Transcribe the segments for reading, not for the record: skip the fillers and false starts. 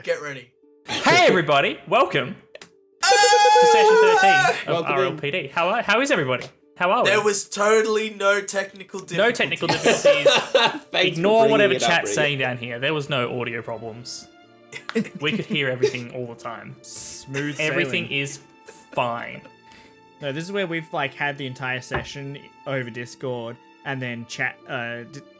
Get ready. Hey everybody, welcome to session 13 of RLPD. How is everybody? How are we? There was totally no technical difficulties. No technical difficulties. Ignore whatever chat's saying down here. There was no audio problems. We could hear everything all the time. Smooth Everything sailing. is fine. No, this is where we've had the entire session over Discord, and then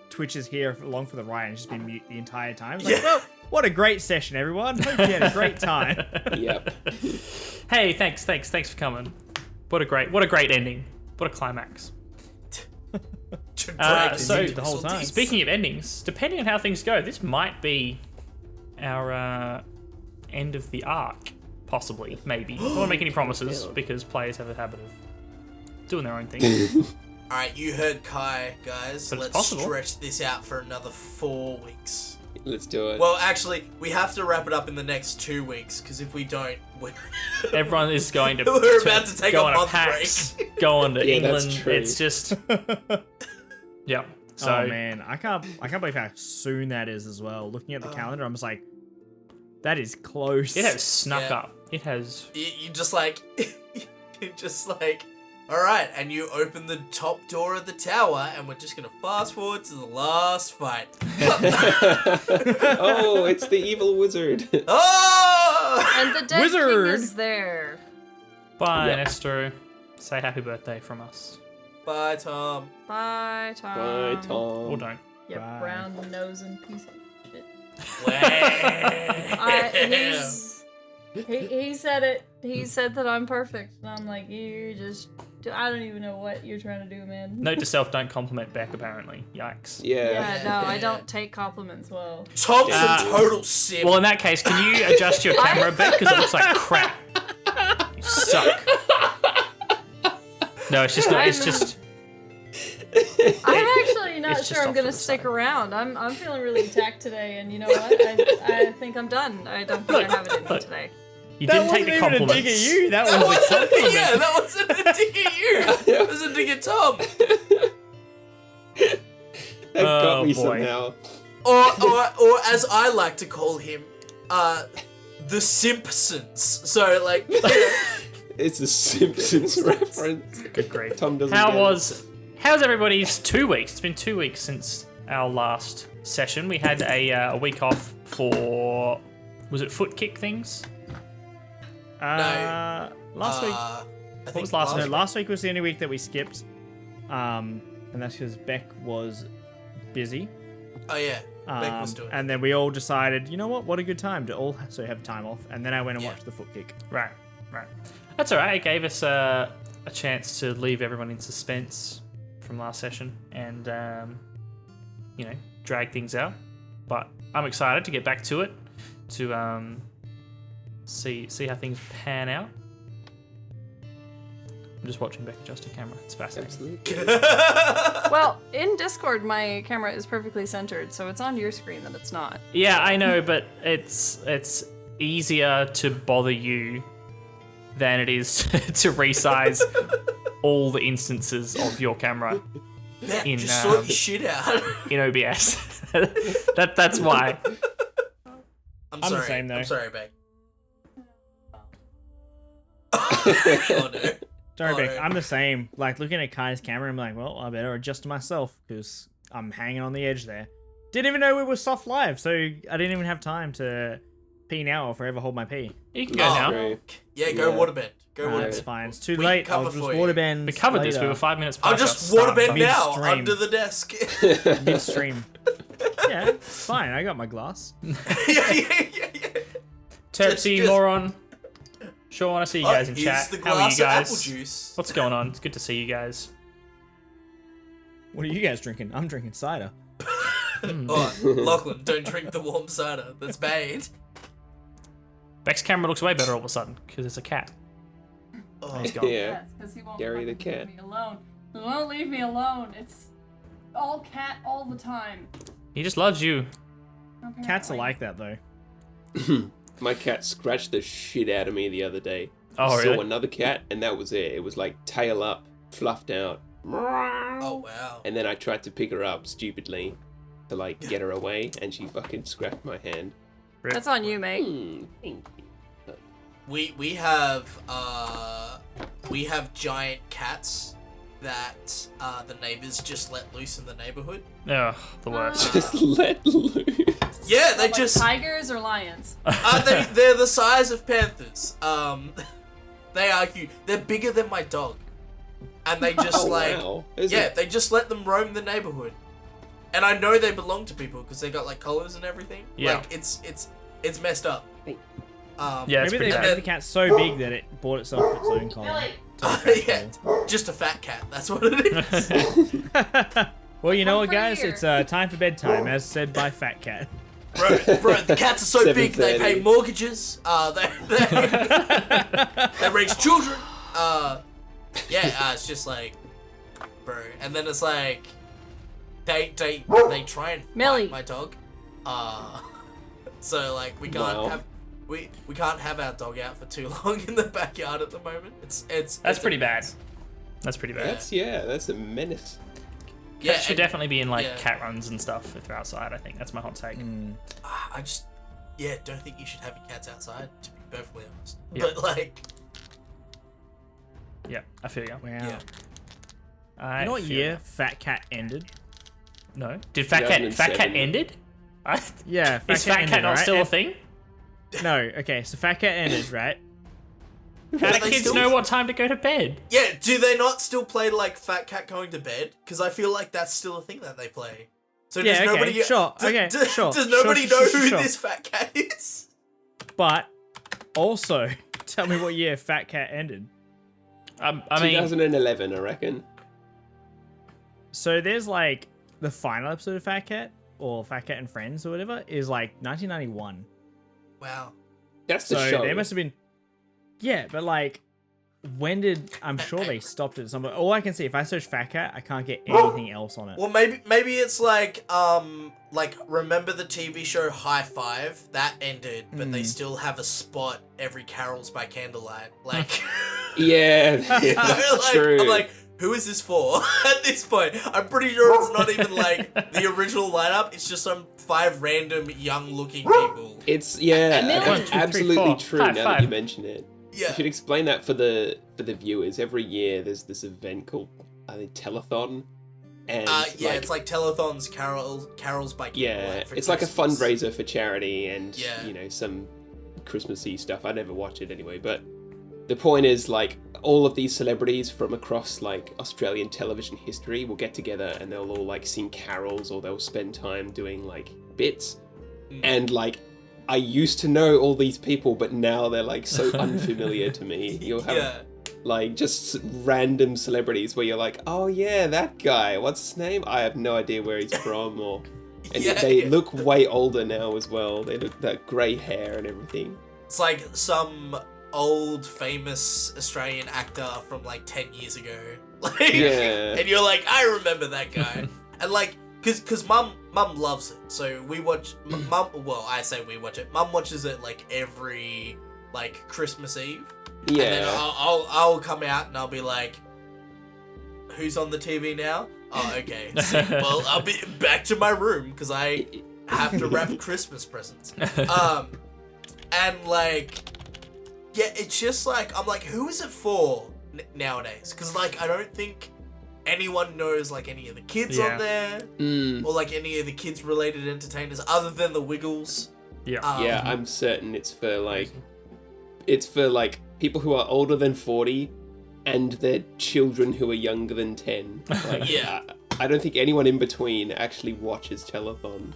Twitch is here along for the ride and it's just been mute the entire time. It's like, well, what a great session, everyone. Hope you had a great time. Yep. Hey, thanks for coming. What a great ending. What a climax. To So the whole time. Speaking of endings, depending on how things go, this might be our end of the arc. Possibly, maybe. I don't want to make any promises because players have a habit of doing their own thing. Alright, you heard Kye, guys. But it's Let's possible. stretch this out for another 4 weeks. Let's do it. Well, actually, we have to wrap it up in the next 2 weeks, because if we don't, Everyone is going to we're about to take go a on month PAX, break. go on to Yeah, England. that's true. It's just, yeah. So Oh man, I can't believe how soon that is as well. Looking at the calendar, I'm just like, that is close. it has snuck Yeah. up. It has. You just like, alright, and you open the top door of the tower, and we're just gonna fast forward to the last fight. Oh, it's the evil wizard. Oh! And the dead Wizard! king is there. Bye, Yep. Nestro. Say happy birthday from us. Bye, Tom. Bye, Tom. Bye, Or Tom. don't. You Bye. brown nose and piece of shit. Wow. He said it. He said that I'm perfect. And I'm like, you just... I don't even know what you're trying to do, man. Note to self: don't compliment Beck. Apparently, yikes. Yeah. Yeah, no, I don't take compliments well. Tom's Uh, a total simp. Well, in that case, can you adjust your camera a bit because it looks like crap? You suck. No, it's just not. It's just. I'm actually not It's sure just I'm off gonna to the stick side. around. I'm feeling really attacked today, and you know what? I think I'm done. I don't think I have it in me Look. today. You That didn't take wasn't the even a compliments. dig at you. That that was a wasn't, compliment. yeah, that wasn't a dig at you. It was a dig at Tom. That got Oh, me boy. somehow. Or as I like to call him, the Simpsons. So like, It's a Simpsons reference. Good grief. Tom doesn't get it. How's everybody's 2 weeks? It's been 2 weeks since our last session. We had a week off for, was it foot kick things? Last week. I What think was last No, week? last week was the only week that we skipped. And that's because Beck was busy. Oh yeah, Beck was doing. And then we all decided, you know what a good time to also have time off. And then I went and Yeah. watched the foot kick. Right. That's all right. It gave us a chance to leave everyone in suspense from last session and, drag things out. But I'm excited to get back to it, to see how things pan out. I'm just watching Beck adjust her camera. It's fascinating. Absolutely. Well, in Discord, my camera is perfectly centered, so it's on your screen that it's not. Yeah, I know, but it's easier to bother you than it is to resize all the instances of your camera Beck, in, just sort your shit out. in OBS. That's why. I'm the sorry. same, though. I'm sorry, Beck. Oh no. Sorry, Oh, Beck. no. I'm the same. Like, looking at Kai's camera, I'm like, well, I better adjust to myself because I'm hanging on the edge there. Didn't even know we were soft live, so I didn't even have time to pee now or forever hold my pee. You can go Oh, now. True. Yeah, go Yeah. waterbend. Go Nah, it's waterbend. fine. It's too We late. cover I'll just for you. waterbend. We covered this. We later. were 5 minutes I'll past just our start waterbend time. now Midstream. under the desk. midstream. Yeah, it's fine. I got my glass. yeah. Terpsy, Just- Moron. Sure want to see you guys in here's chat. the How are you glass of apple guys? juice. What's going on? It's good to see you guys. What are you guys drinking? I'm drinking cider. Oh, Lachlan, don't drink the warm cider. That's bad. Beck's camera looks way better all of a sudden because it's a cat. Oh, He's gone. Yeah. because he won't Gary the fucking cat. leave me alone. He won't leave me alone. It's all cat all the time. He just loves you. Cats are apparently. like that, though. My cat scratched the shit out of me the other day. Oh, Saw really? another cat, and that was it. It was like tail up, fluffed out. Oh wow. And then I tried to pick her up stupidly to like get her away, and she fucking scratched my hand. That's on you, mate. Thank you. We have giant cats that the neighbors just let loose in the neighborhood. Oh, the worst. Just let loose. Yeah, they Like just tigers or lions? they're the size of panthers. They argue they're bigger than my dog, and they just Wow. Is yeah, it? they just let them roam the neighborhood. And I know they belong to people because they got like collars and everything. Yeah. Like it's messed up. Yeah, it's Maybe pretty they bad. made the cat so big that it bought itself its own collar. Yeah, just a fat cat. That's what it is. Well, you know One what, for guys? here. It's time for bedtime, as said by Fat Cat. bro, the cats are so big they pay 7:30. mortgages. They raise children. It's just like, bro. And then it's like, they try and Millie. fight my dog. So like we can't Wow. have we can't have our dog out for too long in the backyard at the moment. It's Pretty bad. That's pretty bad. That's a menace. Yeah, Cats should and definitely be in like yeah. cat runs and stuff if they're outside. I think that's my hot take. I just don't think you should have your cats outside, to be perfectly honest. Yeah. But like, Yeah, I feel you. Wow. yeah. I You know what feel year ya. Fat Cat ended? No. Did Fat Cat 2007. ended? Yeah, Is Fat Cat ended, not right? still a And- thing? No, okay, so Fat Cat ended, right? How do they kids still- know what time to go to bed? Yeah, do they not still play like Fat Cat Going to Bed? Because I feel like that's still a thing that they play. So Yeah, does okay, nobody sure, okay, sure, Does sure, nobody sure, know sure, who sure. this Fat Cat is? But also, tell me what year Fat Cat ended. I mean, 2011, I reckon. So there's like the final episode of Fat Cat, or Fat Cat and Friends, or whatever, is like 1991. Wow. That's the So show. there must have been. Yeah, but like, when did I'm sure they stopped it at some point. All I can see, if I search Fat Cat, I can't get anything else on it. Well, maybe it's like remember the TV show High Five? That ended, but they still have a spot every carols by candlelight. Like, Yeah, that's true. I'm like, who is this for? At this point, I'm pretty sure it's not even like the original lineup. It's just some 5 random young-looking people. It's Million. that's 1, 2, 3, absolutely 4. true. High now five. that you mention it, Yeah. you should explain that for the viewers. Every year, there's this event called I think telethon, and It's like telethons, carols by candlelight. For it's like a Christmas. fundraiser for charity and Yeah. some Christmassy stuff. I never watch it anyway, but the point is like all of these celebrities from across like Australian television history will get together and they'll all like sing carols or they'll spend time doing like bits. And like I used to know all these people, but now they're like so unfamiliar to me. You'll have Yeah. like just random celebrities where you're like, oh yeah, that guy. What's his name? I have no idea where he's from. Or and they look way older now as well. They look that grey hair and everything. It's like some old famous Australian actor from like 10 years ago. Like, Yeah. and you're like, I remember that guy. And like, cause mum loves it. So we watch, I say we watch it. Mum watches it like every like Christmas Eve. Yeah. And then I'll come out and I'll be like, who's on the TV now? Oh, okay. So, well, I'll be back to my room because I have to wrap Christmas presents. And like, yeah, it's just like, I'm like, who is it for nowadays? Because like, I don't think anyone knows like any of the kids on there or like any of the kids related entertainers other than the Wiggles. Yeah. Yeah, I'm certain it's for like people who are older than 40 and their children who are younger than 10. Like, Yeah. I don't think anyone in between actually watches telethon.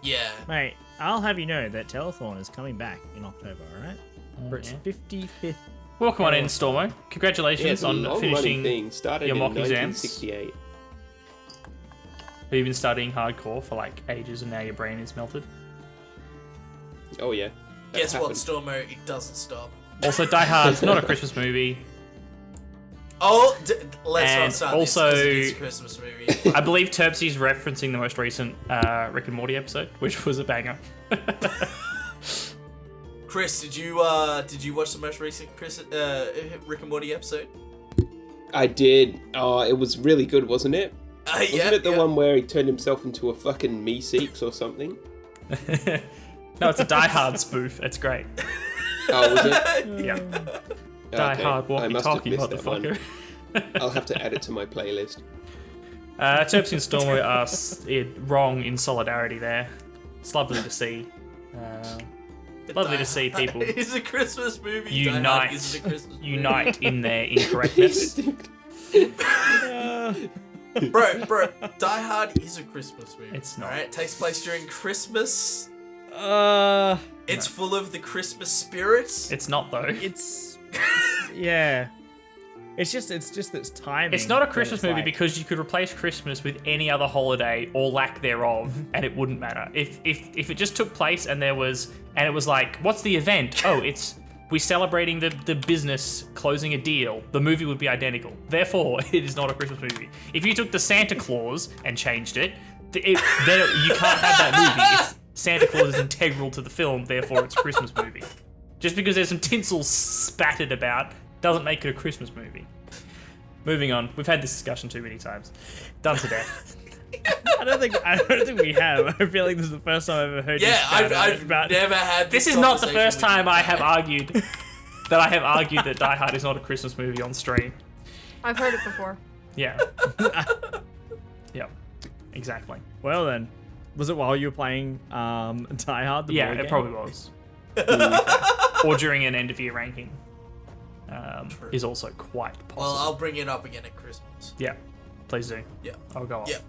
Yeah. Mate, I'll have you know that Telethon is coming back in October, alright? For its 55th. Welcome on in, Stormo. Yeah, Congratulations it's a on long-running finishing. thing. Started your in mock exams. 1968. Have you been studying hardcore for like ages and now your brain is melted? Oh yeah. That Guess what, happened. Stormo? It doesn't stop. Also, Die Hard's not a Christmas movie. Oh, let's And not start also- this 'cause it is a Christmas movie. I believe Terpsy's referencing the most recent Rick and Morty episode, which was a banger. Chris, did you watch the most recent Rick and Morty episode? I did. Oh, it was really good, wasn't it? Yeah. Wasn't it the yeah. one where he turned himself into a fucking Meeseeks or something? No, it's a Die Hard spoof. It's great. Oh, was it? Yeah. Die Okay. Hard I must have walkie-talkie, missed that one. motherfucker. I'll have to add it to my playlist. Terps and Stormo are wrong in solidarity there. It's lovely to see. Lovely to see people It's a Christmas movie. Die Hard isn't a Christmas movie. unite in their incorrectness. Bro, Die Hard is a Christmas movie. It's not. Alright, it takes place during Christmas. It's full of the Christmas spirit. It's not though. It's yeah. It's just its timing. It's not a that Christmas it's movie like- because you could replace Christmas with any other holiday or lack thereof, and it wouldn't matter. If it just took place and it was like, what's the event? Oh, it's we celebrating the business closing a deal. The movie would be identical. Therefore, it is not a Christmas movie. If you took the Santa Claus and changed it, then you can't have that movie. Santa Claus is integral to the film, therefore it's a Christmas movie. Just because there's some tinsel spattered about doesn't make it a Christmas movie. Moving on. We've had this discussion too many times. Done to death. I don't think we have. I feel like this is the first time I've ever heard. Yeah, you I've never had This this is not the conversation first with you. time I have argued that Die Hard is not a Christmas movie on stream. I've heard it before. Yeah. Yep. Exactly. Well then, was it while you were playing Die Hard? The Yeah, board it game? probably was. Or during an end of year ranking. Is also quite possible. Well, I'll bring it up again at Christmas. Yeah, please do. Yeah. I'll go off. Yeah.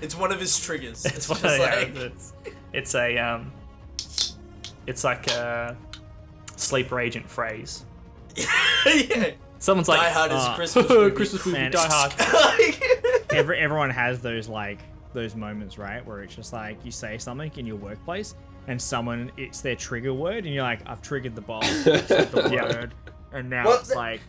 It's one of his triggers. It's It's just one of like... it's like a sleeper agent phrase. yeah. Someone's like, Die Hard is a Christmas movie. Christmas movie, Man. Die Hard. Everyone has those moments, right, where it's just like you say something in your workplace and someone, it's their trigger word and you're like, I've triggered the boss, I've said the Yeah. word, and now Well, it's like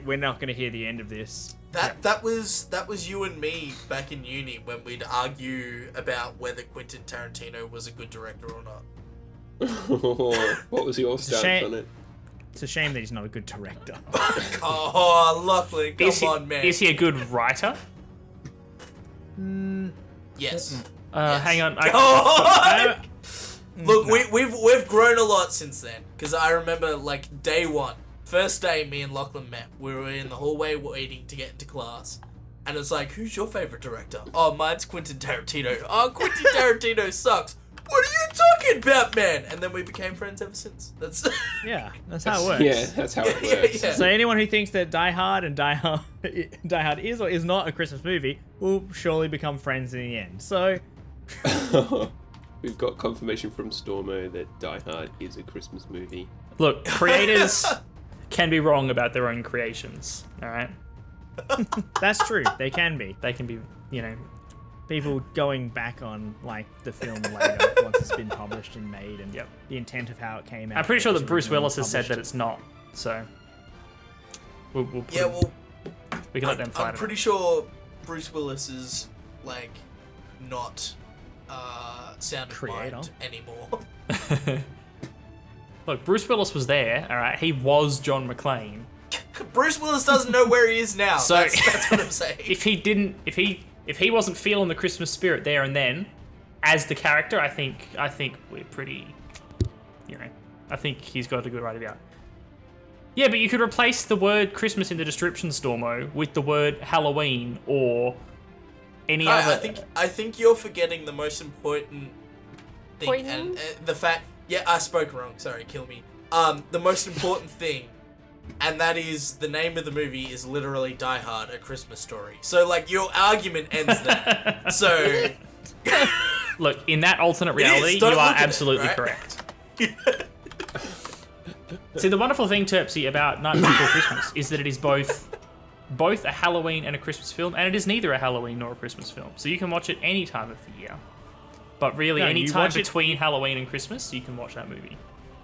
we're not going to hear the end of this. That was you and me back in uni when we'd argue about whether Quentin Tarantino was a good director or not. What was your a stance shame- on it? It's a shame that he's not a good director. Oh, Lachlan, come on, man. Is he a good writer? Yes. Hang on. Oh, look, we've grown a lot since then. Because I remember, like, day one, first day me and Lachlan met, we were in the hallway waiting to get into class. And it's like, who's your favorite director? Oh, mine's Quentin Tarantino. Oh, Quentin Tarantino sucks. What are you talking about, man? And then we became friends ever since. That's Yeah, that's how it works. Yeah, that's how it works. yeah. So anyone who thinks that Die Hard and Die Hard is or is not a Christmas movie will surely become friends in the end. So We've got confirmation from Stormo that Die Hard is a Christmas movie. Look, creators can be wrong about their own creations. All right, that's true. They can be. they can be, People going back on like the film later once it's been published and made and Yep. the intent of how it came out. I'm pretty sure when it that was Bruce originally Willis has said that published. it's not. So we'll put Yeah, well, we can let them fight I'm it. pretty sure Bruce Willis is, like, not sound of Creator. mind anymore. Look, Bruce Willis was there. All right, he was John McClane. Bruce Willis doesn't know where he is now. So- That's what I'm saying. If he wasn't feeling the Christmas spirit there and then, as the character, I think we're pretty, I think he's got a good right about. Yeah, but you could replace the word Christmas in the description, Stormo, with the word Halloween or any other. I think you're forgetting the most important thing, Pointing? and the fact. Yeah, I spoke wrong. Sorry, kill me. The most important thing, and that is the name of the movie is literally Die Hard: A Christmas Story. So, like, your argument ends there. So, Look, in that alternate It is. reality, you Don't are look at it, absolutely right? correct. See, the wonderful thing, Terpsy, about Nightmare Before Christmas is that it is both a Halloween and a Christmas film, and it is neither a Halloween nor a Christmas film. So you can watch it any time of the year. But really, No, any you time watch it- between Halloween and Christmas, you can watch that movie.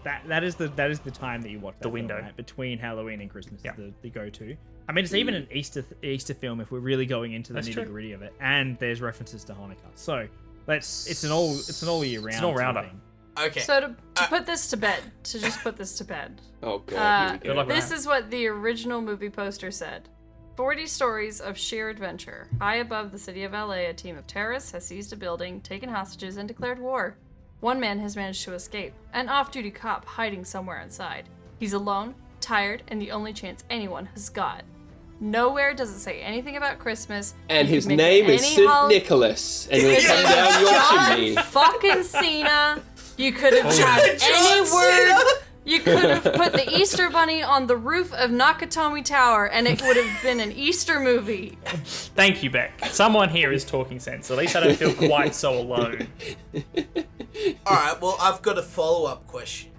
That is the time that you watch that film, window. right? Between Halloween and Christmas Yeah. is the go-to. I mean, it's even an Easter film if we're really going into the That's true. nitty-gritty of it, and there's references to Hanukkah. So it's an all year round. an all-rounder. sort of thing. okay. So to put this to bed, to just put this to bed, Oh god, here we Good go. luck with this is what the original movie poster said. 40 stories of sheer adventure. High above the city of LA, a team of terrorists has seized a building, taken hostages, and declared war. One man has managed to escape, an off-duty cop hiding somewhere inside. He's alone, tired, and the only chance anyone has got. Nowhere does it say anything about Christmas. And You his could make it name is any St. Nicholas, and he'll come down your John chimney. fucking Cena. You could have had any John word. Cena. You could have put the Easter Bunny on the roof of Nakatomi Tower, and it would have been an Easter movie. Thank you, Beck. Someone here is talking sense. At least I don't feel quite so alone. Alright, well, I've got a follow-up question.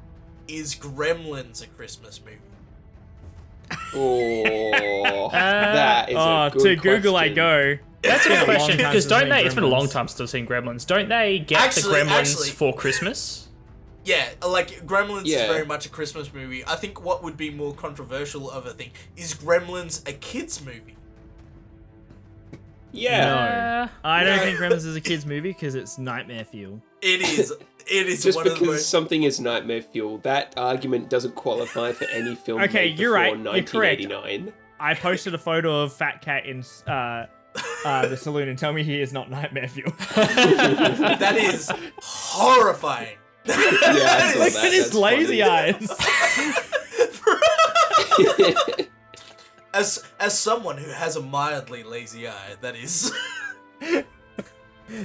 Is Gremlins a Christmas movie? Oh, that is a good to Google I question. go. That's a good question, time because since don't I've they? seen It's been a long Gremlins. time since I've seen Gremlins. Don't they get Actually- the Gremlins actually- for Christmas? Yeah, like, Gremlins Yeah. is very much a Christmas movie. I think what would be more controversial of a thing is Gremlins a kid's movie? Yeah. No. I don't No. think Gremlins is a kids movie because it's nightmare fuel. It is. It is Just one of the because most... something is nightmare fuel, that argument doesn't qualify for any film Okay, made you're before right, you're correct. 1989. I posted a photo of Fat Cat in the saloon and tell me he is not nightmare fuel. That is horrifying. Yeah, I saw Look that. at his That's lazy funny. eyes. As someone who has a mildly lazy eye, that is...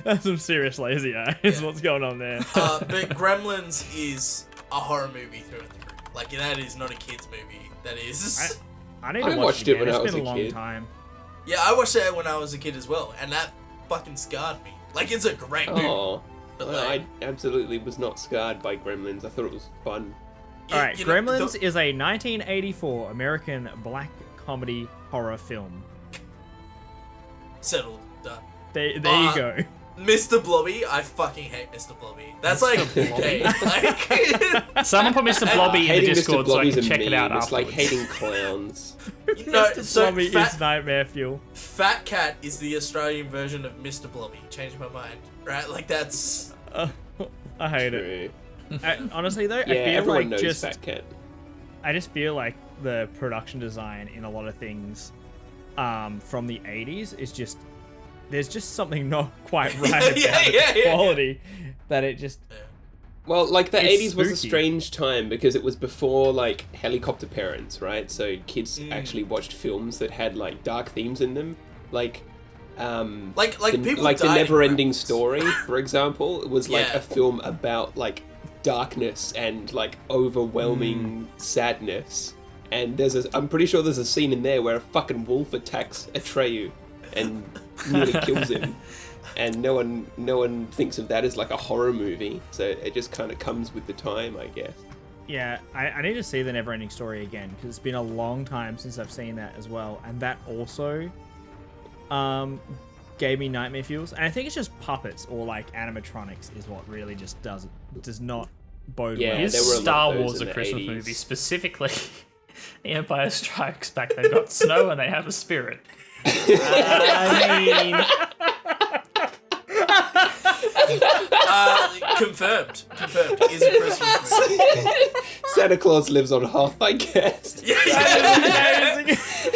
That's some serious lazy eyes. Yeah. What's going on there? But Gremlins is a horror movie through and through. Like, that is not a kid's movie. That is... I need I to watch watched it it when again. I It's was been a a long kid. time. Yeah, I watched that when I was a kid as well, and that fucking scarred me. Like, it's a great movie. Oh, But well, like, I absolutely was not scarred by Gremlins. I thought it was fun. you- Alright, you know, Gremlins the- is a 1984 American black comedy horror film. Settled. Done. There you go. Mr. Blobby, I fucking hate Mr. Blobby. That's like UK. Like, Someone put Mr. Blobby in the Hating Mr. Discord so I Blobby's can a check it out meme. It's like afterwards. hating clowns. no, Mr. so Blobby Fat, is nightmare fuel. Fat Cat is the Australian version of Mr. Blobby. Changed my mind. Right? Like, that's... I hate it. True. Honestly though, Yeah, I feel everyone like knows Fat Cat. I just feel like the production design in a lot of things from the 80s is just there's just something not quite right about the quality that it just Well, like the It's 80s was a spooky. strange time because it was before like helicopter parents, right? So kids actually watched films that had like dark themes in them, like Like people like the died in Never-Ending Gremlins. Story, for example. It was like Yeah. a film about like darkness and like overwhelming sadness. And I'm pretty sure there's a scene in there where a fucking wolf attacks Atreyu and nearly kills him. And no one thinks of that as like a horror movie. So it just kind of comes with the time, I guess. yeah, I need to see the Neverending Story again because it's been a long time since I've seen that as well, and that also gave me nightmare fuels. And I think it's just puppets or like animatronics is what really just does not bode Yeah, well. Is there were a lot of Star those Wars in a the Christmas 80s. movie? Specifically, The Empire Strikes Back. They've got snow and they have a spirit. I mean, Confirmed. Is a Christmas movie. Santa Claus lives on Hoth, I guess.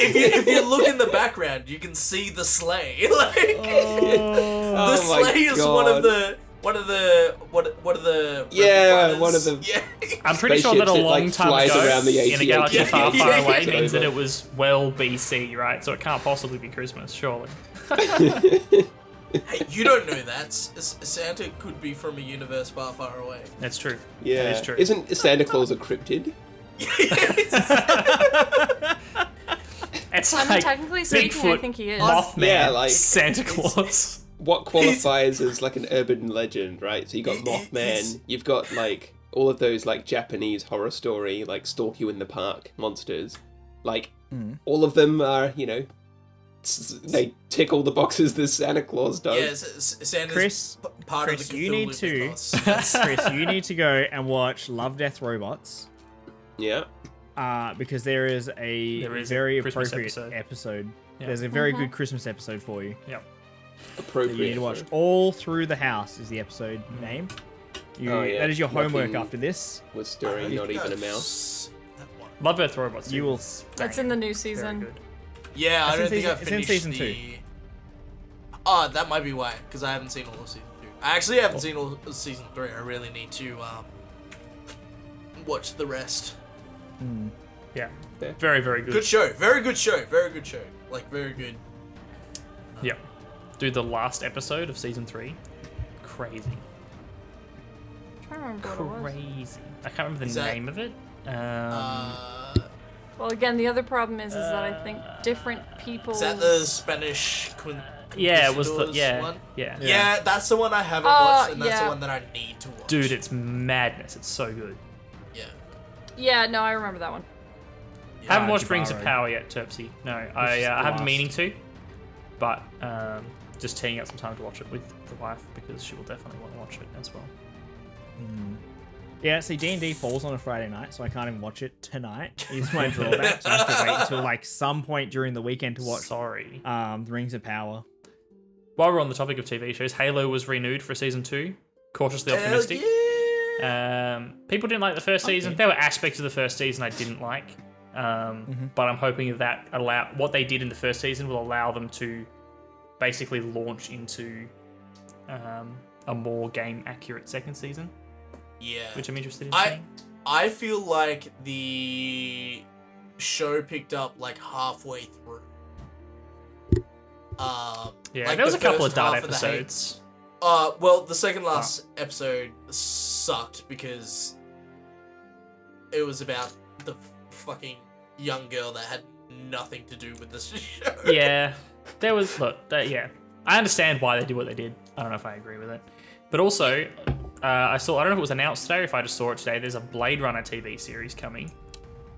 If you look in the background, you can see the sleigh. Like the Oh my sleigh is one of the Yeah, one of the yeah. I'm pretty sure that a Spaceships, it, long like, time flies ago, around the in a AT&T. galaxy far, far Yeah. away, means that Over. it was well BC, right? So it can't possibly be Christmas, surely. Hey, you don't know that. Santa could be from a universe far, far away. That's true. Yeah, That is true. Isn't Santa Claus a cryptid? It's I mean, like technically speaking, I Bigfoot, think he is. Mothman, Yeah, like- Santa Claus. What qualifies as like an urban legend, right? So you got Mothman, you've got like all of those like Japanese horror story, like stalk you in the park monsters. Like all of them are, you know, they tick all the boxes that Santa Claus does. Yeah, Santa's Chris, part Chris, of the you need to- mythos. Chris, you need to go and watch Love, Death, Robots. Yeah. Because there is a There is a very Christmas appropriate episode. Yeah. There's a very good Christmas episode for you. Yep. That Appropriate. you need to watch. All Through the House is the episode name. Oh, yeah. That is your homework Nothing after this. Was stirring, not even a mouse. That one. Love Earth Robots. You will. It's in the new Very season. good. Yeah, I It's in don't think season- I it's in finished season the... Oh, that might be why, because I haven't seen all of season 2. I actually haven't seen all of season 3. I really need to watch the rest. Yeah. Very, very good. Good show. Very good show. Very good show. Like, very good. Yeah. Do the last episode of season 3. Crazy. I'm trying to remember what it was. Crazy. I can't remember the name of it. Well, again, the other problem is that I think different people. Is that the Spanish Yeah, it was the one? yeah. That's the one I haven't watched, and that's yeah. the one that I need to watch. Dude, it's madness. It's so good. Yeah. Yeah, no, I remember that one. I haven't watched Jabari. Rings of Power yet, Terpsy. No, I have been meaning to, but just teeing up some time to watch it with the wife because she will definitely want to watch it as well. Yeah, see, D&D falls on a Friday night, so I can't even watch it tonight. It's my drawback, so I have to wait until like some point during the weekend to watch Sorry. The Rings of Power. While we're on the topic of TV shows, Halo was renewed for season 2. Cautiously optimistic. People didn't like the first season. There were aspects of the first season I didn't like. But I'm hoping that what they did in the first season will allow them to basically launch into a more game accurate second season. Yeah. Which I'm interested in. I feel like the show picked up like halfway through. Yeah, like there was the a couple of first dart half of the hate. episodes. Well, the second last episode sucked because it was about the fucking young girl that had nothing to do with this show. Yeah, there was. I understand why they did what they did. I don't know if I agree with it, but also I don't know if it was announced today or if I just saw it today. There's a Blade Runner TV series coming,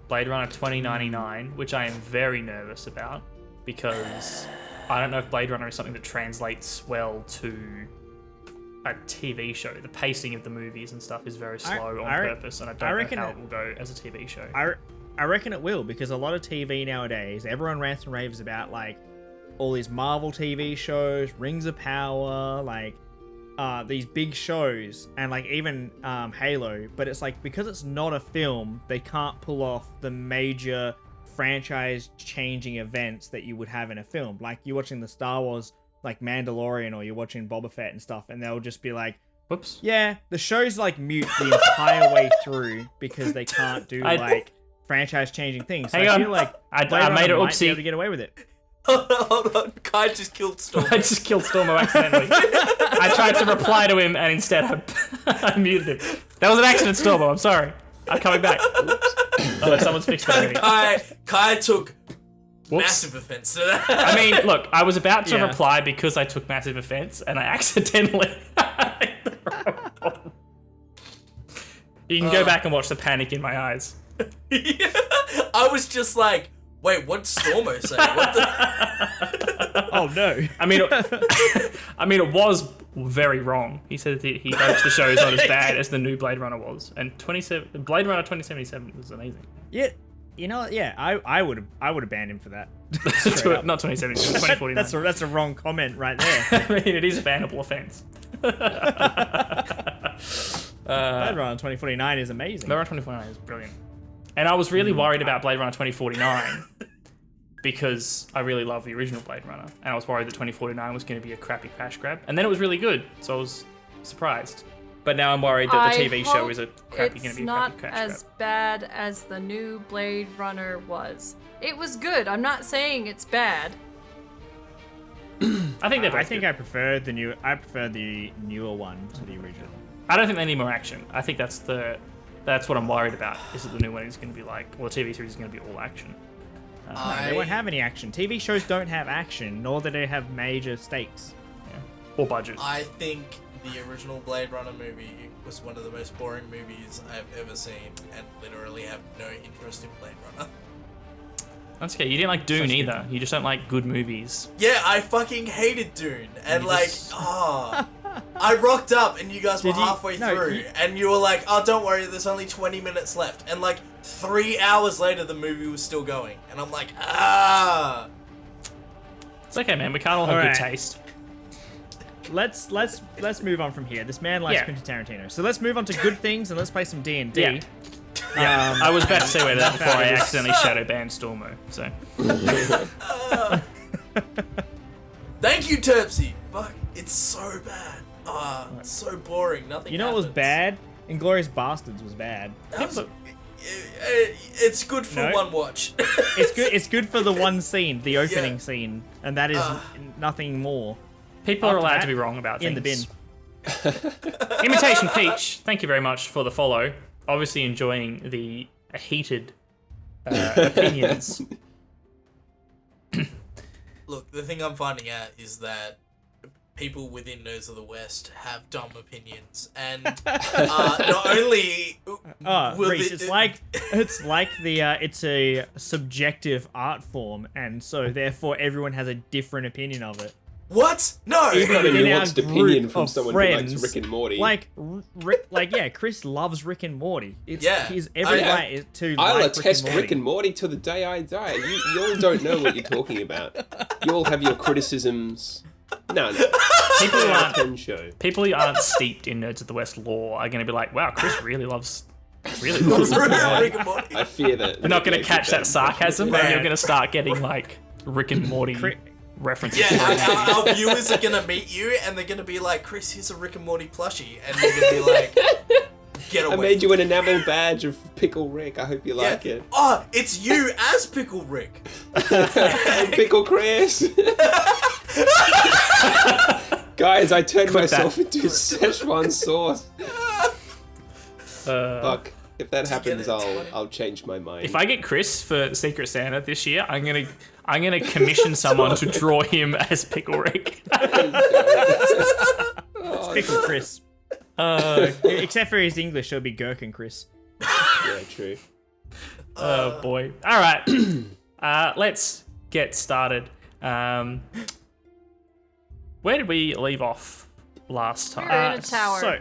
Blade Runner 2099, which I am very nervous about because I don't know if Blade Runner is something that translates well to a TV show. The pacing of the movies and stuff is very slow on purpose, and I don't know how it will go as a TV show. I reckon it will, because a lot of TV nowadays, everyone rants and raves about like all these Marvel TV shows, Rings of Power, like these big shows, and like even Halo. But it's like, because it's not a film, they can't pull off the major franchise-changing events that you would have in a film. Like you're watching the Star Wars, like Mandalorian, or you're watching Boba Fett and stuff, and they'll just be like, "Whoops." Yeah, the show's like mute the entire way through because they can't do like franchise-changing things. So Hang I on. feel like I Blade made an Runner might be able oopsie. to get away with it. Hold on, Kai just killed Storm. I just killed Stormo accidentally. I tried to reply to him, and instead I muted him. That was an accident, Stormo. I'm sorry. I'm coming back. Oh, someone's fixed it already. Kai took Whoops. massive offense to that. I mean, look, I was about to Yeah. reply because I took massive offense, and I accidentally hit the wrong button. You can go back and watch the panic in my eyes. Yeah. I was just like, wait, what's Stormo say? What the? Oh no! I mean, it was very wrong. He said that he hopes the show is not as bad as the new Blade Runner was, and Blade Runner 2077 was amazing. Yeah, you know, yeah, I would have banned him for that. Not 2077, 2049. That's a wrong comment right there. I mean, it is a bannable offense. Blade Runner 2049 is amazing. Blade Runner 2049 is brilliant. And I was really worried about Blade Runner 2049 because I really love the original Blade Runner. And I was worried that 2049 was going to be a crappy crash grab. And then it was really good, so I was surprised. But now I'm worried that the TV show is going to be a crappy crash It's not grab. as bad as the new Blade Runner was. It was good. I'm not saying it's bad. I think I prefer the newer one to the original. I don't think they need more action. I think that's what I'm worried about. Is that the new one is going to be like, well, the TV series is going to be all action. They won't have any action. TV shows don't have action, nor do they have major stakes. Yeah. Or budget. I think the original Blade Runner movie was one of the most boring movies I've ever seen, and literally have no interest in Blade Runner. That's okay. You didn't like Dune either. You just don't like good movies. Yeah, I fucking hated Dune, and I rocked up and you guys were halfway through, and you were like, oh, don't worry, there's only 20 minutes left. And like 3 hours later, the movie was still going. And I'm like, ah. It's okay, man. We can't all have All good right. taste. Let's move on from here. This man likes Yeah. Quentin Tarantino. So let's move on to good things and let's play some D&D. Yeah. Yeah, I was about to say that before I fabulous. accidentally shadow banned Stormo. So Thank you, Terpsy. Fuck, it's so bad. It's so boring. Nothing. You know what was happens. bad? Inglorious Bastards was bad. It's good for No. one watch. It's good for the one scene, the opening Yeah. scene, and that is nothing more. People are After allowed that, to be wrong about In things. the bin. Imitation Peach, thank you very much for the follow. Obviously enjoying the heated opinions. Look, the thing I'm finding out is that people within Nerds of the West have dumb opinions, and not only will Reese, the- it's like it's a subjective art form, and so therefore everyone has a different opinion of it. What? No. Even Not a within our nuanced opinion group from of someone who likes friends, Rick and Morty. Yeah, Chris loves Rick and Morty. Yeah. He's every I- right to I'll like attest Rick and Morty. till the day I die. You all don't know what you're talking about. You all have your criticisms. No. People who aren't, Ken show. people who aren't steeped in Nerds of the West lore are going to be like, wow, Chris really loves Rick and Morty. Rick and Morty. I fear that. We're not going to catch that sarcasm, and Man. you're going to start getting like Rick and Morty Chri- references. Yeah, our viewers are gonna meet you, and they're gonna be like, "Chris, here's a Rick and Morty plushie," and you're gonna be like, "Get away!" I made you an enamel badge of Pickle Rick. I hope you Yeah. like it. Oh, it's you as Pickle Rick. Pickle Chris. Guys, I turned myself into Szechuan sauce. Fuck. If that happens, I'll change my mind. If I get Chris for Secret Santa this year, I'm gonna commission someone to draw him as Pickle Rick. It's Pickle Chris. Except for his English, it'll be Gherkin Chris. Yeah, true. Oh boy! All right, let's get started. Where did we leave off last time? We were in a tower. So,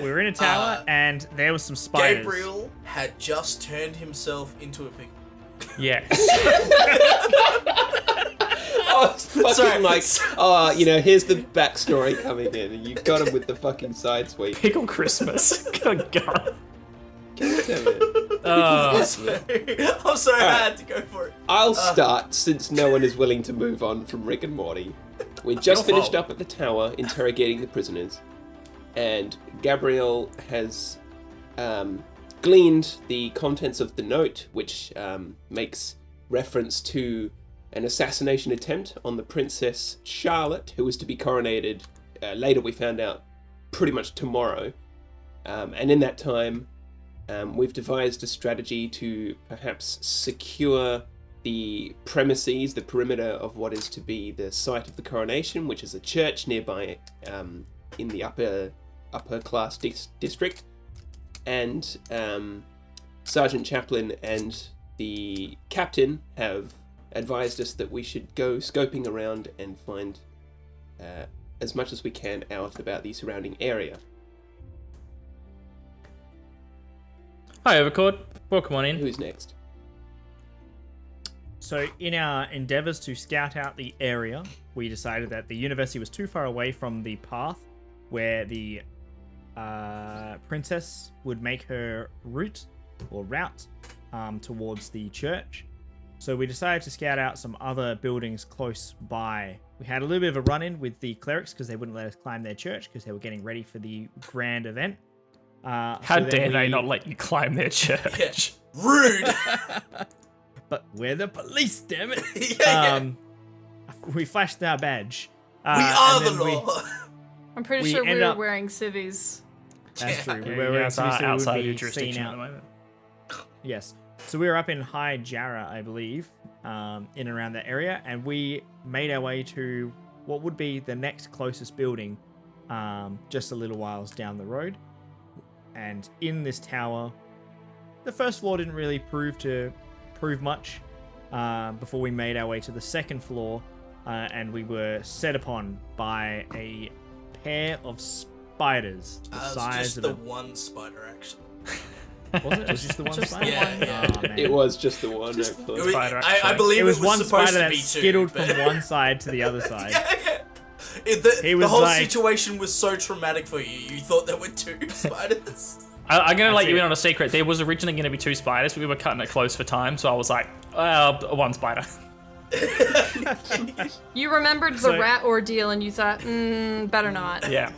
we were in a tower, and there was some spiders. Gabriel had just turned himself into a pickle. Yes. Oh, it's fucking Sorry. like, here's the backstory coming in, and you got him with the fucking side sweep. Pickle Christmas. Good God. God damn it. I'm sorry, I had to go for it. I'll start since no one is willing to move on from Rick and Morty. We just Your finished fault. up at the tower interrogating the prisoners, and Gabriel has gleaned the contents of the note, which makes reference to an assassination attempt on the Princess Charlotte, who was to be coronated, later we found out, pretty much tomorrow. And in that time, we've devised a strategy to perhaps secure the premises, the perimeter of what is to be the site of the coronation, which is a church nearby in the upper class district. And Sergeant Chaplin and the captain have advised us that we should go scoping around and find as much as we can out about the surrounding area. Hi, Overcord. Welcome on in. Who's next? So, in our endeavors to scout out the area, we decided that the university was too far away from the path where the princess would make her route towards the church. So we decided to scout out some other buildings close by. We had a little bit of a run-in with the clerics because they wouldn't let us climb their church because they were getting ready for the grand event. How dare they not let you climb their church? Rude. But we're the police, damn it! Yeah. We flashed our badge. We are the and then law. I'm pretty we sure we end were up- wearing civvies. That's true. We Yeah, were you wearing guys are civvies, so we would outside be your seen jurisdiction at out. the moment. Yes. So we were up in High Jarrah, I believe, in and around that area, and we made our way to what would be the next closest building, just a little whiles down the road. And in this tower, the first floor didn't really prove much before we made our way to the second floor, and we were set upon by a pair of spiders the It's size just of the a... one spider, actually. Was it? It was just the one Just the spider? one, yeah. Oh, man. It was just the one, actually. It was- Spider, I actually. believe It was one supposed spider to that be two, skittled but- from one side to the other side. The He was whole like- situation was so traumatic for you. You thought there were two spiders. I'm going to let That's you it. in on a secret. There was originally going to be two spiders, but we were cutting it close for time, so I was like, well, one spider. You remembered the So- rat ordeal and you thought, better not. Yeah.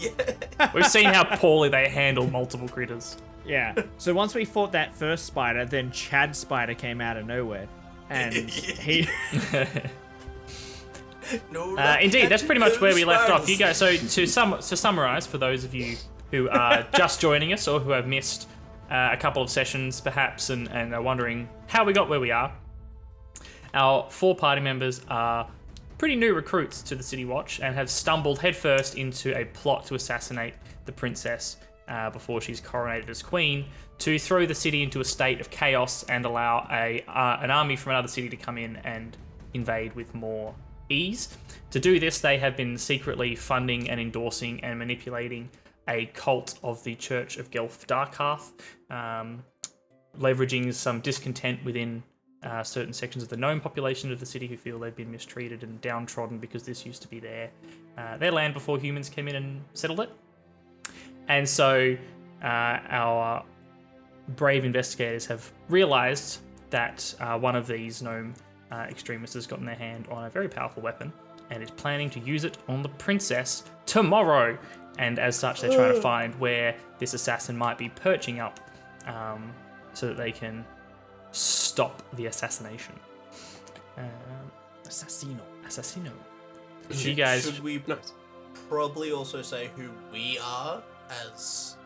We've seen how poorly they handle multiple critters. Yeah. So once we fought that first spider, then Chad Spider came out of nowhere. And he... No, Indeed, that's pretty much where we left off. spiders. You guys. So to summarize, for those of you who are just joining us or who have missed a couple of sessions, perhaps, and are wondering how we got where we are, our 4 party members are pretty new recruits to the City Watch and have stumbled headfirst into a plot to assassinate the princess before she's coronated as queen, to throw the city into a state of chaos and allow an army from another city to come in and invade with more ease. To do this, they have been secretly funding and endorsing and manipulating a cult of the Church of Gelf Darkhearth, leveraging some discontent within certain sections of the gnome population of the city who feel they've been mistreated and downtrodden because this used to be their land before humans came in and settled it. And so our brave investigators have realized that one of these gnome extremists has gotten their hand on a very powerful weapon and is planning to use it on the princess tomorrow. And as such, they're trying to find where this assassin might be perching up so that they can stop the assassination. Assassino. Assassino. You guys... Should we Nice. probably also say who we are as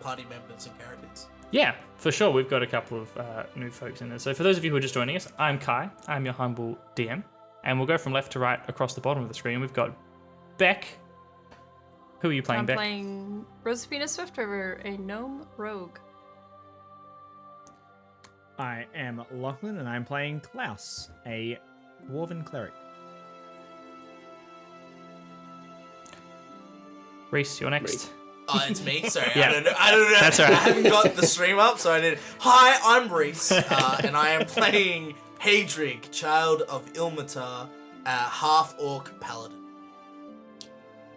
party members and characters? Yeah, for sure. We've got a couple of new folks in there. So for those of you who are just joining us, I'm Kye. I'm your humble DM. And we'll go from left to right across the bottom of the screen. We've got Beck. Who are you playing, I'm Beck? playing Rosefina Swiftriver, a gnome rogue. I am Lachlan, and I'm playing Klaus, a dwarven cleric. Reese, you're next. Reese. Oh, it's me. Sorry, Yeah. I don't know. That's all right. I haven't got the stream up, so I did. Hi, I'm Reese, and I am playing Hadrig, Child of Ilmatar, half-orc paladin.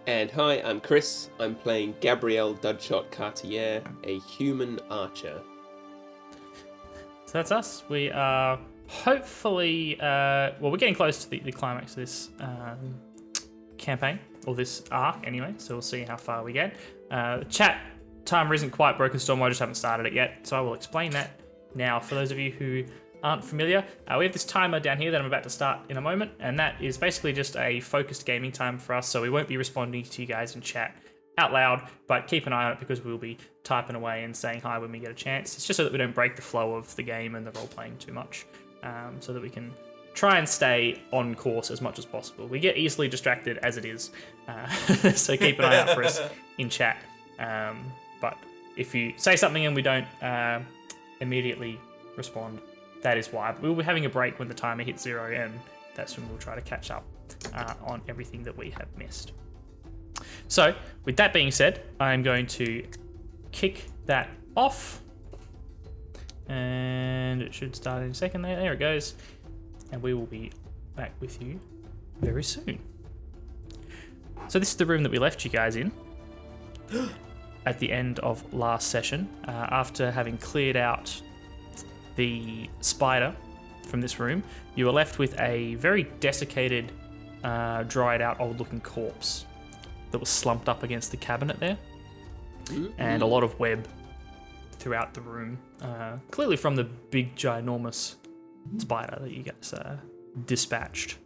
And hi, I'm Chris. I'm playing Gabrielle Dudshot Cartier, a human archer. So that's us. We are hopefully... we're getting close to the climax of this campaign, or this arc anyway, so we'll see how far we get. The chat timer isn't quite broken storm, I just haven't started it yet, so I will explain that now. For those of you who aren't familiar, we have this timer down here that I'm about to start in a moment, and that is basically just a focused gaming time for us, so we won't be responding to you guys in chat out loud, but keep an eye on it because we'll be typing away and saying hi when we get a chance. It's just so that we don't break the flow of the game and the role-playing too much, so that we can try and stay on course as much as possible. We get easily distracted as it is, so keep an eye out for us in chat. But if you say something and we don't immediately respond, that is why. We'll be having a break when the timer hits 0, and that's when we'll try to catch up on everything that we have missed. So, with that being said, I'm going to kick that off. And it should start in a second there. There it goes. And we will be back with you very soon. So this is the room that we left you guys in at the end of last session. After having cleared out the spider from this room, you were left with a very desiccated, dried out, old-looking corpse that was slumped up against the cabinet there. And a lot of web throughout the room, clearly from the big, ginormous spider that you guys dispatched.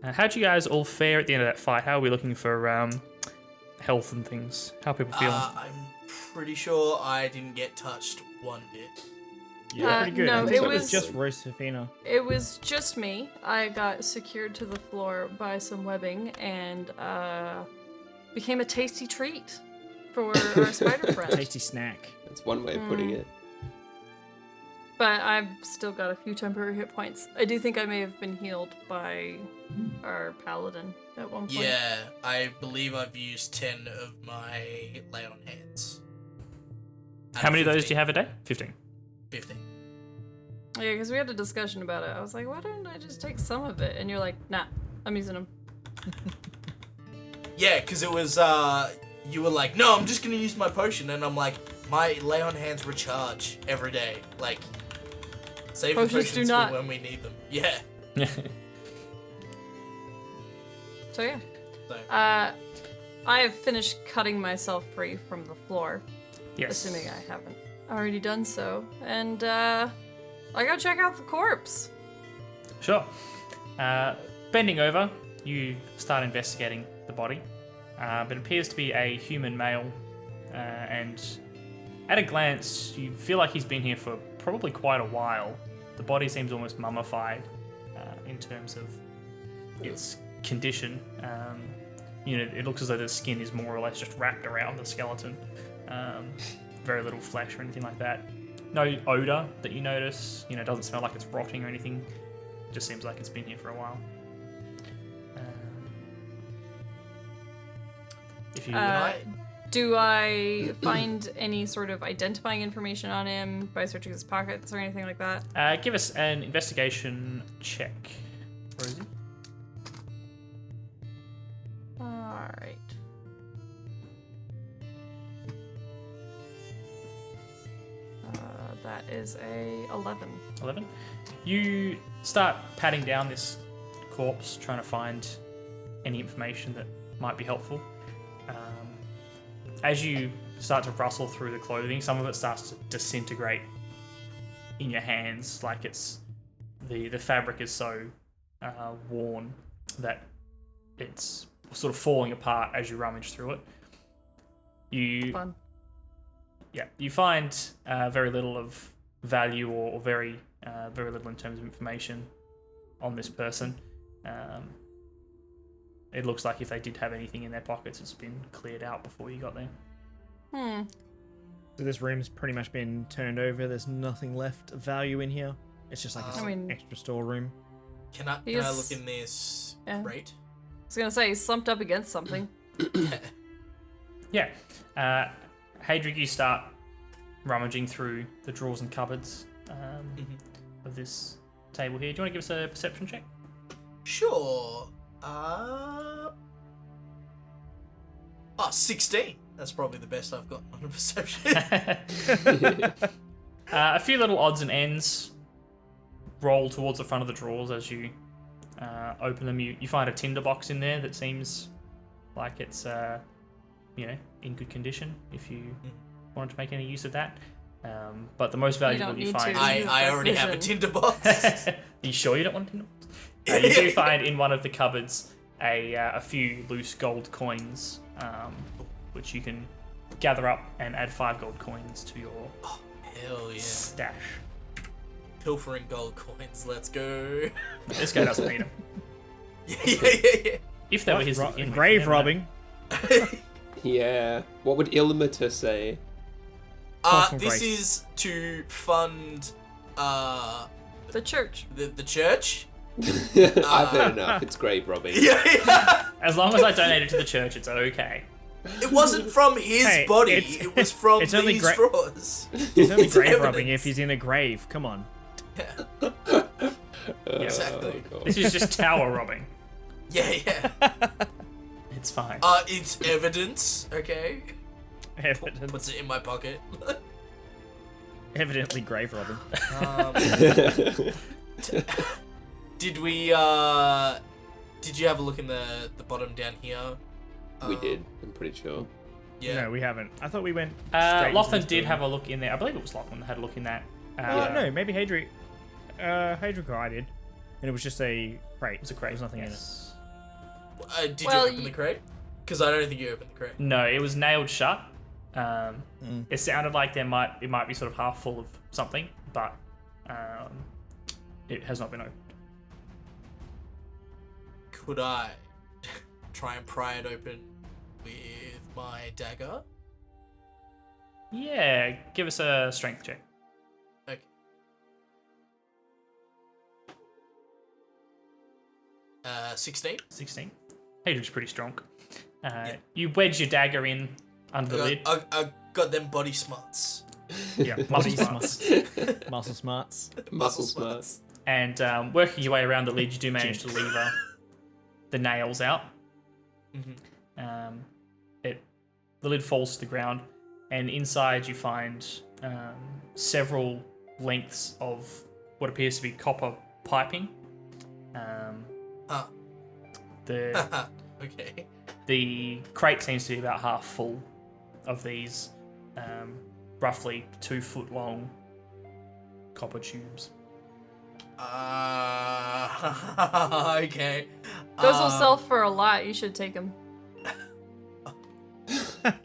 How'd you guys all fare at the end of that fight? How are we looking for health and things? How are people feeling? I'm pretty sure I didn't get touched one bit. Yeah, pretty good. no, I think it it was- was just Rosefina. It was just me. I got secured to the floor by some webbing and became a tasty treat for our spider friend. Tasty snack. That's one way of putting it. But I've still got a few temporary hit points. I do think I may have been healed by our paladin at one point. Yeah, I believe I've used 10 of my lay on hands. How many of those do you have a day? 15. 15. Yeah, because we had a discussion about it. I was like, why don't I just take some of it? And you're like, nah, I'm using them. Yeah, because it was, you were like, no, I'm just going to use my potion. And I'm like, my lay on hands recharge every day. Like, save the Potions do potions not. for when we need them. Yeah. So yeah. So, I have finished cutting myself free from the floor, Yes. assuming I haven't already done so, and I go check out the corpse. Sure. Bending over, you start investigating the body. But it appears to be a human male, and at a glance, you feel like he's been here for probably quite a while. The body seems almost mummified in terms of its condition. It looks as though the skin is more or less just wrapped around the skeleton. Very little flesh or anything like that. No odor that you notice. It doesn't smell like it's rotting or anything. It just seems like it's been here for a while. If you Do I find any sort of identifying information on him by searching his pockets or anything like that? give us an investigation check, Rosie. Alright. That is a 11. 11. You start patting down this corpse, trying to find any information that might be helpful. As you start to rustle through the clothing, some of it starts to disintegrate in your hands, like it's the fabric is so worn that it's sort of falling apart as you rummage through it. Fun. You find very little of value or very little in terms of information on this person. It looks like if they did have anything in their pockets, it's been cleared out before you got there. So this room's pretty much been turned over. There's nothing left of value in here. It's just like an extra storeroom. can I look in this crate? I was gonna say, he's slumped up against something. Yeah. Hadric, you start rummaging through the drawers and cupboards of this table here. Do you want to give us a perception check? Sure. 16. That's probably the best I've gotten on a perception. A few little odds and ends roll towards the front of the drawers as you open them. You find a tinderbox in there that seems like it's in good condition if you wanted to make any use of that. But the most valuable you find... I already have a tinderbox. Are you sure you don't want a tinderbox? You do find in one of the cupboards a few loose gold coins, which you can gather up and add 5 gold coins to your Hell yeah. stash. Pilfering gold coins, let's go. This guy doesn't need them. Yeah. If they were his... Grave robbing. Yeah. What would Ilmater say? This is to fund The church. the church. I've heard enough. It's grave robbing. Yeah. As long as I donate it to the church, it's okay. It wasn't from his body. It was from it's only these straws. It's only It's grave evidence. robbing if he's in a grave. Come on. Exactly. Oh, God. This is just tower robbing. Yeah. It's fine. It's evidence. Okay. Evidence. Puts it in my pocket. Evidently grave robbing. Did we? Did you have a look in the bottom down here? We did. I'm pretty sure. Yeah. No, we haven't. I thought we went. straight into Lachlan this did room. have a look in there. I believe it was Lachlan that had a look in that. No, maybe Hadric. Hadric or I did, and it was just a crate. It was a crate. There was nothing yes. Did Well, you open the crate? Because I don't think you opened the crate. No, it was nailed shut. It sounded like it might be sort of half full of something, but it has not been opened. Could I try and pry it open with my dagger? Yeah, give us a strength check. Okay. 16. 16. Hadrian's pretty strong. You wedge your dagger in under the lid. I got them body smarts. Yeah, muscle smarts. Muscle smarts. Muscle smarts. And working your way around the lid, you do manage to lever the nails out. The lid falls to the ground, and inside you find several lengths of what appears to be copper piping. The Okay. The crate seems to be about half full of these roughly 2 foot long copper tubes. Okay. Those will sell for a lot. You should take them.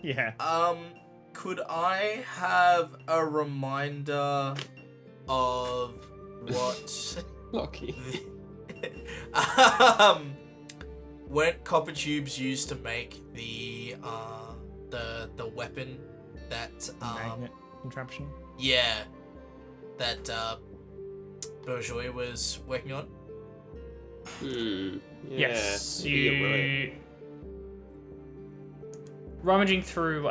Yeah. Could I have a reminder of what Lucky. weren't copper tubes used to make the weapon that Magnet contraption. yeah, that Bourgeois was working on? Yeah, Yes, maybe you're right. rummaging through,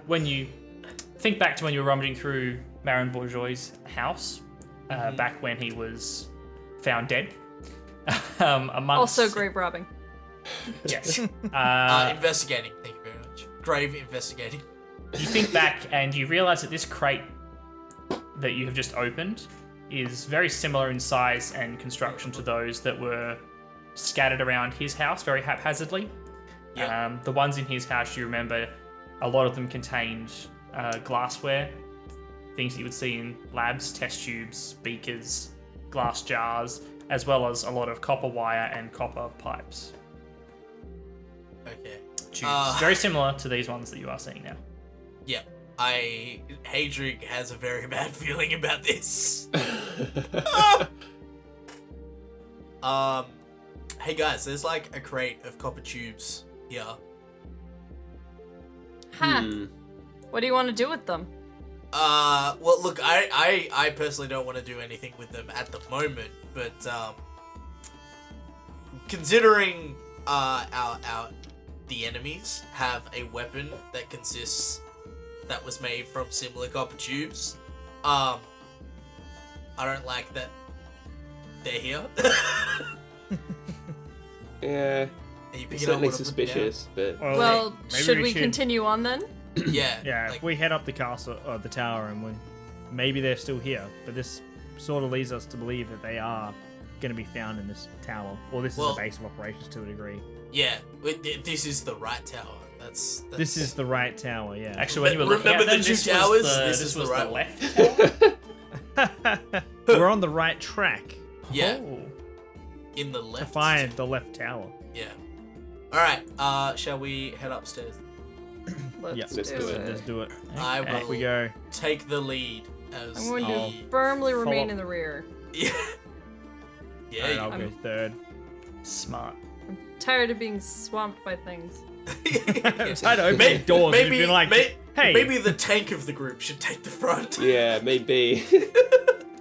when you think back to when you were rummaging through Marin Bourgeois' house, back when he was found dead. Amongst... Also grave robbing. Yes. Investigating, thank you very much. Grave investigating. You think back and you realize that this crate that you have just opened is very similar in size and construction to those that were scattered around his house very haphazardly. Yeah. The ones in his house, you remember, a lot of them contained glassware, things that you would see in labs, test tubes, beakers, glass jars, as well as a lot of copper wire and copper pipes. Okay. Tubes. Very similar to these ones that you are seeing now. Yeah. Hadrig has a very bad feeling about this. Hey guys, there's like a crate of copper tubes here. Ha! What do you want to do with them? Well, look, I personally don't want to do anything with them at the moment, but considering the enemies have a weapon that was made from similar copper tubes, I don't like that they're here. Yeah, Are you it's picking up certainly what I'm putting suspicious, but Well, maybe should we we should- continue on then? down? Yeah. Yeah, like- if we head up the castle or the tower, and maybe they're still here, but this sort of leads us to believe that they are going to be found in this tower, or this Well- is a base of operations to a degree. Yeah, this is the right tower. That's This is the right tower, yeah. Actually, when you were looking Remember at them, the two this towers? was This this is was the right the one. left tower. We're on the right track Yeah, Oh. in the to left. find the left tower. Yeah. All right. Shall we head upstairs? Let's Let's do do it. it. Let's do it. I Up will we go. take the lead as I'm going Oh. to firmly remain Follow- in the rear. Yeah. Yeah. Alright, I'll I'm- go third. Smart. I'm tired of being swamped by things. I'm tired of opening doors and being like, hey. Maybe the tank of the group should take the front. yeah, maybe.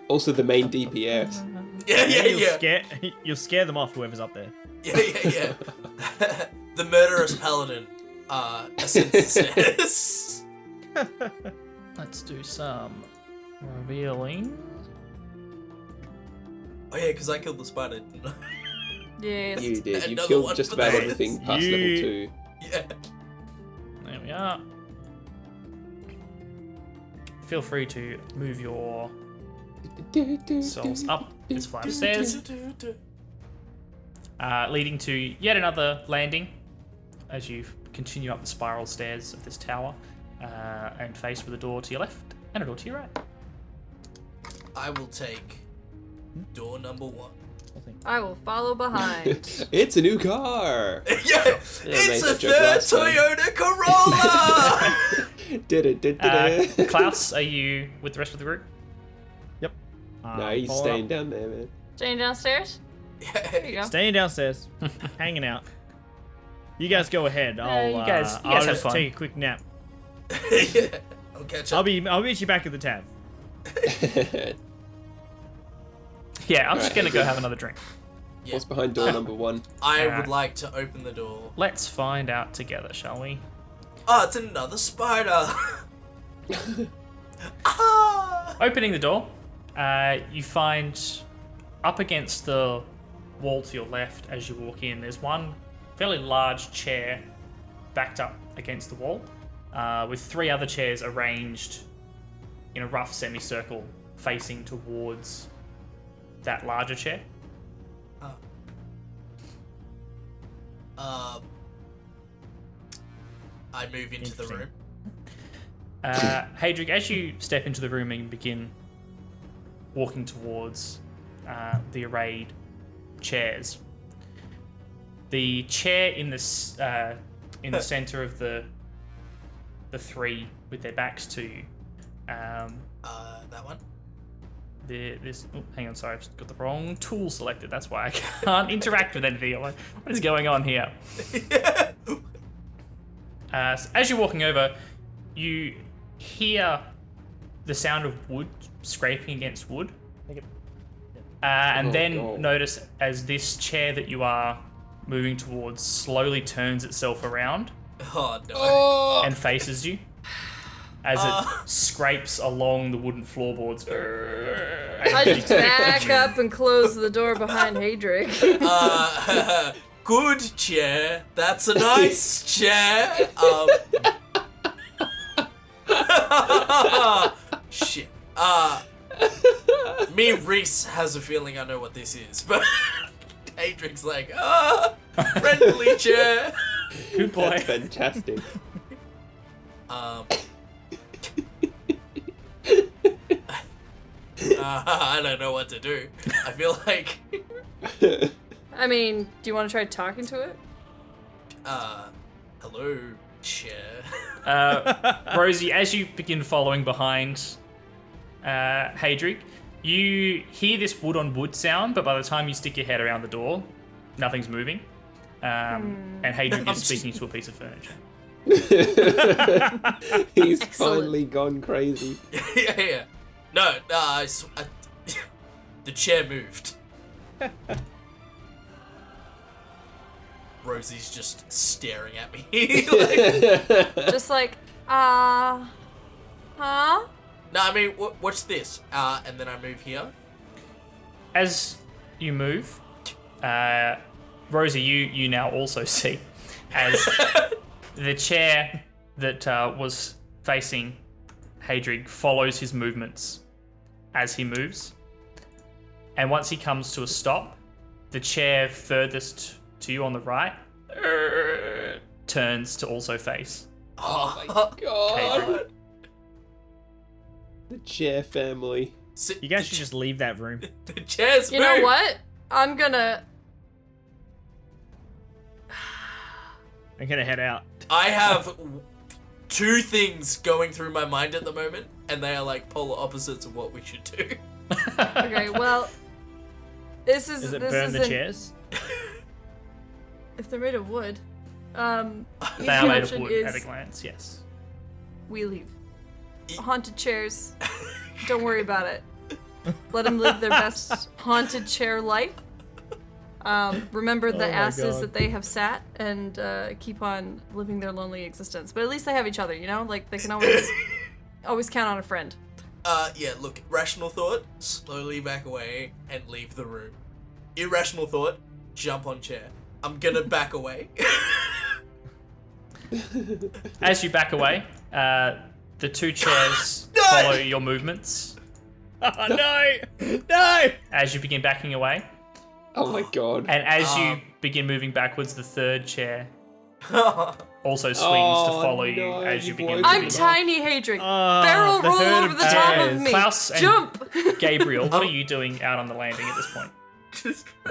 Also, the main DPS. Yeah, You'll scare them off, whoever's up there. Yeah. The murderous paladin ascends the stairs. Let's do some revealing. Oh yeah, because I killed the spider, didn't I? Yes. You did. You Another killed one just for about the everything heads. past You- level 2. Yeah. There we are. Feel free to move your selves up this flight of stairs, leading to yet another landing as you continue up the spiral stairs of this tower, and faced with a door to your left and a door to your right. I will take door number 1. I will follow behind. It's a new car! Yeah, Yeah, it's made a that joke third last time. Toyota Corolla. Did Klaus, are you with the rest of the group? No, he's follow staying up. down there, man. Staying downstairs? There you go. Staying downstairs, hanging out. You guys go ahead. I'll, you guys I'll have just fun. take a quick nap. Yeah, I'll catch up. I'll meet you back at the tab. Yeah, I'm just Alright, gonna go good. have another drink. Yeah. What's behind door number 1? I Alright. would like to open the door. Let's find out together, shall we? Oh, it's another spider. Ah! Opening the door, you find up against the wall to your left as you walk in, there's one fairly large chair backed up against the wall, with 3 other chairs arranged in a rough semicircle facing towards that larger chair. I move into the room. Hadric, as you step into the room and begin walking towards the arrayed chairs, the chair in the center of the three with their backs to you. That one. Hang on, sorry, I've got the wrong tool selected. That's why I can't interact with anything. I'm like, what is going on here? So as you're walking over, you hear the sound of wood scraping against wood. And then notice as this chair that you are moving towards slowly turns itself around Oh no. and faces you as it scrapes along the wooden floorboards. I back up and close the door behind Hadric. Good chair. That's a nice chair. Shit. Me, Reese, has a feeling I know what this is, but Hadric's like, friendly chair. Good boy. That's fantastic. I don't know what to do. I feel like, I mean, do you want to try talking to it? hello, chair. Rosie, as you begin following behind Hadric, you hear this wood on wood sound, but by the time you stick your head around the door, nothing's moving. And Hadric is speaking to a piece of furniture. He's Excellent. finally gone crazy. Yeah. No, the chair moved. Rosie's just staring at me. Just like, huh? No, I mean, what's this? And then I move here. As you move, Rosie, you now also see as the chair that was facing Hadric follows his movements as he moves. And once he comes to a stop, the chair furthest to you on the right turns to also face Oh my god. Hadric. The chair family. You guys should just leave that room. The chair's You know moved. what? I'm gonna head out. I have two things going through my mind at the moment, and they are like polar opposites of what we should do. Okay, well, this is Does it this burn the isn't- chairs? If they're made of wood, They are easy made of option wood is at a glance, yes. we leave. Haunted chairs. Don't worry about it. Let them live their best haunted chair life. Remember the Oh my asses God. that they have sat and keep on living their lonely existence. But at least they have each other, you know? Like, they can always count on a friend. Yeah, look, rational thought, slowly back away and leave the room. Irrational thought, jump on chair. I'm gonna back away. As you back away, the two chairs follow your movements Oh no! No! as you begin backing away. Oh my god. And as you begin moving backwards, the third chair also swings to follow you no, as you you've begin woken I'm moving. tiny, Hadric. Oh, Barrel the roll herd over of the top of chairs. me. Klaus and Jump! Gabriel, what are you doing out on the landing at this point?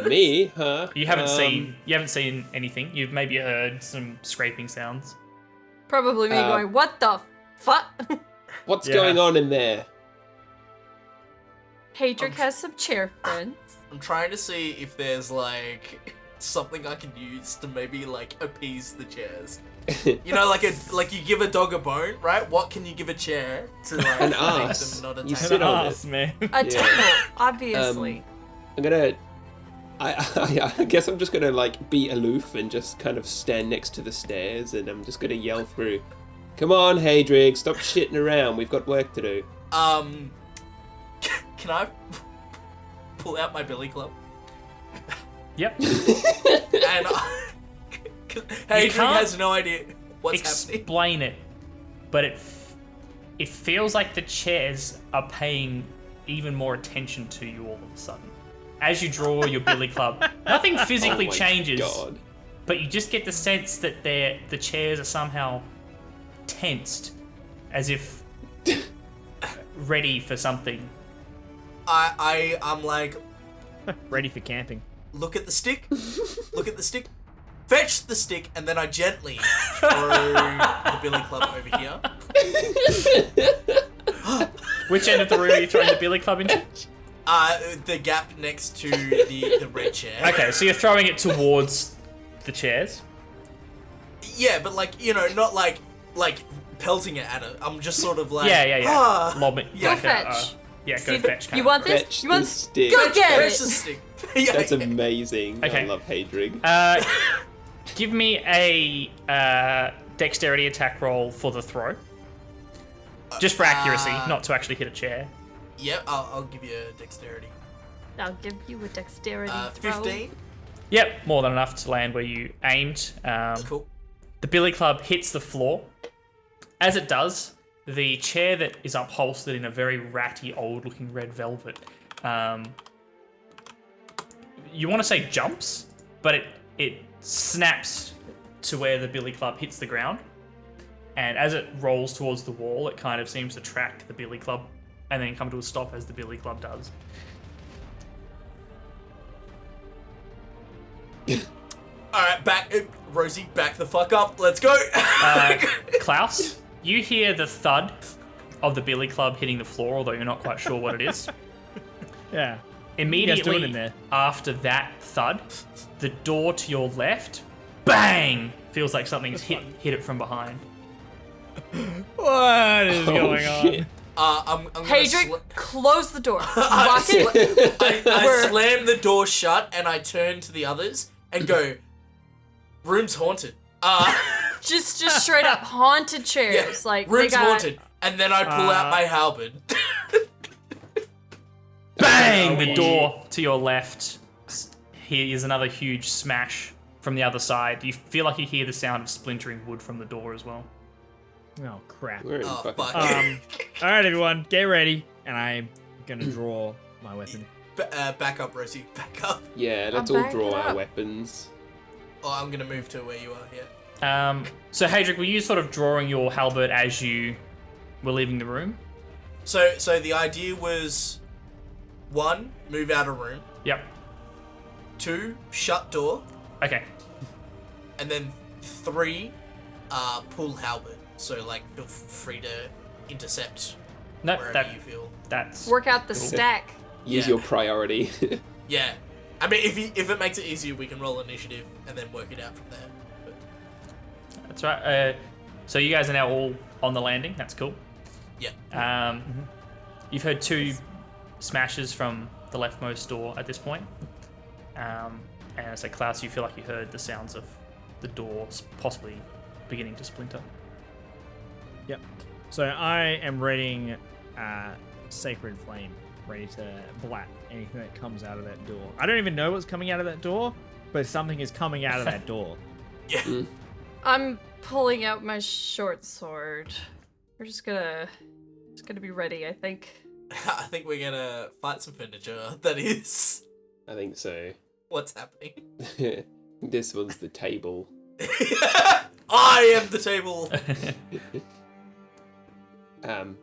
Me, huh? You haven't seen anything. You've maybe heard some scraping sounds. Probably me going, what the fuck? What's Yeah. going on in there? Hadric has some chair friends. I'm trying to see if there's like something I can use to maybe like appease the chairs. You know, like you give a dog a bone, right? What can you give a chair to like An make ass. them not You attack? sit An on ass, man. A table, obviously. I'm gonna. I guess I'm just gonna like be aloof and just kind of stand next to the stairs, and I'm just gonna yell through, "Come on, Hadric, stop shitting around. We've got work to do." Can I pull out my billy club? Yep. And Hadrian can't has no idea what's happening. Explain it, but it feels like the chairs are paying even more attention to you all of a sudden. As you draw your billy club, nothing physically Oh my changes, God. but you just get the sense that the chairs are somehow tensed, as if ready for something. I'm like, Ready for camping. look at the stick, fetch the stick, and then I gently throw the billy club over here. Which end of the room are you throwing the billy club into? The gap next to the red chair. Okay, so you're throwing it towards the chairs. Yeah, but like, you know, not like pelting it at it. I'm just sort of like, Yeah. Lob it. Yeah. like Go fetch. Go See fetch. you want this? Fetch You want the stick. Go get fetch it. the stick. Yeah. That's amazing. Okay. I love Hadrig. Give me a dexterity attack roll for the throw. Just for accuracy, not to actually hit a chair. Yep, I'll give you a dexterity. I'll give you a dexterity throw. 15. Yep, more than enough to land where you aimed. Cool. The billy club hits the floor. As it does, the chair that is upholstered in a very ratty, old-looking red velvet, you want to say jumps, but it snaps to where the billy club hits the ground. And as it rolls towards the wall, it kind of seems to track the billy club and then come to a stop as the billy club does. Alright, Rosie, back the fuck up. Let's go. Klaus, you hear the thud of the billy club hitting the floor, although you're not quite sure what it is. Yeah. Immediately doing in there? after that thud, the door to your left, bang, feels like something's hit it from behind. What is going on? Shit. I'm gonna Hadric, close the door. Lock it. I slam the door shut and I turn to the others and go, room's haunted. Just straight up haunted chairs. Like they room's got haunted. And then I pull out my halberd. Bang! The door to your left. Here is another huge smash from the other side. You feel like you hear the sound of splintering wood from the door as well. Oh, crap. We're in Oh, fucking fuck. Alright, everyone, get ready. And I'm gonna draw my weapon. Back up, Rosie. Back up. Yeah, let's I'm all backing draw our up. weapons. Oh, I'm gonna move to where you are here. So Hadric, were you sort of drawing your halberd as you were leaving the room? So the idea was 1, move out of room. Yep. 2, shut door. Okay. And then 3, pull halberd. So like feel free to intercept No, wherever you feel. that's work out the cool. stack. Use Yeah. your priority. Yeah. I mean, if it makes it easier, we can roll initiative and then work it out from there. But, That's right. So you guys are now all on the landing. That's cool. yeah. You've heard 2 smashes from the leftmost door at this point. And so Klaus, you feel like you heard the sounds of the door possibly beginning to splinter. Yep. So I am readying Sacred Flame, ready to blat anything that comes out of that door. I don't even know what's coming out of that door, but something is coming out of that door. Yeah. I'm pulling out my short sword. We're just gonna be ready, I think. I think we're gonna fight some furniture. That is I think so. what's happening. This one's the table. I am the table.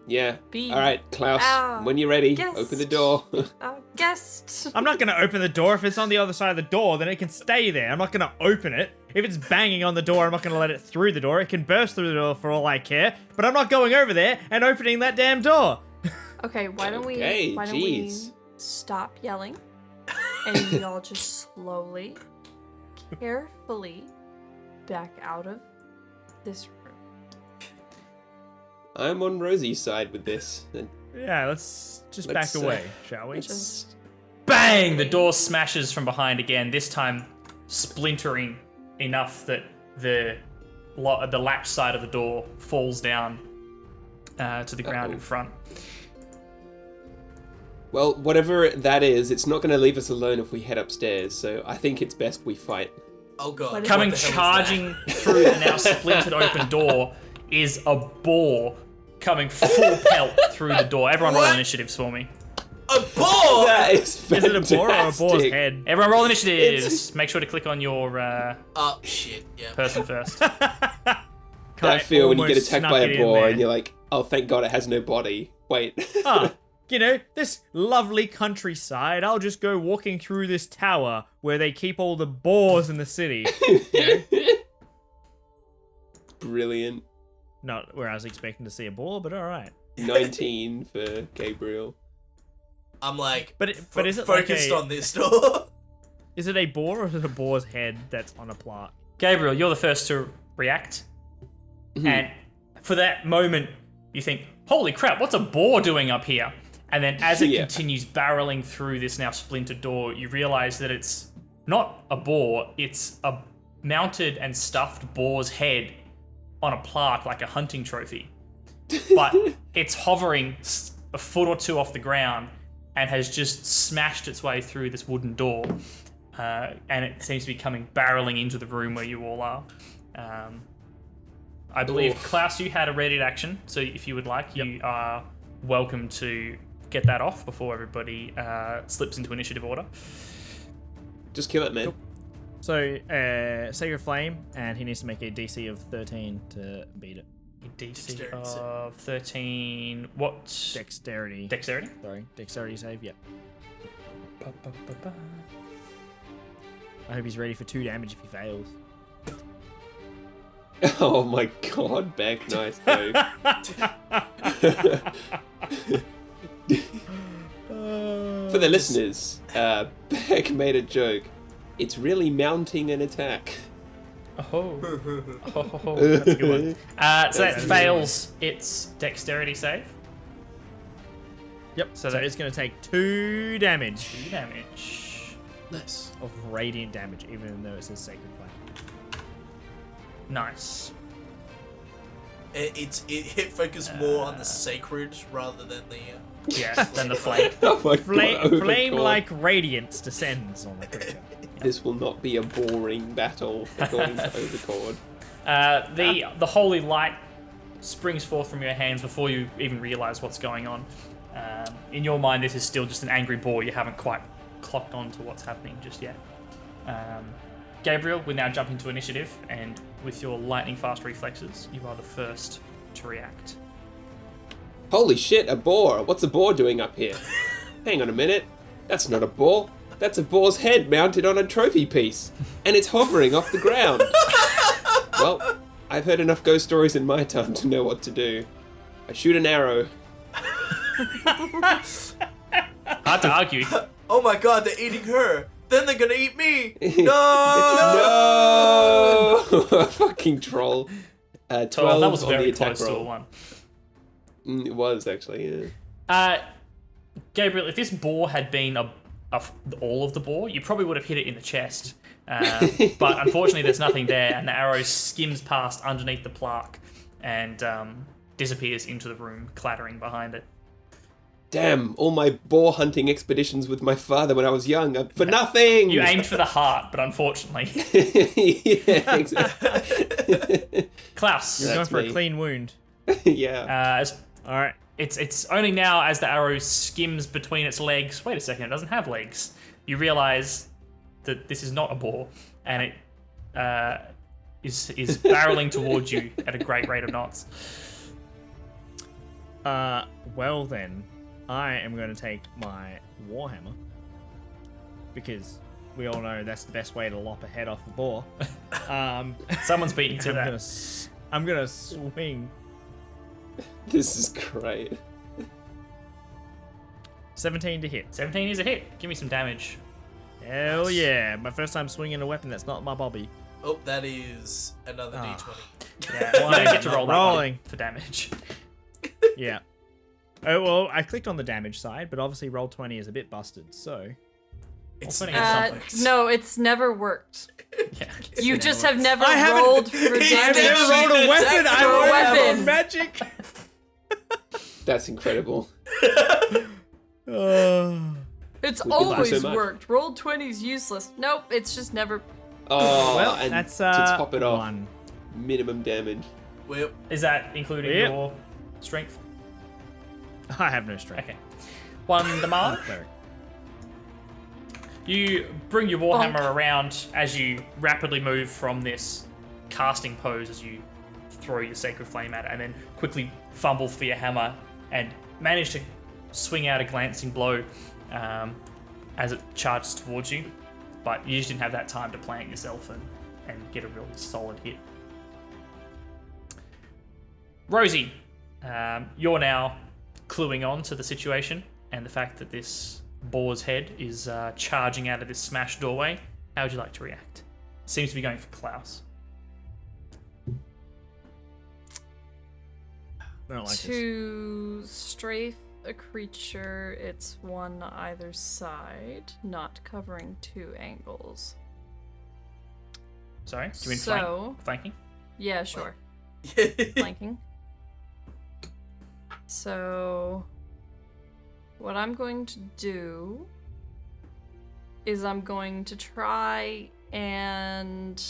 Yeah. Be Alright, Klaus, our when you're ready, guest. open the door. Guest. I'm not going to open the door. If it's on the other side of the door, then it can stay there. I'm not going to open it. If it's banging on the door, I'm not going to let it through the door. It can burst through the door for all I care, but I'm not going over there and opening that damn door. Okay, why don't Okay, we jeez. stop yelling and we all just slowly, carefully back out of this room. I'm on Rosie's side with this. And Yeah, let's just Let's, back away, shall we? Just Bang! The door smashes from behind again, this time splintering enough that the latch side of the door falls down to the ground in front. Well, whatever that is, it's not going to leave us alone if we head upstairs, so I think it's best we fight. Oh god. What is Coming What the hell is charging through the now splintered open door is a boar coming full pelt through the door. Everyone roll What? initiatives for me. that? A ball. That is Is it a boar or a boar's fantastic. head? Everyone roll initiatives. Make sure to click on your Oh shit. Yeah. person first. that feel when you get almost attacked snuck by it a in boar there. and you're like, oh, thank God it has no body. Wait. This lovely countryside. I'll just go walking through this tower where they keep all the boars in the city. Brilliant. Not where I was expecting to see a boar, but all right. 19 for Gabriel. I'm like, But is it focused like on this door. Is it a boar or is it a boar's head that's on a plaque? Gabriel, you're the first to react. And for that moment, you think, holy crap, what's a boar doing up here? And then as it continues barreling through this now splintered door, you realize that it's not a boar, it's a mounted and stuffed boar's head on a plaque like a hunting trophy. But it's hovering a foot or two off the ground and has just smashed its way through this wooden door. And it seems to be coming barreling into the room where you all are. I believe, Klaus, you had a ready action, so if you would like, you are welcome to get that off before everybody slips into initiative order. Just kill it, man. Cool. So, Sacred Flame, and he needs to make a DC of 13 to beat it. A DC Dexterity of 13. What? Dexterity. Dexterity? Sorry, dexterity save, yep. Ba-ba-ba-ba. I hope he's ready for 2 damage if he fails. Oh my God, Beck, nice move. For the listeners, Beck made a joke. It's really mounting an attack. Oh, that's a good one. So that fails its dexterity save. Yep, so it's going to take 2 damage. 2 damage. Nice. Of radiant damage, even though it says Sacred Flame. Nice. It hit focus more on the sacred rather than the. Yeah, than the flame. Oh my God, Flame overcall. like radiance descends on the creature. This will not be a boring battle, according to Overcord. The holy light springs forth from your hands before you even realize what's going on. In your mind, this is still just an angry boar. You haven't quite clocked on to what's happening just yet. Gabriel, we now jump into initiative, and with your lightning fast reflexes, you are the first to react. Holy shit, a boar! What's a boar doing up here? Hang on a minute. That's not a boar. That's a boar's head mounted on a trophy piece. And it's hovering off the ground. Well, I've heard enough ghost stories in my time to know what to do. I shoot an arrow. Hard to argue. Oh my God, they're eating her. Then they're gonna eat me. No. No! Fucking troll. 12 that was on the very attack close to a roll. 1. It was actually, yeah. Gabriel, if this boar had been all of the boar, you probably would have hit it in the chest. But unfortunately, there's nothing there, and the arrow skims past underneath the plaque and disappears into the room, clattering behind it. Damn, all my boar hunting expeditions with my father when I was young are for nothing! You aimed for the heart, but unfortunately. Yeah, exactly. Klaus, You're going That's for me. a clean wound. Yeah. All right. It's only now as the arrow skims between its legs. Wait a second, it doesn't have legs. You realize that this is not a boar, and it is barreling towards you at a great rate of knots. Well then, I am going to take my Warhammer, because we all know that's the best way to lop a head off the boar. Someone's beating you to that. I'm gonna swing. This is great. 17 to hit. 17 is a hit. Give me some damage. Hell yeah! My first time swinging a weapon that's not my bobby. Oh, that is another d20. Yeah, you don't get to roll that Rolling. one for damage. Yeah. Oh well, I clicked on the damage side, but obviously roll 20 is a bit busted. So It's putting No, it's never worked. Yeah. You just have never I haven't- rolled for I've I've damage. never rolled a weapon. Attack I for a rolled weapon. on magic. That's incredible. It's We've been through always so much. worked. Rolled 20's useless. Nope, it's just never. Oh, Well, and that's to top it off, 1. minimum damage. Well, Is that including Yep. your strength? I have no strength. Okay. 1 damage. Cleric. You bring your warhammer around as you rapidly move from this casting pose as you throw your Sacred Flame at it, and then quickly fumble for your hammer and manage to swing out a glancing blow as it charges towards you. But you just didn't have that time to plant yourself and get a real solid hit. Rosie, you're now cluing on to the situation and the fact that this boar's head is charging out of this smashed doorway. How would you like to react? Seems to be going for Klaus. I don't like this. To strafe a creature, it's one either side, not covering two angles. Sorry, do you mean So- flanking? Yeah, sure. Flanking. So, what I'm going to do is I'm going to try and...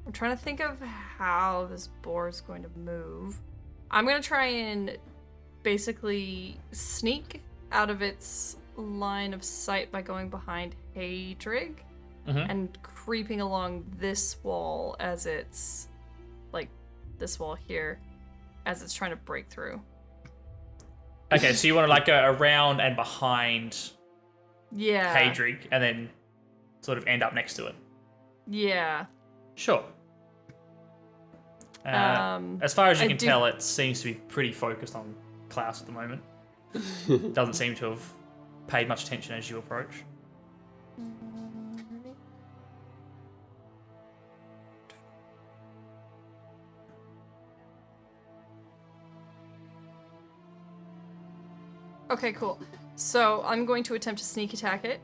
I'm trying to think of how this boar is going to move. I'm going to try and basically sneak out of its line of sight by going behind Hadrig and creeping along this wall as it's, like, this wall here, as it's trying to break through. Okay, so you want to like go around and behind Yeah. Hadrig and then sort of end up next to it. Yeah. Sure. As far as you I can do- tell, it seems to be pretty focused on Klaus at the moment. Doesn't seem to have paid much attention as you approach. Okay, cool. So I'm going to attempt to sneak attack it.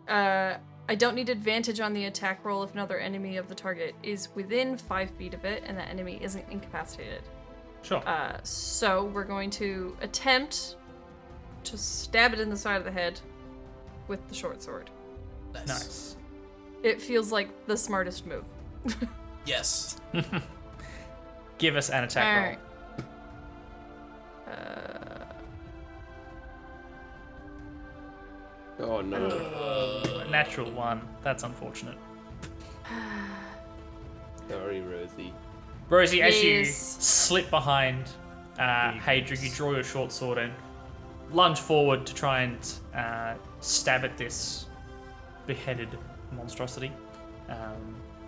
I don't need advantage on the attack roll if another enemy of the target is within 5 feet of it and that enemy isn't incapacitated. Sure. So we're going to attempt to stab it in the side of the head with the short sword. Nice. It feels like the smartest move. Yes. Give us an attack roll. Alright. Oh no. A natural 1. That's unfortunate. Sorry, Rosie. Rosie, as you Yes. slip behind Hadrig, you draw your short sword and lunge forward to try and stab at this beheaded monstrosity.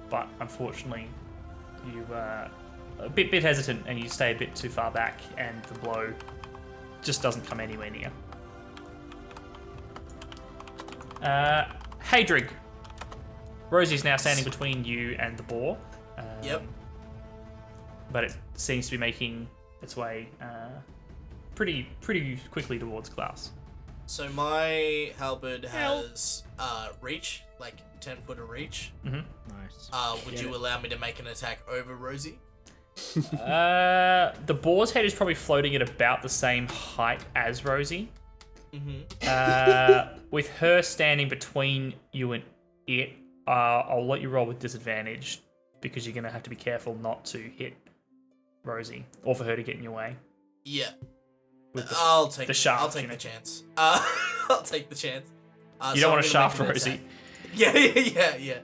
But unfortunately, you are a bit hesitant and you stay a bit too far back, and the blow just doesn't come anywhere near. Hadrig. Rosie's now standing between you and the boar. Yep. But it seems to be making its way pretty quickly towards Klaus. So my halberd has reach, like 10 foot of reach. Nice. Would you allow me to make an attack over Rosie? The boar's head is probably floating at about the same height as Rosie. With her standing between you and it, I'll let you roll with disadvantage because you're going to have to be careful not to hit Rosie or for her to get in your way. Yeah. With I'll take the shaft, I'll take you know. the chance. I'll take the chance. You So don't I'm want to gonna shaft make an Rosie. attack. Yeah.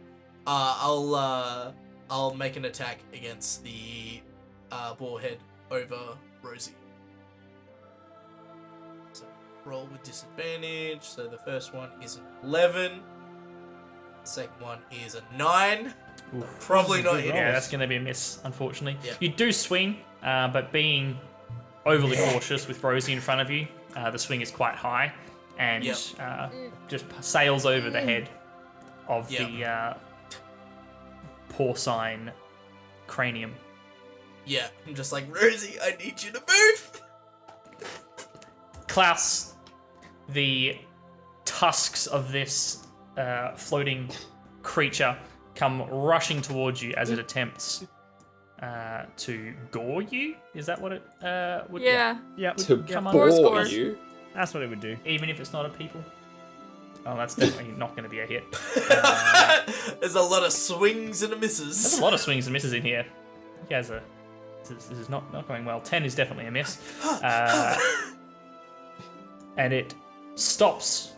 I'll make an attack against the boar head over Rosie. So roll with disadvantage. So the first one is an 11. The second one is a 9. Probably not hitting. Yeah, that's going to be a miss, unfortunately. Yeah. You do swing, but being overly cautious with Rosie in front of you, the swing is quite high and Yep. just sails over the head of Yep. the porcine cranium. Yeah, I'm just like, Rosie, I need you to move. Klaus, the tusks of this floating creature come rushing towards you as it attempts to gore you. Is that what it would? Yeah. Yep. To Come on. bore Scores. you. That's what it would do. Even if it's not a people. Oh, that's definitely not going to be a hit. There's a lot of swings and There's misses. a lot of swings and misses in here. You guys are. This is not going well. 10 is definitely a miss. And it stops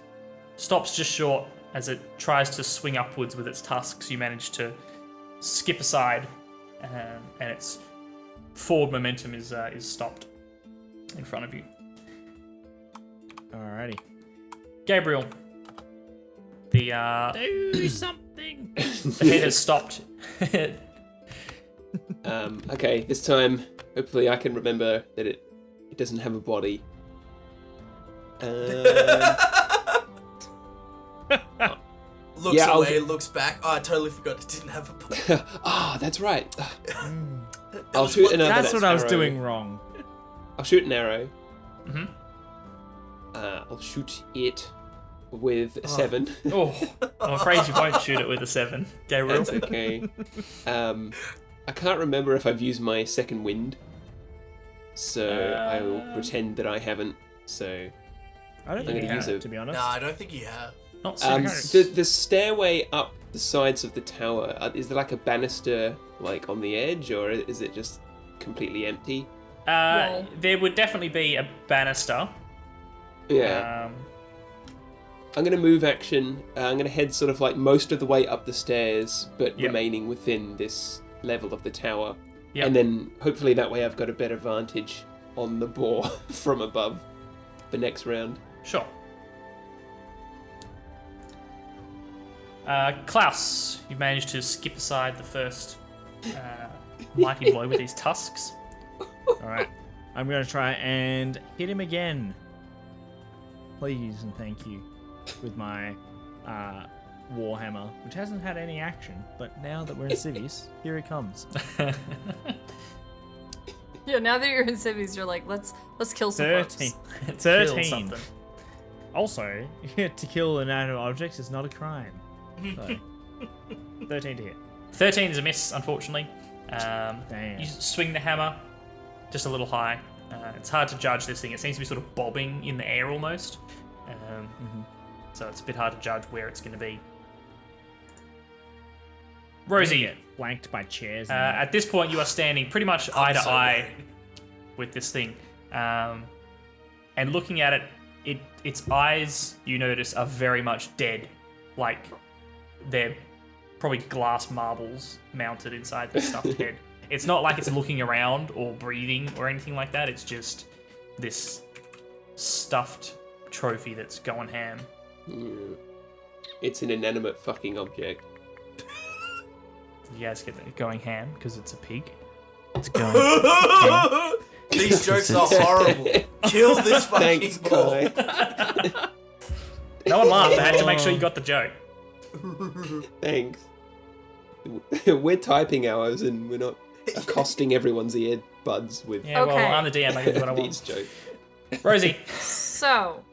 just short as it tries to swing upwards with its tusks. You manage to skip aside and its forward momentum is stopped in front of you. Alrighty. Gabriel, the Do something. the head has stopped. Okay, this time, hopefully I can remember that it doesn't have a body. Looks Yeah, away, looks back. Oh, I totally forgot it didn't have a body. That's right. There I'll was shoot one- another That's what I was arrow. doing wrong. I'll shoot an arrow. Mhm. I'll shoot it with a 7. Oh, I'm afraid you won't shoot it with a 7, Gabriel. That's okay. I can't remember if I've used my second wind, so I will pretend that I haven't. So I don't I'm think gonna you use have, it. to be honest. No, I don't think you have. Not the stairway up the sides of the tower, is there like a banister like on the edge, or is it just completely empty? Wall. There would definitely be a banister. Yeah. I'm gonna move action. I'm gonna head sort of like most of the way up the stairs, but Yep. remaining within this level of the tower. Yep. And then hopefully that way I've got a better vantage on the boar from above the next round. Sure. Klaus, you managed to skip aside the first mighty blow with these tusks. Alright. I'm going to try and hit him again. Please and thank you. With my Warhammer, which hasn't had any action, but now that we're in Civies, here it comes. Yeah, now that you're in civies, you're like, let's kill some 13. folks. Kill 13. something. Also, to kill inanimate objects is not a crime. So, 13 to hit. 13 is a miss, unfortunately. Damn. You swing the hammer just a little high. It's hard to judge this thing. It seems to be sort of bobbing in the air almost. So it's a bit hard to judge where it's going to be. Rosie, Get flanked by chairs. at this point you are standing pretty much eye to so eye worried. with this thing. And looking at it, its eyes, you notice, are very much dead. Like they're probably glass marbles mounted inside the stuffed head. It's not like it's looking around or breathing or anything like that. It's just this stuffed trophy that's going ham. It's an inanimate fucking object. You guys get that going ham because it's a pig. It's going ham. These jokes are horrible. Kill this fucking Thanks, ball. Kai. No one laughed. I had to make sure you got the joke. Thanks. We're typing hours and we're not accosting everyone's earbuds with Yeah, Okay. well, I'm the DM. I can do what I these want. jokes. Rosie, So,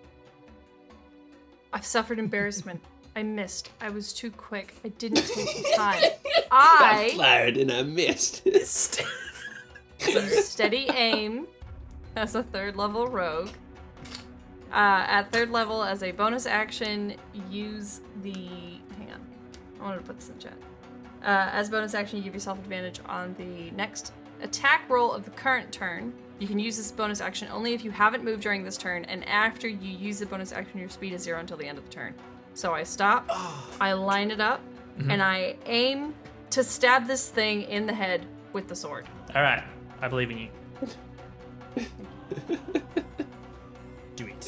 I've suffered embarrassment. I missed. I was too quick. I didn't take the time. I I fired and I missed. used steady aim as a 3rd level rogue. At 3rd level, as a bonus action, use the... Hang on. I wanted to put this in chat. As bonus action, you give yourself advantage on the next attack roll of the current turn. You can use this bonus action only if you haven't moved during this turn, and after you use the bonus action, your speed is 0 until the end of the turn. So I stop, I line it up, and I aim to stab this thing in the head with the sword. all right. I believe in you. Do it.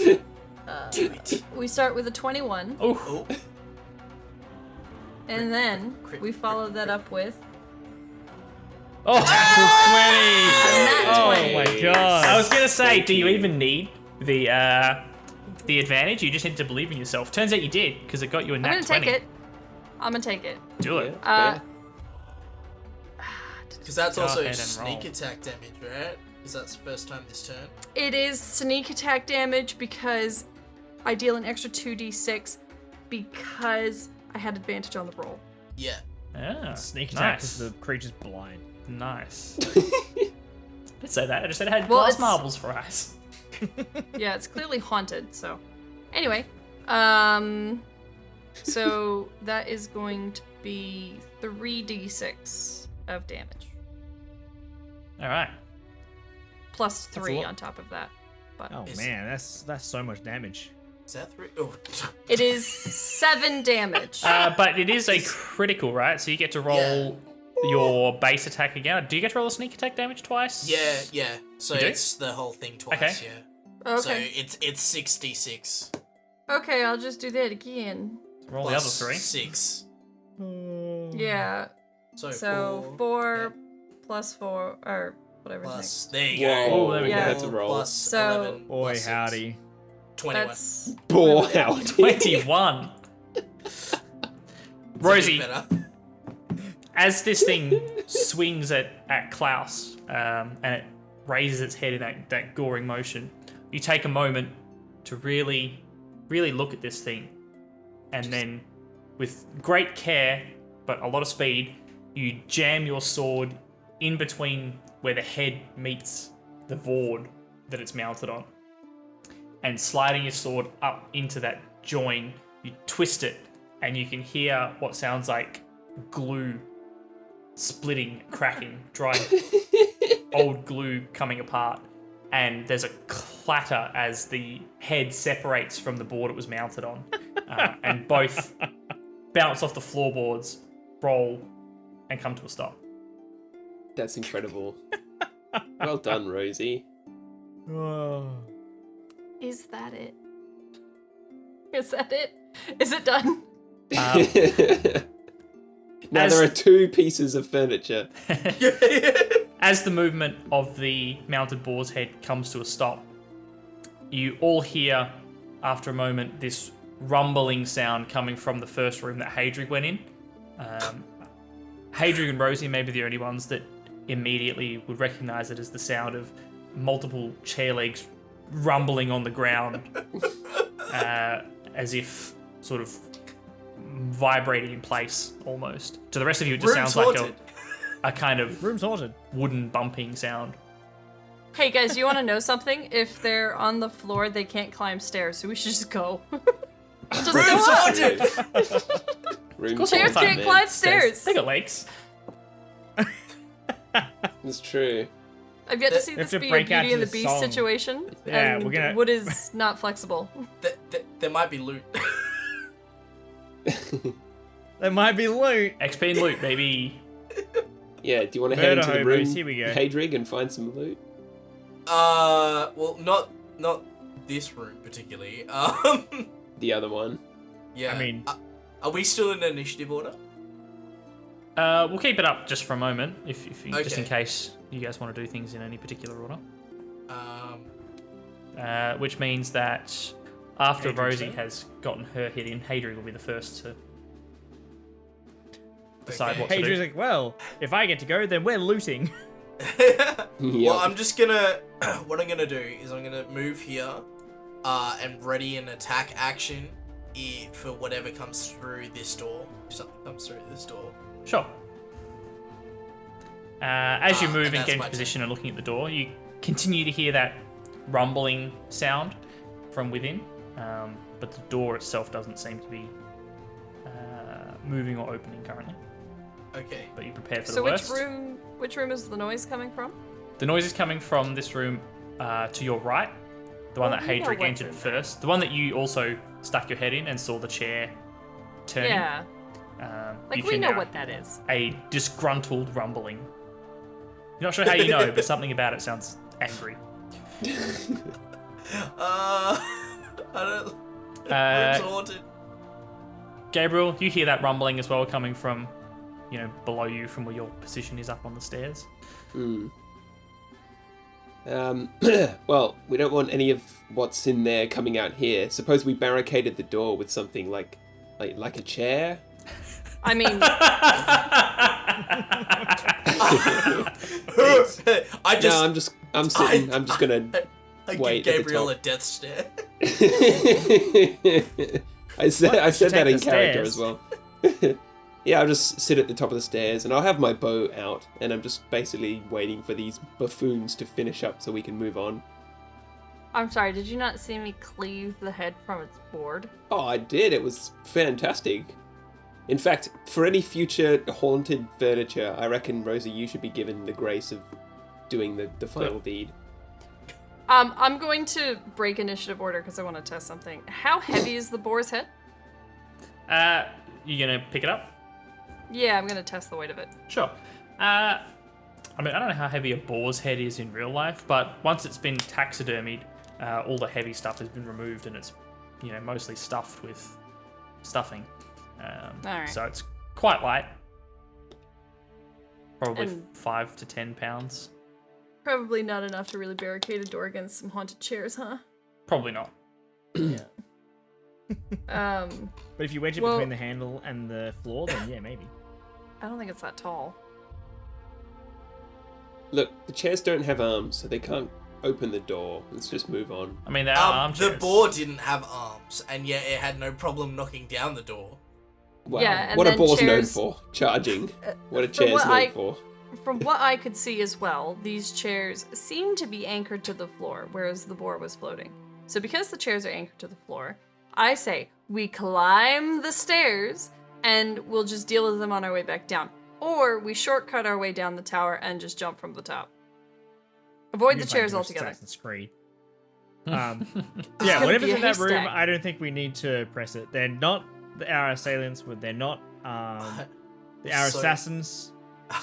Do it. We start with a 21, Oh, Oh, and then crit, we follow that up with oh! a nat Oh 20. my god. I was gonna say, do you even need the advantage? You just need to believe in yourself. Turns out you did because it got you a I'm nat gonna 20. take it. I'm gonna take it. Do it. Uh, because that's Go also ahead and sneak roll. attack damage, right? Because that's the first time this turn. It is sneak attack damage because I deal an extra 2d6 because I had advantage on the roll. Yeah. Ah, Sneak attack nice. because the creature's blind. Nice. Didn't say that. I just said it had Well, glass it's- marbles for eyes. Yeah, it's clearly haunted, so. Anyway, so that is going to be 3d6 of damage. All right. Plus That's a 3 lot. on top of that. But Oh Is- man, that's so much damage. Is that 3? Oh. it is 7 damage. But it is a critical, right? So you get to roll your base attack again. Do you get to roll a sneak attack damage twice? Yeah. So You do? it's the whole thing twice, Okay. yeah. So Okay. it's 66. Okay, I'll just do that again. Roll the other 3. 6. Yeah. So 4 plus 4 or whatever. Plus, Next. there you Whoa, go. there we go. That's a roll. Plus So- 11 Boy, plus 6. howdy. 21. That's Boy, really howdy. 21. It's a Rosie, bit better. as this thing swings at Klaus and it raises its head in that goring motion, you take a moment to really look at this thing, and then with great care but a lot of speed, you jam your sword in between where the head meets the board that it's mounted on, and sliding your sword up into that join, you twist it, and you can hear what sounds like glue splitting, cracking, dry old glue coming apart, and there's a clatter as the head separates from the board it was mounted on, and both bounce off the floorboards, roll, and come to a stop. That's incredible. Well done, Rosie. Oh. Is that it? Is that it? Is it done? Now As- there are 2 pieces of furniture. As the movement of the mounted boar's head comes to a stop, you all hear, after a moment, this rumbling sound coming from the first room that Hadrig went in. Hadrig and Rosie may be the only ones that immediately would recognize it as the sound of multiple chair legs rumbling on the ground, as if sort of vibrating in place almost. To the rest of you, it just Room's sounds like haunted. a kind of Room's haunted. wooden bumping sound. Hey guys, you want to know something? If they're on the floor, they can't climb stairs, so we should just go. Just Room's go up. haunted! Room's Chairs haunted, can't man. climb stairs. They got legs. It's true. I've yet to see We have this to be a break out Beauty and to the the Beast song. situation, Yeah, and we're gonna- wood is not flexible. There might be loot. There might be loot. XP and loot, baby. Yeah, do you want to head Murder into the hobos, room, here we go. Hadrig, and find some loot? Well, not this room particularly. The other one. Yeah. I mean- are we still in initiative order? We'll keep it up just for a moment, if you, just in Okay. case you guys want to do things in any particular order. Um, Which means that after Hadrig's Rosie turn? has gotten her hit in, Hadrig will be the first to decide Okay. what to Hadrian's do. like, well, if I get to go, then we're looting. Well, I'm just gonna. What I'm gonna do is I'm gonna move here, and ready an attack action, for whatever comes through this door. If something comes through this door. Sure. As you move and and that's get my into position and looking at the door, you continue to hear that rumbling sound from within, but the door itself doesn't seem to be moving or opening currently. Okay. But you prepare for So the worst. which room is the noise coming from? The noise is coming from this room to your right, the one Oh, that we know Hadrig what's entered in first, the one that you also stuck your head in and saw the chair turning. Yeah, like You we can know now what that is. a disgruntled rumbling. You're not sure how you know, but something about it sounds angry. I don't. Uh, Room's haunted. Gabriel, you hear that rumbling as well coming from, below you from where your position is up on the stairs. Well, we don't want any of what's in there coming out here. Suppose we barricaded the door with something like a chair? I mean, I just. I'm sitting. I'm just gonna I wait give at the Gabriel a top. death stare. I said that in the character stairs. as well. Yeah, I'll just sit at the top of the stairs and I'll have my bow out and I'm just basically waiting for these buffoons to finish up so we can move on. I'm sorry, did you not see me cleave the head from its board? Oh, I did. It was fantastic. In fact, for any future haunted furniture, I reckon, Rosie, you should be given the grace of doing the final deed. I'm going to break initiative order because I want to test something. How heavy is the boar's head? You gonna pick it up? Yeah, I'm going to test the weight of it. Sure. I mean, I don't know how heavy a boar's head is in real life, but once it's been taxidermied, all the heavy stuff has been removed and it's, mostly stuffed with stuffing. Alright. So it's quite light. Probably And- 5 to 10 pounds. Probably not enough to really barricade a door against some haunted chairs, huh? Probably not. But if you wedge it Well- between the handle and the floor, then yeah, maybe. I don't think it's that tall. Look, the chairs don't have arms, so they can't open the door. Let's just move on. I mean, there are armchairs. The boar didn't have arms, and yet it had no problem knocking down the door. Wow. Yeah, and what a then boar's known chairs- for. Charging. What a from chair's what known I- for. From what I could see as well, these chairs seem to be anchored to the floor, whereas the boar was floating. So because the chairs are anchored to the floor, I say we climb the stairs and we'll just deal with them on our way back down. Or we shortcut our way down the tower and just jump from the top. Avoid the You're chairs playing altogether. Assassin's Creed. gonna Yeah, whatever's be a in that room, haystack. I don't think we need to press it. They're not our assailants, they're not our So- assassins.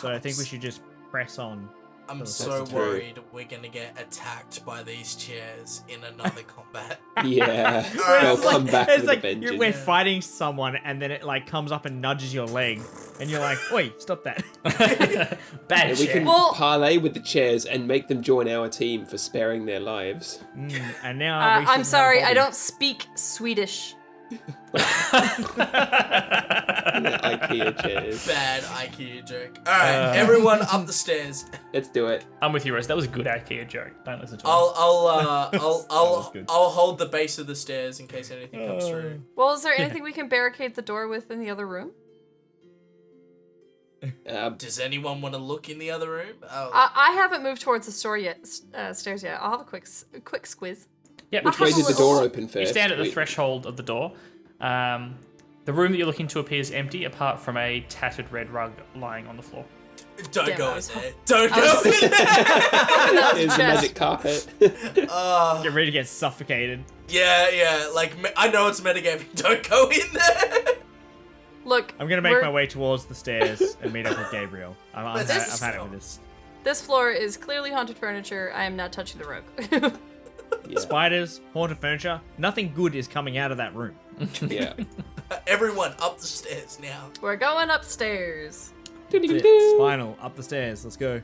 So I think we should just press on. I'm That's so true. worried we're gonna get attacked by these chairs in another combat. Yeah. Alright, They'll it's come back It's with like a vengeance. we're fighting someone, and then it like comes up and nudges your leg, and you're like, "Oi, stop that!" Bad And we chair. can Well- parlay with the chairs and make them join our team for sparing their lives. And now we I'm should sorry, have a I body. don't speak Swedish. The IKEA chairs. Bad IKEA joke. Alright, everyone up the stairs. Let's do it. I'm with you, Rose. That was a good IKEA joke. Don't listen to it. I'll good. hold the base of the stairs in case anything comes through. Well, is there anything we can barricade the door with in the other room? Does anyone want to look in the other room? Oh, I haven't moved towards the store yet, stairs yet. I'll have a quick squiz. Yep. Which way did the door open first? You stand at the Wait, threshold of the door. The room that you're looking to appears empty, apart from a tattered red rug lying on the floor. don't damn, go I in was- there. Don't I go was- in there. That was There's the chest. magic carpet. Get ready to get suffocated. Yeah. Like I know it's metagaming. Don't go in there. Look, I'm gonna make we're- my way towards the stairs and meet up with Gabriel. I've This- had it with this. This floor is clearly haunted furniture. I am not touching the rug. Yeah. Spiders, haunted furniture. Nothing good is coming out of that room. Yeah. Everyone up the stairs now. We're going upstairs. It's final. Up the stairs. Let's go.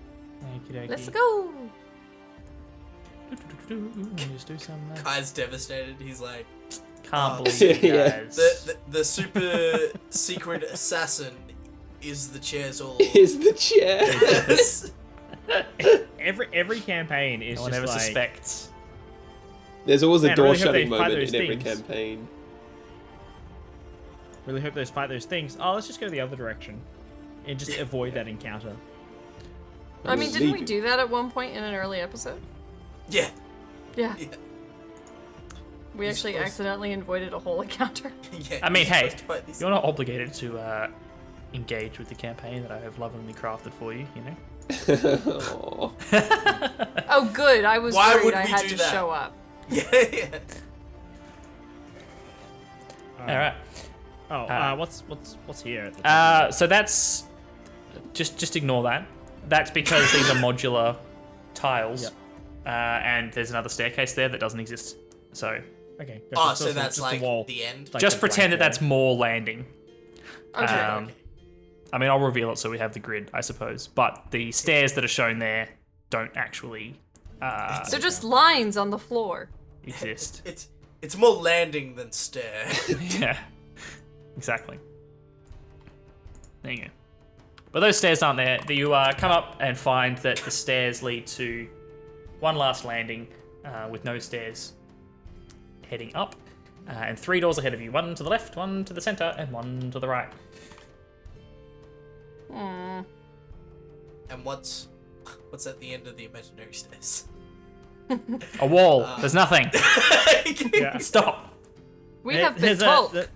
Okey-dokey. Let's go. Just do some. Kai's devastated. He's like, Can't believe you Yeah. guys. the super secret assassin is the chairs all. Here's the chair. Every campaign is No one just ever like suspects. There's always a Man, I door really hope shutting they fight moment those in every things. campaign. really hope those fight those things. Oh, let's just go the other direction and just avoid that encounter. I mean, didn't we Leave. do that at one point in an early episode? Yeah. Yeah. Yeah. We actually supposed- accidentally avoided a whole encounter. Yeah. I mean, you're hey, supposed to fight these- you're not obligated to engage with the campaign that I have lovingly crafted for you. You know. Aw. Oh, good. I was Why worried would I we had do to that? show up. Yeah. All right. What's here? At the top? So that's just ignore that. That's because these are modular tiles, Yep. and there's another staircase there that doesn't exist. So Okay. Oh, gotcha. so that's just like a wall. the end. Like just a pretend that blank that's more landing. Okay. Um, I mean, I'll reveal it so we have the grid, I suppose. But the stairs that are shown there don't actually So just lines on the floor. exist. It's more landing than stair. Yeah, exactly. There you go. But those stairs aren't there. You come up and find that the stairs lead to one last landing with no stairs heading up, and 3 doors ahead of you. One to the left, one to the center, and one to the right. Hmm. And what's at the end of the imaginary stairs? A wall. There's nothing. Yeah. Stop. We have been There's told.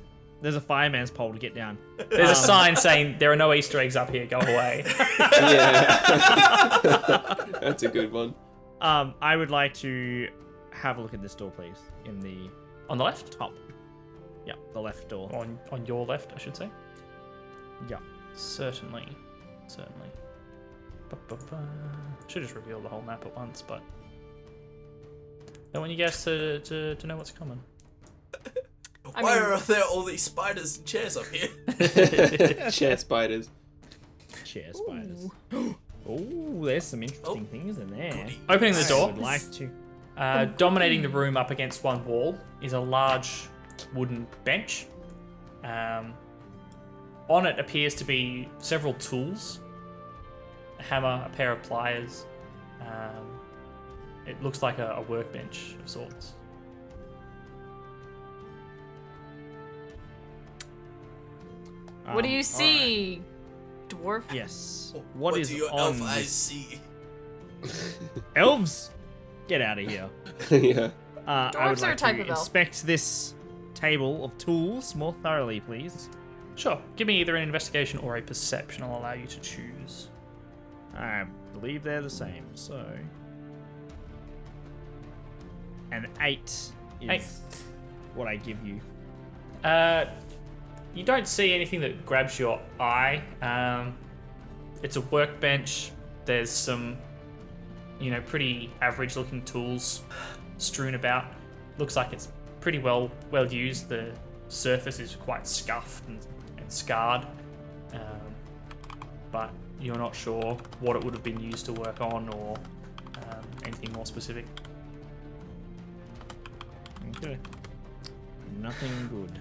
there's a fireman's pole to get down. There's a sign saying there are no Easter eggs up here. Go away. Yeah. That's a good one. I would like to have a look at this door, please. In the On the left. top. Yeah, the left door. On your left, I should say. Yeah. Certainly. Should just reveal the whole map at once, but don't want you guys to know what's coming. Why are there all these spiders and chairs up here? Chair spiders. Chair spiders. Oh, there's some interesting things in there. Goody. Opening the I door, would like to. dominating the room up against one wall is a large wooden bench. On it appears to be several tools. A hammer, a pair of pliers. It looks like a workbench of sorts. What do you see, dwarf? Yes. What is do your on elf eyes this- see? Elves? Get out of here. Yeah. I would Dwarves are a like type to of elf. inspect this table of tools more thoroughly, please. Sure. Give me either an investigation or a perception. I'll allow you to choose. I believe they're the same, so... An 8 is Eight. what I give you. You don't see anything that grabs your eye. It's a workbench. There's some, pretty average-looking tools strewn about. Looks like it's pretty well used. The surface is quite scuffed and scarred, but you're not sure what it would have been used to work on or anything more specific. Okay. Nothing good.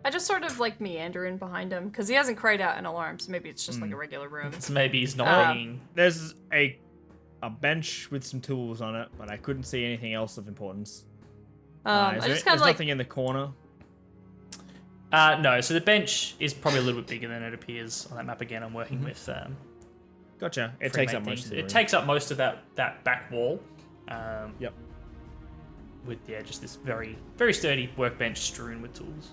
I just sort of like meander in behind him because he hasn't cried out an alarm, so maybe it's just like a regular room. So maybe he's not being. There's a bench with some tools on it, but I couldn't see anything else of importance. I just kind there's of like nothing in the corner. No, so the bench is probably a little bit bigger than it appears on that map. Again, I'm working with. Gotcha. It pre-made takes up things. most of the It room. takes up most of that back wall. Yep. With just this very very sturdy workbench strewn with tools.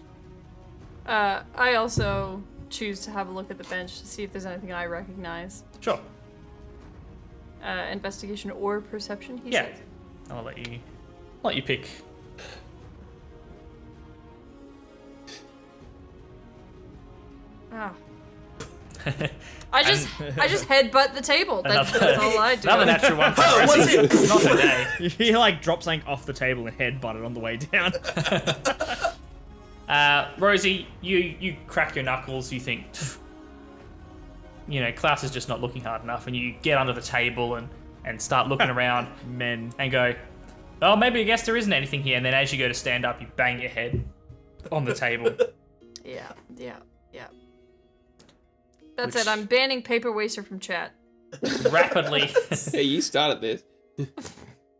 I also choose to have a look at the bench to see if there's anything I recognize. Sure. Investigation or perception, he Yeah. said. I'll let you pick. Ah. I just headbutt the table. That's all I do. Another natural one. For Oh, what's Rosie. it? Not today. You like drop something off the table and headbutt it on the way down. Rosie, you crack your knuckles. You think, Klaus is just not looking hard enough, and you get under the table and start looking around Men. and go, oh, maybe I guess there isn't anything here. And then as you go to stand up, you bang your head on the table. Yeah. That's it. I'm banning paper waster from chat. Rapidly Hey, you started this.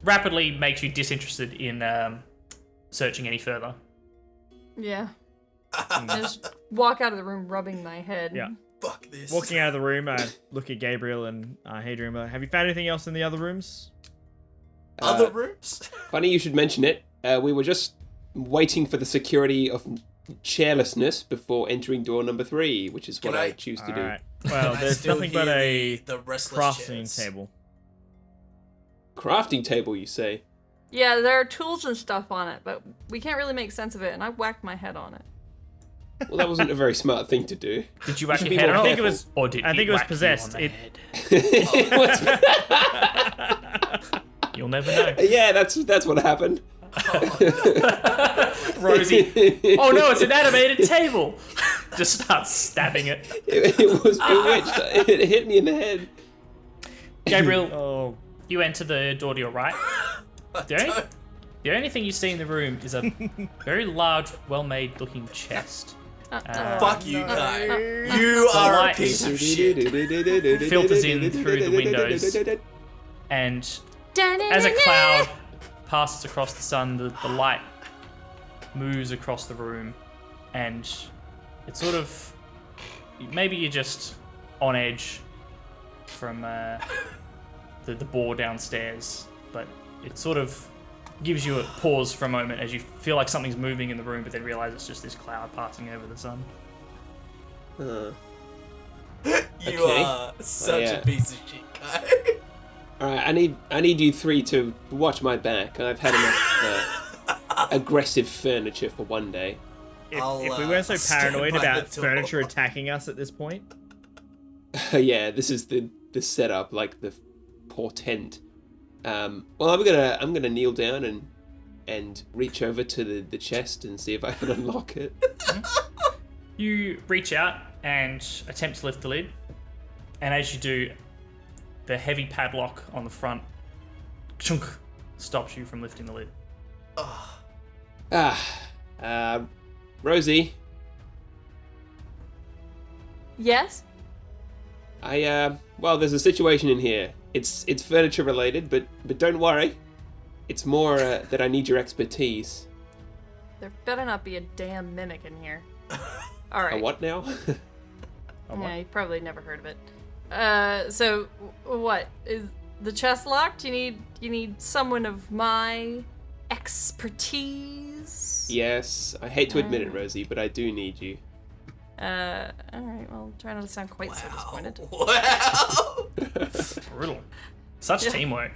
makes you disinterested in searching any further. Yeah. I just walk out of the room rubbing my head. Yeah. Fuck this. Walking out of the room, I look at Gabriel and Hadrian. Have you found anything else in the other rooms? Other rooms? Funny you should mention it. We were just waiting for the security of chairlessness before entering door number 3, which is what I choose to do. Alright. Well, I there's still nothing but hear a the restless crafting chairs. table. Crafting table, you say? Yeah, there are tools and stuff on it, but we can't really make sense of it, and I whacked my head on it. Well, that wasn't a very smart thing to do. Did you whack should your be head more on I think it it? was. Or did I think it was whack you possessed. on the head? You'll never know. Yeah, that's what happened. Rosie, oh no, it's an animated table. Just starts stabbing it. It was bewitched. It hit me in the head. Gabriel, Oh, you enter the door to your right. The only thing you see in the room is a very large, well-made looking chest. Fuck you, Kai. You are a light piece of shit. Filters in through the windows. And as a cloud passes across the sun, the light moves across the room, and it's sort of, maybe you're just on edge from the bore downstairs, but it sort of gives you a pause for a moment as you feel like something's moving in the room, but then realize it's just this cloud passing over the sun. You Okay. are such Yeah. a piece of shit, Kai. Alright, I need you 3 to watch my back. I've had enough aggressive furniture for one day. if we weren't so stand paranoid by about the door. furniture attacking us at this point, Yeah, this is the the setup, like the portent. Well, I'm gonna kneel down and reach over to the chest and see if I can unlock it. You reach out and attempt to lift the lid, and as you do, the heavy padlock on the front chunk stops you from lifting the lid. Rosie, Yes? well, there's a situation in here. It's furniture related, but don't worry. It's more that I need your expertise. There better not be a damn mimic in here. Alright. A what now? Yeah, you probably never heard of it. So, what? Is the chest locked? You need someone of my expertise? Yes, I hate to admit it, Rosie, but I do need you. Alright, well, try not to sound quite so disappointed. Wow. Brutal. Such teamwork.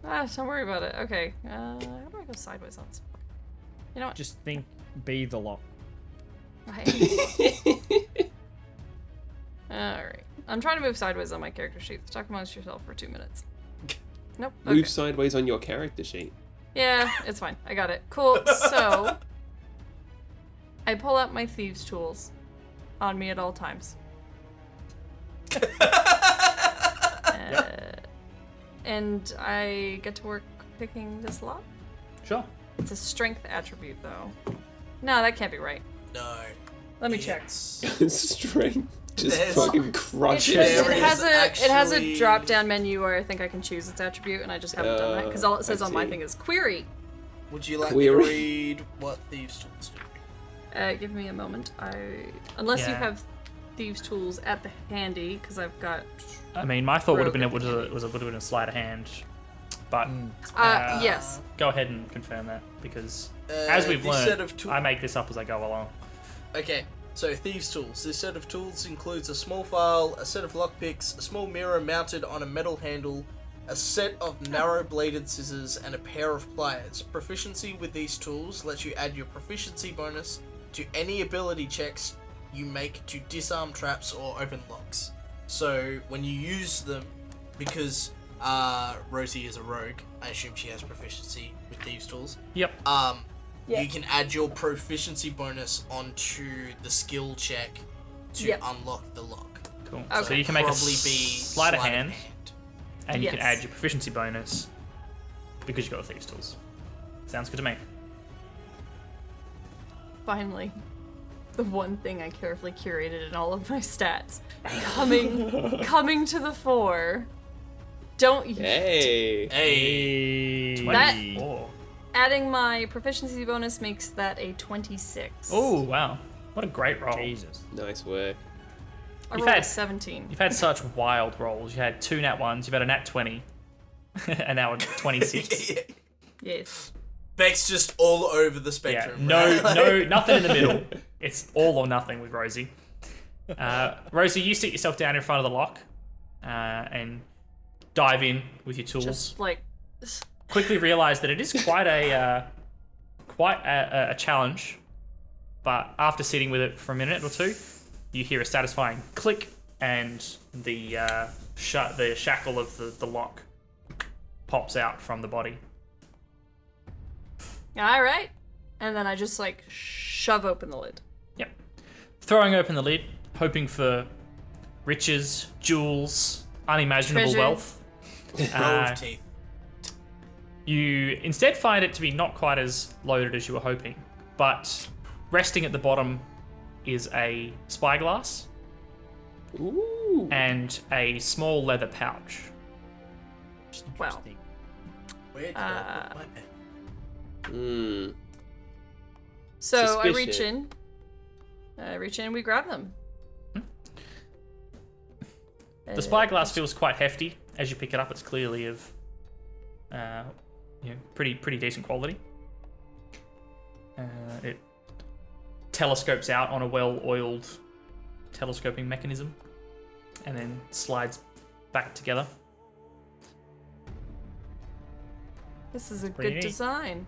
Don't worry about it. Okay, how do I go sideways on this? You know what? Just think, be the lock. Alright. I'm trying to move sideways on my character sheet. Talk amongst yourself for 2 minutes. Nope. Move Okay. sideways on your character sheet. Yeah, it's fine. I got it. Cool. So, I pull out my Thieves Tools on me at all times. And I get to work picking this lock. Sure. It's a strength attribute, though. No, that can't be right. No. Let me check. Strength. Just There's- fucking crush It, it. There has is it has a actually- drop down menu where I think I can choose its attribute, and I just haven't done that because all it says I on my see. thing is query. Would you like Query. me to read what Thieves Tools do? Give me a moment. Unless you Yeah. have Thieves Tools at the handy, because I've got. I mean, my thought would have been it Broken. would have been a sleight of hand, but Yes. go ahead and confirm that because as we've this set of learned, tool- I make this up as I go along. Okay, so Thieves Tools. This set of tools includes a small file, a set of lockpicks, a small mirror mounted on a metal handle, a set of narrow-bladed scissors, and a pair of pliers. Proficiency with these tools lets you add your proficiency bonus to any ability checks you make to disarm traps or open locks. So when you use them, because Rosie is a rogue, I assume she has proficiency with Thieves Tools. Yep. You can add your proficiency bonus onto the skill check to Yep. unlock the lock. Cool. Okay. So you can make a Probably be sleight of hand, and you can Yes. add your proficiency bonus because you've got the Thieves Tools. Sounds good to me. Finally, the one thing I carefully curated in all of my stats coming to the fore. Don't you? Hey. Hey, That- 24. Adding my proficiency bonus makes that a 26. Oh wow! What a great roll. Jesus. Nice work. I You've rolled a had- 17. You've had such wild rolls. You had 2 nat 1s. You've had a nat 20, and now a 26. Yes. Beck's just all over the Yeah, spectrum. no, right? no, nothing in the middle. It's all or nothing with Rosie. Rosie, you sit yourself down in front of the lock and dive in with your tools. Just like. Quickly realize that it is quite a challenge, but after sitting with it for a minute or two, you hear a satisfying click, and the shackle of the lock pops out from the body. Alright. And then I just like shove open the lid. Yep. Throwing open the lid, hoping for riches, jewels, unimaginable Treasure. wealth. Row of teeth. You instead find it to be not quite as loaded as you were hoping, but resting at the bottom is a spyglass Ooh. and a small leather pouch. Well. Where did I put my pen? Hmm. So I Suspicious. reach in and we grab them. The spyglass feels quite hefty. As you pick it up, it's clearly of pretty decent quality. It telescopes out on a well-oiled telescoping mechanism and then slides back together. This is a pretty good neat. design.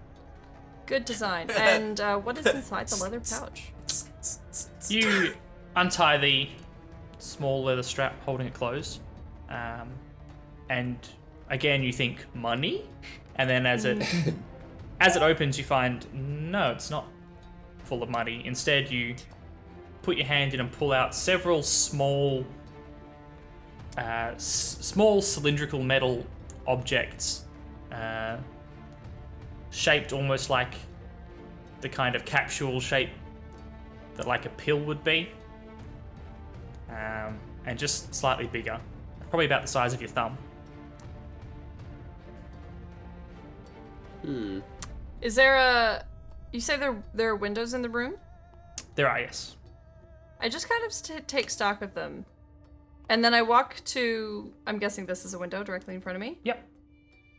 Good design. And what is inside the leather pouch? You untie the small leather strap holding it closed, And again, you think money, and then as it opens, you find no, it's not full of money. Instead, you put your hand in and pull out several small cylindrical metal objects, shaped almost like the kind of capsule shape that like a pill would be, and just slightly bigger, probably about the size of your thumb. Is there a... You say there are windows in the room? There are, yes. I just kind of take stock of them. And then I walk to... I'm guessing this is a window directly in front of me? Yep.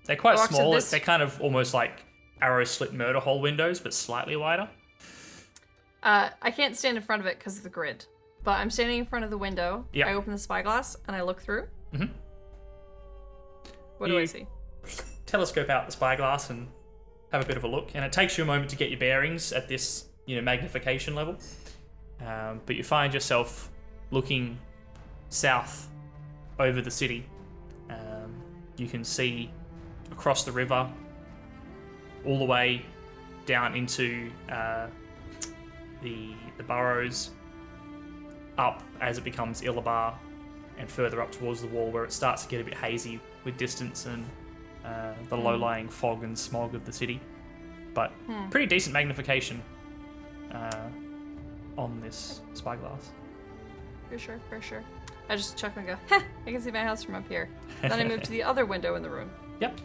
They're quite walk to small. this- They're kind of almost like arrow slit murder hole windows, but slightly wider. I can't stand in front of it because of the grid. But I'm standing in front of the window. Yep. I open the spyglass and I look through. Mhm. What do I see? Telescope out the spyglass and have a bit of a look, and it takes you a moment to get your bearings at this, magnification level. But you find yourself looking south over the city. You can see across the river, all the way down into the boroughs, up as it becomes Illabar, and further up towards the wall, where it starts to get a bit hazy with distance and the low-lying fog and smog of the city. But pretty decent magnification on this spyglass. For sure. I just chuckle and go, "Heh, I can see my house from up here." Then I move to the other window in the room. Yep.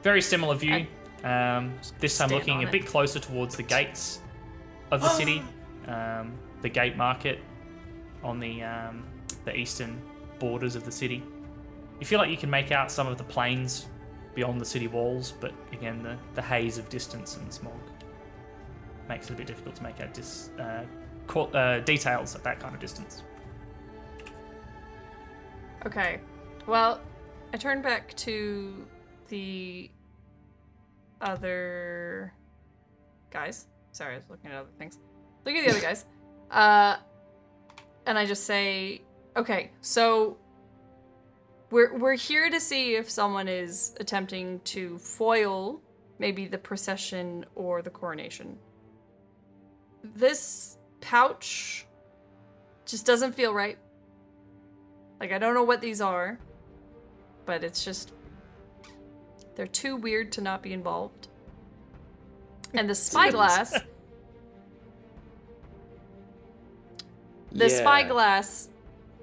Very similar view. This time stand looking on a it. bit closer towards the gates of the city. The gate market on the eastern borders of the city. You feel like you can make out some of the plains beyond the city walls, but again, the haze of distance and smog makes it a bit difficult to make out details at that kind of distance. Okay. Well, I turn back to the other guys. Sorry, I was looking at other things. Look at the other guys. And I just say, okay, so we're here to see if someone is attempting to foil maybe the procession or the coronation. This pouch just doesn't feel right. Like, I don't know what these are, but it's just... They're too weird to not be involved. And the spyglass... The spyglass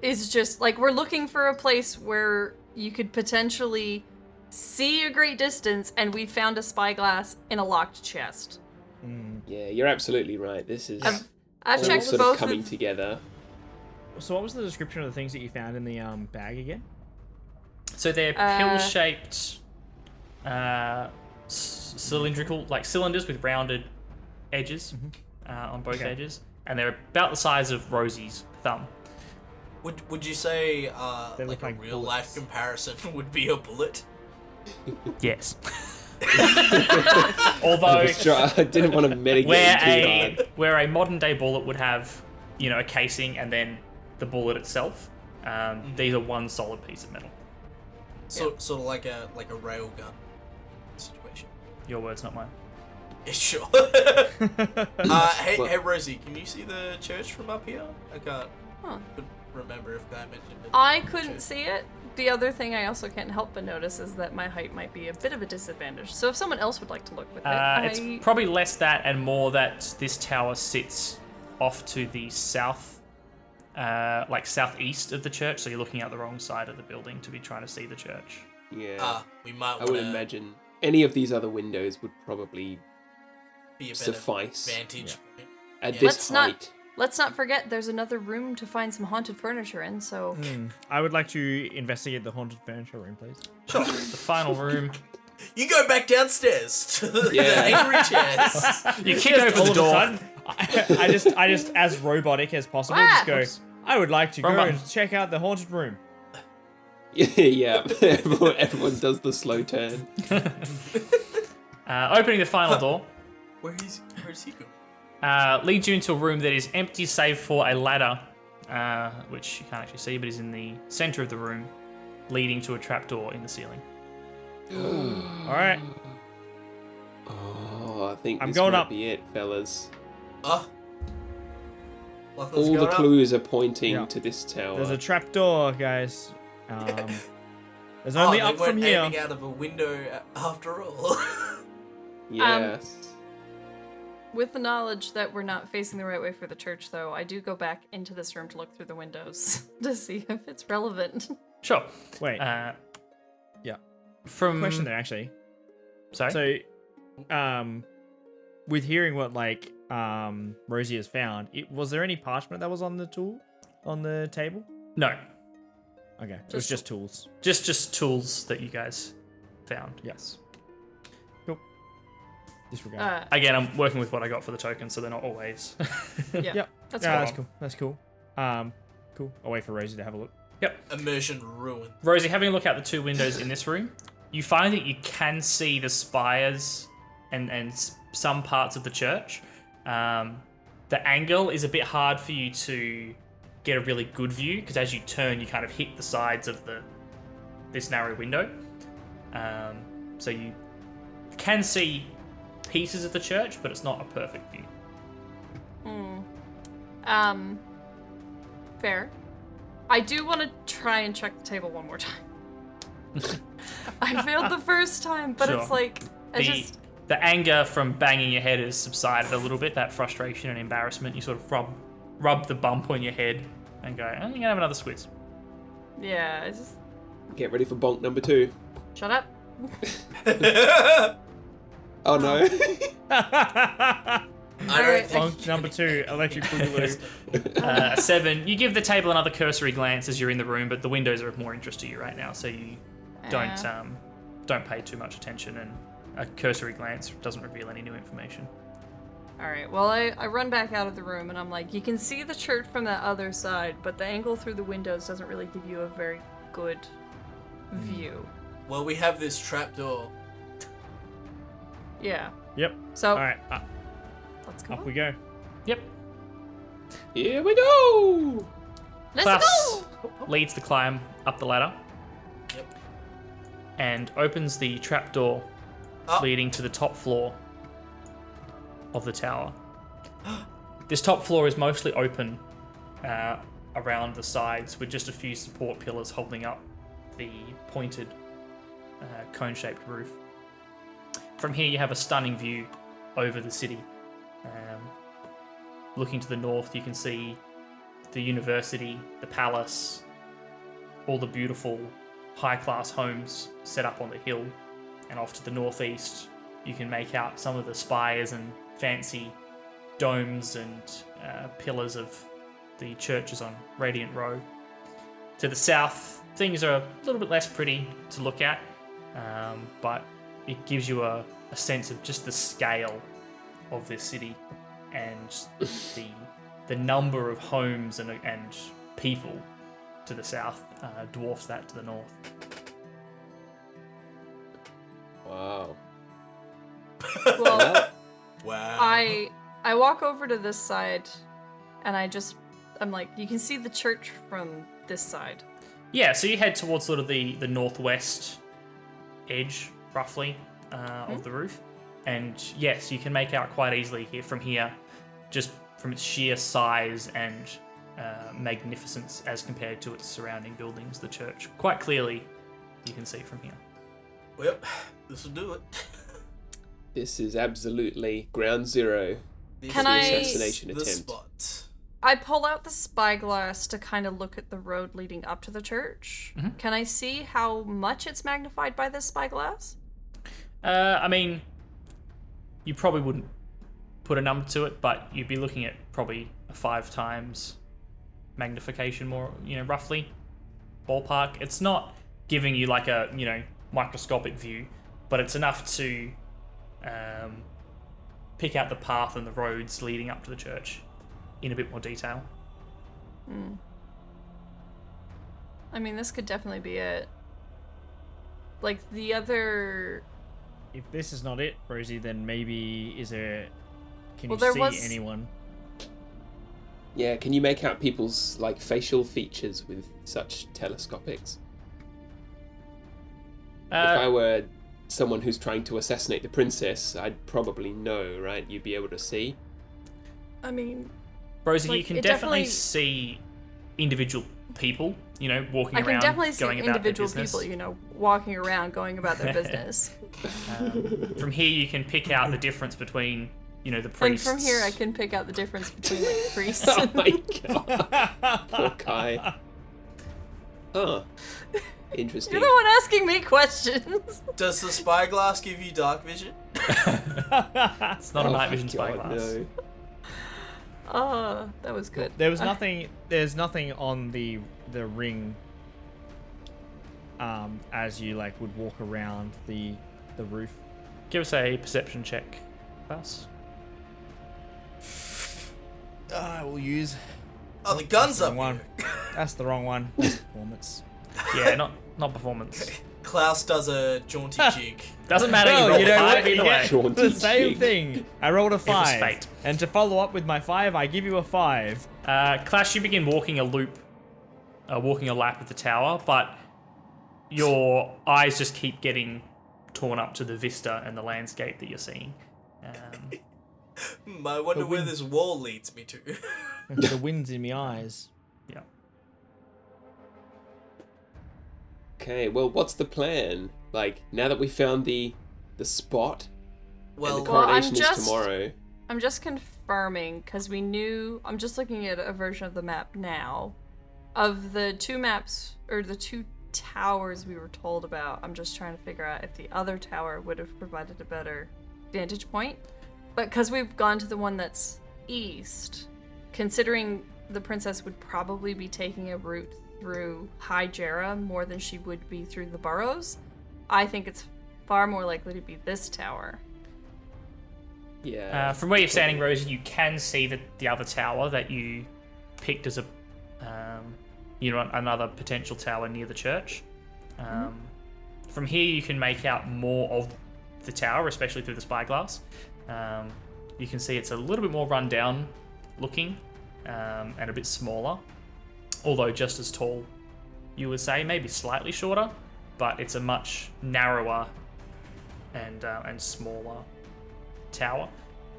is just, like, we're looking for a place where you could potentially see a great distance, and we found a spyglass in a locked chest. Yeah, you're absolutely right. This is I've all checked sort both of coming of- together. So what was the description of the things that you found in the bag again? So they're pill-shaped, cylindrical, like cylinders with rounded edges on both edges, and they're about the size of Rosie's thumb. Would you say They like look a like real life comparison would be a bullet? Yes. Although Sure, I didn't want to mitigate too hard. where a modern day bullet would have, a casing and then the bullet itself, these are one solid piece of metal. Sort of like a railgun situation. Your words, not mine. Yeah, sure. Hey Rosie, can you see the church from up here? I can't remember if Guy mentioned it. I couldn't see it. The other thing I also can't help but notice is that my height might be a bit of a disadvantage. So if someone else would like to look with it, It's probably less that and more that this tower sits off to the south, like southeast of the church. So you're looking out the wrong side of the building to be trying to see the church. Yeah, We might I want would to imagine any of these other windows would probably be a better suffice vantage point. at Yeah. this height. Let's not forget there's another room to find some haunted furniture in, so... I would like to investigate the haunted furniture room, please. Sure. The final room. You go back downstairs to the angry chairs. You kick over All the of a door. sudden, I just as robotic as possible, just go, I would like to Wrong go button. and check out the haunted room. Yeah, everyone does the slow turn. Opening the final door Where is he going? leads you into a room that is empty save for a ladder which you can't actually see, but is in the center of the room, leading to a trapdoor in the ceiling. All right. Oh, I think I'm this going might up. be it, fellas. Oh. Lachlan's All the going up. clues are pointing Yeah. to this tower. There's a trapdoor, guys. There's Oh, only they up weren't from here. aiming out of a window after all. Yes. With the knowledge that we're not facing the right way for the church, though, I do go back into this room to look through the windows to see if it's relevant. Sure. Wait. Yeah. Question there, actually. Sorry. So, with hearing what Rosie has found, was there any parchment that was on the table? No. Okay, so it was just tools. Just tools that you guys found. Yes. Cool. Disregard. Again, I'm working with what I got for the tokens, so they're not always. Yeah. Yep. That's Yeah, cool. that's cool. Cool. I'll wait for Rosie to have a look. Yep. Immersion ruined. Rosie, having a look out the two windows in this room, you find that you can see the spires and some parts of the church. The angle is a bit hard for you to get a really good view, because as you turn, you kind of hit the sides of this narrow window. So you can see pieces of the church, but it's not a perfect view. Fair. I do want to try and check the table one more time. I failed the first time, but Sure. it's like The anger from banging your head has subsided a little bit, that frustration and embarrassment. You sort of rub the bump on your head and go, oh, you're going to have another squiz. yeah, it's just Get ready for bonk number 2. shut up. Oh no. I don't Alright. think Bonk number 2, electric boogaloo. 7. You give the table another cursory glance as you're in the room, but the windows are of more interest to you right now, so you don't pay too much attention, and a cursory glance doesn't reveal any new information. Alright, well, I run back out of the room and I'm like, you can see the church from that other side, but the angle through the windows doesn't really give you a very good view. Well, we have this trapdoor. Yeah. Yep. So, All right, let's go. up we go. Yep. Here we go. Let's Klaus go! leads the climb up the ladder Yep. and opens the trapdoor Oh. leading to the top floor of the tower. This top floor is mostly open around the sides, with just a few support pillars holding up the pointed cone-shaped roof. From here you have a stunning view over the city. Looking to the north, you can see the university, the palace, all the beautiful high-class homes set up on the hill. And off to the northeast, you can make out some of the spires and fancy domes and pillars of the churches on Radiant Row. To the south, things are a little bit less pretty to look at, but it gives you a sense of just the scale of this city, and the number of homes and people to the south dwarfs that to the north. Wow. Well, Wow. I walk over to this side and I'm like, you can see the church from this side. Yeah, so you head towards sort of the northwest edge, roughly, of the roof. And yes, you can make out quite easily from here, just from its sheer size and magnificence as compared to its surrounding buildings, the church. Quite clearly, you can see from here. Well, this will do it. This is absolutely ground zero. This Can is I- Assassination the attempt. spot. I pull out the spyglass to kind of look at the road leading up to the church. Can I see how much it's magnified by this spyglass? I mean, you probably wouldn't put a number to it, but you'd be looking at probably a 5 times magnification, more, roughly, ballpark. It's not giving you like a, microscopic view, but it's enough to pick out the path and the roads leading up to the church in a bit more detail. I mean, this could definitely be it. Like, the other... If this is not it, Rosie, then maybe can Well, you there see was- anyone? Yeah, can you make out people's like facial features with such telescopics? If I were someone who's trying to assassinate the princess, I'd probably know, right? You'd be able to see. I mean, Rosie, like, you can it definitely definitely- see individual people, you know, walking I around, can definitely see going about their individual business. people, you know, walking around, going about their business. From here, you can pick out the difference between, you know, the And priests. from here, I can pick out the difference between like priests. Oh my god. Poor Kai. Huh. Interesting. You're the one asking me questions. Does the spyglass give you dark vision? It's not a night vision God, spyglass. no. That was good. There was nothing. There's nothing on the ring. As you like would walk around the roof. Give us a perception check, class. I will use. Oh, the gun's up one. here. That's the wrong one. Performance. Yeah, not performance. Klaus does a jaunty jig. Doesn't matter. You Well, rolled you a know 5 what? either You way. get Jaunty the same jig. thing. I rolled a 5. fate. And to follow up with my 5, I give you a 5. Clash, you begin walking a lap of the tower, but your eyes just keep getting torn up to the vista and the landscape that you're seeing. I wonder where this wall leads me to. The wind's in my eyes. Yeah. Okay, well, what's the plan? Like, now that we found the spot, and the Well, coronation I'm just- is tomorrow. I'm just confirming because we knew. I'm just looking at a version of the map now. Of the 2 maps or the 2 towers we were told about, I'm just trying to figure out if the other tower would have provided a better vantage point. But because we've gone to the one that's east, considering the princess would probably be taking a route through High Jarrah more than she would be through the burrows, I think it's far more likely to be this tower. Yeah. From where you're standing, Rosie, you can see the other tower that you picked as another potential tower near the church. From here, you can make out more of the tower, especially through the spyglass. You can see it's a little bit more run down looking and a bit smaller, although just as tall, you would say, maybe slightly shorter, but it's a much narrower and smaller tower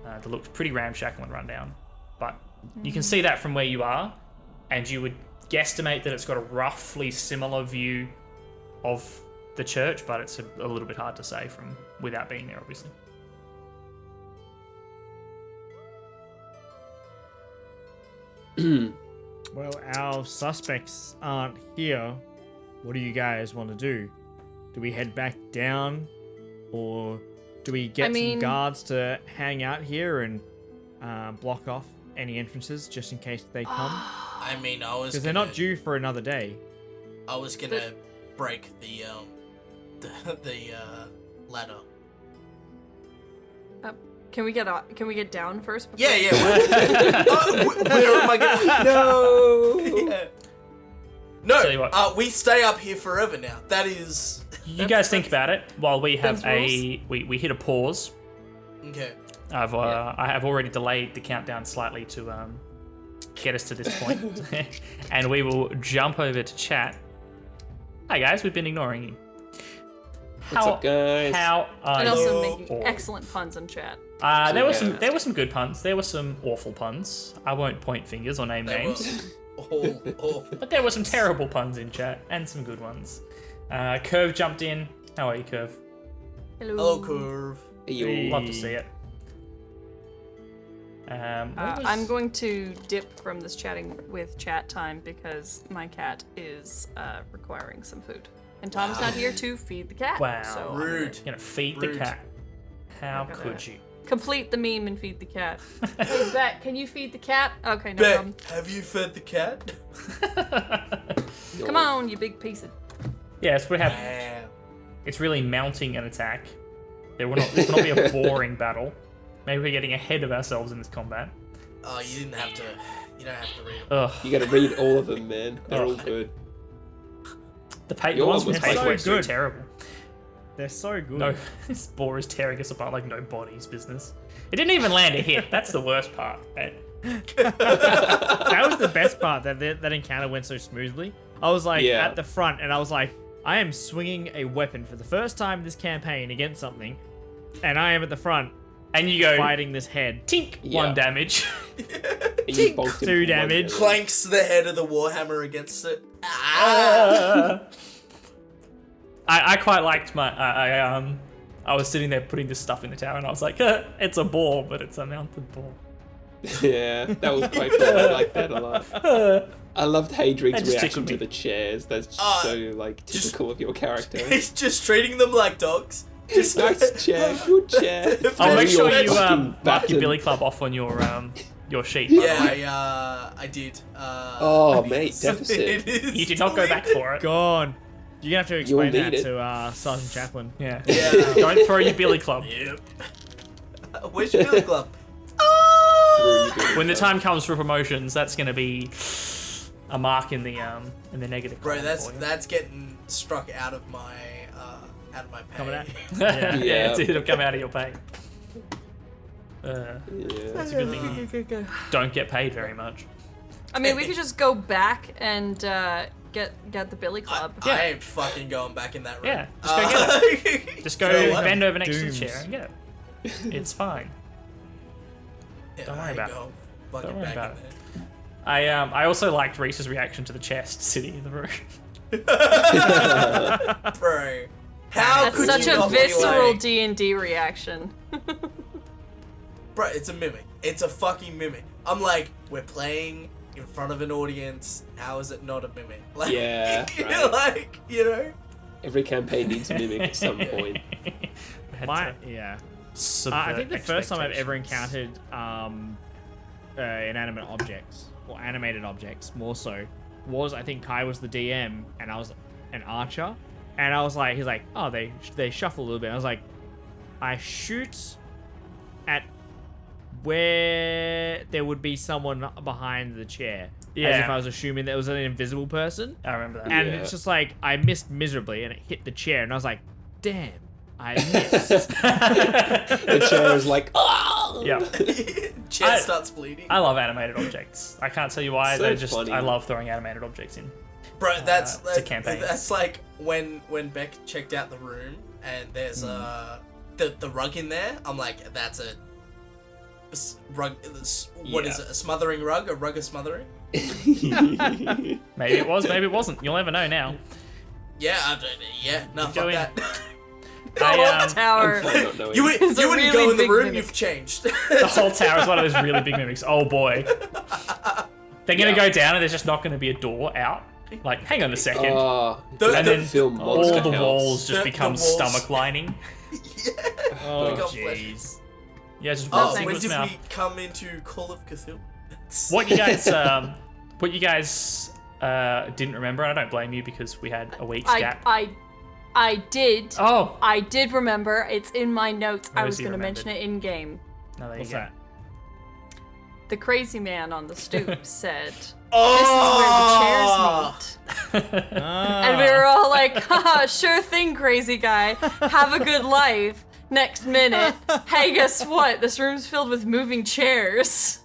that looks pretty ramshackle and run down. But you can see that from where you are, and you would guesstimate that it's got a roughly similar view of the church, but it's a little bit hard to say from without being there, obviously. Well, our suspects aren't here. What do you guys want to do? Do we head back down? Or do we get some guards to hang out here and block off any entrances just in case they come? I mean, I was Because they're not due for another day. I was gonna break the ladder. Can we get down first? Yeah. Where am I going? No. Yeah. No. Tell you what. We stay up here forever now. That is. You guys think about it while we have Them's we hit a pause. Okay. I have already delayed the countdown slightly to get us to this point, and we will jump over to chat. Hi guys, we've been ignoring you. What's up, guys? How are And you? also making all? excellent puns in chat. There were some good puns. There were some awful puns. I won't point fingers or name They names, were awful. but there were some terrible puns in chat and some good ones. Curve jumped in. How are you, Curve? Hello, Curve. Hey, yo. Love to see it. I'm going to dip from this chatting with chat time because my cat is requiring some food. And Tom's not here to feed the cat. Wow. So I'm Rude. You're gonna feed Rude. the cat. How I gotta- could you? complete the meme and feed the cat. Hey, Bet, can you feed the cat? Okay, no Bet, problem. have you fed the cat? Come on, you big piece of... Yes, we have. Wow. It's really mounting an attack. This will not be a boring battle. Maybe we're getting ahead of ourselves in this combat. Oh, you don't have to read it. Ugh. You gotta read all of them, man. They're all Ugh. good. The Yours ones with was paperwork so are good. terrible. They're so good. No, this boar is tearing us apart like nobody's business. It didn't even land a hit. That's the worst part. Right? That was the best part, that encounter went so smoothly. I was like Yeah. at the front and I was like, I am swinging a weapon for the first time this campaign against something, and I am at the front And you go, fighting this head. tink, Yeah. 1 damage. And you bonked him 2 for one damage. Clanks the head of the warhammer against it. Ah! I quite liked I was sitting there putting this stuff in the tower and I was like, it's a boar, but it's a mounted boar. Yeah, that was quite cool. I like that a lot. I loved Hadrig's That just reaction tickled to me. the chairs. That's just so like typical of your character. He's just treating them like dogs. Just Nice chair, good chair. I'll make sure Your you fucking mark baton. your billy club off on your sheet. By the way. Yeah, I did. Oh, mate, deficit. It is You did not go back for it. Gone. You're gonna have to You'll explain that need it. to Sergeant Chaplin. Yeah. Yeah. Don't throw your billy club. Yep. Where's your billy club? Through you go. When the time comes for promotions, that's going to be a mark in the negative. Bro, column for you. that's getting struck out of my pay. Coming out. yeah, Yeah. it'll come out of your pay. Yeah. That's a good thing. You don't get paid very much. I mean, we could just go back and get the billy club. I ain't fucking going back in that room. Yeah, just go get it. Just go You know what? bend over next Dooms. to the chair and get it. It's fine. Yeah, Don't worry I ain't about it. going fucking Don't worry back about in I also liked Reese's reaction to the chest sitting in the room. there. Bro. How That's could such you a not be visceral like- D&D reaction. Bro, it's a mimic. It's a fucking mimic. I'm like, we're playing in front of an audience. How is it not a mimic? Like, Yeah, you're right. like, you know. Every campaign needs a mimic at some point. Had My, to yeah. subvert I think the first time I've ever expectations. encountered inanimate objects, or animated objects more so, was I think Kai was the DM and I was an archer, and I was like, he's like, oh, they shuffle a little bit. I was like, I shoot at where there would be someone behind the chair, as Yeah. if I was assuming there was an invisible person, I remember that. and Yeah. it's just like I missed miserably, and it hit the chair, and I was like, damn, I missed. The chair is like, oh! Yeah. Chest starts bleeding. I love animated objects. I can't tell you why. So They're just funny. I love throwing animated objects in. Bro, that's it's a campaign. That's like when Beck checked out the room and there's the rug in there. I'm like, that's a rug. What is Yeah. it? A smothering rug? A rug of smothering? Maybe it was, maybe it wasn't. You'll never know now. Yeah, no, Go fuck in. that. I, Whole tower. I'm fine not knowing. You It's a wouldn't really go in the big room. mimic. You've changed. The whole tower is one of those really big mimics. Oh boy. They're gonna Yeah. go down and there's just not gonna be a door out. Like, hang on a second. Oh, The- and the- then film All Monster the House. walls just The become walls. stomach lining. Oh, God jeez. Yeah, just Oh, rolls when into did his mouth. we come into Call of Cthulhu? What you guys didn't remember, and I don't blame you because we had a week's gap. I did. Oh, I did remember. It's in my notes. I Rosie was going to remembered. mention it in game. no, there What's you go. that? The crazy man on the stoop said, Oh, "This is where the chairs meet." And we were all like, haha, sure thing, crazy guy. Have a good life. Next minute, hey, guess what? This room's filled with moving chairs.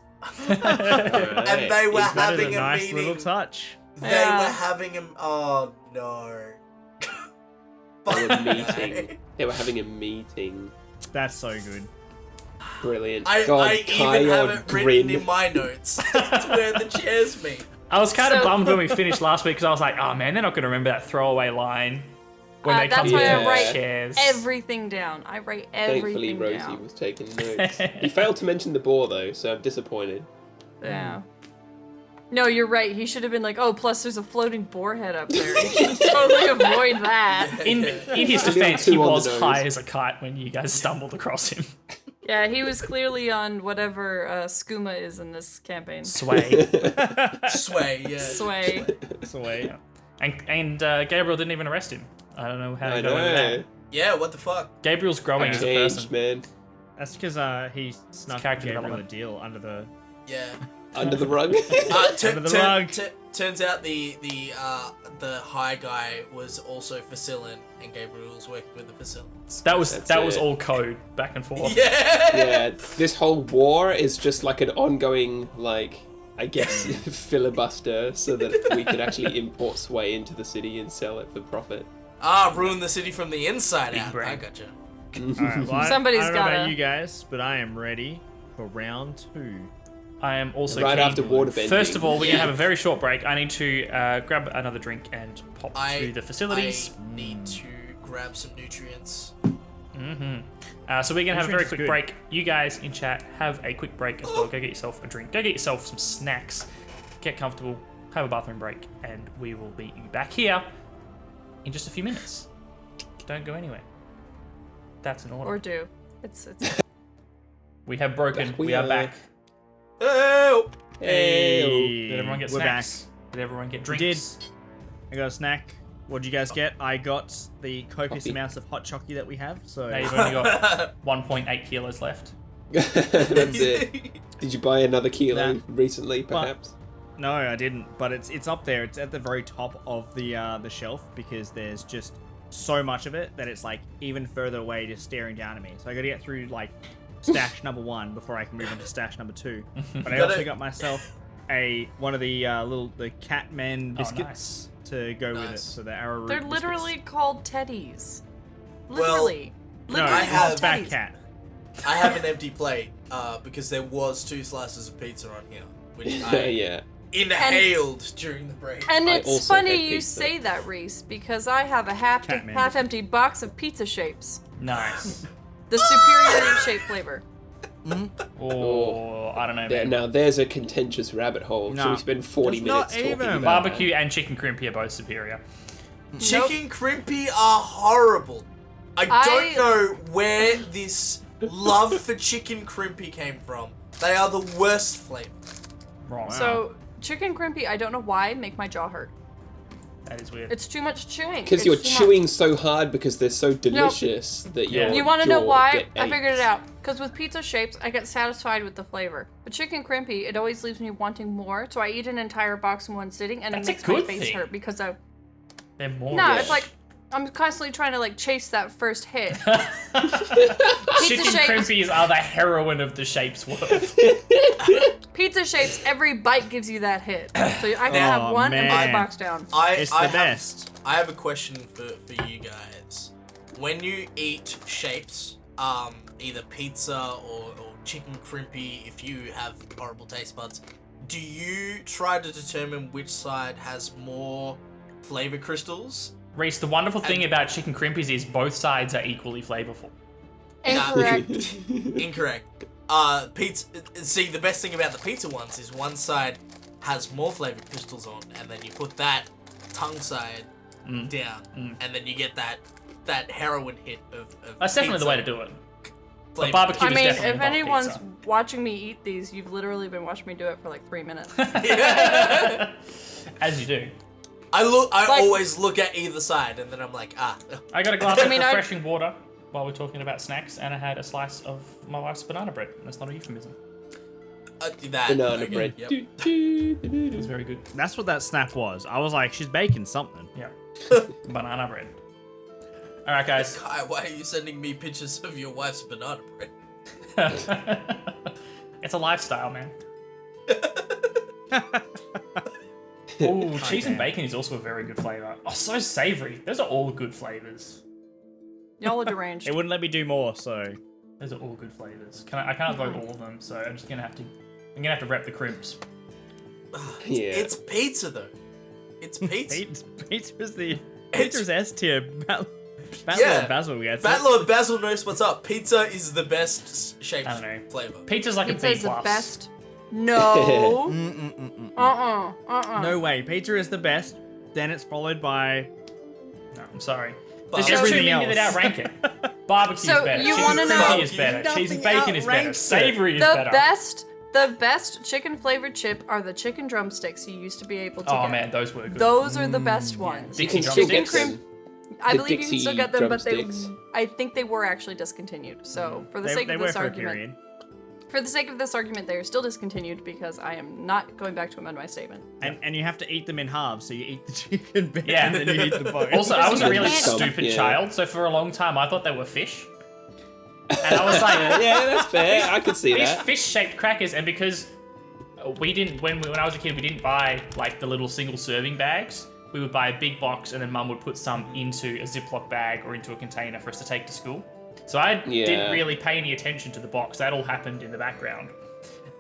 and they were That is having a nice meeting. little touch. They Yeah. were having a. Oh no. They were meeting. They were having a meeting. That's so good. Brilliant. I God, even have Kye it grin. written in my notes. It's where the chairs meet. I was kind of So- bummed when we finished last week because I was like, oh man, they're not going to remember that throwaway line when they come that's to why I the write chairs. Everything down. I write Thankfully, everything Rosie down. was taking notes. He failed to mention the boar, though, so I'm disappointed. Yeah. No, you're right. He should have been like, oh, plus there's a floating boar head up there. You should totally avoid that. In his Only defense, two he on the was nose. high as a kite when you guys stumbled across him. Yeah, he was clearly on whatever skooma is in this campaign. Sway. Sway, yeah. Sway. Sweet. And Gabriel didn't even arrest him. I don't know how I he got over know. that. Yeah, what the fuck? Gabriel's growing as a Changed, person. man. That's because he snuck character Gabriel a development. deal under the Yeah. Under the rug. Under the rug. Turns out the high guy was also Facilin, and Gabriel was working with the Facilins. That was it. all code back and forth. Yeah. Yeah, this whole war is just like an ongoing, like, I guess, filibuster so that we could actually import sway into the city and sell it for profit. Ruin the city from the inside Big out. brain. I gotcha. Alright, well, Somebody's I don't know gotta. about you guys, but I am ready for round 2. I am also Right keen. after water bending. First of all, we're gonna have a very short break. I need to grab another drink and pop to the facilities. I need to grab some nutrients. So we're gonna have a very Nutrients quick good. break. You guys in chat have a quick break as well. Go get yourself a drink. Go get yourself some snacks. Get comfortable. Have a bathroom break, and we will be back here in just a few minutes. Don't go anywhere. That's an order. Or do. It's We have broken. Back We are back. Oh! Hey, Did everyone get we're snacks? Did everyone get drinks? back. I got a snack. What did you guys get? I got the copious Coffee. amounts of hot chocolate that we have. So Now you've only got 1.8 kilos left. That's it. Did you buy another kilo Nah. recently, perhaps? no, I didn't. But it's up there. It's at the very top of the shelf because there's just so much of it that it's like even further away, just staring down at me. So I got to get through like stash number 1 before I can move into stash number 2. But I also got myself one of the the Catman biscuits to go with it. Nice. So the arrowroot. they're biscuits. literally called teddies. Well, Literally. No, Literally I it's have- called fat teddies. cat. I have an empty plate because there was 2 slices of pizza on here, which I Yeah. inhaled during the break. And I it's also had funny you pizza. say that, Reese, because I have a Catman. half-empty box of pizza shapes. Nice. The superior shape flavor. Oh, I don't know, There, man. now there's a contentious rabbit hole. Should No, we spend 40 it's minutes not talking even. about Barbecue and chicken crimpy are both superior. Chicken crimpy are horrible. I don't know where this love for chicken crimpy came from. They are the worst flavor. Wrong. So, chicken crimpy, I don't know why, make my jaw hurt. That is weird. It's too much chewing. Because It's you're too much. chewing so hard because they're so delicious that your Yeah. You want to know jaw why? get I figured aches. it out. Because with pizza shapes, I get satisfied with the flavor. But chicken crimpy, it always leaves me wanting more. So I eat an entire box in one sitting, and That's it a makes my good face thing. hurt because I. They're more. No, Yeah. it's like I'm constantly trying to like chase that first hit. Chicken shapes. crimpies are the heroine of the shapes world. Pizza shapes, every bite gives you that hit. So I can have Oh, one and put man. the box down. It's the best. I have a question for you guys. When you eat shapes, either pizza or chicken crimpy, if you have horrible taste buds, do you try to determine which side has more flavor crystals? Reese, the wonderful thing about chicken crimpies is both sides are equally flavorful. Incorrect. Incorrect. Pizza. See, the best thing about the pizza ones is one side has more flavor crystals on, and then you put that tongue side down, and then you get that heroin hit of That's definitely the pizza way to do it. flavor. barbecue- I is mean, definitely if involved anyone's pizza. watching me eat these, you've literally been watching me do it for like 3 minutes. As you do. I Like- always look at either side, and then I'm like, I got a glass of I- refreshing water while we're talking about snacks, and I had a slice of my wife's banana bread. That's not a euphemism. that Banana okay, bread. yep. It was very good. That's what that snap was. I was like, she's baking something. Yeah. Banana bread. All right, guys. Kai, why are you sending me pictures of your wife's banana bread? It's a lifestyle, man. Oh, cheese and bacon is also a very good flavor. Oh, so savory. Those are all good flavors. Y'all are deranged. It wouldn't let me do more, so Those are all good flavors. I can't vote all of them, so I'm just gonna have to rep the crimps. Yeah. It's pizza though. It's pizza. Pizza's S tier. Battle Yeah. of Basil gets it. Battle of Basil knows what's up. Pizza is the best shaped I don't know. flavor. Pizza's like Pizza a B+. is the best. No. No way. Pizza is the best. Then it's followed by No, I'm sorry. But- There's just too Everything many that else. outrank it. Barbecue's So, better. you Chicken wanna know- crispy is better. Cheese and Nothing bacon is better. outranks it. Savory is The better. the best chicken flavored chip are the chicken drumsticks you used to be able to Oh get. man, those were good. Those are the best ones. You Dixie can still get drumsticks. them. I The believe you can still Dixie get them, but drumsticks. I think they were actually discontinued. So for the sake they of were this for a argument, period. For the sake of this argument, they are still discontinued because I am not going back to amend my statement. And you have to eat them in halves, so you eat the chicken bit Yeah. and then you eat the bone. Also, I was a really can't- stupid Yeah. child, so for a long time I thought they were fish. And I was like, Yeah, that's fair. I could see these that. fish-shaped crackers, and because we didn't, when I was a kid, we didn't buy like the little single serving bags. We would buy a big box, and then Mum would put some into a Ziploc bag or into a container for us to take to school. So I didn't really pay any attention to the box. That all happened in the background.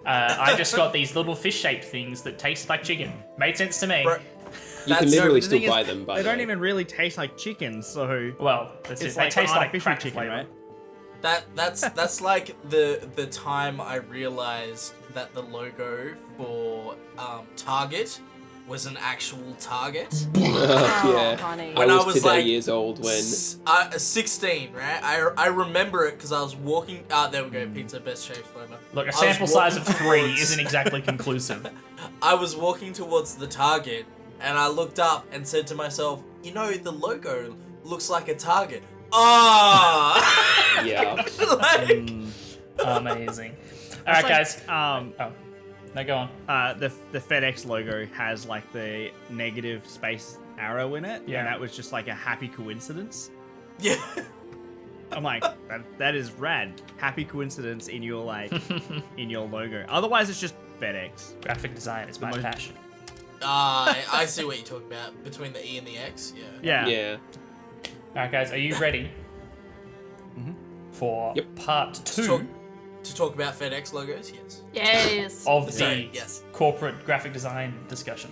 I just got these little fish-shaped things that tasted like chicken. Made sense to me. Bro, You can That's- literally The still thing is, buy them. By They the don't way. even really taste like chicken, so Well, that's it's it. like They taste like artificial cracker chicken, flavor. right? That's like the time I realized that the logo for Target was an actual Target. Oh, Yeah. honey. When I I was was, today like, years old when. 16, right? I remember it because I was walking. There we go. Pizza, best shaped flavor. Look, a I was sample size of walking 3 towards- isn't exactly conclusive. I was walking towards the Target, and I looked up and said to myself, "You know, the logo looks like a Target." Ah. Yeah. Like, Amazing. All right, guys. Oh, no, go on. The FedEx logo has like the negative space arrow in it, Yeah. and that was just like a happy coincidence. yeah. I'm like, that is rad. Happy coincidence in your in your logo. Otherwise, it's just FedEx. Graphic design is my most- passion. I see what you're talking about between the E and the X. Yeah. Yeah. Yeah. All right, guys. Are you ready for Yep. part To 2 talk about FedEx logos. Yes. Yes. of Sorry, the yes. corporate graphic design discussion?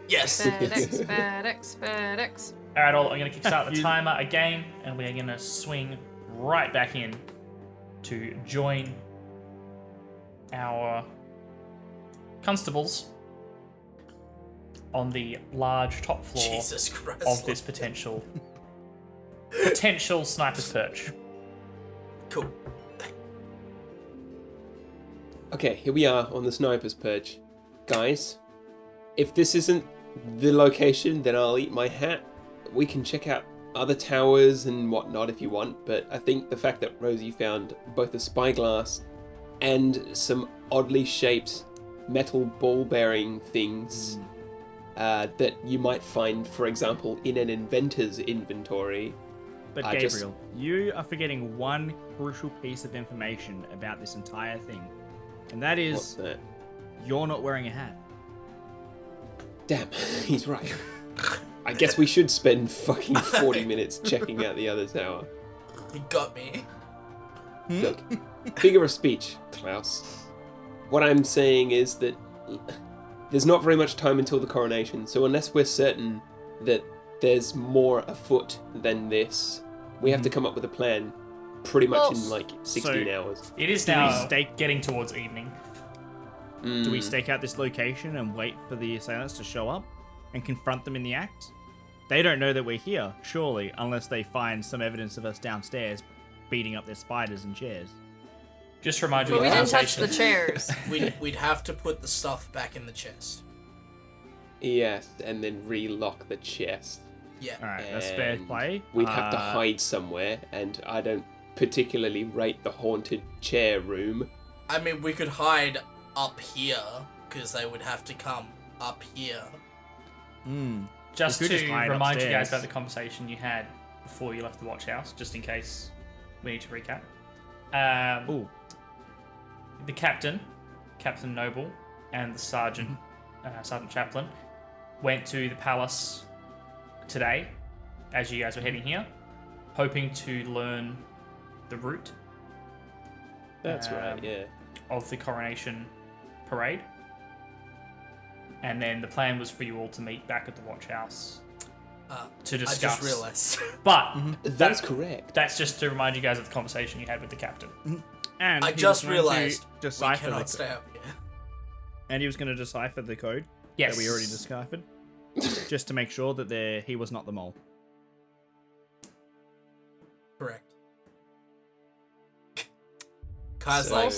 Yes. FedEx, FedEx, FedEx. All right, I'm going to kickstart the timer again, and we're going to swing right back in to join our constables on the large top floor Jesus Christ. of this potential sniper's perch. Cool. Okay, here we are on the sniper's perch. Guys, if this isn't the location, then I'll eat my hat. We can check out other towers and whatnot if you want, but I think the fact that Rosie found both a spyglass and some oddly shaped metal ball-bearing things that you might find, for example, in an inventor's inventory. But I just- Gabriel, you are forgetting one crucial piece of information about this entire thing, and that What's is that? you're not wearing a hat. Damn, he's right. I guess we should spend fucking 40 minutes checking out the other tower. You got me. Look, figure of speech, Klaus. What I'm saying is that there's not very much time until the coronation, so unless we're certain that there's more afoot than this, we have to come up with a plan pretty much in like 16 hours. It is Do we now stake- getting towards evening. Do we stake out this location and wait for the assailants to show up and confront them in the act? They don't know that we're here, surely, unless they find some evidence of us downstairs beating up their spiders and chairs. Just to remind you But of we the didn't touch the conversation. chairs. We'd have to put the stuff back in the chest. Yes, and then relock the chest. Yeah. Alright, that's fair And play. We'd have to hide somewhere, and I don't particularly rate the haunted chair room. I mean, we could hide up here because they would have to come up here. Just We to could just hide remind you guys upstairs. about the conversation you had before you left the watch house, just in case we need to recap. Ooh. The captain, Captain Noble, and the sergeant, Sergeant Chaplain, went to the palace today, as you guys were heading here, hoping to learn the route That's right, yeah. of the coronation parade. And then the plan was for you all to meet back at the watch house to I discuss. just realized. But That's correct. that's just to remind you guys of the conversation you had with the captain. And I he just was going to realized we decipher cannot the stay up here. and he was going to decipher the code Yes. that we already deciphered, just to make sure that he was not the mole. Correct. Kai's So- like,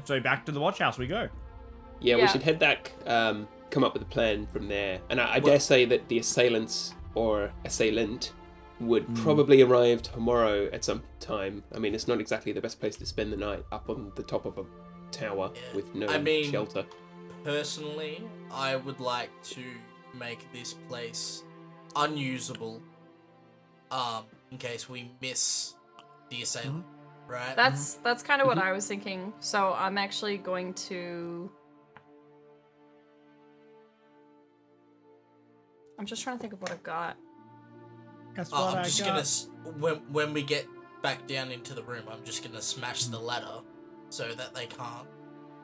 So back to the watch house we go. Yeah, we Yeah. should head back, come up with a plan from there. And I dare say that the assailants, or assailant, would probably arrive tomorrow at some time. I mean, it's not exactly the best place to spend the night, up on the top of a tower with no shelter. Personally, I would like to make this place unusable, in case we miss the assailant, right? That's kind of what I was thinking. So I'm actually going to... I'm just trying to think of what I've got. That's what I'm just gonna when we get back down into the room, I'm just gonna smash the ladder so that they can't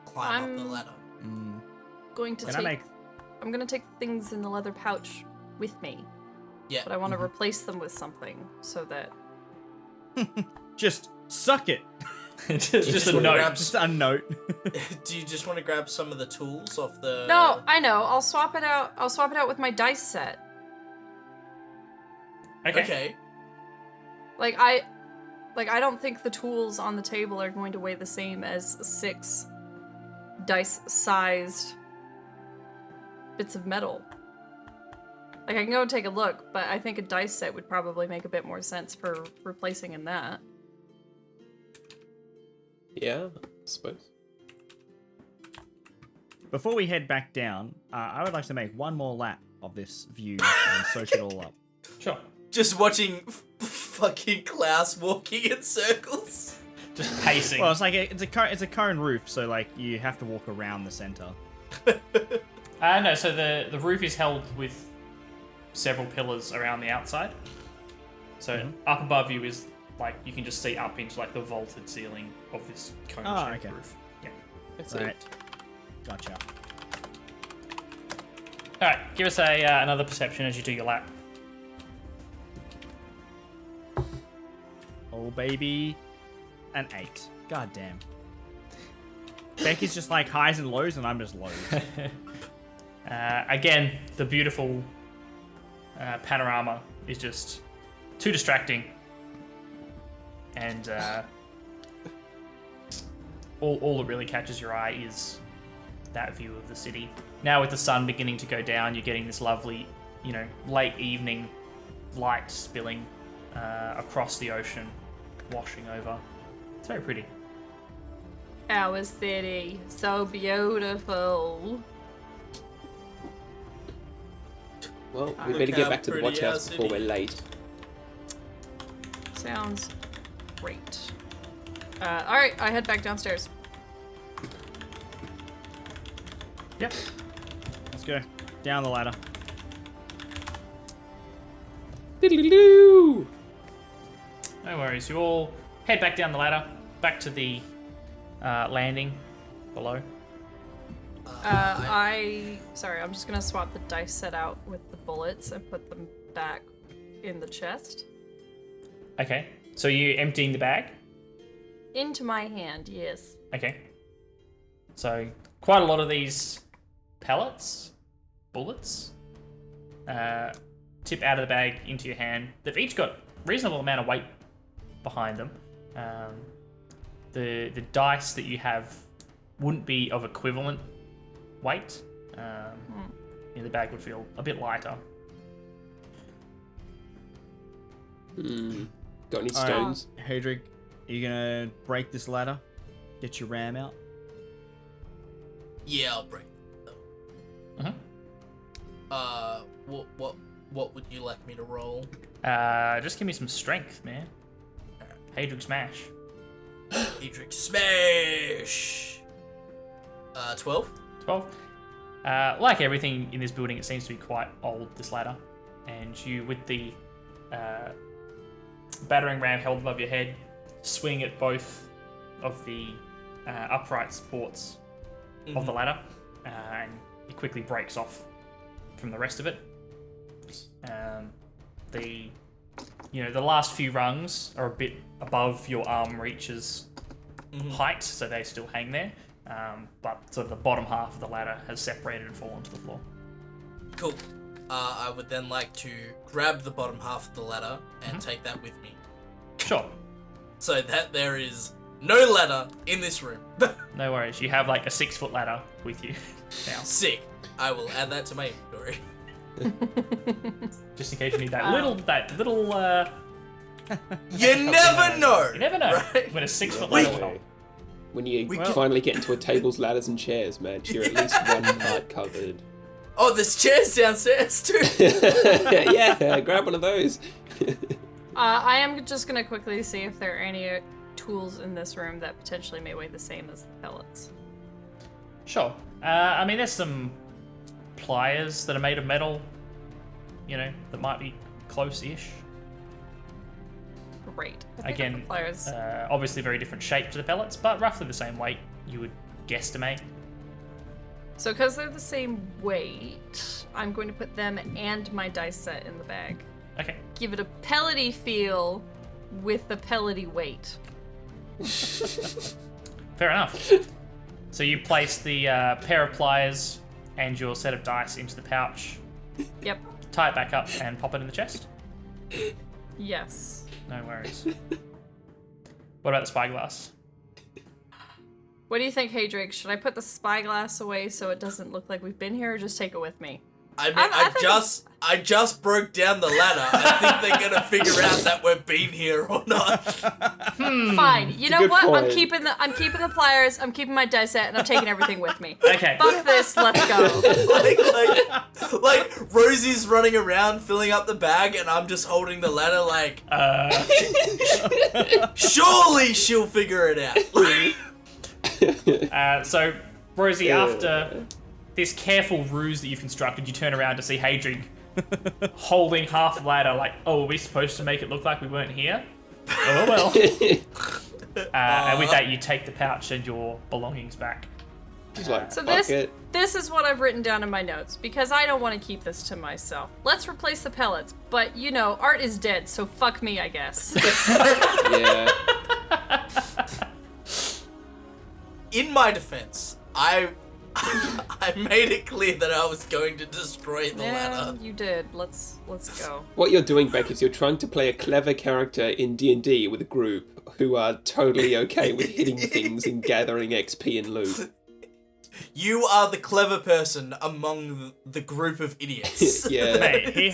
climb up the ladder. Going to I'm gonna take things in the leather pouch with me. Yeah. But I want to replace them with something so that... Just suck it. just a note. Just a note. Do you just want to grab some of the tools off the... No, I know. I'll swap it out. I'll swap it out with my dice set. Okay. Like I don't think the tools on the table are going to weigh the same as 6 dice-sized bits of metal. Like, I can go take a look, but I think a dice set would probably make a bit more sense for replacing in that. Yeah, I suppose. Before we head back down, I would like to make one more lap of this view and soak it all up. Sure. Just watching fucking Klaus walking in circles. Just pacing. Well, it's like it's a cone roof, so like you have to walk around the center. No, so the roof is held with several pillars around the outside. So up above you is like you can just see up into like the vaulted ceiling of this cone-shaped roof. Yeah. That's Right. it. Gotcha. All right, give us another perception as you do your lap. Oh baby, an 8. God damn. Becky's just like highs and lows, and I'm just lows. Again, the beautiful panorama is just too distracting, and all that really catches your eye is that view of the city. Now with the sun beginning to go down, you're getting this lovely, late evening light spilling across the ocean, washing over. It's very pretty. Our city, so beautiful. Well, we better get back to the watch house before we're late. Sounds great. Alright, I head back downstairs. Yep. Let's go down the ladder. Diddly-doo! No worries. You all head back down the ladder, back to the landing below. Sorry, I'm just gonna swap the dice set out with the bullets and put them back in the chest. Okay. So you emptying the bag? Into my hand, yes. Okay. So quite a lot of these bullets, tip out of the bag into your hand. They've each got reasonable amount of weight behind them. The dice that you have wouldn't be of equivalent weight. The bag would feel a bit lighter. Got any stones? Hedrick, are you gonna break this ladder? Get your ram out? Yeah, I'll break them. What would you like me to roll? Just give me some strength, man. Hedrick smash. Hedrick smash! 12? 12. Like everything in this building, it seems to be quite old, this ladder. And you, with the battering ram held above your head, swing at both of the upright supports of the ladder, and it quickly breaks off from the rest of it. The last few rungs are a bit above your arm reach's height, so they still hang there. But sort of the bottom half of the ladder has separated and fallen to the floor. Cool. I would then like to grab the bottom half of the ladder and take that with me. Sure. So that there is no ladder in this room. No worries. You have like a 6-foot ladder with you now. Sick. I will add that to my inventory. Just in case you need that little. You never know. You never know. Right? When a 6 foot ladder will help. When you finally get into a tables, ladders, and chairs, man, you're at least one part covered. Oh, there's chairs downstairs too. Yeah, grab one of those. I am just gonna quickly see if there are any tools in this room that potentially may weigh the same as the pellets. Sure. I mean, there's some pliers that are made of metal, you know, that might be close-ish. Great. Again, Pliers. obviously very different shape to the pellets, but roughly the same weight, you would guesstimate. So because they're the same weight, I'm going to put them and my dice set in the bag. Okay. Give it a pellety feel with the pellety weight. Fair enough. So you place the pair of pliers and your set of dice into the pouch, Yep. tie it back up, and pop it in the chest. Yes. No worries. What about the spyglass? What do you think, hey Drake? Should I put the spyglass away so it doesn't look like we've been here, or just take it with me? I mean, I just broke down the ladder. I think they're gonna figure out that we've been here or not. Fine. You know good what? point. I'm keeping the pliers. I'm keeping my dice set, and I'm taking everything with me. Okay. Fuck this. Let's go. like Rosie's running around filling up the bag, and I'm just holding the ladder. Like, surely she'll figure it out. So, Rosie, after this careful ruse that you've constructed, you turn around to see Hadrig holding half the ladder, like, oh, are we supposed to make it look like we weren't here? Oh, well. And with that, you take the pouch and your belongings back. He's like, So fuck it. this is what I've written down in my notes, because I don't want to keep this to myself. Let's replace the pellets, but you know, art is dead, so fuck me, I guess. Yeah. In my defense, I made it clear that I was going to destroy the Yeah, ladder. you did. Let's go. What you're doing, Beck, is you're trying to play a clever character in D&D with a group who are totally okay with hitting things and gathering XP and loot. You are the clever person among the group of idiots. Yeah. Hey, he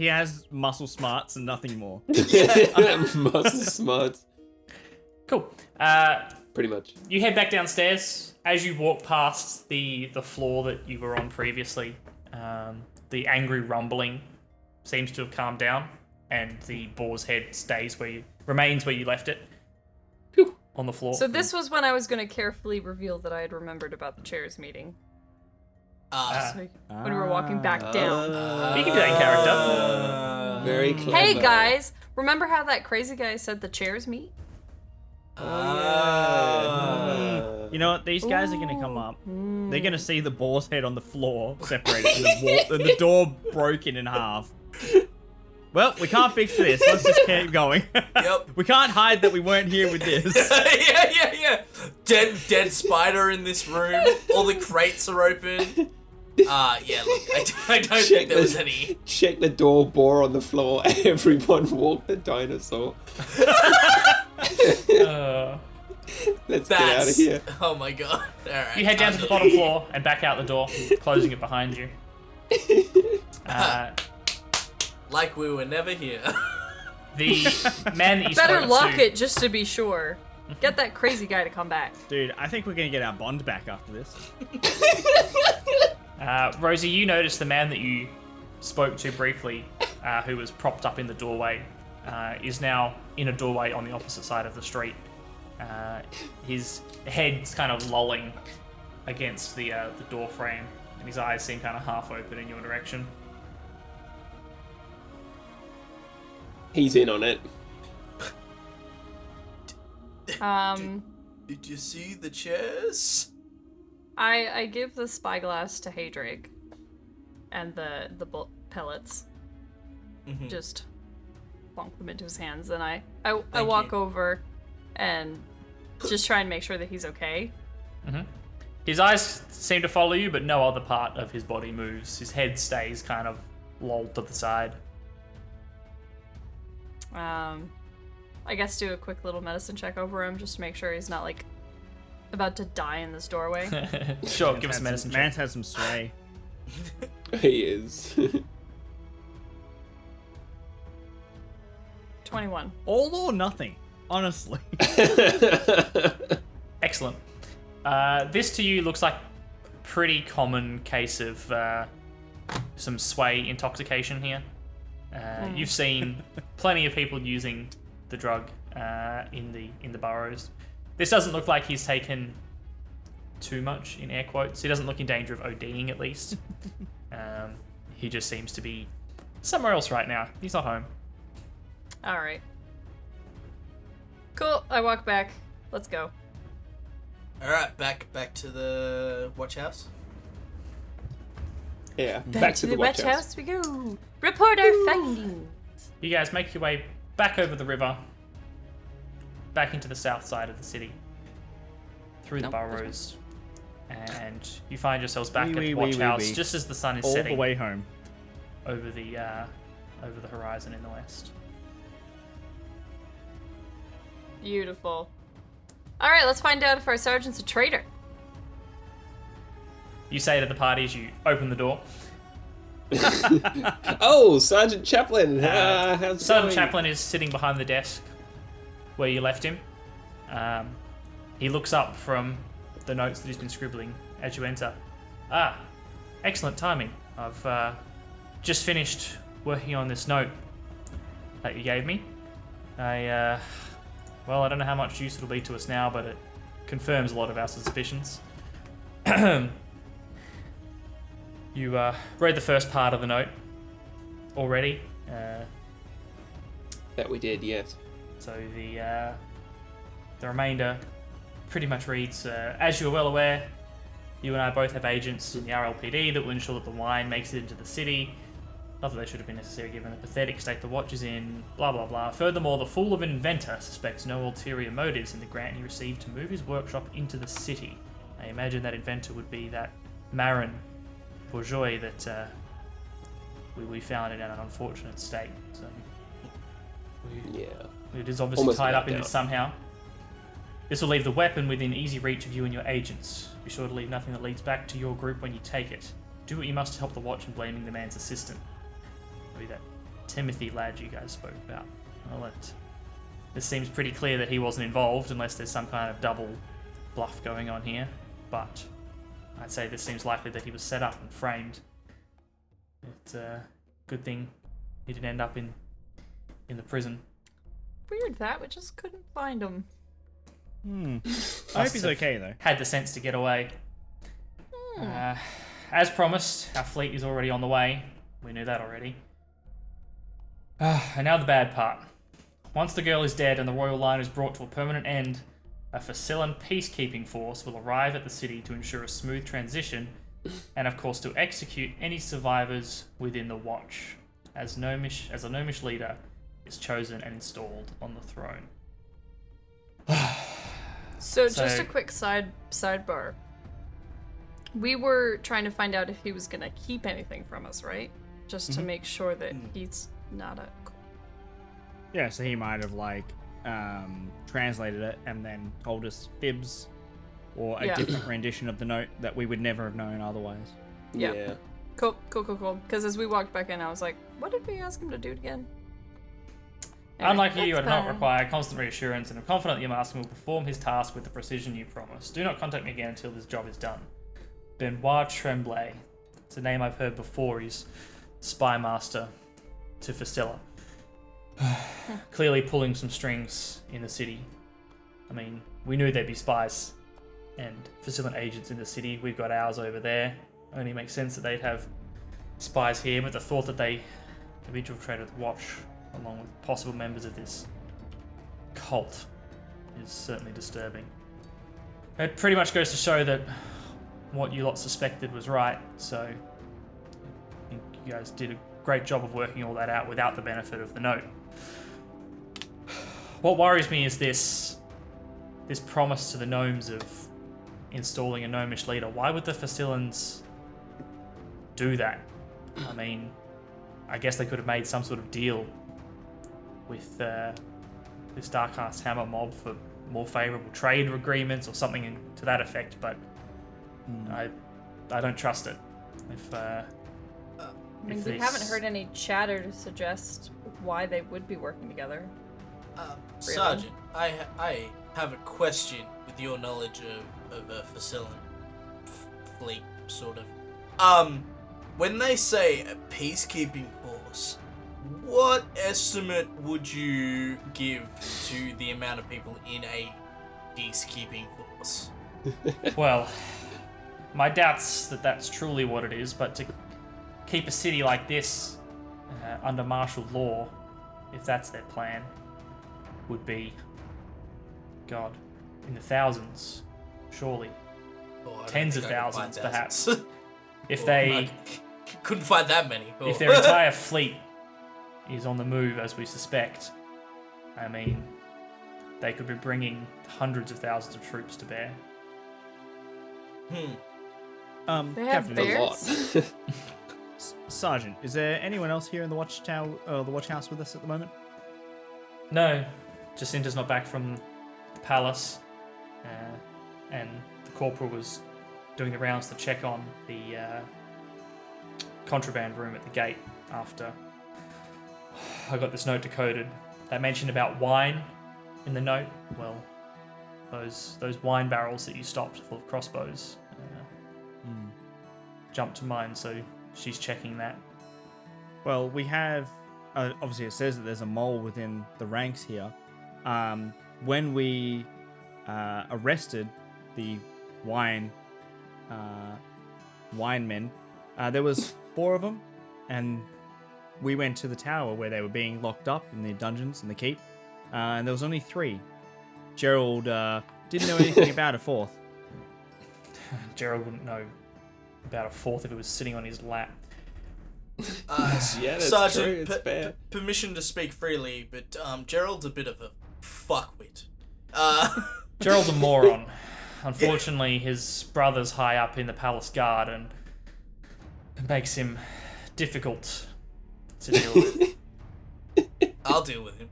has muscle smarts and nothing more. Muscle smarts. Cool. Pretty much. You head back downstairs. As you walk past the floor that you were on previously, the angry rumbling seems to have calmed down, and the boar's head remains where you left it. Phew, on the floor. So this was when I was going to carefully reveal that I had remembered about the chairs meeting. So when we were walking back down. You can do that in character. Very clever. Hey guys, remember how that crazy guy said the chairs meet? You know what? These guys are gonna come up. They're gonna see the boar's head on the floor, separated, and the door broken in half. Well, we can't fix this. Let's just keep going. Yep. We can't hide that we weren't here with this. yeah. Dead spider in this room. All the crates are open. Yeah, look, I don't think there was any. Check the door bore on the floor. Everyone walk the dinosaur. Let's get out of here. Oh my god. Alright. You head down to the bottom floor and back out the door, closing it behind you. Like we were never here. The man that you Better spoke lock to, it just to be sure. Get that crazy guy to come back. Dude, I think we're gonna get our bond back after this. Rosie, you noticed the man that you spoke to briefly, who was propped up in the doorway, is now in a doorway on the opposite side of the street. His head's kind of lolling against the door frame, and his eyes seem kind of half open in your direction. He's in on it. Did you see the chairs? I give the spyglass to Haydrake and the pellets. Mm-hmm. Just plonk them into his hands, and I Thank walk you. over and just try and make sure that he's okay. Mm-hmm. His eyes seem to follow you, but no other part of his body moves. His head stays kind of lolled to the side. I guess do a quick little medicine check over him just to make sure he's not like about to die in this doorway. Sure, give us a medicine check. Man's had some sway. He is. 21. All or nothing, honestly. Excellent. This to you looks like a pretty common case of some sway intoxication here. You've seen plenty of people using the drug in the burrows. This doesn't look like he's taken too much, in air quotes. He doesn't look in danger of ODing, at least. He just seems to be somewhere else right now. He's not home. All right. Cool. I walk back. Let's go. All right, back to the watch house. Yeah, back to the watch house. we go. Report our findings. You guys make your way back over the river, back into the south side of the city, through the burrows, and you find yourselves back at the watch house just as the sun is setting all the way home over the horizon in the west. Beautiful. All right, let's find out if our sergeant's a traitor. You say to the party as you open the door. Oh, Sergeant Chaplin. How's it Sergeant going? Chaplin is sitting behind the desk where you left him. He looks up from the notes that he's been scribbling as you enter. Ah, excellent timing. I've just finished working on this note that you gave me. I don't know how much use it'll be to us now, but it confirms a lot of our suspicions. You read the first part of the note already. That we did, yes. So the remainder pretty much reads, as you are well aware, you and I both have agents in the RLPD that will ensure that the wine makes it into the city. Not that they should have been necessary given the pathetic state the watch is in, blah blah blah. Furthermore, the fool of an inventor suspects no ulterior motives in the grant he received to move his workshop into the city. I imagine that inventor would be that Marin Bourgeois that we found in an unfortunate state. So it is obviously Almost tied up in without this doubt. somehow. This will leave the weapon within easy reach of you and your agents. Be sure to leave nothing that leads back to your group when you take it. Do what you must to help the watch in blaming the man's assistant. Maybe that Timothy lad you guys spoke about. Well, this seems pretty clear that he wasn't involved unless there's some kind of double bluff going on here. But I'd say this seems likely that he was set up and framed. It's a good thing he didn't end up in the prison. Weird that we just couldn't find him. I hope he's okay though. Had the sense to get away. As promised, our fleet is already on the way. We knew that already. And now the bad part. Once the girl is dead and the royal line is brought to a permanent end, a Facillan peacekeeping force will arrive at the city to ensure a smooth transition, and of course to execute any survivors within the Watch, as a gnomish leader is chosen and installed on the throne. So just a quick sidebar. We were trying to find out if he was gonna keep anything from us, right? Just to make sure that he's not a. Yeah, so he might have translated it and then told us fibs or a different rendition of the note that we would never have known otherwise. Yeah. Cool. Because as we walked back in, I was like, what did we ask him to do again? Unlike you, I do not require constant reassurance, and I'm confident that your master will perform his task with the precision you promised. Do not contact me again until this job is done. Benoit Tremblay. It's a name I've heard before. He's spy master to Facilla. Clearly pulling some strings in the city. I mean, we knew there'd be spies and Facillan agents in the city. We've got ours over there. Only makes sense that they'd have spies here, but the thought that they have infiltrated the Watch along with possible members of this cult is certainly disturbing. It pretty much goes to show that what you lot suspected was right, so I think you guys did a great job of working all that out without the benefit of the note. What worries me is this promise to the gnomes of installing a gnomish leader. Why would the Facillans do that? I mean, I guess they could have made some sort of deal with this Dark Heart's Hammer mob for more favourable trade agreements or something to that effect, but I don't trust it. We haven't heard any chatter to suggest why they would be working together. Sergeant, I have a question with your knowledge of a Facilian fleet, sort of. When they say a peacekeeping force, what estimate would you give to the amount of people in a peacekeeping force? Well, my doubts that that's truly what it is, but to keep a city like this under martial law, if that's their plan, would be, God, in the thousands, surely. Oh, Tens of thousands, perhaps. If Oh, they I couldn't find that many. Oh. if their entire fleet is on the move, as we suspect, I mean, they could be bringing hundreds of thousands of troops to bear. They have Captain, A lot. bears? Sergeant, is there anyone else here in the watch tower, the watch house with us at the moment? No, Jacinta's not back from the palace, and the corporal was doing the rounds to check on the contraband room at the gate after I got this note decoded. They mentioned about wine in the note. Well, those wine barrels that you stopped full of crossbows jumped to mind, so she's checking that. Well, we have. Obviously, it says that there's a mole within the ranks here. When we arrested the winemen, there was 4 of them, and we went to the tower where they were being locked up in the dungeons in the keep, and there was only 3. Gerald didn't know anything about a 4th. Gerald wouldn't know about a 4th if it was sitting on his lap. Yeah, that's Sergeant, true. It's fair. permission to speak freely, but Gerald's a bit of a fuckwit. Gerald's a moron. Unfortunately, his brother's high up in the palace guard, and it makes him difficult to deal with. I'll deal with him.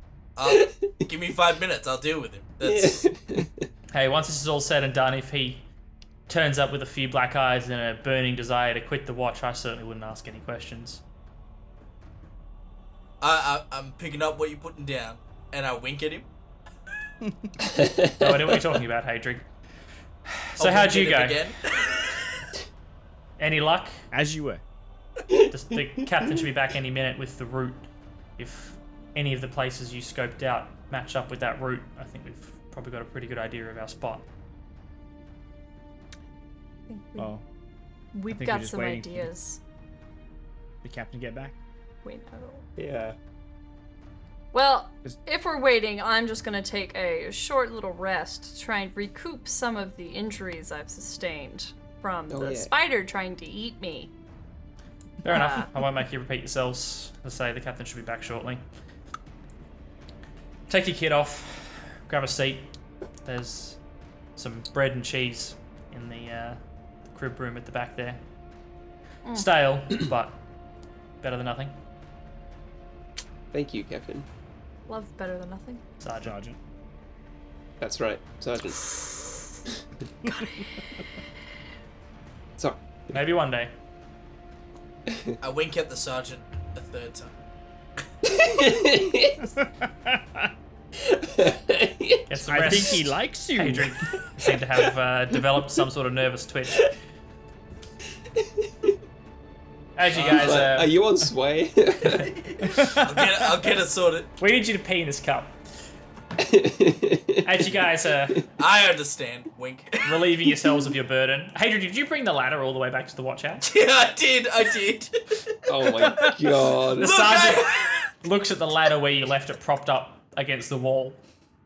Give me 5 minutes, I'll deal with him. That's Hey, once this is all said and done, if he turns up with a few black eyes and a burning desire to quit the watch, I certainly wouldn't ask any questions. I'm picking up what you're putting down, and I wink at him. No idea what you're talking about, Hadrig. So I'll how'd wink you at go? him again. Any luck? As you were. The captain should be back any minute with the route. If any of the places you scoped out match up with that route, I think we've probably got a pretty good idea of our spot. Oh, We've think we're got just some waiting for ideas. the captain get back? We know. Yeah. Well, Is- if we're waiting, I'm just gonna take a short little rest to try and recoup some of the injuries I've sustained from Oh, the yeah. spider trying to eat me. Fair enough. I won't make you repeat yourselves. As I say, the captain should be back shortly. Take your kit off. Grab a seat. There's some bread and cheese in the crib room at the back there. Stale, but better than nothing. Thank you, Captain. Love's better than nothing. Sergeant. That's right, Sergeant. Sorry. Maybe one day. I wink at the sergeant a 3rd time. Get some I rest. think he likes you. Hadrian seem to have developed some sort of nervous twitch. As you guys, Are you on sway? I'll get it sorted. we need you to pee in this cup. As you guys I understand. Wink. relieving yourselves of your burden. Hadrian, did you bring the ladder all the way back to the watch house? Yeah, I did. Oh my god. The sergeant looks at the ladder where you left it propped up against the wall,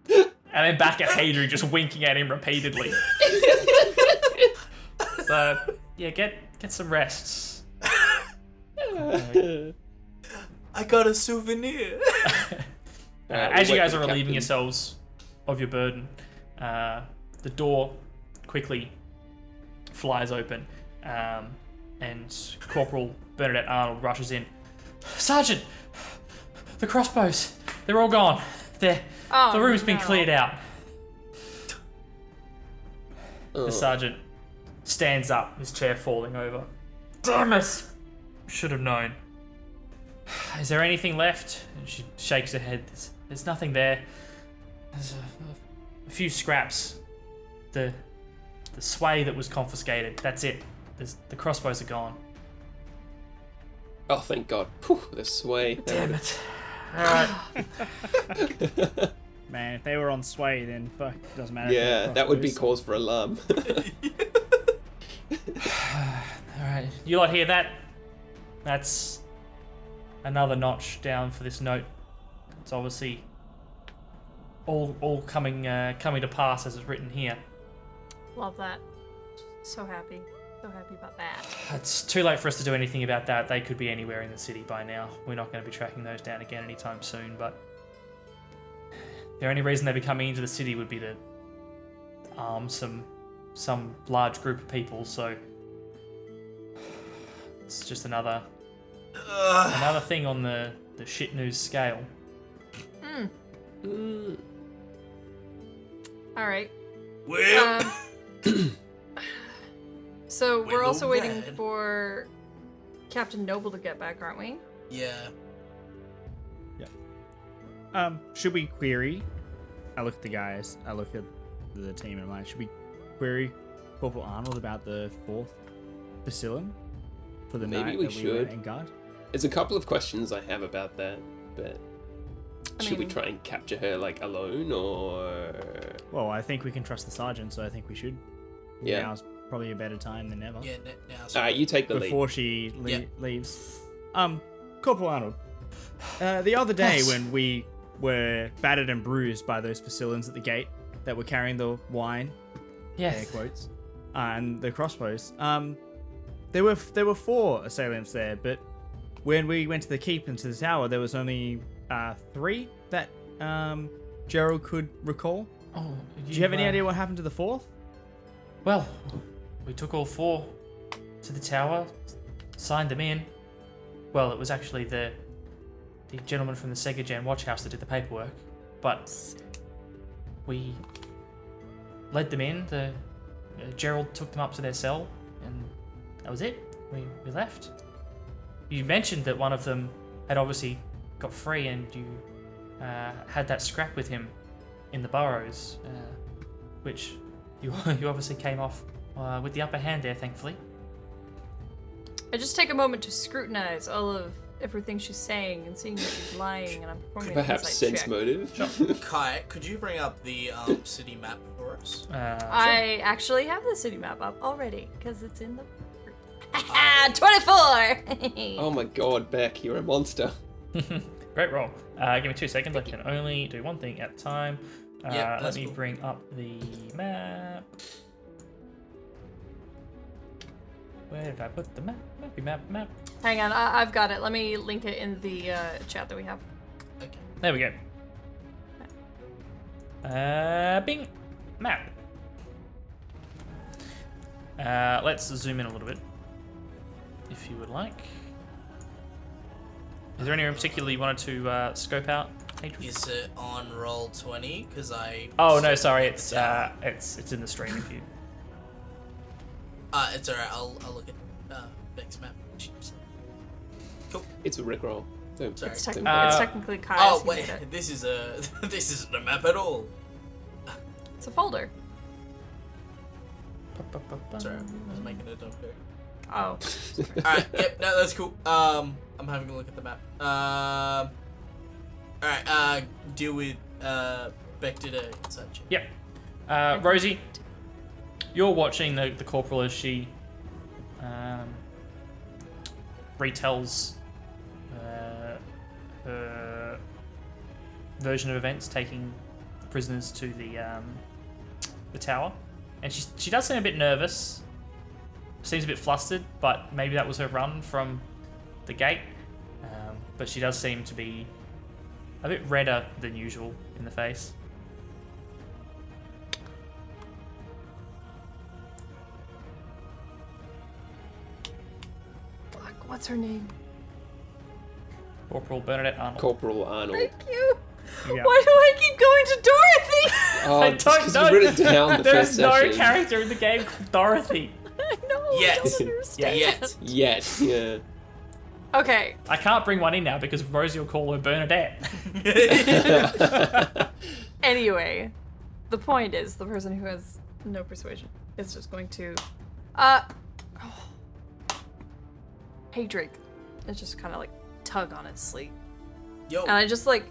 and then back at Hadrian, just winking at him repeatedly. So yeah, get some rests. I got a souvenir. As you wait guys for are the relieving captain. yourselves of your burden, the door quickly flies open, and Corporal Bernadette Arnold rushes in. Sergeant, the crossbows, they're all gone. The room's been no. cleared out. Oh. The sergeant stands up, his chair falling over. Damn it! Should have known. Is there anything left? And she shakes her head. There's nothing there. There's a few scraps. The sway that was confiscated. That's it. The crossbows are gone. Oh, thank God. Whew, the sway. Damn it. Alright. Man, if they were on sway, then fuck, it doesn't matter. Yeah, that would be cause for alarm. Alright. You lot hear that? That's another notch down for this note. It's obviously all coming to pass as it's written here. Love that. So happy. So happy about that. It's too late for us to do anything about that. They could be anywhere in the city by now. We're not going to be tracking those down again anytime soon, but the only reason they'd be coming into the city would be to arm some large group of people, so it's just another thing on the shit news scale. Alright. Well, So we're also waiting Red. for Captain Noble to get back, aren't we? yeah. Should we query? I look at the guys. I look at the team, and I'm like, should we query Corporal Arnold about the 4th Bacillin for the Maybe night we that we should. were in guard? There's a couple of questions I have about that, but should we mean- try and capture her like alone or? Well, I think we can trust the sergeant, so I think we should. Yeah. Now's probably a better time than ever. Yeah, now. All right, you take the lead. Before she Yeah. leaves. Corporal Arnold. The other day Yes. when we were battered and bruised by those Bacillins at the gate that were carrying the wine, air Yes. quotes, and the crossbows. There were 4 assailants there, but when we went to the keep and to the tower, there was only 3 that Gerald could recall. Oh, Do you have any idea what happened to the 4th? Well, we took all 4 to the tower, signed them in. Well, it was actually the gentleman from the Sega Gen Watch House that did the paperwork, but we led them in. Gerald took them up to their cell, and that was it. We left. You mentioned that one of them had obviously got free, and you had that scrap with him in the burrows, which you obviously came off with the upper hand there, thankfully. I just take a moment to scrutinize all of everything she's saying and seeing that she's lying, and I'm performing an Perhaps insight sense check. motive. Kai, could you bring up the city map for us? I actually have the city map up already because it's in the 24. Oh my God, Beck, you're a monster. Great roll. Give me 2 seconds. I can only do one thing at a time. Yeah, let that's me cool. bring up the map. Where did I put the map? Map. Hang on, I've got it. Let me link it in the chat that we have. Okay. There we go. Bing. Map. Let's zoom in a little bit, if you would like. Is there anywhere in particular you wanted to scope out, Adrian? Is it on roll 20? Because I. Oh no, sorry. It's in the stream if you. It's alright. I'll look at Beck's map. Cool. It's a rickroll. Don't- Sorry. It's, don't- it's technically Kai's. Oh who wait, made it. this is a this isn't a map at all. It's a folder. Sorry, I was making a dumb joke. Oh. Alright, yep, no, that's cool. I'm having a look at the map. Alright, deal with Beck did a insight check. Yep. Rosie, you're watching the corporal as she retells her version of events, taking prisoners to the tower, and she does seem a bit nervous. Seems a bit flustered, but maybe that was her run from the gate. But she does seem to be a bit redder than usual in the face. Fuck, what's her name? Corporal Bernadette Arnold. Corporal Arnold. Thank you. Yeah. Why do I keep going to Dorothy? Oh, I just don't 'cause know. you wrote it down the There's first no session. character in the game called Dorothy. I know. Yet. I don't understand. Yet. Yet, yeah. Okay. I can't bring one in now because Rosie will call her Bernadette. Anyway, the point is, the person who has no persuasion is just going to, hey Drake, it's just kind of like tug on his sleeve, Yo. and I just like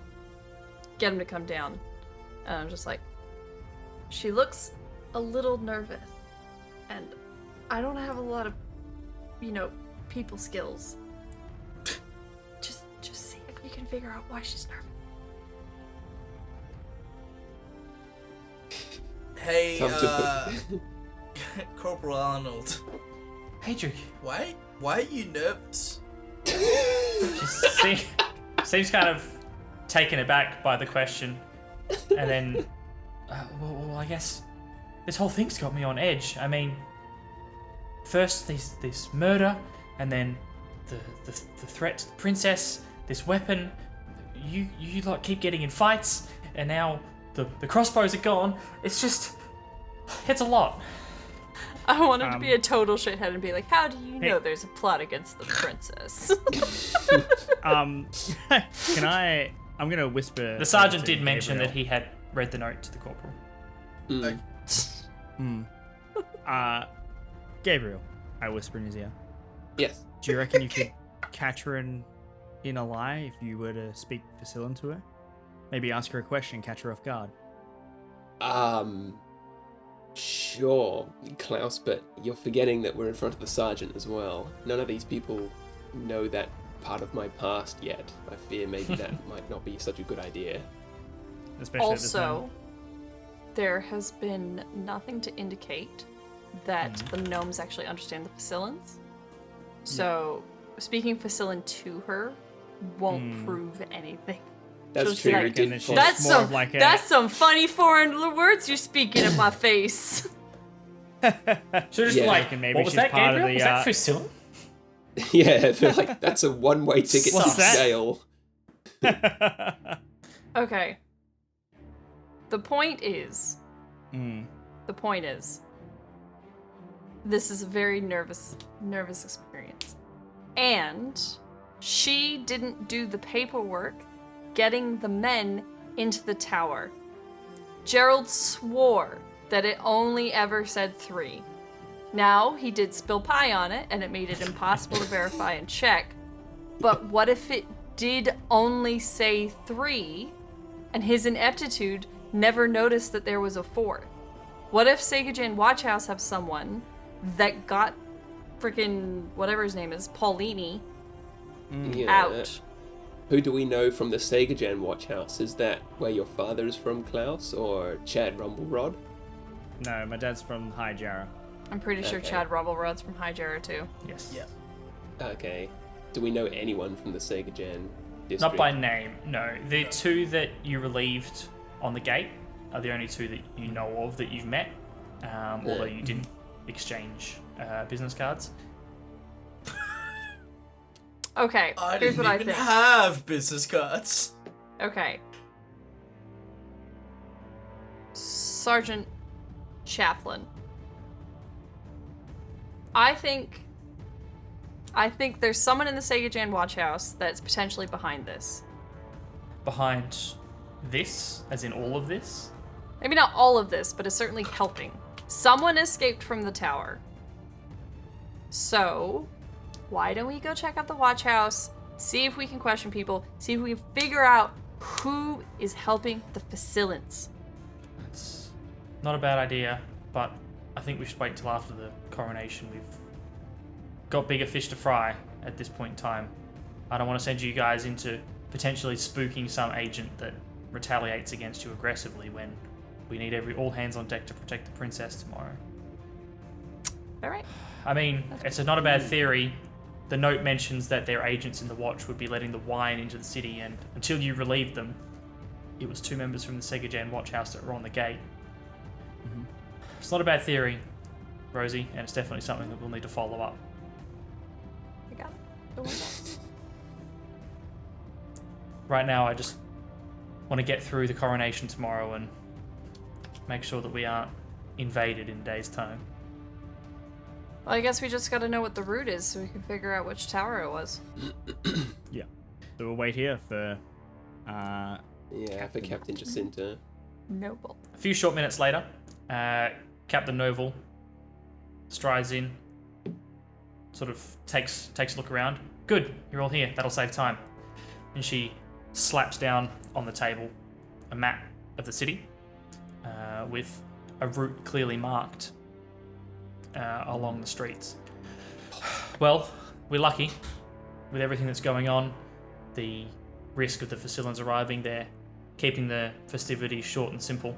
get him to come down, and I'm just like, she looks a little nervous, and I don't have a lot of, people skills. Just see if you can figure out why she's nervous. Hey, Time to Corporal Arnold. Hey, Drake. Why are you nervous? She seems kind of taken aback by the question. And then, well, I guess this whole thing's got me on edge. I mean, first this murder, and then the threat to the princess, this weapon, you like keep getting in fights, and now the crossbows are gone. It's a lot. I want him to be a total shithead and be like, how do you know there's a plot against the princess? I'm gonna whisper. The sergeant to did mention Gabriel. that he had read the note to the corporal. Gabriel, I whisper in his ear. Yes. Do you reckon you could catch her in a lie if you were to speak Facilin to her? Maybe ask her a question, catch her off guard. Sure, Klaus, but you're forgetting that we're in front of the sergeant as well. None of these people know that part of my past yet. I fear maybe that might not be such a good idea. Especially at this Also, moment. there has been nothing to indicate that the gnomes actually understand the Facilins. So, speaking Facilin to her won't prove anything. That's Just true. like- we did It's follow- That's more some of like a- that's some funny foreign words you're speaking in my face. So just Yeah. like, Maybe what was she's that, part of Gabriel? the, Was that Fusilin? Yeah, they're like, that's a one-way ticket What's to that? jail. Okay. The point is, Mm. this is a very nervous experience. And she didn't do the paperwork getting the men into the tower. Gerald swore that it only ever said 3. Now, he did spill pie on it, and it made it impossible to verify and check. But what if it did only say 3, and his ineptitude never noticed that there was a 4th? What if Sagajan Watchhouse have someone that got freaking whatever his name is, Paulini, Yeah. out? Who do we know from the Sagajan Watchhouse? Is that where your father is from, Klaus, or Chad Rumblerod? No, my dad's from High Jarrah. I'm pretty sure Okay. Chad Rumblerod's from High Jarrah too. Yes. Yeah. Okay. Do we know anyone from the Sagajan district? Not by name, no. The 2 that you relieved on the gate are the only 2 that you know of that you've met, although you didn't exchange business cards. Okay, I here's didn't what I even think. have business cards. Okay. Sergeant Chaplin. I think there's someone in the Sagajan Watchhouse that's potentially behind this. Behind this, as in all of this, Maybe not all of this, but is certainly helping. Someone escaped from the tower. So, why don't we go check out the watch house, see if we can question people, see if we can figure out who is helping the Facilins. it's not a bad idea, but I think we should wait till after the coronation. We've got bigger fish to fry at this point in time. I don't want to send you guys into potentially spooking some agent that retaliates against you aggressively when we need all hands on deck to protect the princess tomorrow. All right. I mean, it's not a bad theory. The note mentions that their agents in the watch would be letting the wine into the city, and until you relieved them, it was 2 members from the Sagajan watch house that were on the gate. It's not a bad theory, Rosie, and it's definitely something that we'll need to follow up. I got it. Don't worry about it. Right now, I just want to get through the coronation tomorrow and make sure that we aren't invaded in a day's time. Well, I guess we just gotta know what the route is so we can figure out which tower it was. Yeah. So we'll wait here for For Captain Jacinta. Noble. A few short minutes later, Captain Noble strides in, sort of takes a look around. Good, you're all here. That'll save time. And she slaps down on the table a map of the city with a route clearly marked along the streets. Well, we're lucky with everything that's going on. The risk of the Facilians arriving, they're keeping the festivities short and simple.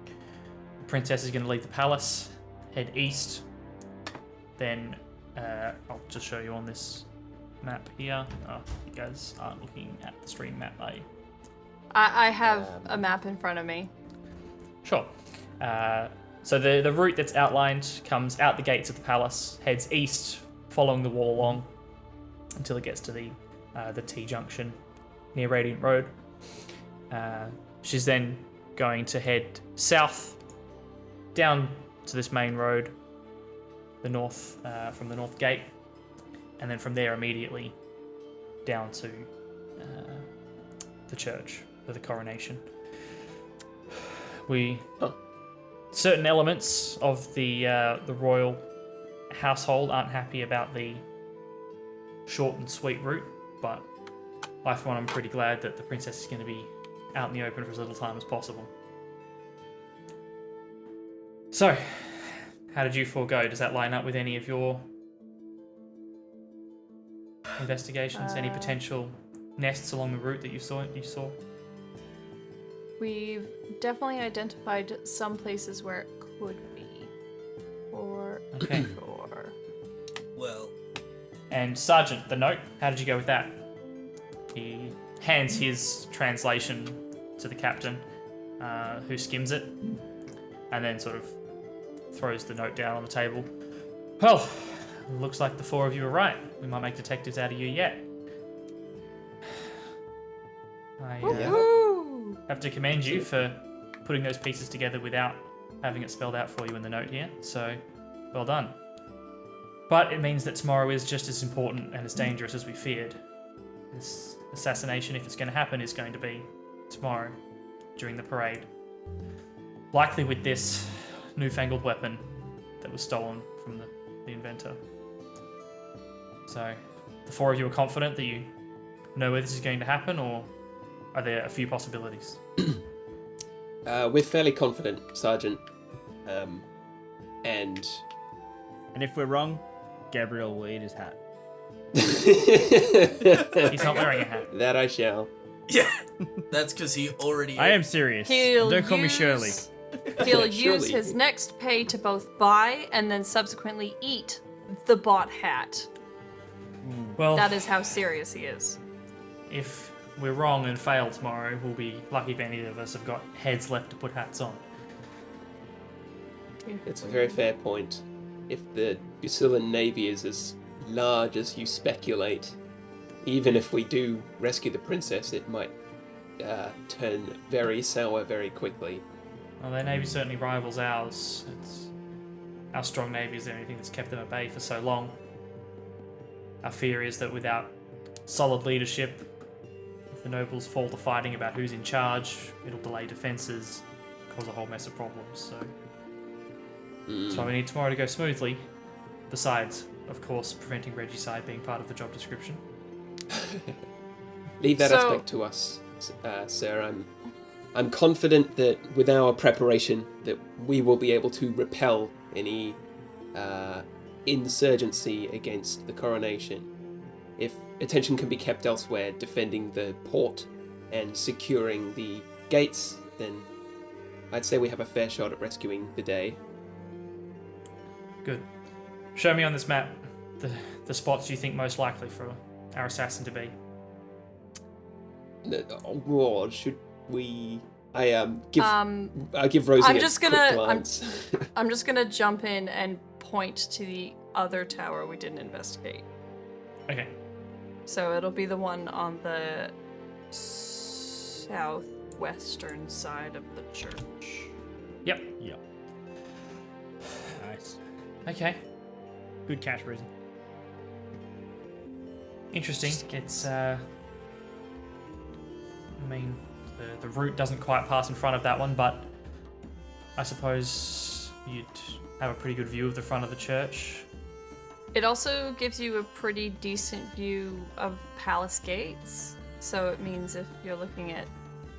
The princess is going to leave the palace, head east. Then I'll just show you on this map here. Oh, you guys aren't looking at the stream map, are you? I have a map in front of me. Sure. So the route that's outlined comes out the gates of the palace, heads east, following the wall along, until it gets to the T-junction near Radiant Road. She's then going to head south, down to this main road, the north, from the north gate, and then from there immediately down to the church for the coronation. Certain elements of the royal household aren't happy about the short and sweet route, but I, for one, I'm pretty glad that the princess is going to be out in the open for as little time as possible. So, how did you four go? Does that line up with any of your investigations? Any potential nests along the route that you saw? We've definitely identified some places where it could be. For Okay. sure. Well, And Sergeant, the note, how did you go with that? He hands his translation to the captain, who skims it, and then sort of throws the note down on the table. Well, looks like the four of you are right. We might make detectives out of you yet. I Woo! have to commend you for putting those pieces together without having it spelled out for you in the note here, so well done. But it means that tomorrow is just as important and as dangerous as we feared. This assassination, if it's going to happen, is going to be tomorrow, during the parade. Likely with this newfangled weapon that was stolen from the inventor. So, the four of you are confident that you know where this is going to happen, or are there a few possibilities? We're fairly confident, Sergeant. And if we're wrong, Gabriel will eat his hat. He's not wearing a hat. that I shall. yeah, that's because he already. I am serious. He'll Don't call me Shirley. He'll use Surely. his next pay to both buy and then subsequently eat the bought hat. Well, That is how serious he is. if we're wrong and fail tomorrow, we'll be lucky if any of us have got heads left to put hats on. It's a very fair point. If the Bucillan Navy is as large as you speculate, even if we do rescue the princess, it might turn very sour very quickly. Well, their navy certainly rivals ours. Our strong navy is the only thing that's kept them at bay for so long. Our fear is that without solid leadership, if the nobles fall to fighting about who's in charge, it'll delay defences, cause a whole mess of problems. So that's why we need tomorrow to go smoothly. Besides, of course, preventing regicide being part of the job description. Leave that So- aspect to us, sir. I'm confident that with our preparation, that we will be able to repel any insurgency against the coronation. If attention can be kept elsewhere, defending the port and securing the gates, then I'd say we have a fair shot at rescuing the day. Good. Show me on this map the spots you think most likely for our assassin to be. Or should we? I give Rosie I'm a just quick gonna- glance. I'm just gonna jump in and point to the other tower we didn't investigate. Okay. So it'll be the one on the southwestern side of the church. Yep. Yep. Nice. Okay. Good catch, Brizzy. Interesting. It's, I mean, the route doesn't quite pass in front of that one, but I suppose you'd have a pretty good view of the front of the church. It also gives you a pretty decent view of palace gates. So it means if you're looking at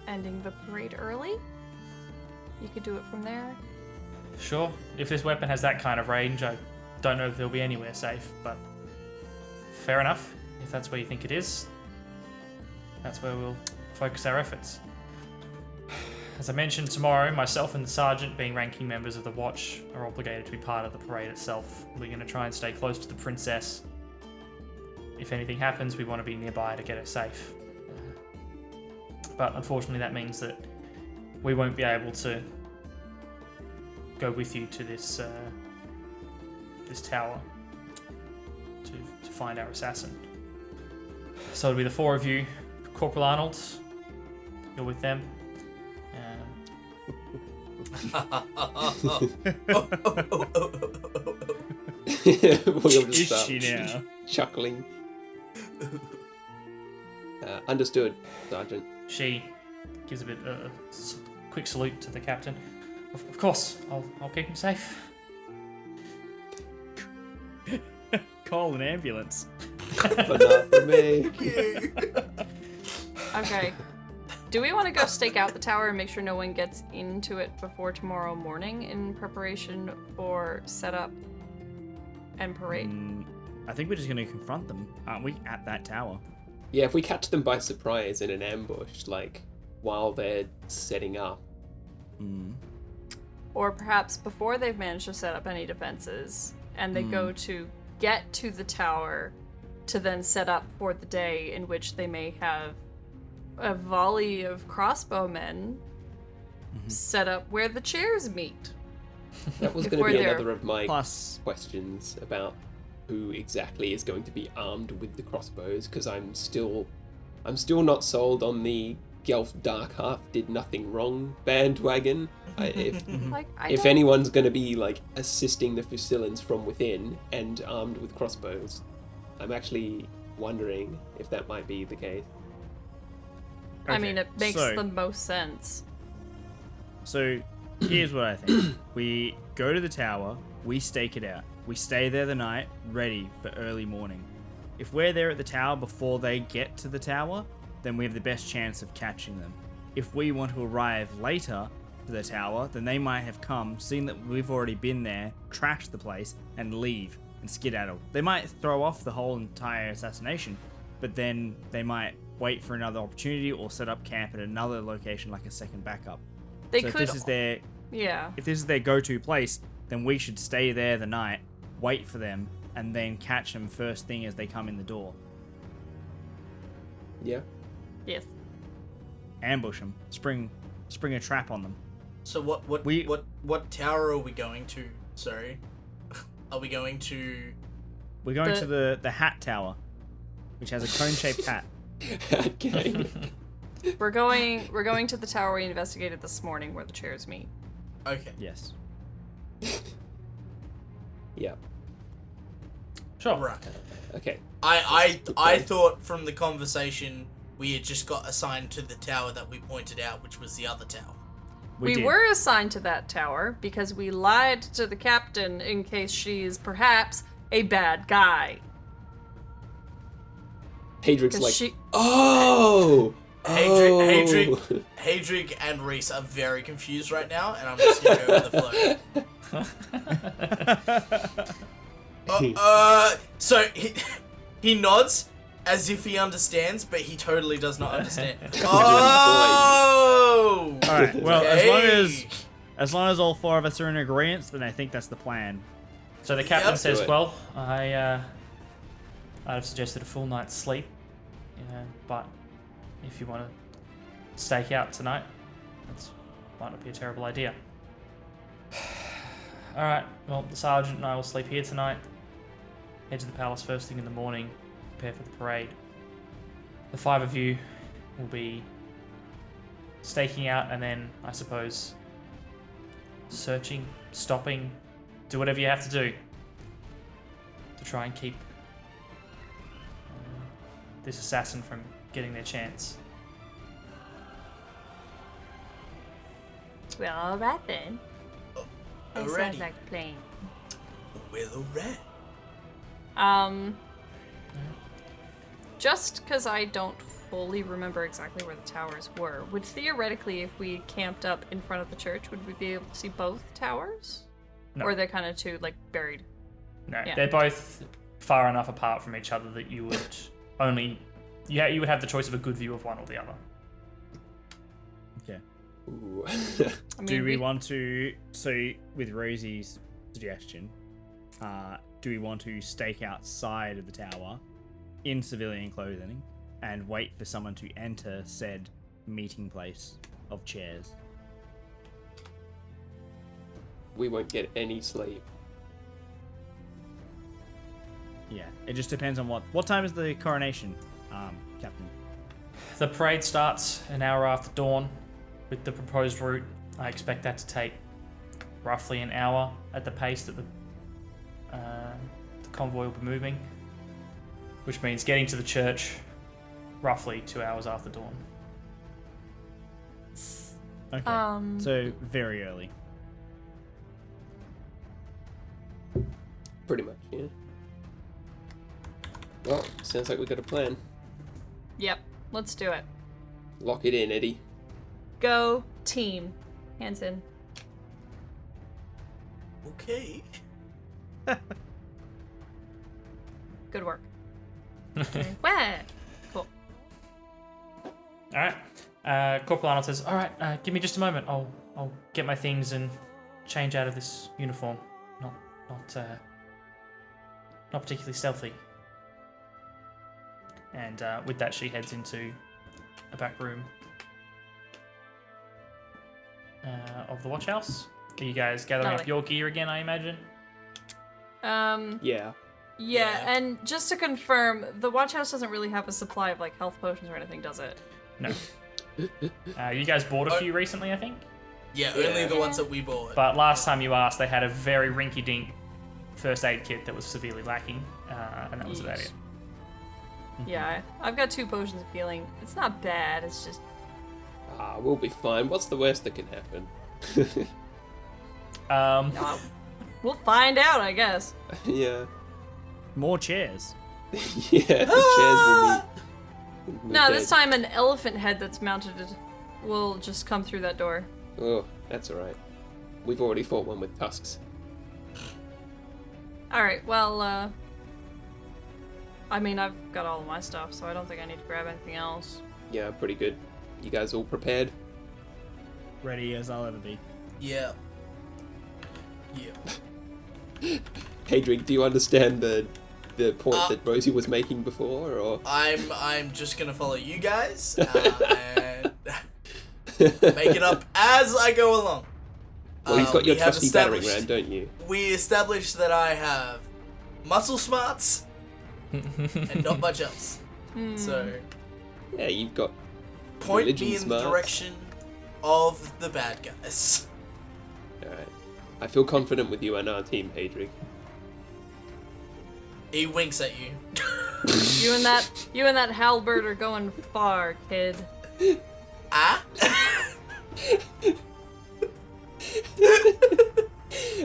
ending the parade early, you could do it from there. Sure. If this weapon has that kind of range, I don't know if they'll be anywhere safe, but fair enough. If that's where you think it is, that's where we'll focus our efforts. As I mentioned, tomorrow, myself and the sergeant, being ranking members of the watch, are obligated to be part of the parade itself. We're going to try and stay close to the princess. If anything happens, we want to be nearby to get her safe. But unfortunately, that means that we won't be able to go with you to this this tower to find our assassin. So it'll be the four of you. Corporal Arnold, you're with them. William Is just she now? chuckling. Understood, Sergeant. She gives a bit quick salute to the captain. Of course, I'll keep him safe. Call an ambulance. But not for me. Okay. Do we want to go stake out the tower and make sure no one gets into it before tomorrow morning in preparation for setup and parade? I think we're just going to confront them, aren't we, at that tower? Yeah, if we catch them by surprise in an ambush, like, while they're setting up. Or perhaps before they've managed to set up any defenses and they go to get to the tower to then set up for the day, in which they may have a volley of crossbowmen set up where the chairs meet. That was If going to we're be there. another of my Plus, questions about who exactly is going to be armed with the crossbows, because I'm still not sold on the Gelf Darkheart did nothing wrong bandwagon. If Don't- anyone's going to be like assisting the Fusilans from within and armed with crossbows, I'm actually wondering if that might be the case. I mean, it makes so- the most sense. So, here's what I think. We go to the tower, we stake it out. We stay there the night, ready for early morning. If we're there at the tower before they get to the tower, then we have the best chance of catching them. If we want to arrive later to the tower, then they might have come, seen that we've already been there, trashed the place, and leave and skedaddle. They might throw off the whole entire assassination, but then they might wait for another opportunity or set up camp at another location like a second backup. They So could, if this is their go-to place, then we should stay there the night, wait for them, and then catch them first thing as they come in the door. Yeah. yes. Ambush them. Spring a trap on them. So what tower are we going to? Sorry, are we going to? We're going to the hat tower, which has a cone-shaped hat. Okay. We're going to the tower we investigated this morning where the chairs meet. Okay. Yes. Yeah. Sure. Right. Okay. I thought from the conversation we had just got assigned to the tower that we pointed out, which was the other tower. We did. were assigned to that tower because we lied to the captain in case she is perhaps a bad guy. Hadrig's 'Cause like, she- oh! Hadrig and Reese are very confused right now, and I'm just gonna go with the flow. So he nods as if he understands, but he totally does not understand. Oh! All right. Well, Okay. as long as all four of us are in agreement, then I think that's the plan. So the captain Yep. says, Do it. well, I'd have suggested a full night's sleep, but if you want to stake out tonight, that might not be a terrible idea. Alright, well, the sergeant and I will sleep here tonight, head to the palace first thing in the morning, prepare for the parade. The five of you will be staking out and then, I suppose, searching, stopping, do whatever you have to do. to try and keep this assassin from getting their chance. Well, all right then. That Alrighty. sounds like a plan. Well, alright. Just because I don't fully remember exactly where the towers were, would theoretically, if we camped up in front of the church, would we be able to see both towers? No. Or are they kind of too, like, buried? No, Yeah. they're both far enough apart from each other that you would only... you would have the choice of a good view of one or the other. Okay. Ooh. I mean, Do we want to? So, with Rosie's suggestion, do we want to stake outside of the tower in civilian clothing and wait for someone to enter said meeting place of chairs? We won't get any sleep. Yeah, it just depends on what time is the coronation, Captain. The parade starts an hour after dawn with the proposed route. I expect that to take roughly an hour at the pace that the convoy will be moving, which means getting to the church roughly 2 hours after dawn. Okay, so very early. Pretty much, yeah. Well, sounds like we got a plan. Yep, let's do it. Lock it in, Eddie. Go team. Hands in. Okay. Good work. Where? Cool. All right. Corporal Arnold says, "All right, give me just a moment. I'll get my things and change out of this uniform. Not particularly stealthy." And with that, she heads into a back room of the watch house. Are you guys gathering up Lovely. your gear again, I imagine? Yeah. Yeah, and just to confirm, the watch house doesn't really have a supply of like health potions or anything, does it? No. You guys bought a few recently, I think? Yeah, only the ones that we bought. But last time you asked, they had a very rinky-dink first aid kit that was severely lacking, and that was about it. Yeah, I've got 2 potions of healing. It's not bad, it's just... We'll be fine. What's the worst that can happen? No, we'll find out, I guess. Yeah. More chairs. Yeah, the chairs will be... No, this time an elephant head that's mounted will just come through that door. Oh, that's alright. We've already fought one with tusks. Alright, well, I mean, I've got all of my stuff, so I don't think I need to grab anything else. Yeah, pretty good. You guys all prepared? Ready as I'll ever be. Yeah. Yeah. Hadric, do you understand the point that Rosie was making before, or? I'm just gonna follow you guys and make it up as I go along. Well, you've got your we have trusty battering established- ram, don't you? We established that I have muscle smarts and not much else. So Yeah, you've got point religion me in smarts. the direction of the bad guys. Alright. I feel confident with you and our team, Hadric. He winks at you. You and that halberd are going far, kid. Ah?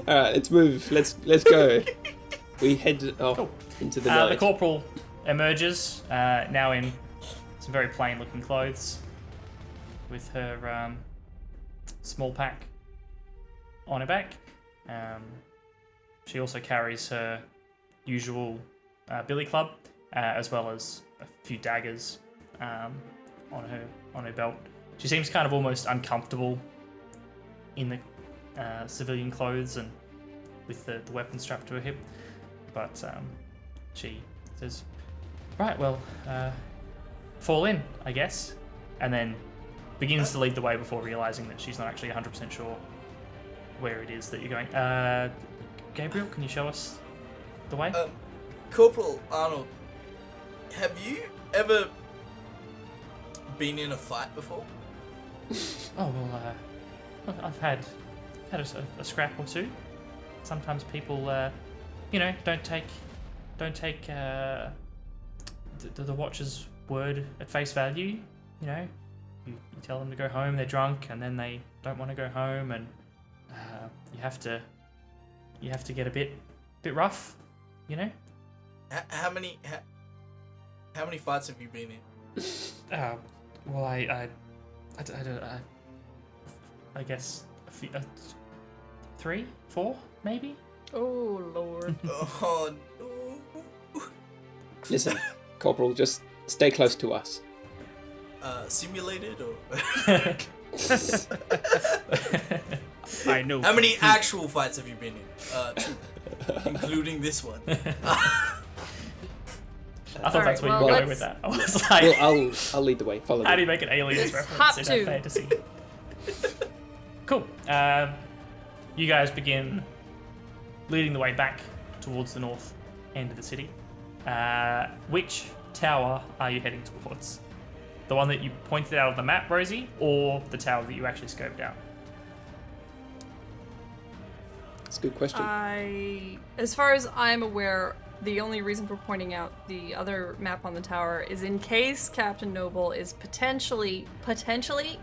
Alright, let's move. Let's go. We head off into the The night. corporal emerges, now in some very plain-looking clothes, with her small pack on her back. She also carries her usual billy club, as well as a few daggers on her belt. She seems kind of almost uncomfortable in the civilian clothes and with the weapon strapped to her hip, but she says, "Right, well, fall in, I guess," and then begins to lead the way before realizing that she's not actually 100% sure where it is that you're going. Gabriel, can you show us the way? Corporal Arnold, have you ever been in a fight before? Oh, well, I've had a scrap or two. Sometimes people, don't take take the Watcher's word at face value. You know, you tell them to go home, they're drunk, and then they don't want to go home, and you have to get a bit rough. You know. How many fights have you been in? Well, I guess 3, 4, maybe. Oh Lord. Oh no. Listen, Corporal, just stay close to us. Simulated or? I know. How many actual fights have you been in? 2, including this one. I thought that's where you were going with that. I was like, Well, I'll lead the way. Follow how do me. you make an aliens It's hot reference in too. a fantasy? Cool. You guys begin leading the way back towards the north end of the city. Which tower are you heading towards? The one that you pointed out on the map, Rosie, or the tower that you actually scoped out? That's a good question. As far as I'm aware, the only reason for pointing out the other map on the tower is in case Captain Noble is potentially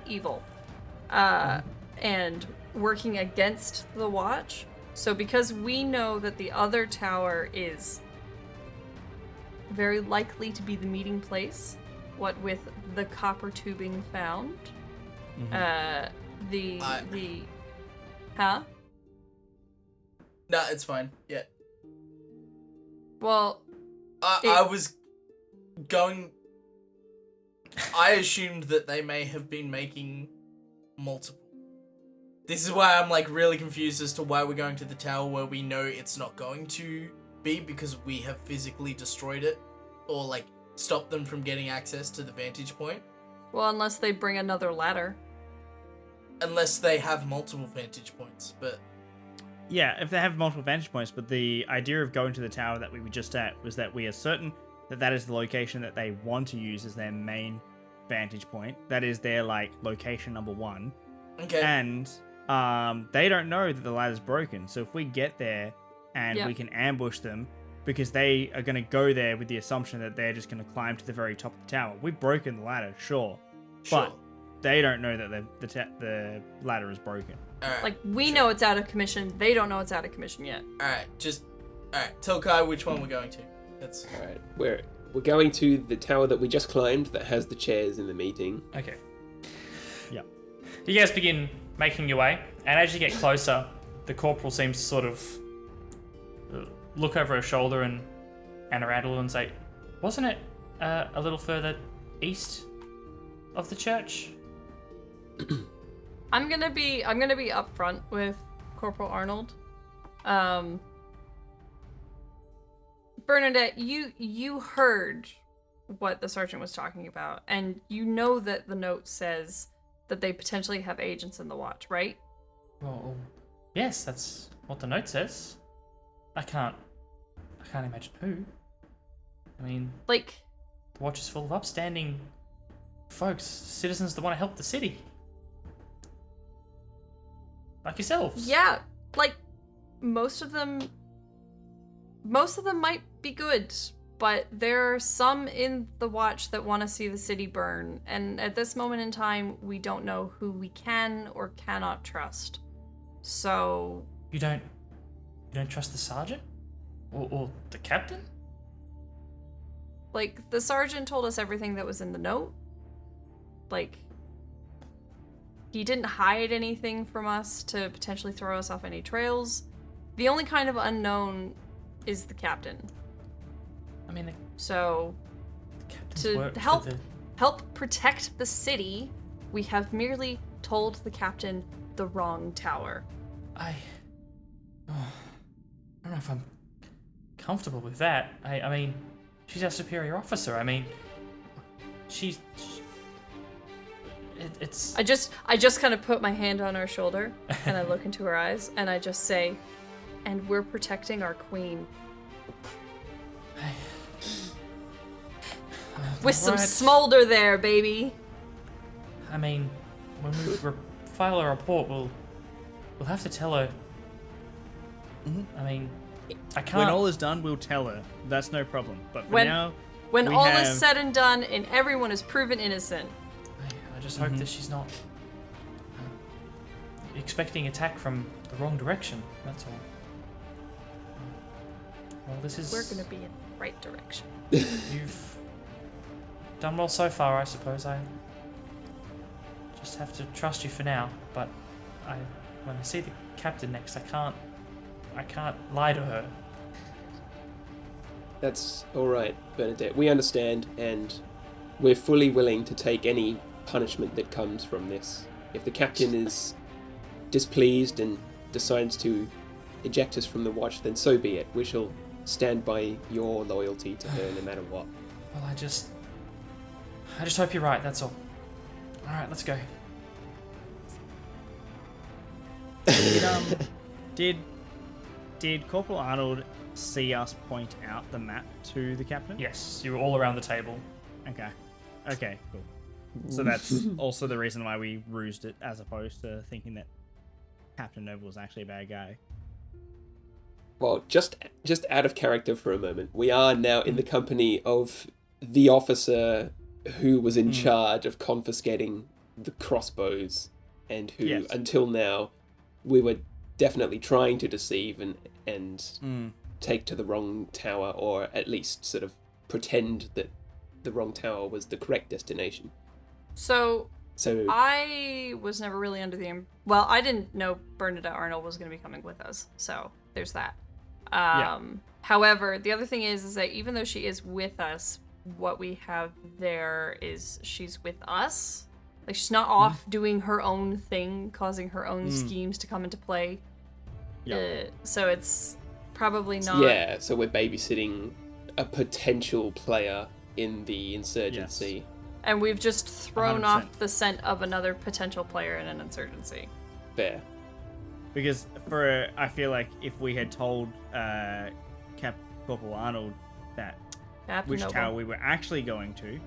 evil, and working against the Watch. So because we know that the other tower is very likely to be the meeting place, what with the copper tubing found, Nah, it's fine. Yeah. Well, I was going. I assumed that they may have been making multiple. This is why I'm like really confused as to why we're going to the tower where we know it's not going to be, because we have physically destroyed it or like stopped them from getting access to the vantage point. well, unless they bring another ladder. Unless they have multiple vantage points, but Yeah, if they have multiple vantage points, but the idea of going to the tower that we were just at was that we are certain that that is the location that they want to use as their main vantage point. That is their, like, location number 1. okay. And they don't know that the ladder's broken. So if we get there and Yep. we can ambush them, because they are going to go there with the assumption that they're just going to climb to the very top of the tower. We've broken the ladder, sure. Sure. But they don't know that the ladder is broken. Alright. Like, we know it's out of commission. They don't know it's out of commission yet. Alright, tell Kai which one we're going to. That's All right, we're going to the tower that we just climbed that has the chairs in the meeting. Okay. Yep. You guys begin making your way, and as you get closer, the corporal seems to sort of look over her shoulder and around a little and say, "Wasn't it a little further east of the church?" I'm gonna be upfront with Corporal Arnold. Bernadette, you heard what the sergeant was talking about, and you know that the note says that they potentially have agents in the Watch, right? Well, yes, that's what the note says. I can't imagine who. I mean, Like, the Watch is full of upstanding folks, citizens that want to help the city. Like yourselves. yeah, like most of them might be good, but there are some in the Watch that want to see the city burn, and at this moment in time, we don't know who we can or cannot trust. So, You don't trust the sergeant? Or the captain? like, the sergeant told us everything that was in the note. Like, he didn't hide anything from us to potentially throw us off any trails. The only kind of unknown is the captain. I mean, So, the captain's to worked help for the... help protect the city, we have merely told the captain the wrong tower. I don't know if I'm comfortable with that. I mean, she's our superior officer. I mean, it's... I just kind of put my hand on her shoulder and I look into her eyes and I just say, "And we're protecting our queen." With some Alright. smolder there, baby. I mean, when we file a report, we'll have to tell her. I mean, I can't. When all is done, we'll tell her. That's no problem. But for now, when we all have... is said and done and everyone is proven innocent. I just hope that she's not expecting attack from the wrong direction. That's all. Well, this is. We're gonna be in the right direction. You've done well so far, I suppose. I just have to trust you for now. But when I see the captain next, I can't lie to her. That's all right, Bernadette. We understand, and we're fully willing to take any punishment that comes from this. If the captain is displeased and decides to eject us from the watch, then so be it. We shall stand by your loyalty to her no matter what. Well, I just hope you're right. That's all. All right, let's go. Did Corporal Arnold see us point out the map to the captain? Yes, you were all around the table. Okay, cool. So that's also the reason why we rused it, as opposed to thinking that Captain Noble was actually a bad guy. Well, just out of character for a moment, we are now in the company of the officer who was in charge of confiscating the crossbows, and who, until now, we were definitely trying to deceive and take to the wrong tower, or at least sort of pretend that the wrong tower was the correct destination. So I was never really under the... Well, I didn't know Bernadette Arnold was going to be coming with us, so there's that. However, the other thing is that even though she is with us, what we have there is she's with us. Like, she's not off doing her own thing, causing her own schemes to come into play. So it's probably not... Yeah, so we're babysitting a potential player in the insurgency. Yes. And we've just thrown 100%. off the scent of another potential player in an insurgency. Fair. Because I feel like if we had told Corporal Arnold that Captain which Noble. tower we were actually going to...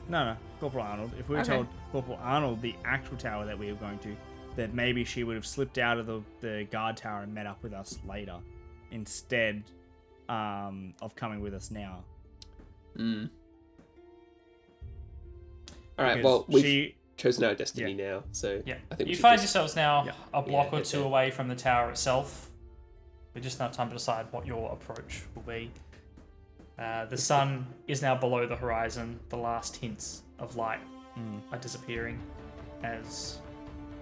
No, Corporal Arnold. If we had told Corporal Arnold the actual tower that we were going to, that maybe she would have slipped out of the guard tower and met up with us later, instead of coming with us now. All right, Because well, we've chosen our destiny now, so Yeah. I think we You should find just... yourselves now a block or head two there. away from the tower itself. We just don't have time to decide what your approach will be. The sun is now below the horizon. The last hints of light are disappearing as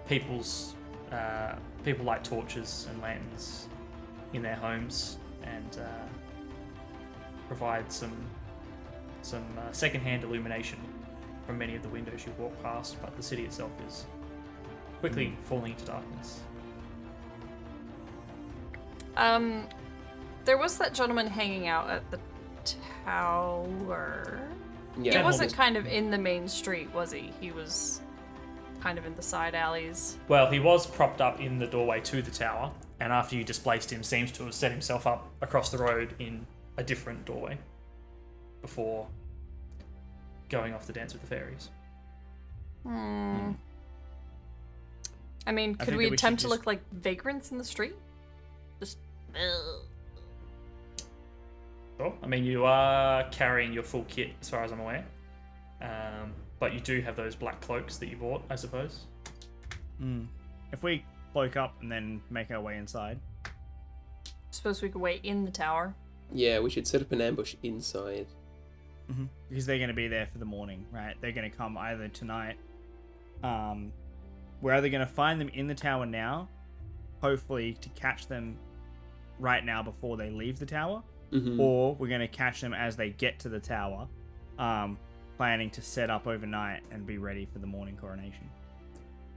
people light torches and lanterns in their homes and provide some second-hand illumination from many of the windows you walk past, but the city itself is quickly falling into darkness. There was that gentleman hanging out at the tower. Yeah, He wasn't kind of in the main street, was he? He was kind of in the side alleys. Well, he was propped up in the doorway to the tower, and after you displaced him, seems to have set himself up across the road in a different doorway before going off to dance with the fairies. I mean, could think we that we attempt should to look like vagrants in the street? Just... Sure. I mean, you are carrying your full kit, as far as I'm aware. But you do have those black cloaks that you bought, I suppose. If we cloak up and then make our way inside. Suppose we could wait in the tower. Yeah, we should set up an ambush inside. Because they're going to be there for the morning, right? They're going to come either tonight. We're either going to find them in the tower now, hopefully to catch them right now before they leave the tower, or we're going to catch them as they get to the tower, planning to set up overnight and be ready for the morning coronation.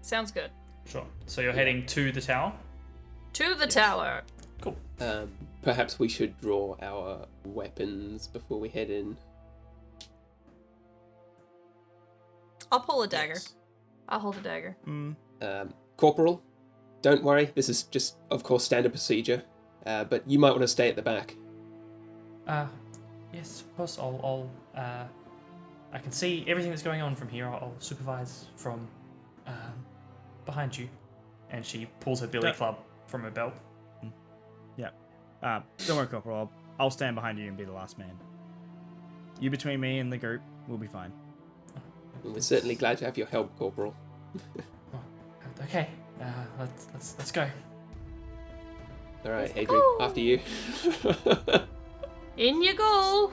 Sounds good. Sure. So you're heading to the tower? To the tower. Cool. Perhaps we should draw our weapons before we head in. I'll pull a dagger. Yes. I'll hold a dagger. Corporal, don't worry. This is just, of course, standard procedure. But you might want to stay at the back. Yes, of course. I can see everything that's going on from here. I'll supervise from behind you. And she pulls her billy club from her belt. Don't worry, Corporal. I'll stand behind you and be the last man. You between me and the group, we'll be fine. We're certainly glad to have your help, Corporal. Okay, let's go. All right, Hadrian, after you. In you go.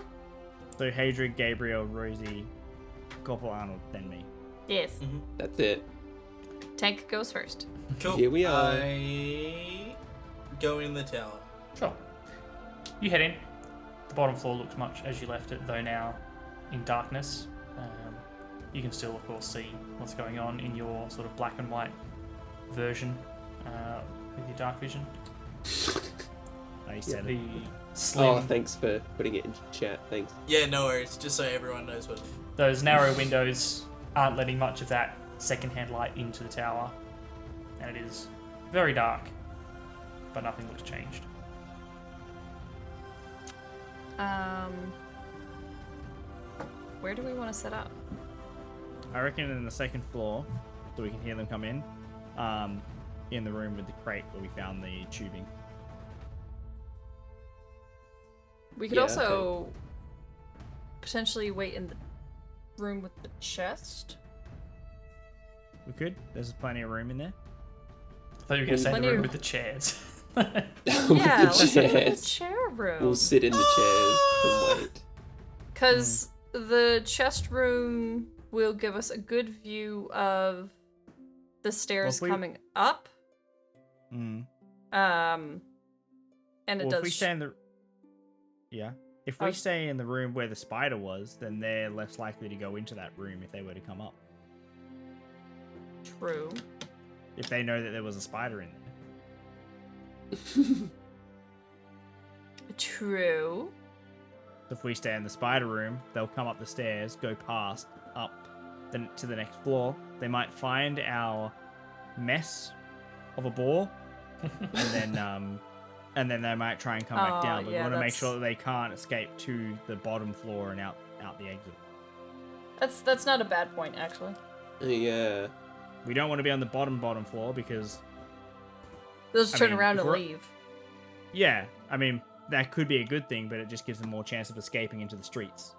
So Hadrian, Gabriel, Rosie, Corporal Arnold, then me. Yes. That's it. Tank goes first. Cool. Here we are. I go in the tower. Sure. You head in. The bottom floor looks much as you left it, though now in darkness. You can still, of course, see what's going on in your sort of black and white version with your dark vision. I said The it. slim, Thanks for putting it in chat. Thanks. Yeah, no worries. Just so everyone knows what. those narrow windows aren't letting much of that secondhand light into the tower, and it is very dark, but nothing looks changed. Where do we want to set up? I reckon in the second floor, so we can hear them come in the room with the crate where we found the tubing. We could Yeah, also potentially wait in the room with the chest. We could. There's plenty of room in there. I thought you were going to say the Plenty room of- with the chairs. Yeah, With let's the sit in the chairs. chair room. We'll sit in the chairs and wait. Because the chest room will give us a good view of the stairs Well, if we- coming up. Mm. And it Well, does. if we stay in the... Yeah. If we stay in the room where the spider was, then they're less likely to go into that room if they were to come up. True. If they know that there was a spider in there. True. If we stay in the spider room, they'll come up the stairs, go past, up then to the next floor. They might find our mess of a ball, and then they might try and come back down. But we yeah, want to make that's- sure that they can't escape to the bottom floor and out the exit. That's not a bad point, actually. Yeah. We don't want to be on the bottom floor because, They'll just I turn mean, around if and we're- leave. yeah, I mean that could be a good thing, but it just gives them more chance of escaping into the streets.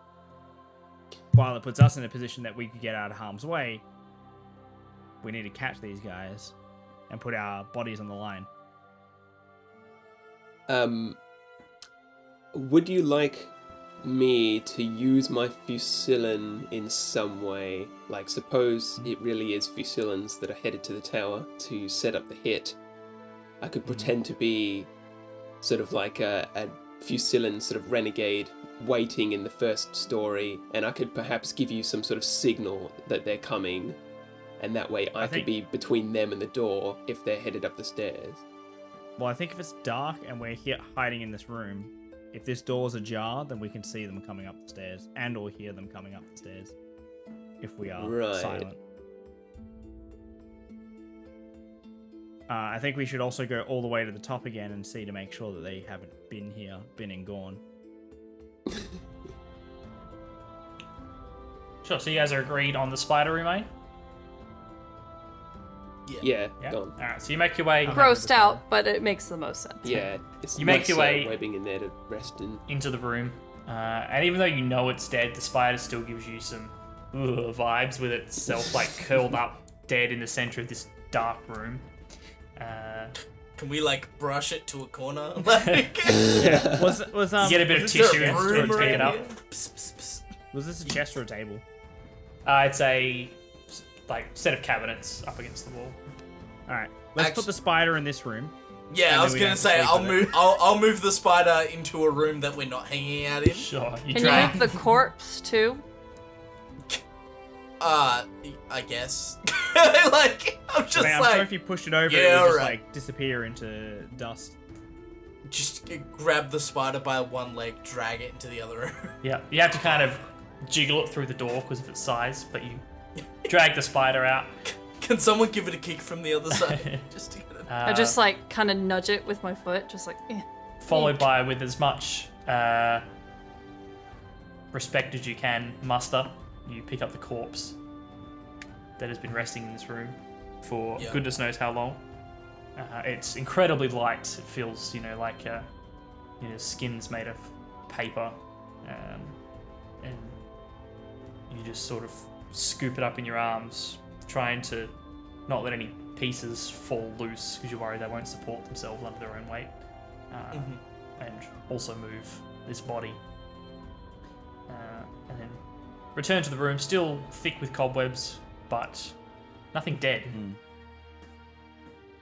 While it puts us in a position that we could get out of harm's way, we need to catch these guys and put our bodies on the line. Would you like me to use my Fusilin in some way? Like, suppose it really is Fusilins that are headed to the tower to set up the hit. I could pretend to be sort of like a Fusilin sort of renegade waiting in the first story, and I could perhaps give you some sort of signal that they're coming, and that way I could be between them and the door if they're headed up the stairs. Well, I think if it's dark and we're here hiding in this room, if this door's ajar, then we can see them coming up the stairs and or hear them coming up the stairs if we are Right. silent. I think we should also go all the way to the top again and see to make sure that they haven't been here, been and gone. Sure, so you guys are agreed on the spider room, eh? Yeah, Yeah. go on. Alright, so you make your way Grossed out, but it makes the most sense. Yeah, it's You make nice, your way- webbing in there to rest in. into the room, and even though you know it's dead, the spider still gives you some vibes with itself like curled up dead in the center of this dark room. Can we like brush it to a corner? Like, Was You get a bit of was tissue this is there a and room take it around up. here? Psst, psst, psst. Was this a chest or a table? It's a like set of cabinets up against the wall. All right, let's put the spider in this room. Yeah, And I was then we gonna have to say sleep I'll with it. move. I'll move the spider into a room that we're not hanging out in. Sure, you Can you drag. move the corpse too? I guess. Like I'm just I mean, I'm like sure if you pushed it over, yeah, it would just alright. like disappear into dust. just grab the spider by one leg, drag it into the other room. Yeah, you have to kind of jiggle it through the door because of its size, but you drag the spider out. Can someone give it a kick from the other side? Just to get it. I just like kind of nudge it with my foot, just like. Eh. Followed by, with as much respect as you can muster, you pick up the corpse that has been resting in this room for Yeah. goodness knows how long. It's incredibly light. It feels, like skin's made of paper, and you just sort of scoop it up in your arms, trying to not let any pieces fall loose because you're worried they won't support themselves under their own weight, and also move this body. And then return to the room, still thick with cobwebs, but nothing dead.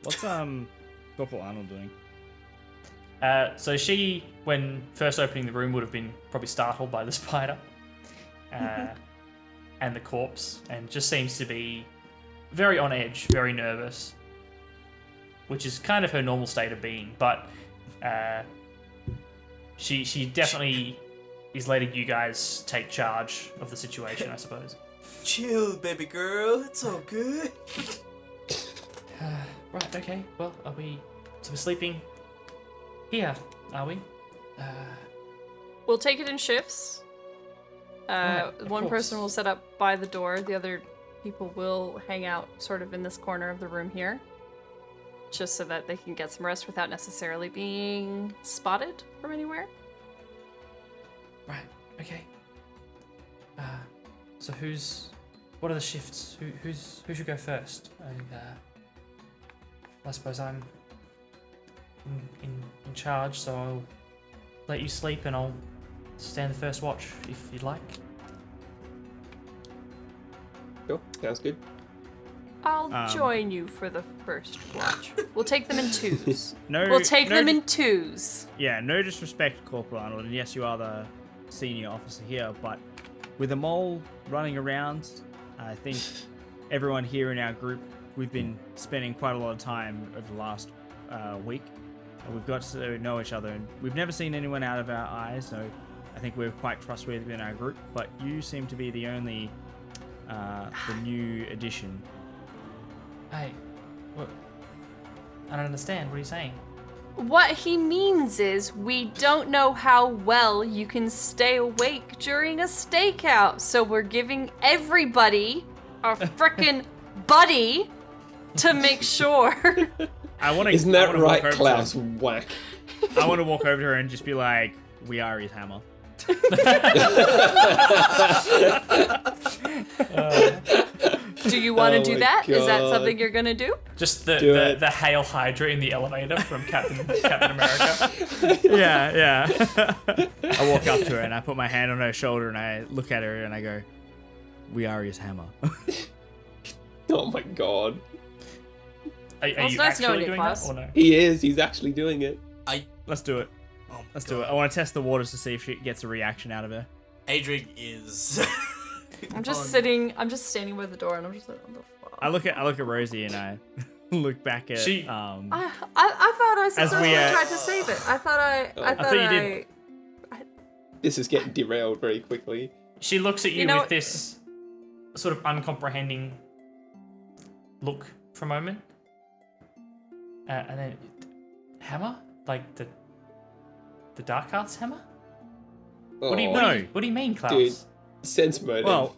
What's Corporal Arnold doing? So she, when first opening the room, would have been probably startled by the spider and the corpse, and just seems to be very on edge, very nervous, which is kind of her normal state of being. But she definitely is letting you guys take charge of the situation, I suppose. Chill, baby girl. It's all good. Right, okay. Well, we're sleeping here, are we? We'll take it in shifts. Of One course. person will set up by the door. The other people will hang out sort of in this corner of the room here, just so that they can get some rest without necessarily being spotted from anywhere. Right, okay. So what are the shifts? Who should go first? I suppose I'm in charge, so I'll let you sleep and I'll stand the first watch if you'd like. Sure, sounds good. I'll join you for the first watch. We'll take them in twos. No, We'll take no them di- in twos. Yeah, no disrespect, Corporal Arnold, and yes, you are the senior officer here, but with the mole running around, I think everyone here in our group, we've been spending quite a lot of time over the last week, and we've got to know each other, and we've never seen anyone out of our eyes, so I think we're quite trustworthy in our group, but you seem to be the only, the new addition. Hey, what? I don't understand. What are you saying? What he means is we don't know how well you can stay awake during a stakeout, so we're giving everybody a frickin' buddy to make sure. Isn't that right, Klaus? Whack. I want to walk over to her and just be like, "We are his hammer." Do you want to Oh do my that? Is that God. something you're gonna do? Just Do the it. Hail Hydra in the elevator from Captain America. Yeah. I walk up to her and I put my hand on her shoulder and I look at her and I go, "We are his hammer." Oh my god. Are it's you nice knowing actually you, doing Klaus. that or no? He is. He's actually doing it. Let's do it. Oh my Let's God. do it. I want to test the waters to see if she gets a reaction out of her. Adric is. I'm just on- sitting. I'm just standing by the door, and I'm just like, what the fuck? I look at Rosie and I look back at She- I thought I As successfully we, tried to save it. I thought thought you did. This is getting derailed very quickly. She looks at you, know- with this sort of uncomprehending look for a moment, and then hammer, like the Dark Arts hammer. Oh, What do you No. What do you mean, Klaus? Dude. Sense motive. Well,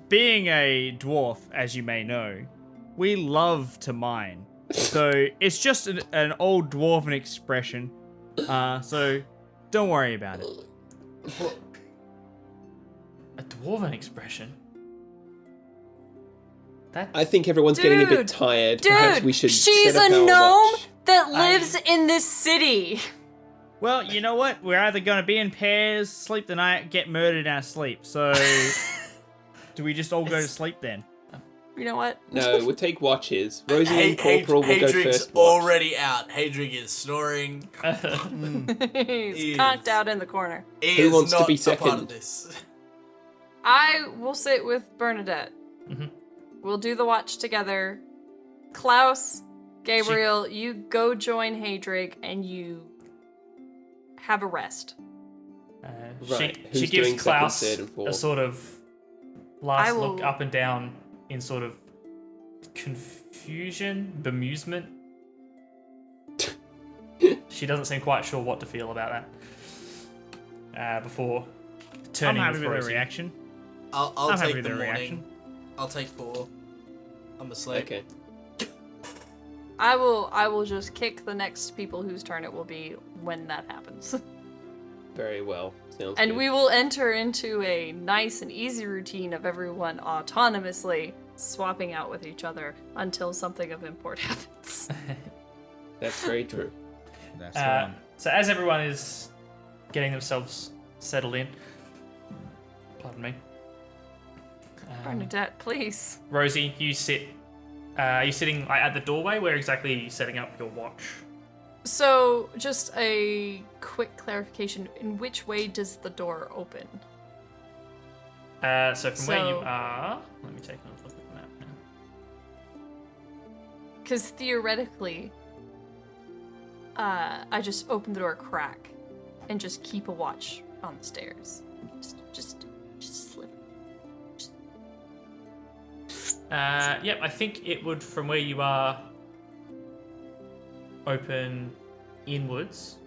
being a dwarf, as you may know, we love to mine. So it's just an old dwarven expression. So don't worry about it. A dwarven expression. That I think everyone's getting a bit Dude, tired. Perhaps we should she's set a up our gnome watch. that lives in this city. Well, you know what? We're either going to be in pairs, sleep the night, get murdered in our sleep. So do we just all go to sleep then? You know what? No, we'll take watches. Rosie and Corporal will go Hadrig's first. Watch. already out. Hadrig is snoring. He's He conked is. out in the corner. He Who is wants to not be a part second? of this. I will sit with Bernadette. Mhm. We'll do the watch together. Klaus, Gabriel, you go join Hadrig and you have a rest. Right, She who's gives doing second, Klaus third, and fourth? a sort of last I look will- up and down in sort of confusion, bemusement. She doesn't seem quite sure what to feel about that. Before I'm turning happy with with the Rosie. reaction. I'll I'm happy take with the the morning. reaction. I'll take 4. I'm asleep. Okay. I will just kick the next people whose turn it will be when that happens. Very well. Sounds And good. we will enter into a nice and easy routine of everyone autonomously swapping out with each other until something of import happens. That's very true. That's the one. So as everyone is getting themselves settled in, pardon me, Bernadette, please. Rosie, you sit. Are you sitting like, at the doorway? Where exactly are you setting up your watch? So, just a quick clarification. In which way does the door open? So from where you So- are, let me take another look at the map now. Because theoretically, I just open the door a crack and just keep a watch on the stairs. Just slip. Yep, I think it would, from where you are, open inwards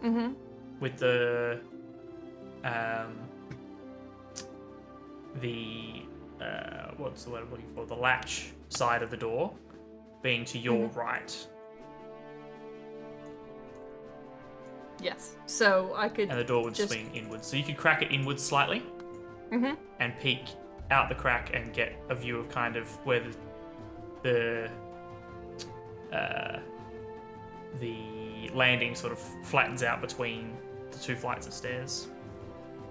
Mm-hmm. with the what's the word I'm looking for? The latch side of the door being to your right, Yes. So I could. and the door would Just- swing inwards. So you could crack it inwards slightly Mm-hmm. and peek out the crack and get a view of kind of where the landing sort of flattens out between the two flights of stairs.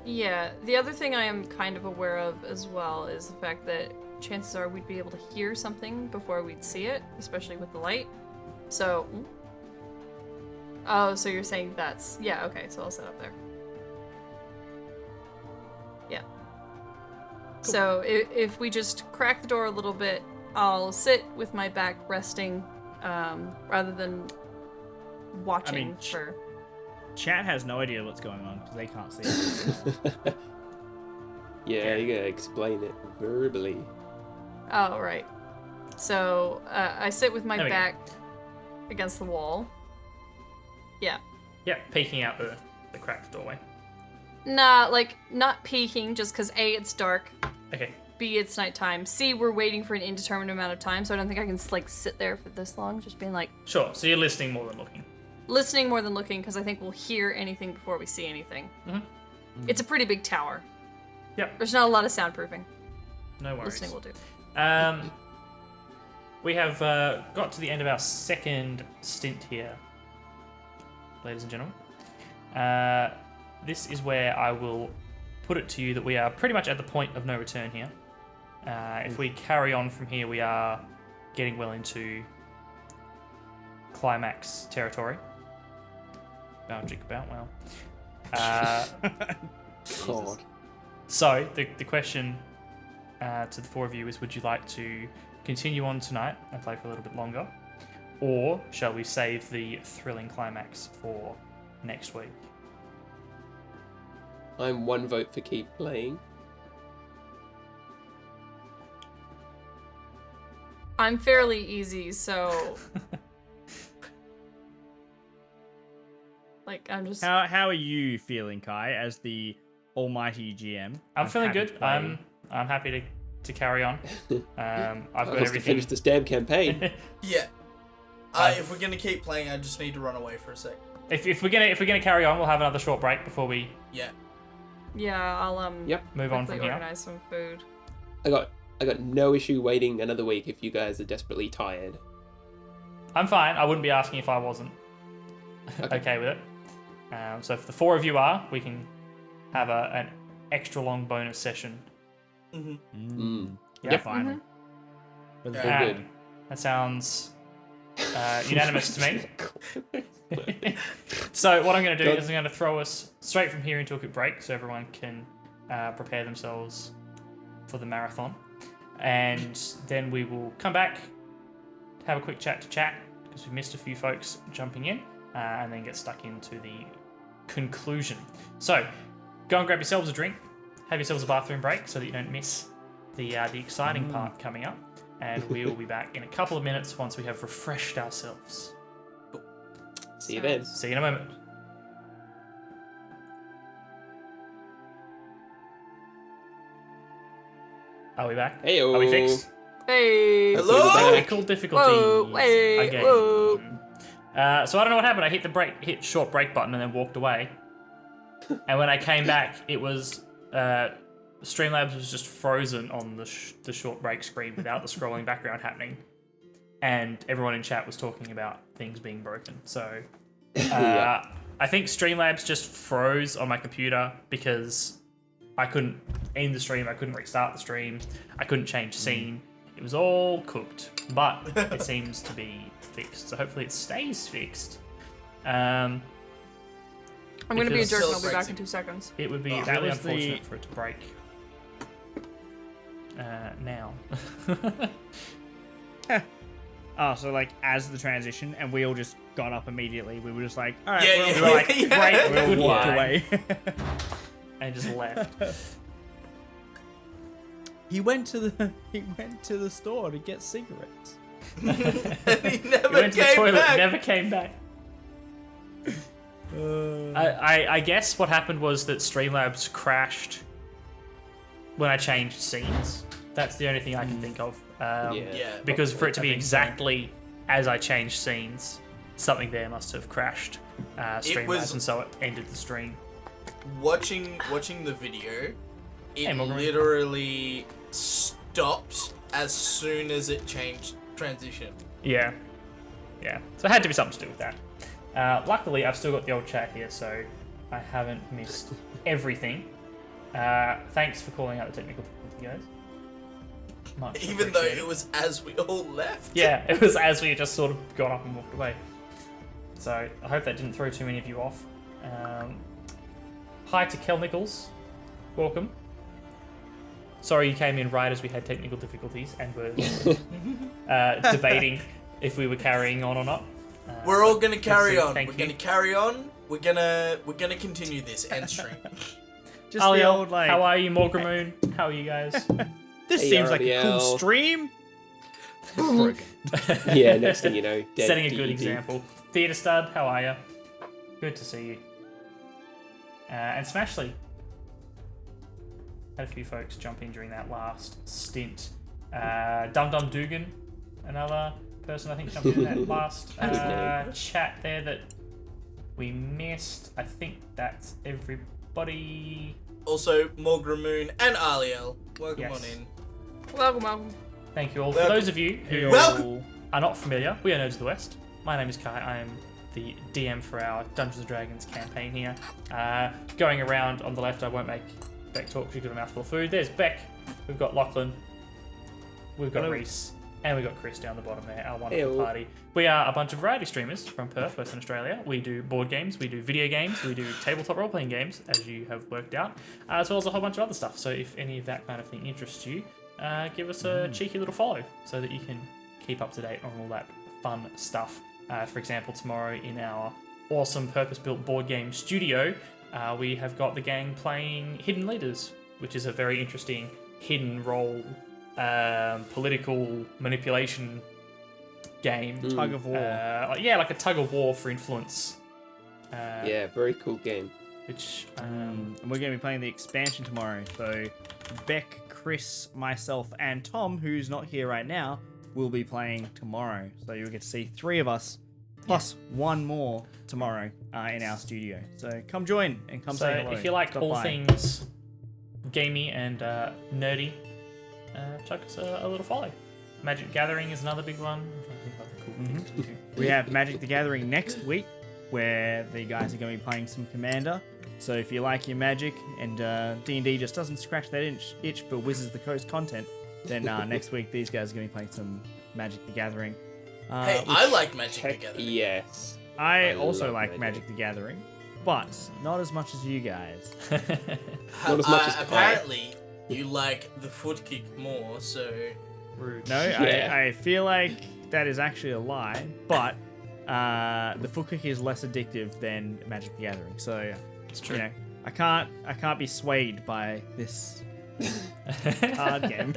Yeah. The other thing I am kind of aware of as well is the fact that chances are we'd be able to hear something before we'd see it, especially with the light. So. Oh, so you're saying that's yeah. Okay, so I'll set up there. Yeah. So if we just crack the door a little bit, I'll sit with my back resting, rather than watching for. Chat has no idea what's going on because they can't see it. Yeah, you gotta explain it verbally. Oh right. So I sit with my There we go. back against the wall. Yeah. Yeah, peeking out the cracked doorway. Nah, like not peeking just because A, it's dark. Okay. B, it's nighttime. C, we're waiting for an indeterminate amount of time, so I don't think I can like sit there for this long. Just being like Sure, so you're listening more than looking. listening more than looking because I think we'll hear anything before we see anything. Mhm. It's a pretty big tower. Yep, There's not a lot of soundproofing. no worries. Listening will do. We have got to the end of our second stint here, ladies and gentlemen. This is where I will put it to you that we are pretty much at the point of no return here. If we carry on from here, we are getting well into climax territory. Boundary about well. God. So the question to the four of you is: would you like to continue on tonight and play for a little bit longer, or shall we save the thrilling climax for next week? I'm one vote for keep playing. I'm fairly easy, so like I'm just How are you feeling, Kai, as the almighty GM? I'm feeling happy good. to play. I'm happy to carry on. I've got Wants to everything. finish this damn campaign. Yeah. If we're gonna keep playing, I just need to run away for a sec. If we're gonna carry on, we'll have another short break before we Yeah. yeah, I'll Yep. move on quickly from here. organize some food. I got no issue waiting another week if you guys are desperately tired. I'm fine. I wouldn't be asking if I wasn't okay with it. So if the four of you are, we can have an extra long bonus session. Yeah, Yep. finally. For the Yeah. big Uh, that sounds unanimous to me. So what I'm going to do is I'm going to throw us straight from here into a quick break so everyone can prepare themselves for the marathon. And then we will come back, have a quick chat because we missed a few folks jumping in, and then get stuck into the conclusion. So go and grab yourselves a drink, have yourselves a bathroom break so that you don't miss the exciting part coming up. And we will be back in a couple of minutes once we have refreshed ourselves. See you then. See you in a moment. Are we back? Heyo. Are we fixed? Hey. Hello? Technical difficulties Whoa, hey, again. whoa. So I don't know what happened. I hit short break button and then walked away. And when I came back, it was Streamlabs was just frozen on the short break screen without the scrolling background happening, and everyone in chat was talking about things being broken. So I think Streamlabs just froze on my computer because I couldn't end the stream, I couldn't restart the stream, I couldn't change scene. It was all cooked, but it seems to be fixed. So hopefully it stays fixed. I'm going to be a jerk and I'll be Still back in 2 seconds. It would be that really was unfortunate for it to break now. Oh, so like as the transition, and we all just got up immediately. We were just like, all right, Yeah, we're yeah. like, great, we all walked Goodbye. away. And just left. He went to the store to get cigarettes. And he He never went to the came toilet, back. never came back. I guess what happened was that Streamlabs crashed when I changed scenes. That's the only thing I can think of. Yeah. Because for it to be I think so. exactly as I changed scenes, something there must have crashed Streamlabs, was- and so it ended the stream. Watching the video, Hey, it Morgan. literally stopped as soon as it changed transition. Yeah. So it had to be something to do with that. Luckily, I've still got the old chat here, so I haven't missed everything. Thanks for calling out the technical difficulty, guys. Much Even though appreciated. it was as we all left. Yeah, it was as we just sort of got up and walked away. So I hope that didn't throw too many of you off. Hi to Kel Nichols. Welcome. Sorry you came in right as we had technical difficulties and were debating if we were carrying on or not. We're all gonna carry on. thank We're you. gonna carry on. We're gonna continue this end stream. Just the Aliel, old like. how are you, Morgramoon? How are you guys? This Hey, seems like a RLPD. cool stream. Broken. Yeah, next thing you know, dead Setting a good DED. example. Theatre Stud, how are you? Good to see you. And Smashly. Had a few folks jump in during that last stint. Dum Dum Dugan, another person I think jumped in that last chat there that we missed. I think that's everybody. Also, Morgramoon and Aliel, welcome Yes. on in. Welcome. Thank you all. Welcome. For those of you who Welcome. are not familiar, we are Nerds of the West. My name is Kye. I am the DM for our Dungeons and Dragons campaign here. Going around on the left, I won't make Beck talk. She's got a mouthful of food. There's Beck. We've got Lachlan. We've got Hello. Reese. And we've got Chris down the bottom there, our wonderful Heyo. party. We are a bunch of variety streamers from Perth, Western Australia. We do board games, we do video games, we do tabletop role-playing games, as you have worked out, as well as a whole bunch of other stuff. So if any of that kind of thing interests you, give us a cheeky little follow so that you can keep up to date on all that fun stuff. For example, tomorrow in our awesome purpose-built board game studio, we have got the gang playing Hidden Leaders, which is a very interesting hidden role political manipulation game. Tug of war. Like a tug of war for influence. Yeah, very cool game. Which And we're going to be playing the expansion tomorrow. So Beck, Chris, myself, and Tom, who's not here right now, will be playing tomorrow. So you'll get to see 3 of us, plus 1 more tomorrow in our studio. So come join and come so say hello. if you like Stop all by. things gamey and nerdy, chuck us a little follow. Magic the Gathering is another big one. I'm trying to think of other cool things to do. We have Magic the Gathering next week, where the guys are going to be playing some Commander. So if you like your Magic and D&D just doesn't scratch that itch for Wizards of the Coast content, then next week these guys are going to be playing some Magic the Gathering. Hey, I like Magic Heck Together. yes. I I also love like Magic. Magic the Gathering, but not as much as you guys. Not as much as Kye. Apparently, you like the foot kick more, so Rude. No, Yeah. I feel like that is actually a lie, but the foot kick is less addictive than Magic the Gathering. So It's true. you know, I can't be swayed by this card game.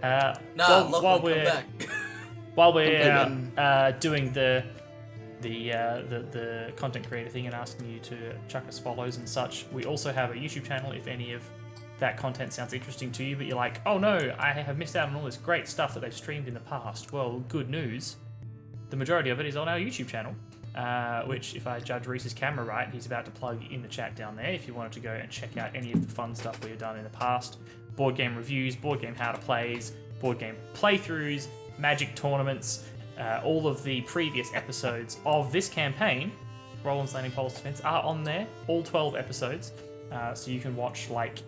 nah, while Lachlan, come we're back. while we're doing the content creator thing and asking you to chuck us follows and such, we also have a YouTube channel. If any of that content sounds interesting to you, but you're like, oh no, I have missed out on all this great stuff that they've streamed in the past. Well, good news. The majority of it is on our YouTube channel. which, if I judge Reese's camera right, he's about to plug in the chat down there if you wanted to go and check out any of the fun stuff we've done in the past. Board game reviews, board game how to plays, board game playthroughs, Magic tournaments, all of the previous episodes of this campaign, Rolands Landing Polis Defence, are on there, all 12 episodes. So you can watch, like,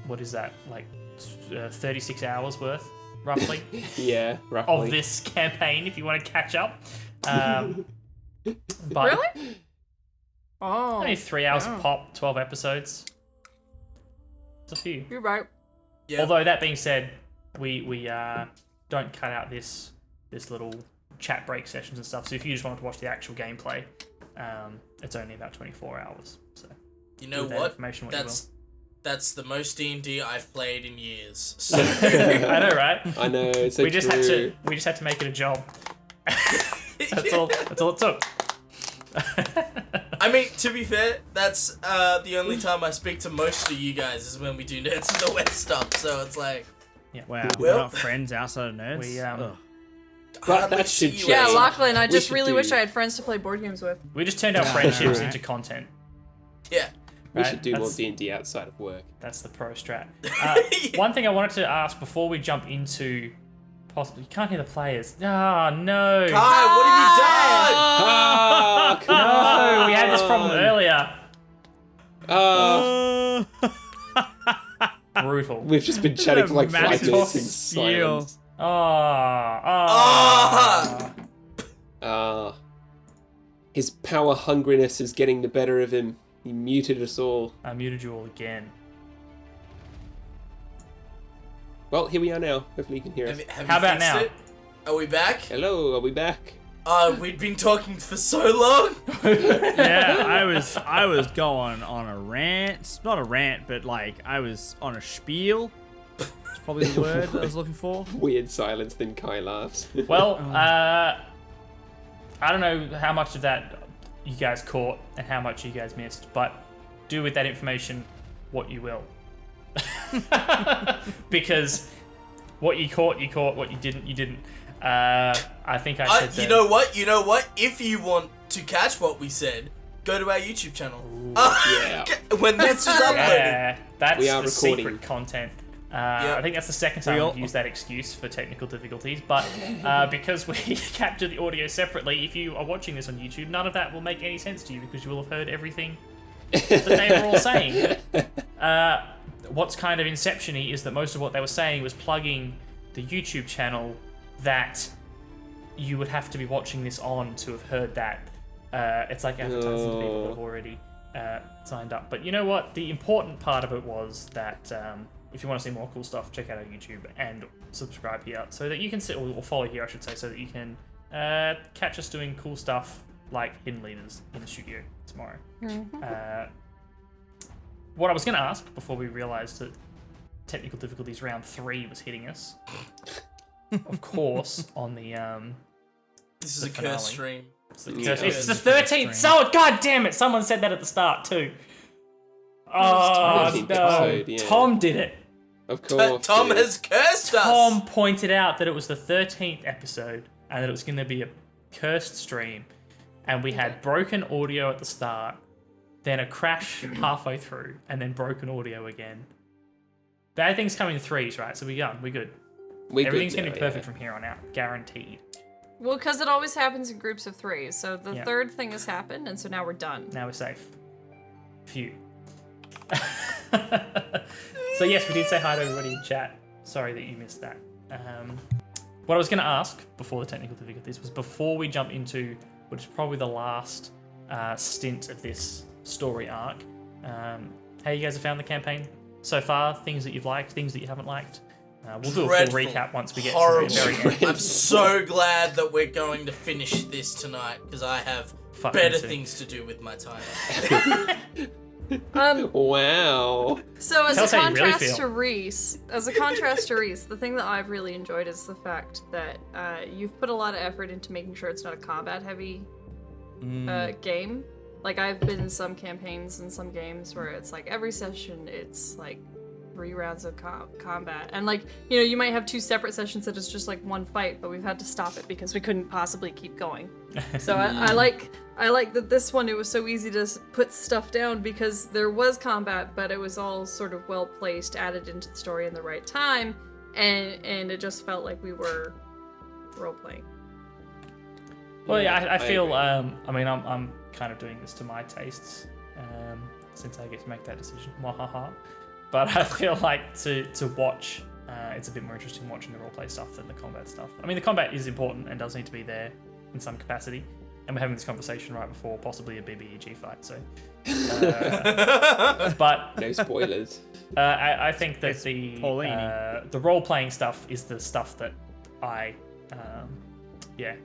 what is that, like 36 hours worth, roughly, Yeah, roughly. of this campaign if you want to catch up. But Really? Oh. only 3 hours yeah. a pop, 12 episodes. It's a few. You're right. Yeah. Although that being said, we don't cut out this little chat break sessions and stuff. So if you just wanted to watch the actual gameplay, it's only about 24 hours. So You know with that what? information what you will. That's the most D&D I've played in years. So I know, right? I know, it's so we just true. had to make it a job. That's all it took. I mean, to be fair, that's the only time I speak to most of you guys is when we do Nerds in the West stuff. So it's like, Wow, we're Well- not friends outside of nerds. We, Ugh. But hardly that see should you change. Yeah, guys. Lachlan, I We just should really do- wish I had friends to play board games with. We just turned our Yeah, friendships right. into content. Yeah. We Right? should do more That's- D&D outside of work. That's the pro strat. One thing I wanted to ask before we jump into possibly, you can't hear the players. Ah, no. Kai, what have you done? Ah, come No, we had this problem on. earlier. Ah, Brutal. we've just been chatting for like 5 Massive minutes in seal. silence. His power hungriness is getting the better of him. He muted us all. I muted you all again. Well, here we are now. Hopefully you can hear us. Have How you about fixed now? it? Are we back? Hello, are we back? We'd been talking for so long. Yeah, I was going on a rant. Not a rant, but like I was on a spiel. That's probably the word I was looking for. Weird silence, then Kai laughs. Well, I don't know how much of that you guys caught and how much you guys missed, but do with that information what you will. Because what you caught, what you didn't, you didn't. I think I said You that- know what? If you want to catch what we said, go to our YouTube channel. Yeah. When this is uploaded. Yeah, that's We are the recording. secret content. I think that's the second time We all- we've used that excuse for technical difficulties, but because we capture the audio separately, if you are watching this on YouTube, none of that will make any sense to you because you will have heard everything that they were all saying. What's kind of inception-y is that most of what they were saying was plugging the YouTube channel that you would have to be watching this on to have heard that. It's like advertising to people that have already signed up. But you know what? The important part of it was that if you want to see more cool stuff, check out our YouTube and subscribe here so that you can sit, or follow here, I should say, so that you can catch us doing cool stuff like Hidden Leaders in the studio tomorrow. What I was going to ask before we realised that technical difficulties round 3 was hitting us, of course, on the This is the a finale. cursed stream. It's the Yeah. 13th. So, god damn it! Someone said that at the start too. Oh 13th no! episode, yeah. Tom did it. Of course. Tom yeah. has cursed us. Tom pointed out that it was the 13th episode and that it was going to be a cursed stream, and we had broken audio at the start, then a crash halfway through, and then broken audio again. Bad things come in threes, right? So we're good. We're Everything's good going to be now, perfect from here on out, guaranteed. Well, because it always happens in groups of 3. So the Yeah. third thing has happened, and so now we're done. Now we're safe. Phew. So yes, we did say hi to everybody in chat. Sorry that you missed that. What I was going to ask before the technical difficulties was before we jump into what is probably the last stint of this story arc, how you guys have found the campaign so far, things that you've liked, things that you haven't liked. We'll do a full Dreadful. recap once we get Horrible. to the very end. I'm so glad that we're going to finish this tonight because I have Fuck me better too. things to do with my time. Wow. So as Tell a us how you really contrast feel. to Reese, the thing that I've really enjoyed is the fact that you've put a lot of effort into making sure it's not a combat-heavy game. Like I've been in some campaigns and some games where it's like every session it's like 3 rounds of combat. And like, you know, you might have 2 separate sessions that is just like one fight, but we've had to stop it because we couldn't possibly keep going. So I like that this one, it was so easy to put stuff down because there was combat, but it was all sort of well placed, added into the story in the right time, and it just felt like we were role playing. Well, yeah, I feel. agree. I mean, I'm kind of doing this to my tastes, since I get to make that decision. Wahaha. But I feel like to watch, it's a bit more interesting watching the roleplay stuff than the combat stuff. I mean, the combat is important and does need to be there in some capacity. And we're having this conversation right before possibly a BBEG fight, so. But No spoilers. I think that It's Paulini. the role playing stuff is the stuff that I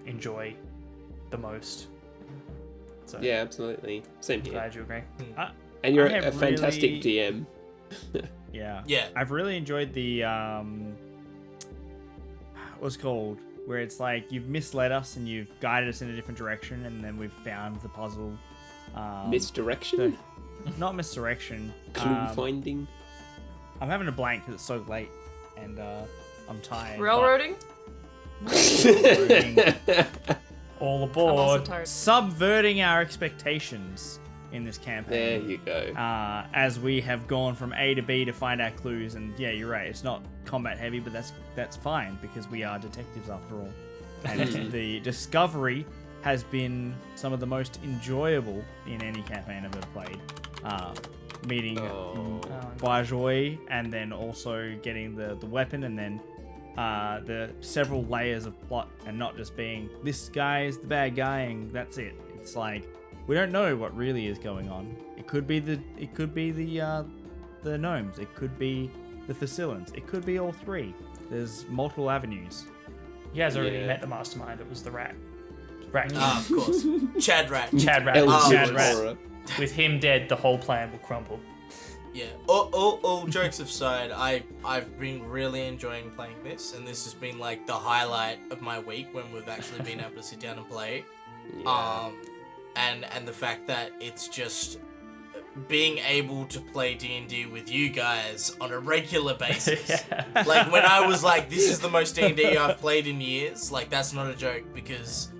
enjoy the most. So Yeah, absolutely. Same here. glad you agree. And you're I have a fantastic really- DM. Yeah. Yeah. I've really enjoyed the what's it called, where it's like you've misled us and you've guided us in a different direction, and then we've found the puzzle. Misdirection? Not misdirection. Clue finding? I'm having a blank because it's so late, and I'm tired. Railroading? All I'm also aboard. tired. Subverting our expectations in this There campaign. you go. As we have gone from A to B to find our clues, and yeah, you're right. It's not combat heavy, but that's fine because we are detectives after all. And the discovery has been some of the most enjoyable in any campaign I've ever played. Meeting Bourgeois, and then also getting the weapon, and then the several layers of plot, and not just being this guy is the bad guy and that's it. It's like we don't know what really is going on. It could be the gnomes. It could be the Thessilians. It could be all three. There's multiple avenues. You guys already Yeah. met the mastermind. It was the rat. Rat King. Of course. Chad Rat. Chad Rat. Elvis Chad Rat. Horror. With him dead, the whole plan will crumble. Yeah. All jokes aside, I've been really enjoying playing this, and this has been like the highlight of my week when we've actually been able to sit down and play. Yeah. And the fact that it's just being able to play D&D with you guys on a regular basis. Yeah. Like when I was like, this is the most D&D I've played in years. Like that's not a joke because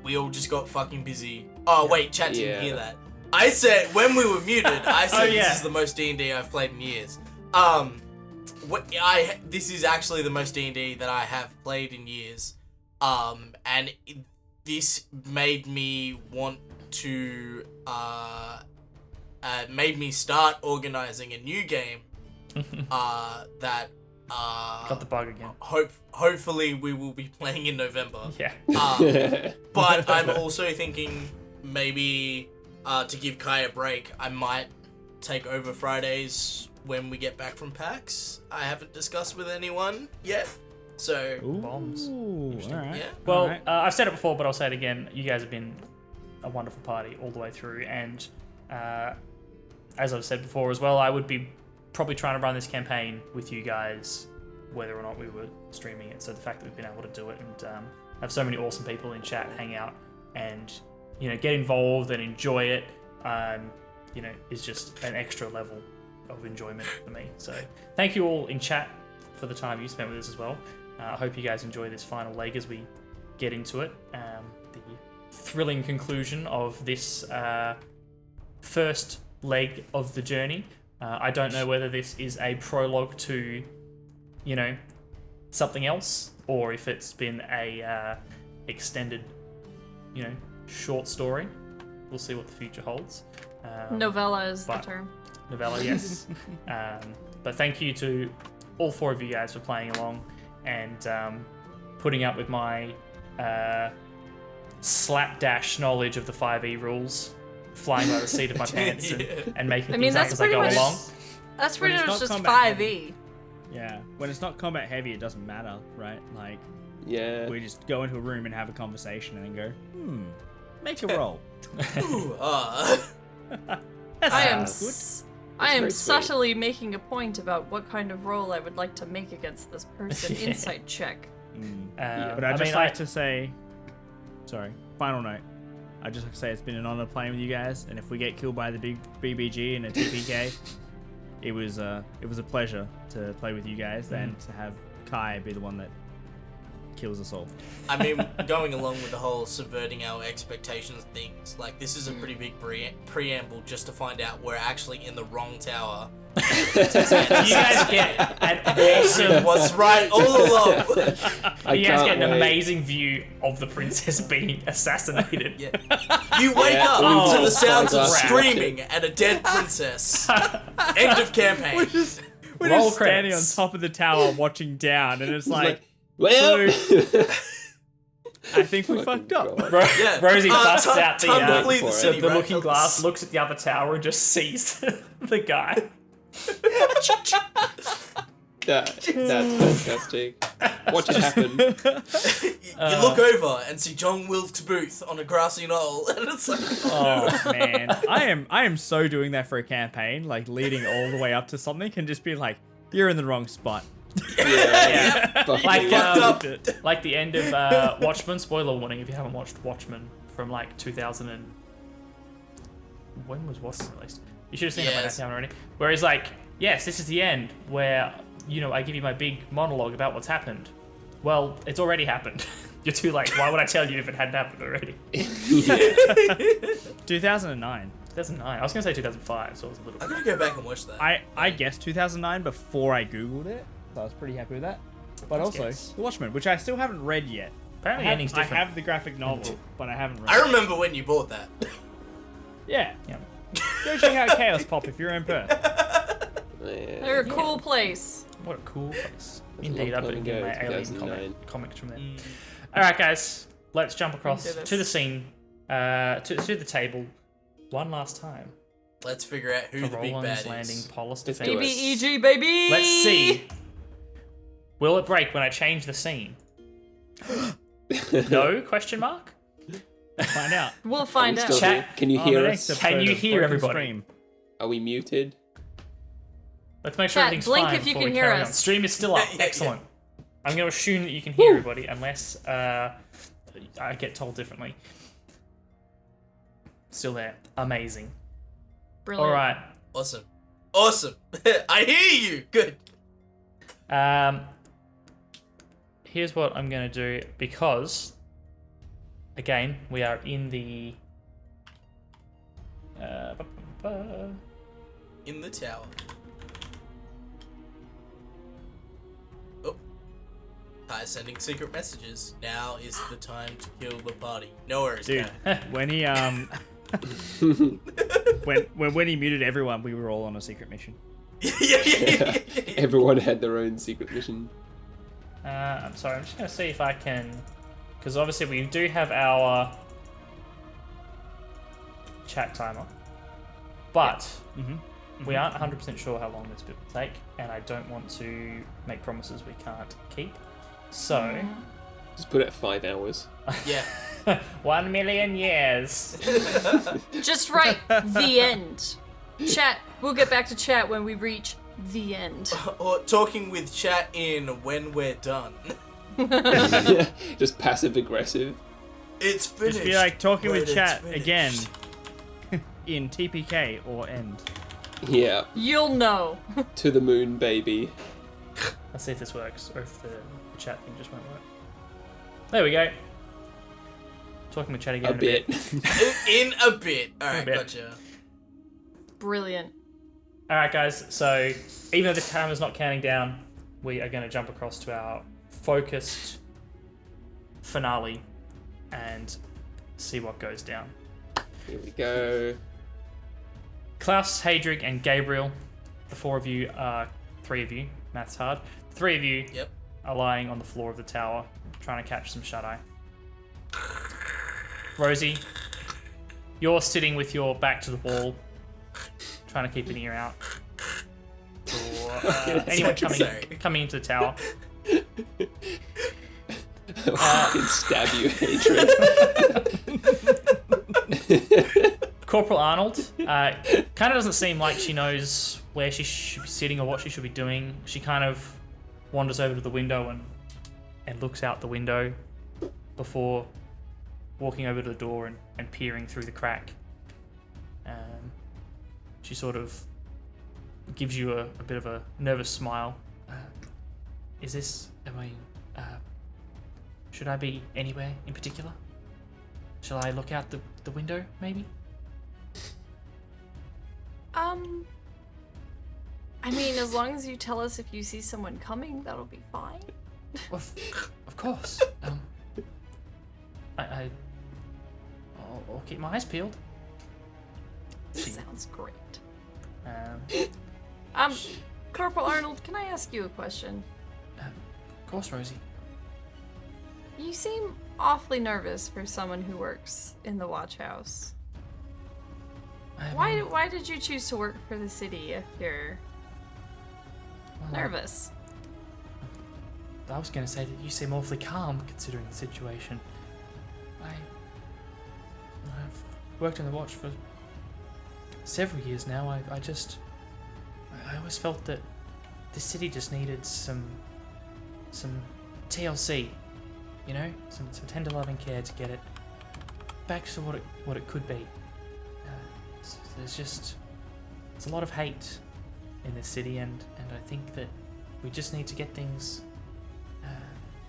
we all just got fucking busy. Oh wait, chat didn't hear that. I said when we were muted, I said this is the most D&D I've played in years. This is actually the most D&D that I have played in years. This made me want to made me start organizing a new game that Got the bug again. hopefully we will be playing in November. Yeah. But I'm also thinking maybe to give Kye a break, I might take over Fridays when we get back from PAX. I haven't discussed with anyone yet. So, Bombs. Ooh, all right. yeah. Well, all right. I've said it before, but I'll say it again. You guys have been a wonderful party all the way through, and as I've said before as well, I would be probably trying to run this campaign with you guys, whether or not we were streaming it. So the fact that we've been able to do it and have so many awesome people in chat hang out and get involved and enjoy it, is just an extra level of enjoyment for me. So thank you all in chat for the time you spent with us as well. I hope you guys enjoy this final leg as we get into it. The thrilling conclusion of this first leg of the journey. I don't know whether this is a prologue to, something else, or if it's been a extended, short story. We'll see what the future holds. Novella is the but- term. Novella, yes. But thank you to all four of you guys for playing along and putting up with my slapdash knowledge of the 5e rules, flying by the seat of my pants and making things up that's as I pretty go much along. That's When pretty it's much not just combat 5e. Yeah, when it's not combat heavy, it doesn't matter, right? Like, Yeah. we just go into a room and have a conversation and then go, make a roll. Ooh, That's I am good. I am very sweet. subtly making a point about what kind of roll I would like to make against this person. Yeah. Insight check. But I'd just like to say, sorry, final note. I'd just like to say it's been an honor playing with you guys, and if we get killed by the big BBG and a TPK, it was a pleasure to play with you guys and to have Kye be the one that kills us all. I mean, going along with the whole subverting our expectations things, like, this is a pretty big preamble just to find out we're actually in the wrong tower. You guys get an awesome. Was right all along. You guys get an amazing view of the princess being assassinated. Yeah. You wake up Oh, to the sounds of crap. screaming and a dead princess. End of campaign. We're Roll just standing on credits. top of the tower watching down, and it's like, Well, I think we fucked up. God. Yeah. Rosie busts out time to the flee the city, the right? looking glass, looks at the other tower, and just sees the guy. That's fantastic. What just happened? You look over and see John Wilkes Booth on a grassy knoll, and it's like, Oh man, I am so doing that for a campaign, like leading all the way up to something, can just be like, you're in the wrong spot. Yeah. Fuck Like, me. fucked up. Like the end of Watchmen. Spoiler warning if you haven't watched Watchmen from like 2000 and... When was Watchmen released? You should have seen it by Yes. now already. Where he's like, yes, this is the end, where, you know, I give you my big monologue about what's happened. Well, it's already happened. You're too late. Why would I tell you if it hadn't happened already? 2009. 2009. I was going to say 2005, so it was a little I'm bit. gonna go back and watch that. I guessed 2009 before I googled it, so I was pretty happy with that. But also, guess. The Watchmen, which I still haven't read yet. Apparently the ending's I different. have the graphic novel, but I haven't read I it. remember when you bought that. Yeah. Yeah. Go check out Chaos Pop if you're in Perth. Yeah. They're a cool place. What a cool place. a Indeed, long I've been time getting ago, my alien 2009. comics from there. Alright, guys. Let's jump across do this. to the scene, to the table, one last time. Let's figure out who For the big Rolands bad Landing is. Polis Let's do Defence. it. BBEG, baby! Let's see. Will it break when I change the scene? No? Question mark? Find out. We'll Are we find still out. Chat. here? Can you On hear the us? next Can episode you of hear Broken everybody? Stream. Are we muted? Let's make sure Chat, everything's blink fine if you before can we hear carry us. on. Stream is still up. Yeah, yeah, Excellent. I'm going to assume that you can hear everybody unless I get told differently. Still there. Amazing. Brilliant. All right. Awesome. Awesome. I hear you. Good. Here's what I'm going to do because, again, we are in the... In the tower. Oh. Kye's sending secret messages. Now is the time to kill the party. No worries, Dude, Kye. when he when he muted everyone, we were all on a secret mission. yeah. Everyone had their own secret mission. I'm sorry, I'm just going to see if I can... Because obviously we do have our chat timer. But we aren't 100% sure how long this bit will take. And I don't want to make promises we can't keep. So... Just put it at 5 hours. Yeah. 1 million years. Just write the end. Chat. We'll get back to chat when we reach the end. Or talking with chat in when we're done. Just passive aggressive. It's finished. Just be like talking when with it's chat finished. again in TPK or end. Yeah, You'll know. to the moon, baby. Let's see if this works, or if the chat thing just won't work. There we go. Talking with chat again A in a bit. In a bit. Alright, bit. gotcha. Brilliant. Alright guys, so even though the timer's not counting down, we are going to jump across to our focused finale and see what goes down. Here we go. Klaus, Hadrig, and Gabriel, the three of you, math's hard, the three of you Yep. are lying on the floor of the tower trying to catch some shut-eye. Rosie, you're sitting with your back to the wall, trying to keep an ear out for anyone Sorry. coming into the tower. I can stab you, hatred. Corporal Arnold kind of doesn't seem like she knows where she should be sitting or what she should be doing. She kind of wanders over to the window and looks out the window before walking over to the door and peering through the crack. She sort of gives you a bit of a nervous smile. Should I be anywhere in particular? Shall I look out the window, maybe? I mean, as long as you tell us if you see someone coming, that'll be fine. Of course. I'll keep my eyes peeled. Sounds great. Um, Corporal Arnold, can I ask you a question? of course, Rosie. You seem awfully nervous for someone who works in the watch house. Why did you choose to work for the city if you're nervous? I was going to say that you seem awfully calm considering the situation. I've worked in the watch for several years now. I always felt that the city just needed some TLC, you know, some tender loving care to get it back to what it could be. There's a lot of hate in this city, and I think that we just need to get things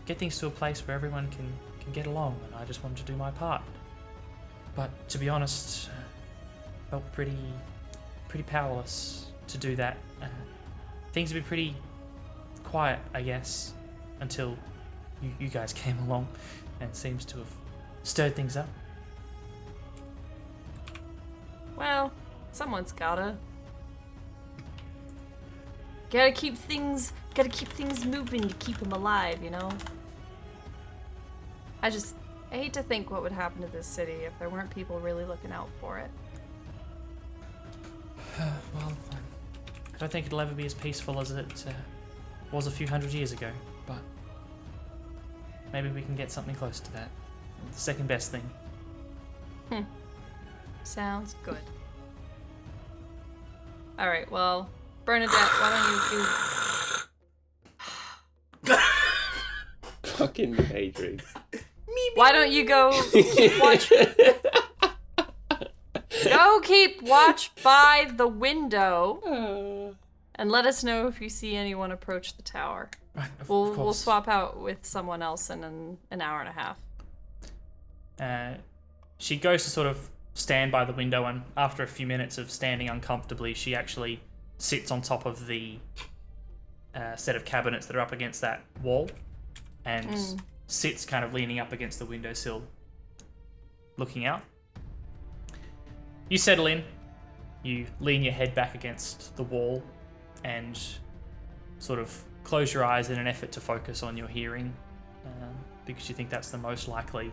to a place where everyone can get along, and I just wanted to do my part. But to be honest, I felt pretty powerless to do that. Things have been pretty quiet, I guess, until you guys came along, and seems to have stirred things up. Well, someone's gotta keep things moving to keep them alive, you know? I hate to think what would happen to this city if there weren't people really looking out for it. Well, I don't think it'll ever be as peaceful as it was a few hundred years ago, but maybe we can get something close to that. The second best thing. Sounds good. Alright, well, Bernadette, why don't you Fucking Adrian. Why don't you go keep watch by the window and let us know if you see anyone approach the tower. Right, We'll swap out with someone else in an hour and a half. She goes to sort of stand by the window, and after a few minutes of standing uncomfortably, she actually sits on top of the set of cabinets that are up against that wall, and sits kind of leaning up against the windowsill, looking out. You settle in, you lean your head back against the wall, and sort of close your eyes in an effort to focus on your hearing, because you think that's the most likely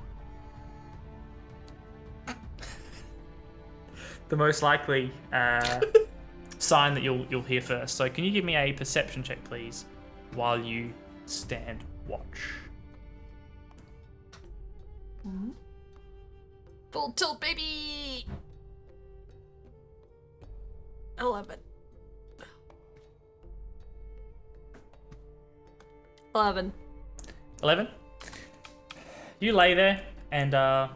sign that you'll hear first. So can you give me a perception check, please, while you stand watch? Full tilt, baby! 11. 11? You lay there and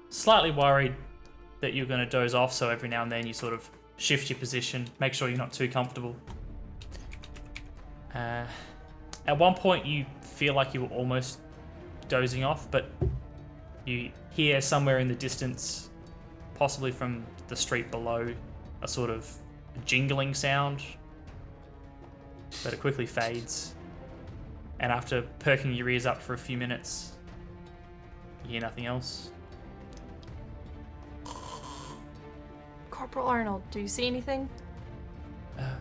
slightly worried that you're going to doze off, so every now and then you sort of shift your position, make sure you're not too comfortable. At one point you feel like you were almost dozing off, but you hear somewhere in the distance, possibly from the street below, a sort of jingling sound, but it quickly fades. And after perking your ears up for a few minutes, you hear nothing else. Corporal Arnold, do you see anything? A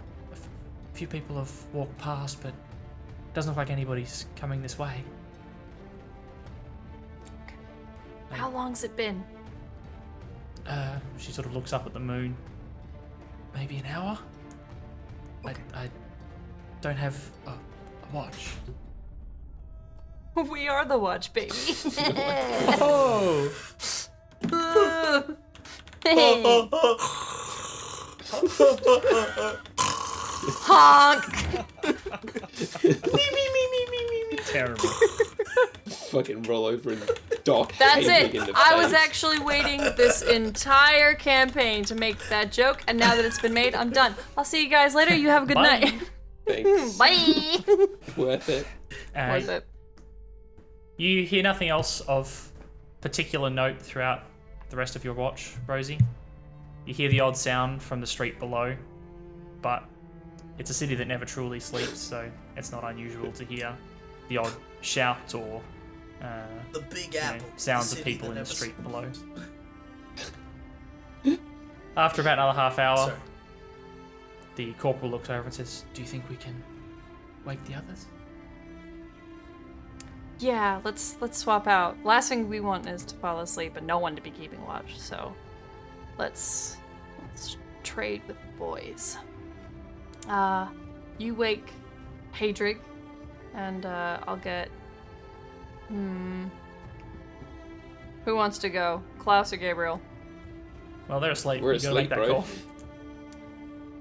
few people have walked past, but it doesn't look like anybody's coming this way. How long's it been? She sort of looks up at the moon. Maybe an hour? Okay. I don't have a watch. We are the watch, baby. Oh! Honk! Terrible. fucking roll over and dock. That's Hedwig it. in the I was face. actually waiting this entire campaign to make that joke, and now that it's been made, I'm done. I'll see you guys later. You have a good Bye. night. Thanks. Bye. Worth it. Worth it. You hear nothing else of particular note throughout the rest of your watch, Rosie. You hear the odd sound from the street below, but it's a city that never truly sleeps, so it's not unusual to hear the odd shout or The Big you know, Apple. sounds the of city people that in the never street sleeps. below. After about another half hour, Sorry. the corporal looks over and says, "Do you think we can wake the others?" Yeah, let's swap out. Last thing we want is to fall asleep and no one to be keeping watch. So, let's trade with the boys. You wake Hedrig, and I'll get. Who wants to go? Klaus or Gabriel? Well, they're asleep. We're You gotta make asleep, that bro. call.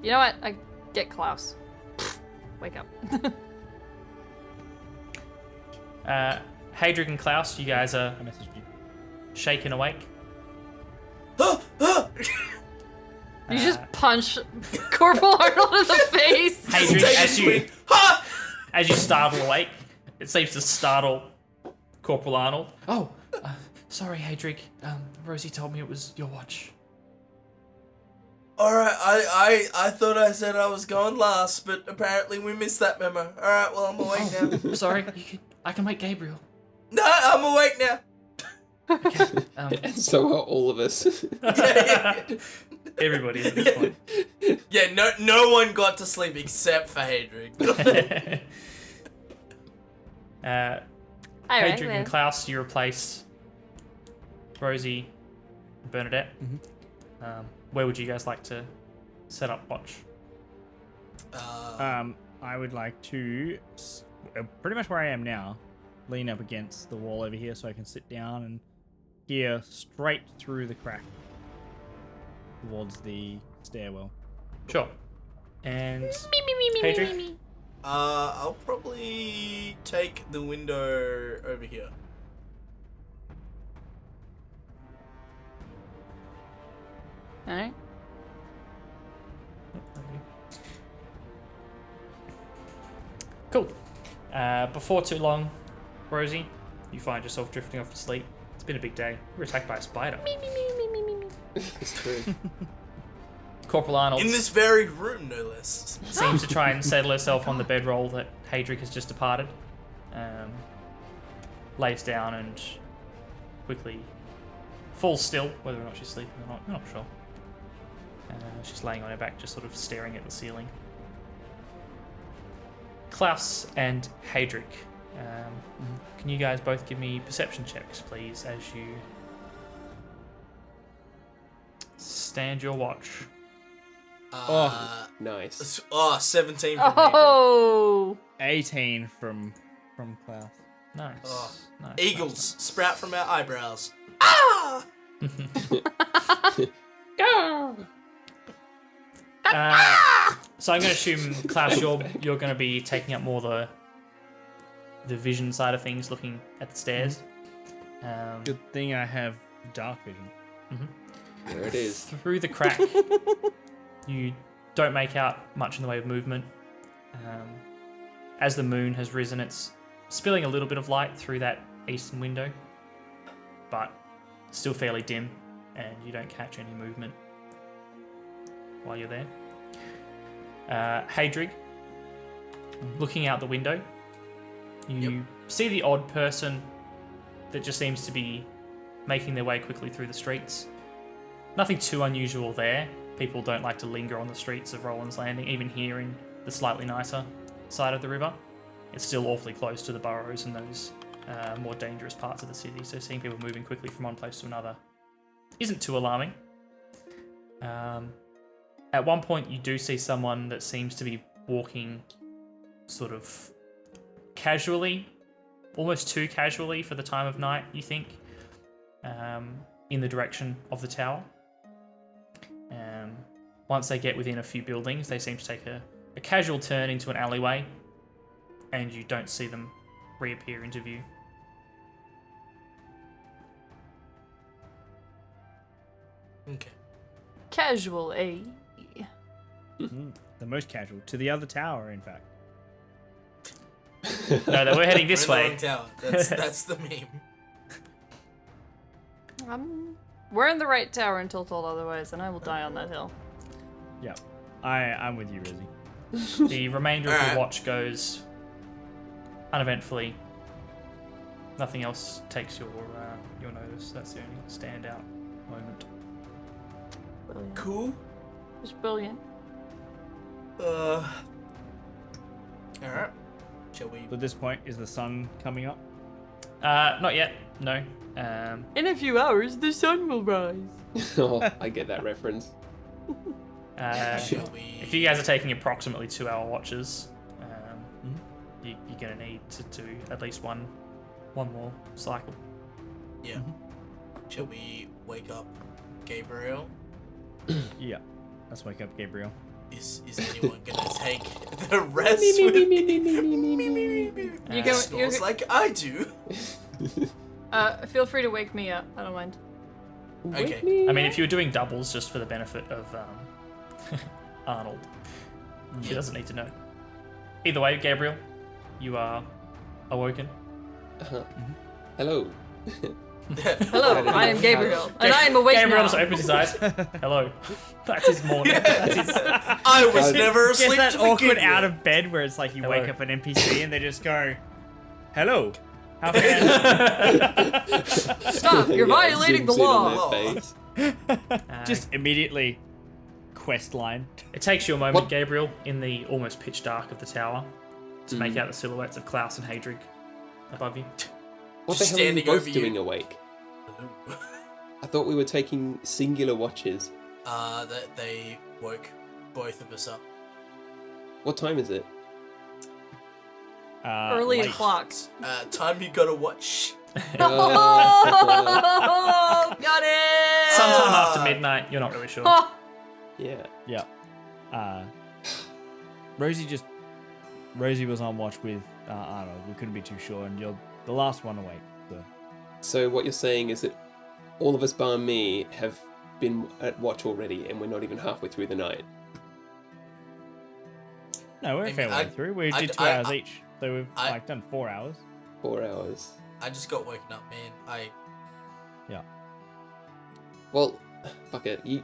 You know what? I get Klaus. Wake up. Hadric and Klaus, you guys are I messaged you. shaken awake. You just punch Corporal Arnold in the face. Hadric, as you startle awake, it seems to startle Corporal Arnold. Oh, sorry, Hadric. Rosie told me it was your watch. Alright, I thought I said I was going last, but apparently we missed that memo. Alright, well, I'm awake now. Sorry, I can wake Gabriel. No, I'm awake now. And so are all of us. Everybody at this point. Yeah, no one got to sleep except for Hadric. Alright, Hadric then. and Klaus, you replace Rosie and Bernadette. Where would you guys like to set up watch? I would like to, pretty much where I am now, lean up against the wall over here so I can sit down and hear straight through the crack towards the stairwell. Sure. And Hadric? I'll probably take the window over here. Alright. Cool. Before too long, Rosie, you find yourself drifting off to sleep. It's been a big day. We're attacked by a spider. It's true. Corporal Arnold In this very room, no less. seems to try and settle herself on the bedroll that Hadric has just departed. Lays down and quickly falls still, whether or not she's sleeping or not, I'm not sure. She's laying on her back, just sort of staring at the ceiling. Klaus and Hadric, can you guys both give me perception checks, please, as you stand your watch? Nice. 17 from Hadric. Oh! 18 from Klaus. Nice. Oh. Nice. Eagles sprout from our eyebrows. Ah! So I'm going to assume, Klaus, you're going to be taking up more the vision side of things, looking at the stairs. Good thing I have dark vision. There it is. Through the crack, you don't make out much in the way of movement. As the moon has risen, it's spilling a little bit of light through that eastern window, but still fairly dim, and you don't catch any movement while you're there. Hadric, looking out the window, you see the odd person that just seems to be making their way quickly through the streets. Nothing too unusual there. People don't like to linger on the streets of Rolands Landing, even here in the slightly nicer side of the river. It's still awfully close to the burrows and those more dangerous parts of the city, so seeing people moving quickly from one place to another isn't too alarming. At one point, you do see someone that seems to be walking sort of casually, almost too casually for the time of night, you think, in the direction of the tower. Once they get within a few buildings, they seem to take a casual turn into an alleyway, and you don't see them reappear into view. Okay. Casual, eh? The most casual. To the other tower, in fact. No, we're heading this We're in way. the wrong tower. That's the meme. We're in the right tower until told otherwise, and I will die on that hill. Yeah. I'm with you, Rizzy. The remainder of Alright. the watch goes uneventfully. Nothing else takes your notice. That's the only standout moment. Brilliant. Cool. Just brilliant. Alright. Shall we? At this point, is the sun coming up? Not yet. No. In a few hours, the sun will rise. Oh, I get that reference. Shall we? If you guys are taking approximately 2-hour watches, you're gonna need to do at least one more cycle. Yeah. Shall we wake up Gabriel? Yeah. Let's wake up Gabriel. Is anyone gonna take the rest with me? You go. Snores like I do. Feel free to wake me up. I don't mind. Okay. I mean, if you were doing doubles just for the benefit of Arnold, she doesn't need to know. Either way, Gabriel, you are awoken. Hello. Hello, I am Gabriel, and I am awake Gabriel now. just opens his eyes. Hello. That's his morning. That's his... I was never Gets asleep that to awkward begin out with. of bed where it's like you Hello. wake up an NPC and they just go, "Hello, how can I Stop! You're violating the Zooms in on law. their face. just immediately quest line?" It takes you a moment, What? Gabriel, in the almost pitch dark of the tower, to make out the silhouettes of Klaus and Hadrig above you. What the Just hell are you standing both over you. doing awake? I thought we were taking singular watches. That they woke both of us up. What time is it? Early late. o'clocks. Time you gotta watch. Oh, got it. Sometime after midnight, you're not really sure. Oh, Yeah. Yeah. Rosie was on watch with I don't know. We couldn't be too sure, and you're the last one awake. So. So what you're saying is that all of us bar me have been at watch already, and we're not even halfway through the night. No, we're a I fair mean, way I- through. We I- did 2 I- hours each, so we've I- done 4 hours. 4 hours. I just got woken up, man. Well, fuck it. You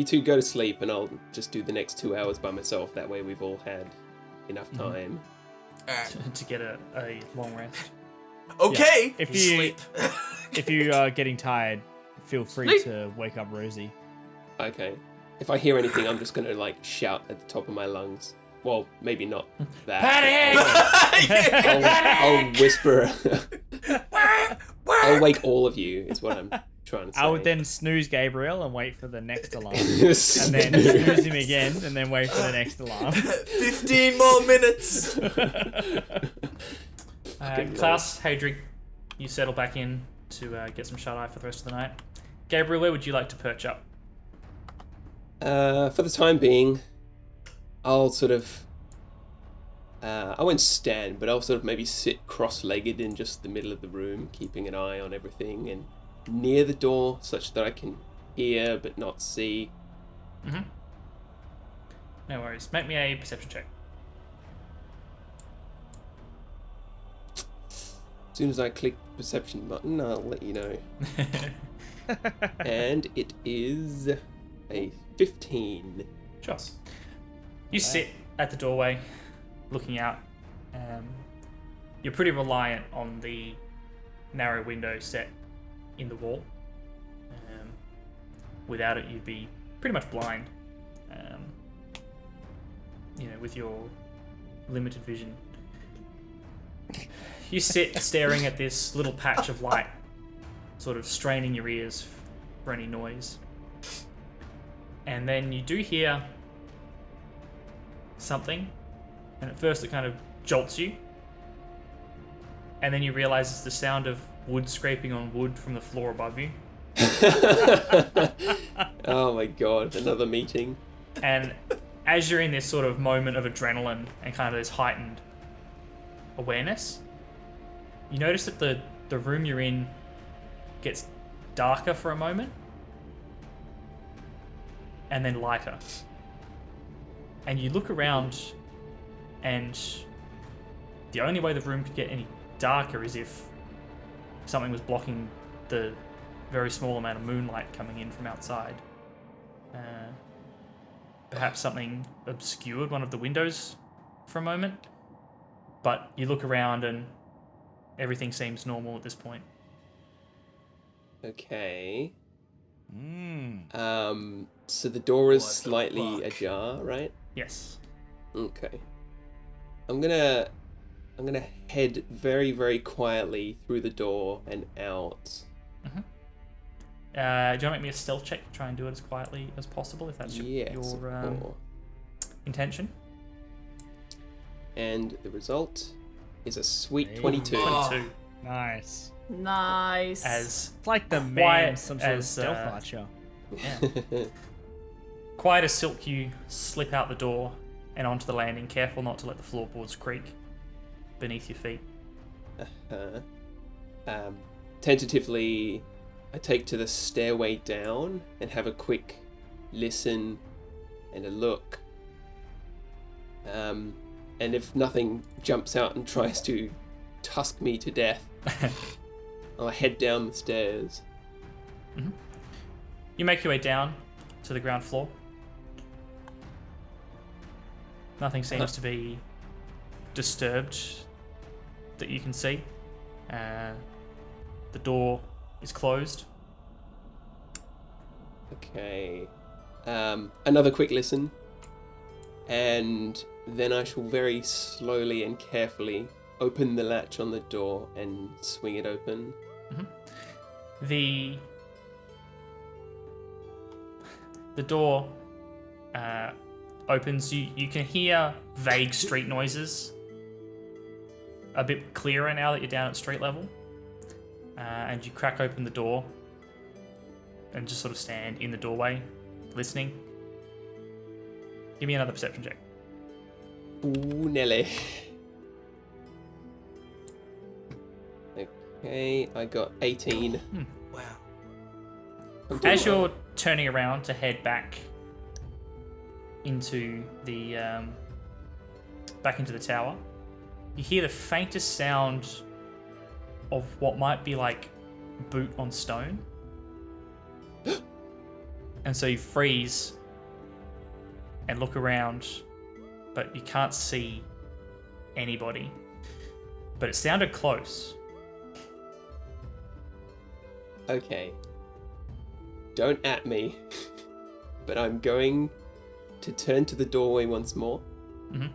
two go to sleep, and I'll just do the next 2 hours by myself. That way, we've all had enough time. Alright. To get a long rest. Okay. If you- sleep. If you are getting tired, feel free Sleep. to wake up Rosie. Okay. If I hear anything, I'm just gonna shout at the top of my lungs. Well, maybe not that. I'll whisper. I'll wake all of you. Is what I'm trying to say. I would then snooze Gabriel and wait for the next alarm, and then snooze him again, and then wait for the next alarm. 15 more minutes. Klaus, Hadrig, you settle back in to get some shut-eye for the rest of the night. Gabriel, where would you like to perch up? For the time being, I'll sort of. I won't stand, but I'll sort of maybe sit cross-legged in just the middle of the room, keeping an eye on everything and near the door, such that I can hear but not see. No worries. Make me a perception check. As soon as I click the perception button, I'll let you know. And it is a 15. Sure. You sit at the doorway, looking out. You're pretty reliant on the narrow window set in the wall. Without it, you'd be pretty much blind. With your limited vision. You sit staring at this little patch of light, sort of straining your ears for any noise. And then you do hear something, and at first it kind of jolts you. And then you realize it's the sound of wood scraping on wood from the floor above you. Oh my god, another meeting. And as you're in this sort of moment of adrenaline and kind of this heightened awareness, you notice that the room you're in gets darker for a moment. and then lighter. And you look around, and the only way the room could get any darker is if something was blocking the very small amount of moonlight coming in from outside. Perhaps something obscured one of the windows for a moment, but you look around and everything seems normal at this point. Okay. So the door is What the slightly fuck? ajar, right? Yes. Okay. I'm gonna head very, very quietly through the door and out. Do you want to make me a stealth check to try and do it as quietly as possible, if that's Yes, your of course. intention? And the result is a sweet Hey. 22. 22. Nice. Nice. As It's like the Quiet man, some sort of as, stealth uh, archer. quiet as silk, you slip out the door and onto the landing, careful not to let the floorboards creak beneath your feet. Tentatively, I take to the stairway down and have a quick listen and a look. And if nothing jumps out and tries to tusk me to death, I'll head down the stairs. You make your way down to the ground floor. Nothing seems to be disturbed that you can see. The door is closed. Okay. Another quick listen. And then I shall very slowly and carefully open the latch on the door and swing it open. The door opens. You can hear vague street noises a bit clearer now that you're down at street level. And you crack open the door and just sort of stand in the doorway listening. Give me another perception check. Ooh, Nelly. Okay, I got 18. Wow. I'm doing As well. you're turning around to head back into the tower, you hear the faintest sound of what might be like boot on stone. And so you freeze and look around, but you can't see anybody. But it sounded close. Okay. Don't at me. But I'm going to turn to the doorway once more. Mhm.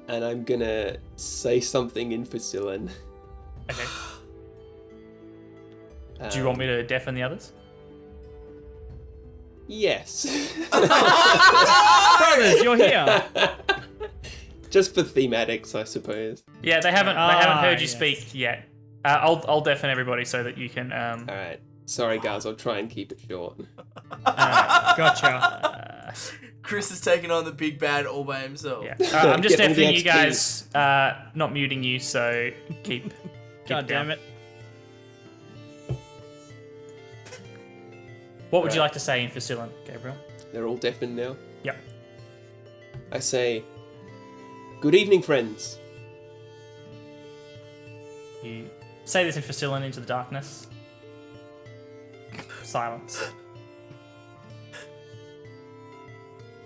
And I'm gonna say something in Facilin. Okay. Do you want me to deafen the others? Yes. Brothers, you're here. Just for thematics, I suppose. Yeah, they haven't heard you yes. speak yet. I'll deafen everybody so that you can. Alright. Sorry, guys, I'll try and keep it short. Gotcha. Chris is taking on the big bad all by himself. Yeah, I'm just Get all the deafening you XP. guys, not muting you. So keep. God damn it. What would you like to say in Facilin, Gabriel? They're all deafened now. Yep. I say, good evening, friends. You say this in Facilin into the darkness. Silence.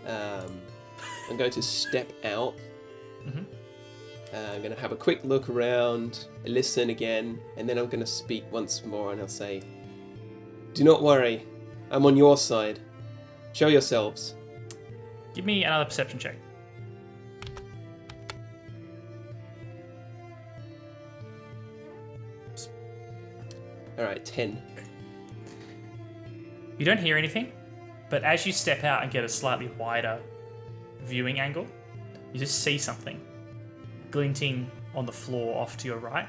I'm going to step out. Mhm. I'm going to have a quick look around, listen again, and then I'm going to speak once more and I'll say, do not worry, I'm on your side. Show yourselves. Give me another perception check. Alright, 10. You don't hear anything, but as you step out and get a slightly wider viewing angle, you just see something glinting on the floor off to your right.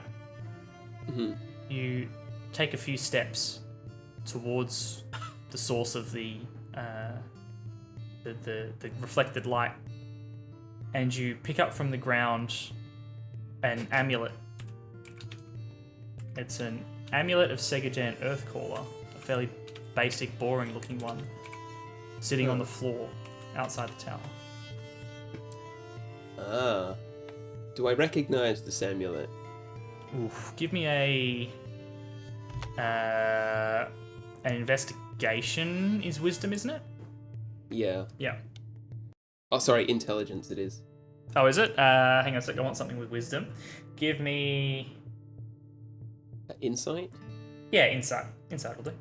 Mm-hmm. You take a few steps towards the source of the reflected light, and you pick up from the ground an amulet. It's an amulet of Segajan Earthcaller, a fairly basic, boring looking one. sitting on the floor outside the tower. Ah. Do I recognize this amulet? Oof. Give me an investigation is wisdom, isn't it? Yeah. Yeah. Oh, sorry, intelligence it is. Oh, is it? Hang on a sec. I want something with wisdom. Give me... Insight? Yeah, insight. Insight will do.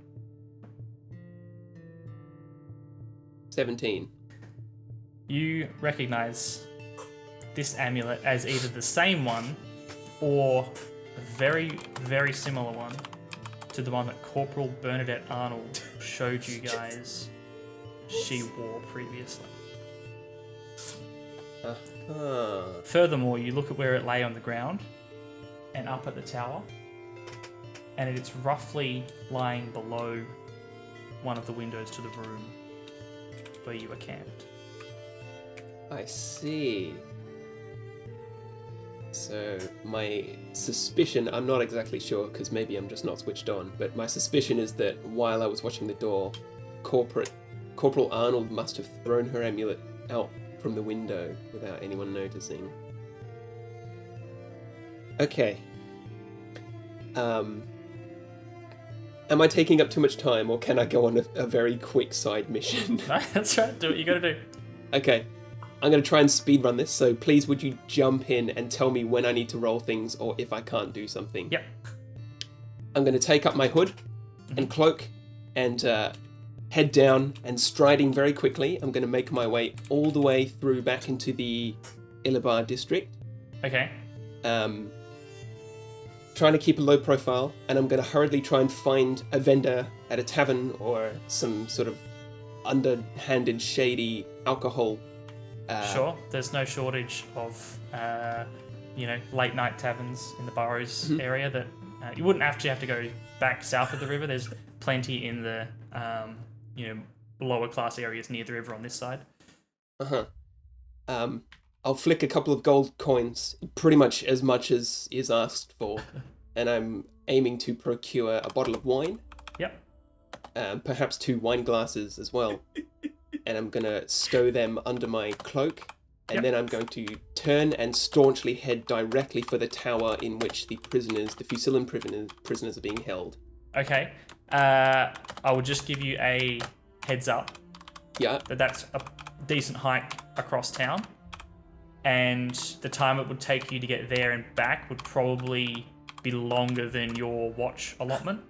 17. You recognize this amulet as either the same one or a very, very similar one to the one that Corporal Bernadette Arnold showed you guys she wore previously. Furthermore, you look at where it lay on the ground and up at the tower, and it's roughly lying below one of the windows to the room where you were camped. I see. So my suspicion, I'm not exactly sure because maybe I'm just not switched on, but my suspicion is that while I was watching the door, Corporal Arnold must have thrown her amulet out from the window without anyone noticing. Okay. Am I taking up too much time, or can I go on a very quick side mission? No, that's right. Do what you gotta do. Okay. I'm going to try and speedrun this, so please would you jump in and tell me when I need to roll things or if I can't do something. Yep. I'm going to take up my hood and cloak and head down, and striding very quickly, I'm going to make my way all the way through back into the Ilabar district. Okay. Trying to keep a low profile, and I'm going to hurriedly try and find a vendor at a tavern or some sort of underhanded, shady alcohol. Sure. There's no shortage of, late night taverns in the Burrows area that you wouldn't actually have to go back south of the river. There's plenty in the, lower class areas near the river on this side. I'll flick a couple of gold coins, pretty much as is asked for, and I'm aiming to procure a bottle of wine. Yep. Perhaps 2 wine glasses as well. And I'm going to stow them under my cloak, and then I'm going to turn and staunchly head directly for the tower in which the Fusilan prisoners are being held. Okay. I will just give you a heads up. Yeah. That's a decent hike across town, and the time it would take you to get there and back would probably be longer than your watch allotment.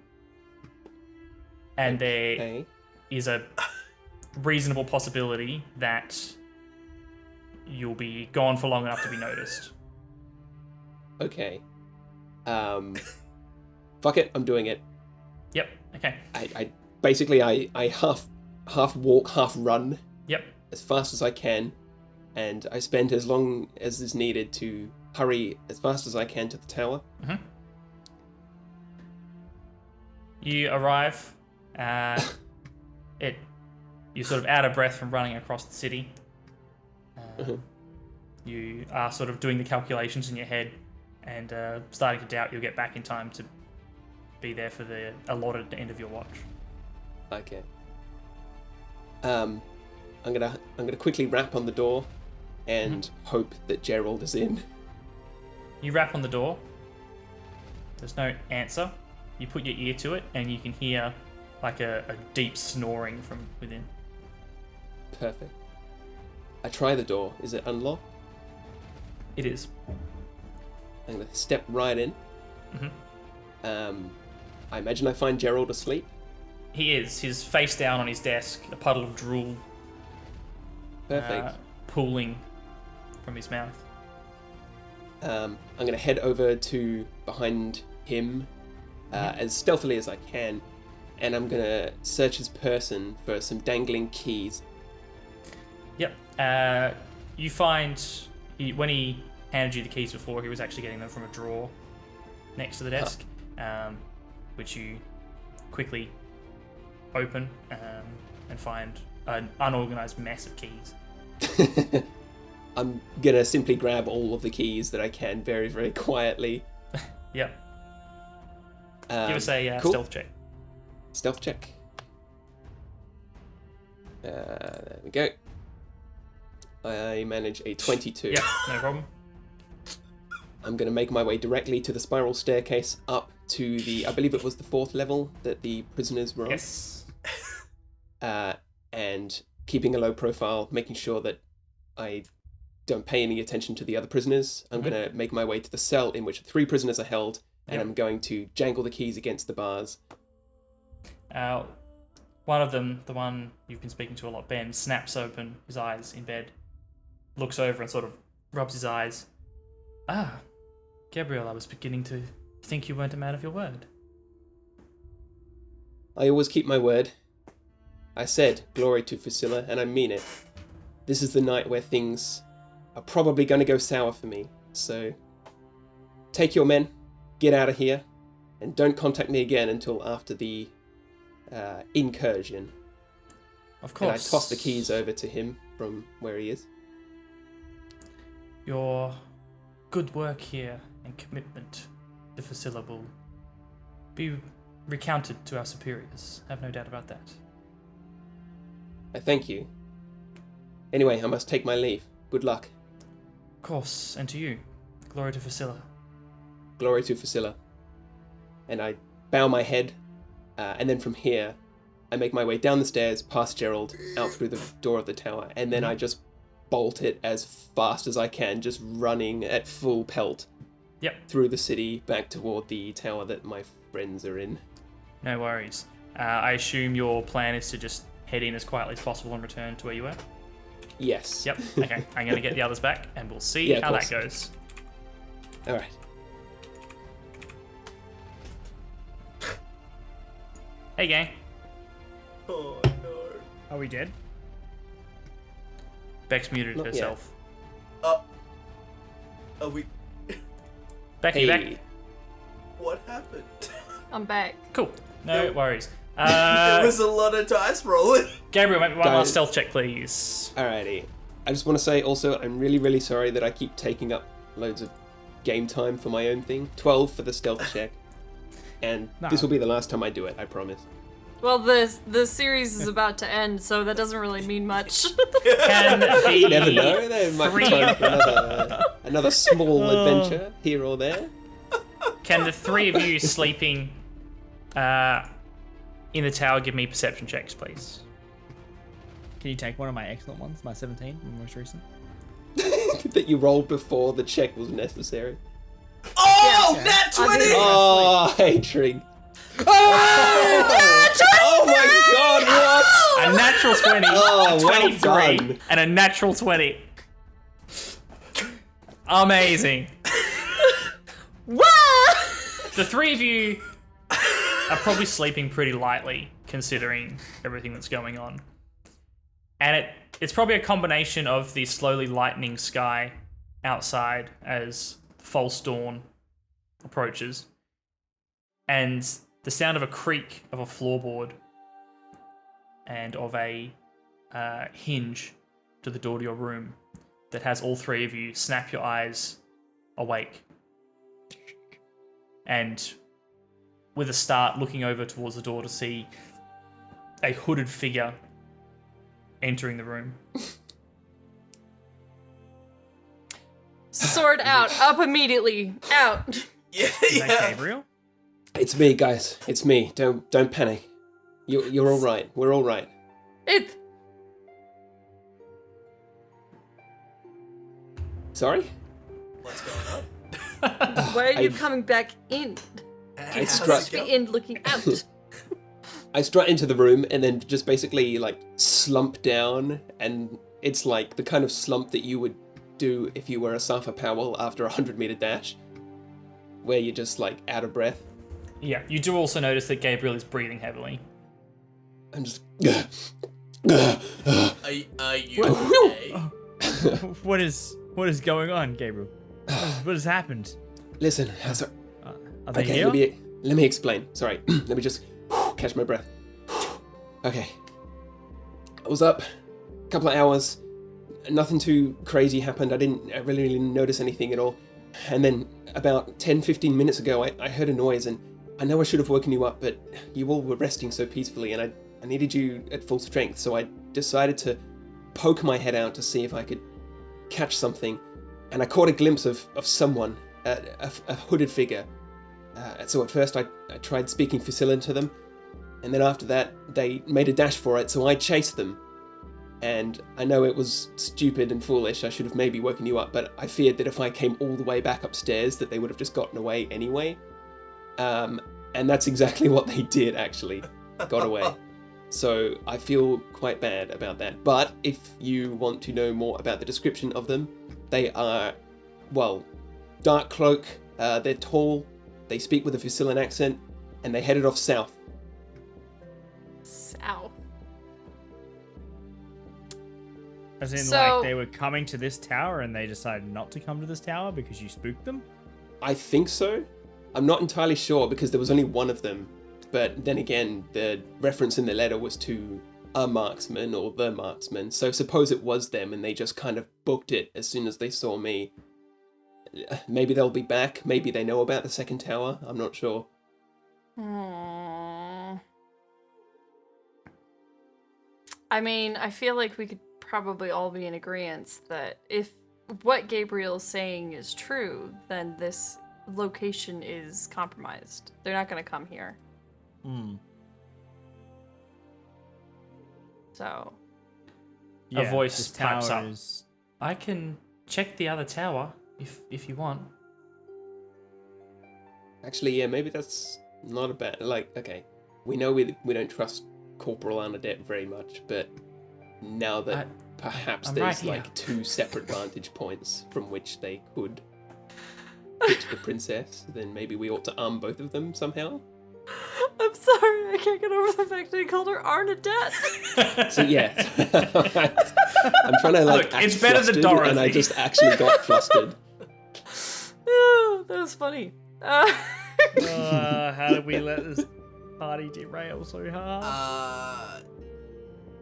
And there is a reasonable possibility that you'll be gone for long enough to be noticed. Okay. Fuck it, I'm doing it. Yep. Okay. I basically half walk, half run. Yep. As fast as I can, and I spend as long as is needed to hurry as fast as I can to the tower. Mm-hmm. You arrive. You're sort of out of breath from running across the city. You are sort of doing the calculations in your head and starting to doubt you'll get back in time to be there for the allotted end of your watch. Okay. I'm gonna quickly rap on the door and hope that Gerald is in. You rap on the door. There's no answer. You put your ear to it and you can hear like a deep snoring from within. Perfect. I try the door. Is it unlocked? It is. I'm going to step right in. I imagine I find Gerald asleep. He is. He's face down on his desk, a puddle of drool Perfect. pooling from his mouth. I'm going to head over to behind him as stealthily as I can, and I'm going to search his person for some dangling keys. Yep. You find when he handed you the keys before, he was actually getting them from a drawer next to the desk, which you quickly open and find an unorganized mess of keys. I'm gonna simply grab all of the keys that I can very, very quietly. Yep. Give us a cool. stealth check. Stealth check. There we go. I manage a 22. Yep, no problem. I'm going to make my way directly to the spiral staircase up to I believe it was the 4th level that the prisoners were on. Yes. And keeping a low profile, making sure that I don't pay any attention to the other prisoners. I'm going to make my way to the cell in which 3 prisoners are held, and I'm going to jangle the keys against the bars. One of them, the one you've been speaking to a lot, Ben, snaps open his eyes in bed, looks over and sort of rubs his eyes. Ah, Gabriel, I was beginning to think you weren't a man of your word. I always keep my word. I said, glory to Facilla, and I mean it. This is the night where things are probably going to go sour for me, so take your men, get out of here, and don't contact me again until after the incursion. Of course. And I toss the keys over to him from where he is. Your good work here and commitment to Facilla will be recounted to our superiors. I have no doubt about that. I thank you. Anyway, I must take my leave. Good luck. Of course, and to you. Glory to Facilla. Glory to Facilla. And I bow my head, and then from here, I make my way down the stairs, past Gerald, out through the door of the tower, and then I just bolt it as fast as I can, just running at full pelt. Yep. Through the city, back toward the tower that my friends are in. No worries. I assume your plan is to just head in as quietly as possible and return to where you were? Yes. Yep. Okay, I'm going to get the others back, and we'll see how that goes. All right. Hey, gang. Oh no. Are we dead? Bex muted Not herself. Are we? Becky, back. What happened? I'm back. Cool. No worries. There was a lot of dice rolling. Gabriel, make me one last Guys. stealth check, please. Alrighty. I just want to say also, I'm really, really sorry that I keep taking up loads of game time for my own thing. 12 for the stealth check. And this will be the last time I do it, I promise. Well, the series is about to end, so that doesn't really mean much. Can You never the know, there might be time for another small adventure here or there. Can the 3 of you sleeping in the tower give me perception checks, please? Can you take one of my excellent ones, my 17, my most recent? That you rolled before the check was necessary. Oh, Yeah. nat 20! Obviously. Oh, hey, Trig. Oh my god, what? A natural 20, Oh, a well 23, done. and a natural 20. Amazing. The 3 of you are probably sleeping pretty lightly, considering everything that's going on. And it's probably a combination of the slowly lightening sky outside as false dawn approaches, and the sound of a creak of a floorboard and of a hinge to the door to your room that has all 3 of you snap your eyes awake. And with a start, looking over towards the door to see a hooded figure entering the room. Sword out, up immediately, out. Yeah, Is that yeah. Gabriel? It's me, guys. It's me. Don't panic. You're all right. We're all right. It. Sorry? What's going on? Why are you I- coming back in? How's You're it supposed to going? be in, looking out. I strut into the room and then just basically like slump down, and it's like the kind of slump that you would do if you were a Safa Powell after a 100-meter dash, where you're just like out of breath. Yeah, you do also notice that Gabriel is breathing heavily. I'm just. Are you okay? What is going on, Gabriel? What has happened? Listen, Are they okay, here? let me explain. Sorry, let me just catch my breath. Okay, I was up a couple of hours. Nothing too crazy happened. I didn't really notice anything at all. And then about 10-15 minutes ago, I heard a noise, and I know I should have woken you up, but you all were resting so peacefully, and I needed you at full strength, so I decided to poke my head out to see if I could catch something, and I caught a glimpse of someone, a hooded figure. So at first I tried speaking Facilin to them, and then after that they made a dash for it, so I chased them. And I know it was stupid and foolish, I should have maybe woken you up, but I feared that if I came all the way back upstairs that they would have just gotten away anyway. And that's exactly what they did, actually. Got away. So I feel quite bad about that. But if you want to know more about the description of them, they are, well, dark cloak, they're tall, they speak with a Facilin accent, and they headed off south. South. As in, So- like, they were coming to this tower and they decided not to come to this tower because you spooked them? I think so. I'm not entirely sure because there was only one of them. But then again, the reference in the letter was to a marksman or the marksman. So suppose it was them and they just kind of booked it as soon as they saw me. Maybe they'll be back. Maybe they know about the second tower. I'm not sure. I mean, I feel like we could probably all be in agreement that if what Gabriel's saying is true, then this location is compromised. They're not going to come here. So. A voice this pipes tower up. is- I can check the other tower if you want. Actually, yeah, maybe that's not a bad... Like, okay, we know we don't trust Corporal Arnadet very much, but now that perhaps I'm there's right like here. 2 separate vantage points from which they could hit the princess, then maybe we ought to arm both of them somehow. I'm sorry, I can't get over the fact that he called her Arnadet. So yeah, I'm trying to like Look, act it's better than flustered, and I Dorothy. just actually got flustered. Yeah, that was funny. how did we let this party derail so hard?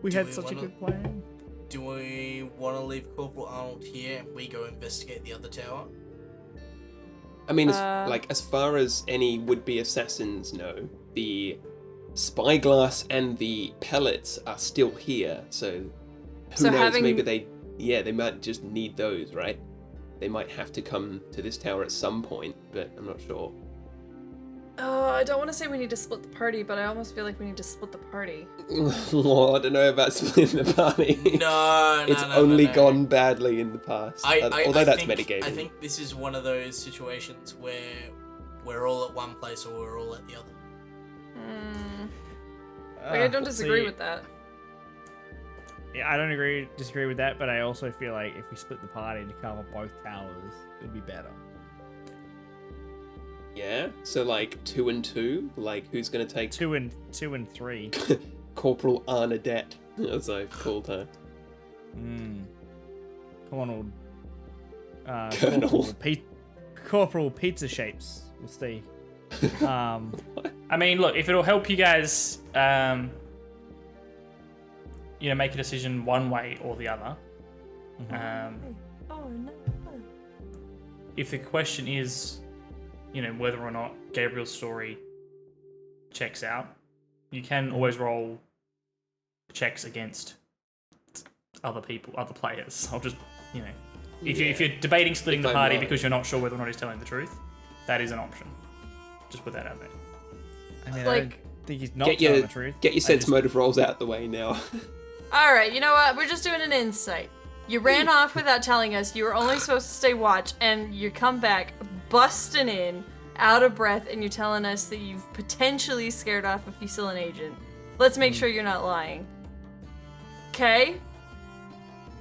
We do had we such a wanna- good plan. Do we want to leave Corporal Arnold here and we go investigate the other tower? I mean, as far as any would-be assassins know, the spyglass and the pellets are still here. So who So knows? having- Maybe they might just need those, right? They might have to come to this tower at some point, but I'm not sure. I don't want to say we need to split the party, but I almost feel like we need to split the party. Well, I don't know about splitting the party. No, It's no, only no. gone badly in the past. Although that's think, metagaming. I think this is one of those situations where we're all at one place or we're all at the other. Like, I don't disagree see, with that. Yeah, I don't disagree with that, but I also feel like if we split the party to cover both towers, it would be better. Yeah? So like 2 and 2? Like who's gonna take 2 and 3. Corporal Arnadet, as I've called her. Colonel. Colonel. Corporal Pizza Shapes. We'll see. I mean, look, if it'll help you guys, make a decision one way or the other. Oh no. If the question is, whether or not Gabriel's story checks out, you can always roll checks against other people, other players. I'll just, if you're debating splitting If the I'm party right. because you're not sure whether or not he's telling the truth, that is an option. Just put that out there. I mean, I Like- don't think he's not telling the truth. Get your I sense just- motive rolls out the way now. Alright, you know what? We're just doing an insight. You ran off without telling us you were only supposed to stay watch, and you come back busting in, out of breath, and you're telling us that you've potentially scared off a Fusilin agent. Let's make sure you're not lying. Okay?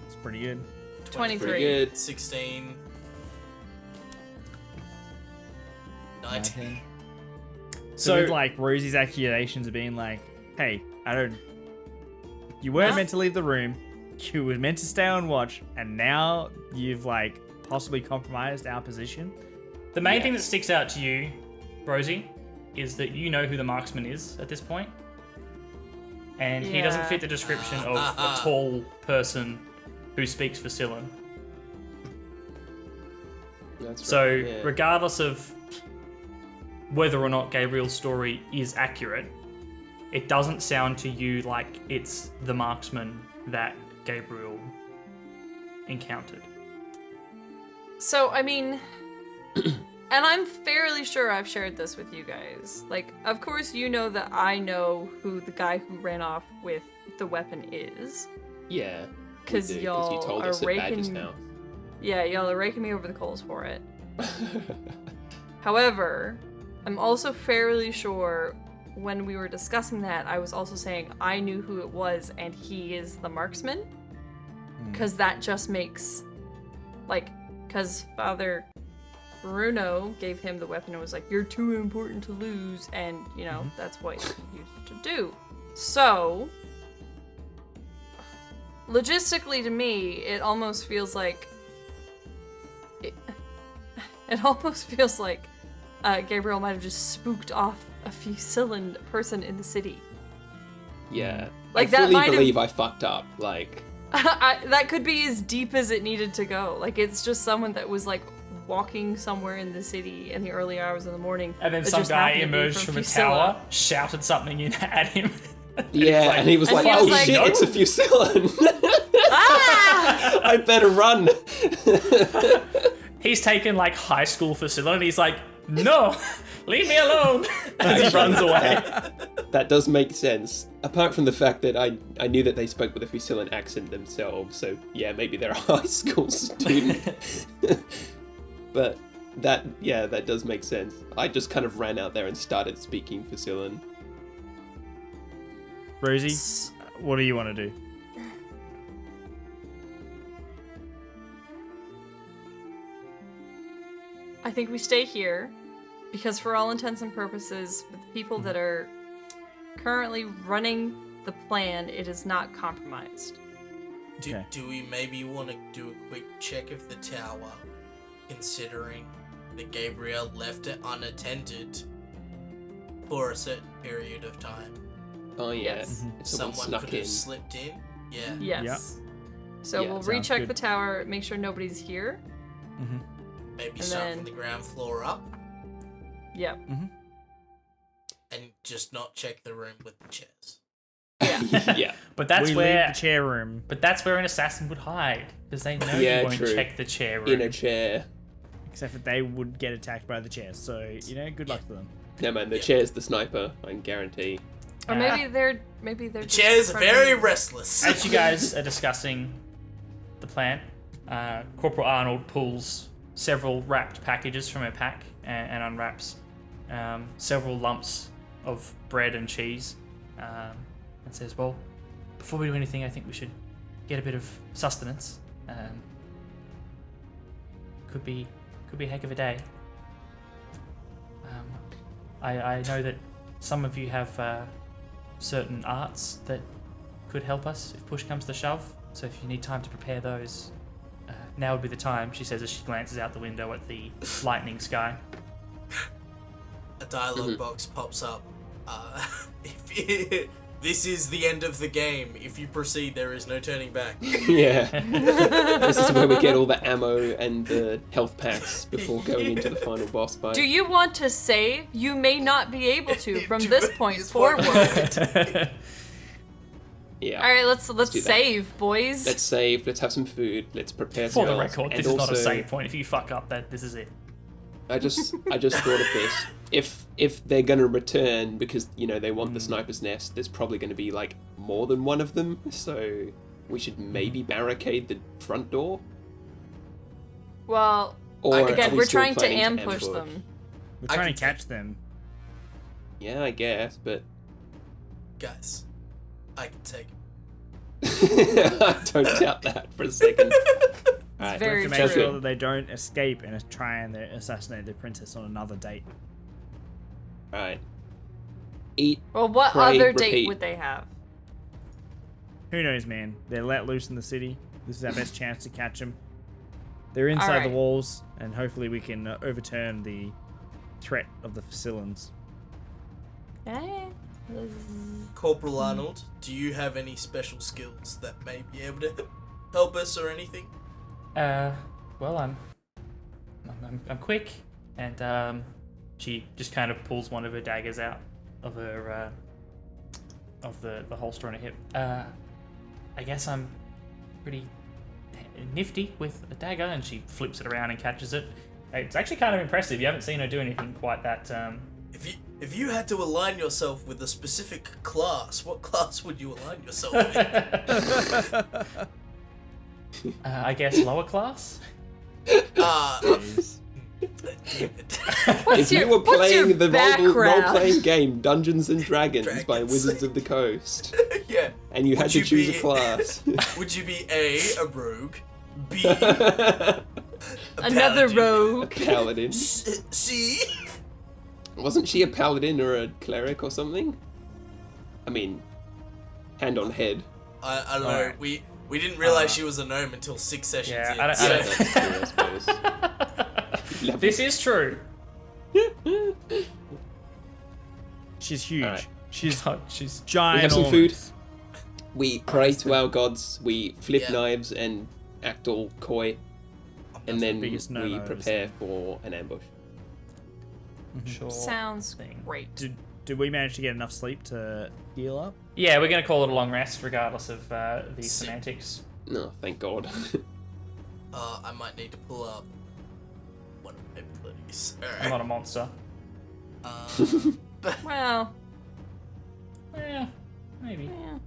It's pretty good. 23. Pretty good. 16. 19. So So, with like Rosie's accusations of being like, hey, you weren't meant to leave the room, you were meant to stay on watch, and now you've like possibly compromised our position. the main thing that sticks out to you, Rosie, is that you know who the marksman is at this point. And he doesn't Yeah. fit the description of a tall person who speaks Facilin. That's right. So, yeah. regardless of whether or not Gabriel's story is accurate, it doesn't sound to you like it's the marksman that Gabriel encountered. So, I mean, and I'm fairly sure I've shared this with you guys. Like, of course you know that I know who the guy who ran off with the weapon is. Yeah. Because you y'all told are us at Badger's raking... now. Yeah, y'all are raking me over the coals for it. However, I'm also fairly sure when we were discussing that, I was also saying I knew who it was and he is the marksman. Because that just makes, like, because Father Bruno gave him the weapon and was like, you're too important to lose, and, you know, that's what he used to do. So, logistically to me, it almost feels like, Gabriel might have just spooked off a Fusilan person in the city. Yeah. Like, I that fully might have- believe I fucked up. Like, that could be as deep as it needed to go. Like, it's just someone that was, like, walking somewhere in the city in the early hours of the morning. And then that some just guy happened to be emerged from a Fusilla. tower, shouted something in at him. yeah, and he was And like, he was oh like- shit, it's a Fusilan. Ah! I better run. He's taken like high school facility and he's like, no, leave me alone. As he runs away. That does make sense. Apart from the fact that I knew that they spoke with a Fusilan accent themselves, so yeah, maybe they're a high school student. But that does make sense. I just kind of ran out there and started speaking Fusilan. Rosie, what do you want to do? I think we stay here because for all intents and purposes, for the people that are currently running the plan, it is not compromised. Okay. Do we maybe want to do a quick check of the tower, considering that Gabriel left it unattended for a certain period of time? Oh yeah, Yes. if someone Someone snuck could in. have slipped in. Yeah. Yes. So Yeah, we'll sounds recheck good. the tower, make sure nobody's here. Maybe And start then- from the ground floor up, Yep. and just not check the room with the chairs. Yeah. But that's we where leave the chair room. But that's where an assassin would hide, because they know Yeah, you won't true. check the chair room. In a chair. Except that they would get attacked by the chairs. So, you know, good luck to them. No man, the chair's the sniper, I can guarantee. Or maybe they're The just chairs are trying to- very restless. As you guys are discussing the plan, Corporal Arnold pulls several wrapped packages from her pack and unwraps several lumps of bread and cheese and says, well, before we do anything, I think we should get a bit of sustenance. Could be a heck of a day. I know that some of you have certain arts that could help us if push comes to shove. So if you need time to prepare those, now would be the time, she says as she glances out the window at the lightning sky. A dialogue box pops up. This is the end of the game. If you proceed, there is no turning back. Yeah. This is where we get all the ammo and the health packs before going into the final boss fight. Do you want to save? You may not be able to from this point forward. Yeah. All right, let's do that. save, boys. Let's save, let's have some food, let's prepare For the spells, record, and this is not a also- save point. If you fuck up, this is it. I just thought of this. If they're gonna return because, you know, they want the sniper's nest, there's probably gonna be like more than one of them, so we should maybe barricade the front door. Well, Or are again, we we're still trying to planning ambush ambush? them. We're I trying can to catch them. Yeah, I guess, but Guys, I can take it. I don't doubt that for a second. Alright, very To make sounds true. sure good. that they don't escape and try and assassinate the princess on another date. Alright. Eat. Well, what Pray, other date repeat. would they have? Who knows, man? They're let loose in the city. This is our best chance to catch them. They're inside Alright. the walls, and hopefully we can overturn the threat of the Fusilans. Eh? Corporal Arnold, do you have any special skills that may be able to help us or anything? Well, I'm quick, and she just kind of pulls one of her daggers out of her of the holster on her hip. I guess I'm pretty nifty with a dagger, and she flips it around and catches it. It's actually kind of impressive. You haven't seen her do anything quite that. If you had to align yourself with a specific class, what class would you align yourself with? I guess lower class. What's If you were what's your playing the background? role-playing game Dungeons and Dragons by Wizards of the Coast, Yeah. and you had Would to you choose be- a class, Would you be A, a rogue, B, Another paladin, rogue. paladin. C? Wasn't she a paladin or a cleric or something? I mean, hand on head. I don't know. Alright. We didn't realize she was a gnome until 6 sessions Yeah, in. I don't- so- Yeah, that's true, I suppose. Level- This is true. She's huge. Alright. She's God, she's giant. We have some food. We pray to our gods, we flip Yeah. knives and act all coy, and then we biggest no-nos. prepare for an ambush. sure. Sounds thing. great. Did we manage to get enough sleep to heal up? Yeah, we're gonna call it a long rest, regardless of the Sick. semantics. No, thank God. I might need to pull up one of my abilities. I'm not Alright. a monster. Well, Yeah, maybe. yeah.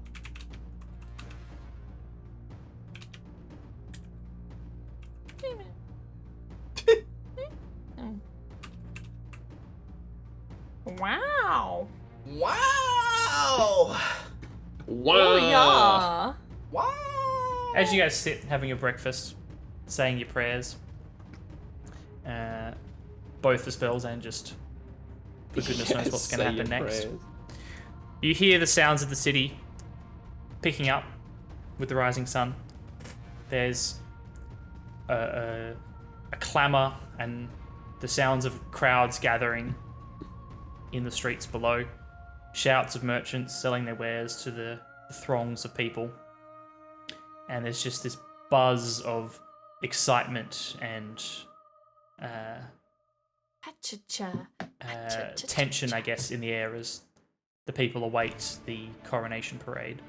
Wow. Wow! Wow! Oh, yeah. Wow! As you guys sit having your breakfast, saying your prayers, both the spells and just for goodness knows what's going to Say happen your next. prayers. You hear the sounds of the city picking up with the rising sun. There's a clamour and the sounds of crowds gathering in the streets below. Shouts of merchants selling their wares to the throngs of people. And there's just this buzz of excitement and Ha-cha-cha. tension, I guess, in the air as the people await the coronation parade.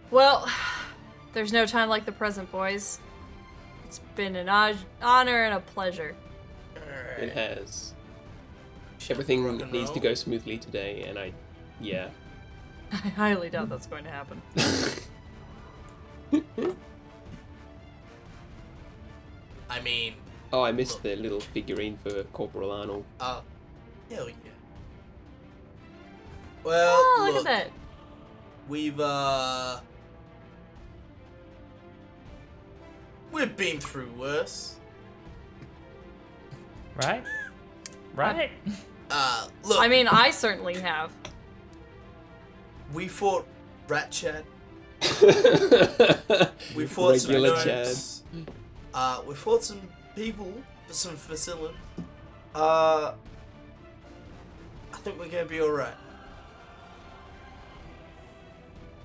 Well, there's no time like the present, boys. It's been an honor and a pleasure. It has. Rock Everything and needs to roll. go smoothly today, and yeah. I highly doubt that's going to happen. I mean, Oh, I missed the little figurine for Corporal Arnold. hell yeah. Well, Oh, look look, at that. we've been through worse. Right? Right? Look, I mean, I certainly have. we fought Rat Chad. We fought some Regular gnomes. We fought some people for some facilities. I think we're gonna be alright.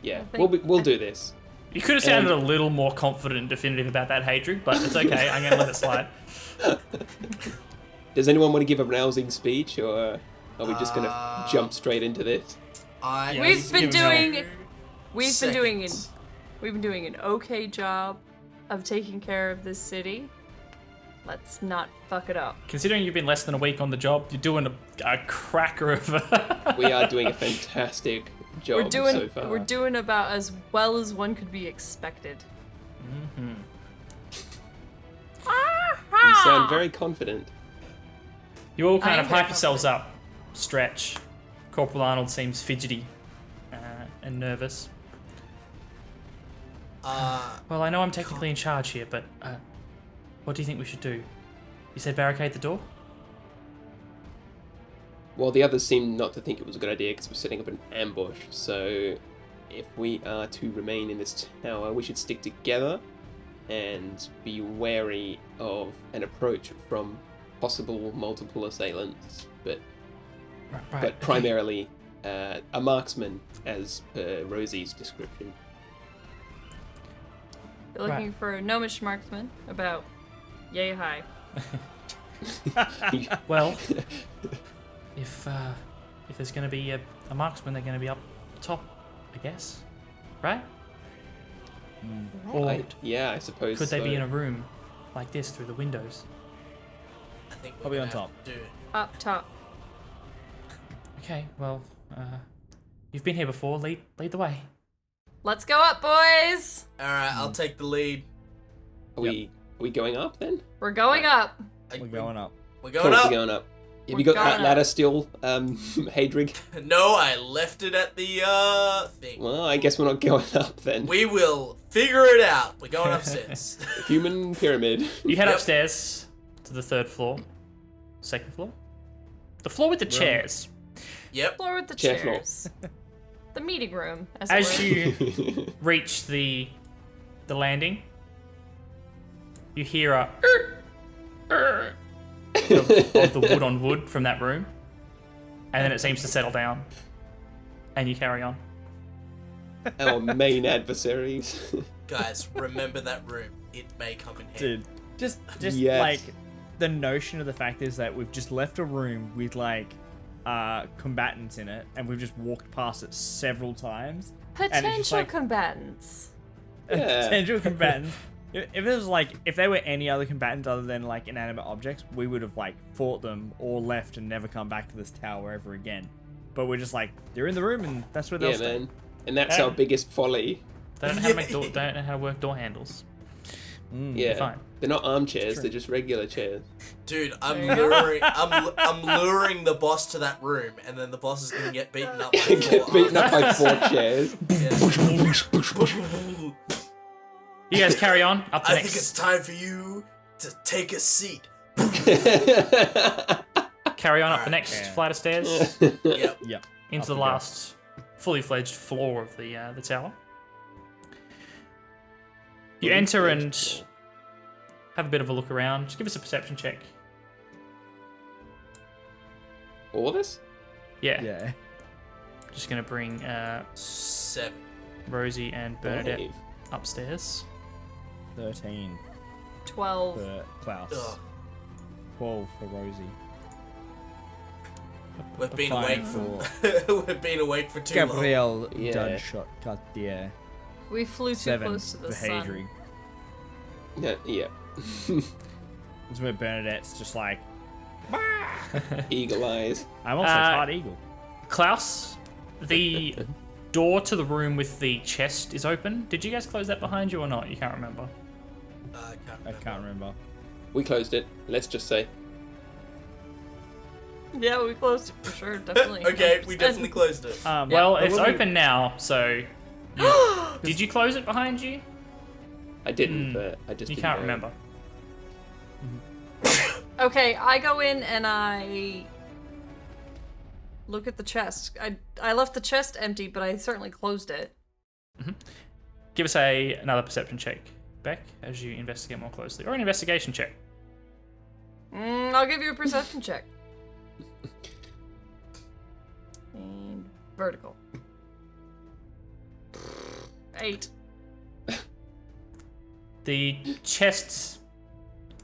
Yeah, think- we'll do this. You could have sounded a little more confident and definitive about that hatred, but it's okay. I'm going to let it slide. Does anyone want to give a rousing speech, or are we just gonna jump straight into this? Yeah, We've just been give it doing a we've been doing an okay job of taking care of this city. Let's not fuck it up. Considering you've been less than a week on the job, you're doing a cracker of We are doing a fantastic job so far. We're doing about as well as one could be expected. You sound very confident. You all kind I of am hype very yourselves up, stretch. Corporal Arnold seems fidgety and nervous. Well, I know I'm technically in charge here, but what do you think we should do? You said barricade the door? Well, the others seem not to think it was a good idea because we're setting up an ambush. So, if we are to remain in this tower, we should stick together and be wary of an approach from possible multiple assailants, but Right. primarily a marksman, as per Rosie's description. You're looking for a gnomish marksman about yay high. Well, if if there's going to be a marksman, they're going to be up top, I guess. Right? Or I suppose. could they be so. in a room like this through the windows? I think we're Probably gonna on top. have to do it. Up top. Okay, well, you've been here before. Lead the way. Let's go up, boys. All right, I'll take the lead. Are we going up then? We're going up. We're going up. We're Cool, going up. we're going up. Have We're you got going that up. ladder still, Hadrig? No, I left it at the thing. Well, I guess we're not going up then. We will figure it out. We're going upstairs. Human pyramid. You head Yep. upstairs to the 3rd floor. 2nd floor? The floor with the chairs. Yep. Floor with the Chair floor. chairs. The meeting room, as, As it were. you reach the landing, you hear a of the wood on wood from that room, and then it seems to settle down, and you carry on. Our main adversaries. Guys, remember that room. It may come in handy. Dude, just Yes. like the notion of the fact is that we've just left a room with like combatants in it, and we've just walked past it several times. And it's just Potential like combatants. Yeah. potential combatants. If it was like, if there were any other combatants other than like inanimate objects, we would have like fought them or left and never come back to this tower ever again. But we're just like, they're in the room and that's where they'll Yeah, stay. man. And that's our biggest folly. They don't know how to make don't know how to work door handles. Yeah. Fine. They're not armchairs, they're just regular chairs. Dude, I'm There you luring, I'm luring the boss to that room, and then the boss is gonna get beaten up. By Get four beaten up by 4 chairs. Yeah. You guys carry on up the I next. think it's time for you to take a seat. Carry on up the Alright. next Yeah. flight of stairs Yep. Yep. into Up the we go. last fully fledged floor of the tower. You enter and have a bit of a look around. Just give us a perception check. All of us? Yeah. Yeah. Just gonna bring 7. Rosie and Bernadette Dave. upstairs. 13 12. for Klaus. Ugh. 12 for Rosie. We've been Fine awake for we've been awake for too long. Gabrielle Yeah. Dunshot Cartier. We flew too 7 close to for the sun. Hadrig. Yeah. That's where Bernadette's just like, Eagle eyes. I'm also part eagle. Klaus, the door to the room with the chest is open. Did you guys close that behind you or not? You can't remember. I can't remember. We closed it, let's just say. Yeah, we closed it for sure, definitely. Okay, we 100%. definitely closed it. Well, but it's when we- open now, so... Did you close it behind you? I didn't, but I just You didn't can't know. remember. Okay, I go in and I look at the chest. I left the chest empty, but I certainly closed it. Give us another perception check, Beck, as you investigate more closely. Or an investigation check. I'll give you a perception check. And vertical. 8. The chest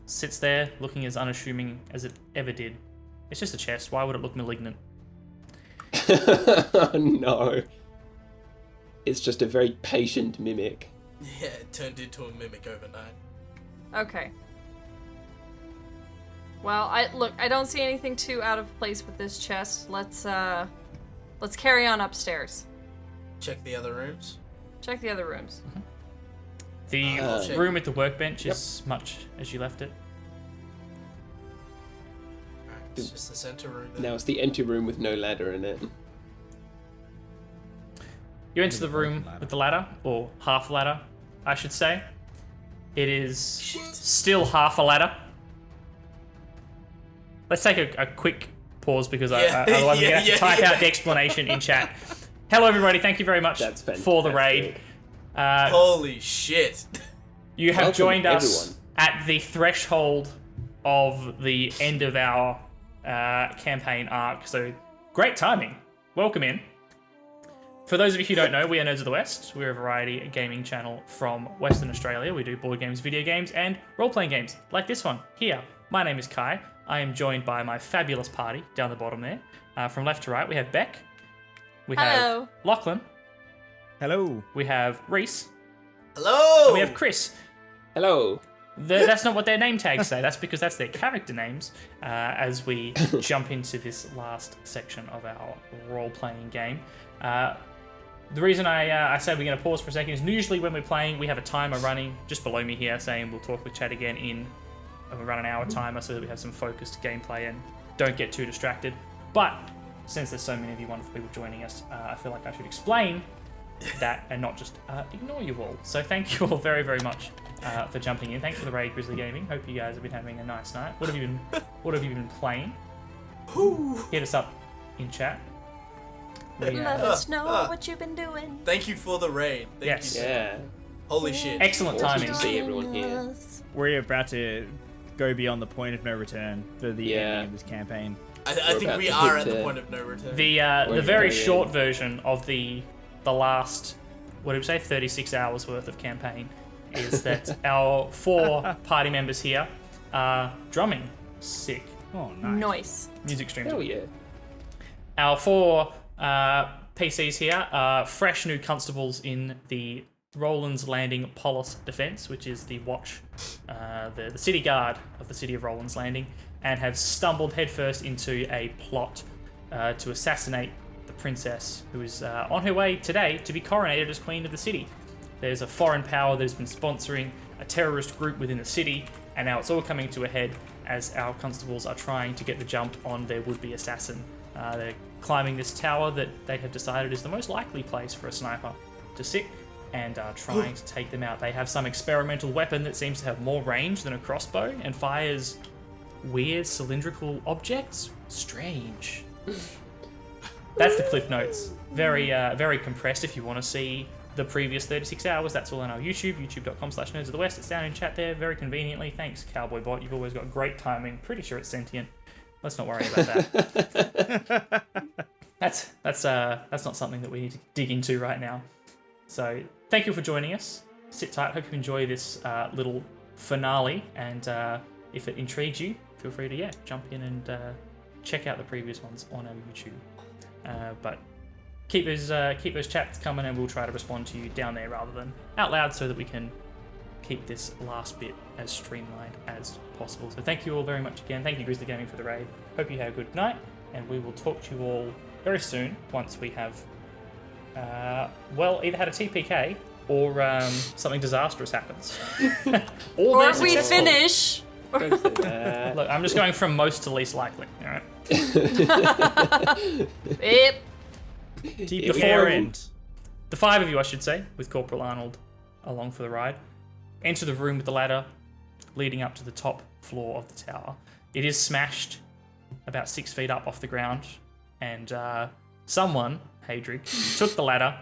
sits there looking as unassuming as it ever did. It's just a chest. Why would it look malignant? No. It's just a very patient mimic. Yeah, it turned into a mimic overnight. Okay. Well, I don't see anything too out of place with this chest. Let's carry on upstairs. Check the other rooms. Check the other rooms. The check. room with the workbench is much as you left it. Alright, it's just the center room then. Now it's the empty room with no ladder in it. You enter the room with the ladder, or half ladder, I should say. It is still half a ladder. Let's take a quick pause because Yeah, otherwise I'm going to have yeah, to type yeah. out the explanation in chat. Hello, everybody. Thank you very much That's for the raid. Holy shit. You have Welcome, joined us everyone. at the threshold of the end of our campaign arc, so great timing. Welcome in. For those of you who don't know, we are Nerds of the West. We're a variety gaming channel from Western Australia. We do board games, video games, and role-playing games like this one here. My name is Kai. I am joined by my fabulous party down the bottom there. From left to right, we have Beck. We Hello. have Lachlan. Hello. We have Reese. Hello. And we have Chris. Hello. That's not what their name tags say. That's because that's their character names as we jump into this last section of our role-playing game. The reason I say we're going to pause for a second is usually when we're playing, we have a timer running just below me here saying we'll talk with chat again in... we run an hour timer so that we have some focused gameplay and don't get too distracted. But since there's so many of you wonderful people joining us, I feel like I should explain that and not just ignore you all. So thank you all very, very much for jumping in. Thanks for the raid, Grizzly Gaming. Hope you guys have been having a nice night. What have you been playing? Hit us up in chat. Let us know what you've been doing. Thank you for the raid. Thank Yes. you. Yeah. Holy shit. Excellent Awesome timing. to see everyone here. We're about to go beyond the point of no return for the Yeah. ending of this campaign. I We're think about we to are hit at the the- point of no return. The very Yeah. short version of the last, what did we say, 36 hours worth of campaign is that our 4 party members here are drumming. Sick. Oh, nice. Nice. Music streams. Hell yeah. Our 4 PCs here are fresh new constables in the Rolands Landing Polis Defence, which is the watch, the city guard of the city of Rolands Landing, and have stumbled headfirst into a plot to assassinate the princess, who is on her way today to be coronated as queen of the city. There's a foreign power that has been sponsoring a terrorist group within the city, and now it's all coming to a head as our constables are trying to get the jump on their would-be assassin. They're climbing this tower that they have decided is the most likely place for a sniper to sit, and are trying to take them out. They have some experimental weapon that seems to have more range than a crossbow and fires weird cylindrical objects. Strange. That's the Cliff Notes. Very, very compressed. If you want to see the previous 36 hours, that's all on our YouTube, youtube.com/nerdsofthewest. It's down in chat there very conveniently. Thanks, Cowboy Bot. You've always got great timing. Pretty sure it's sentient. Let's not worry about that. That's not something that we need to dig into right now. So thank you for joining us. Sit tight. Hope you enjoy this little finale. And if it intrigues you, feel free to jump in and check out the previous ones on our YouTube. But keep those chats coming, and we'll try to respond to you down there rather than out loud, so that we can keep this last bit as streamlined as possible. So thank you all very much again. Thank you, Grizzly Gaming, for the raid. Hope you had a good night, and we will talk to you all very soon once we have, either had a TPK or something disastrous happens. Or there's we successful. finish. Don't say that. Look, I'm just going from most to least likely. All right. Yep. Keep Here the we fore go. end. The 5 of you, I should say, with Corporal Arnold along for the ride, enter the room with the ladder leading up to the top floor of the tower. It is smashed about 6 feet up off the ground, and someone, Hadrig, took the ladder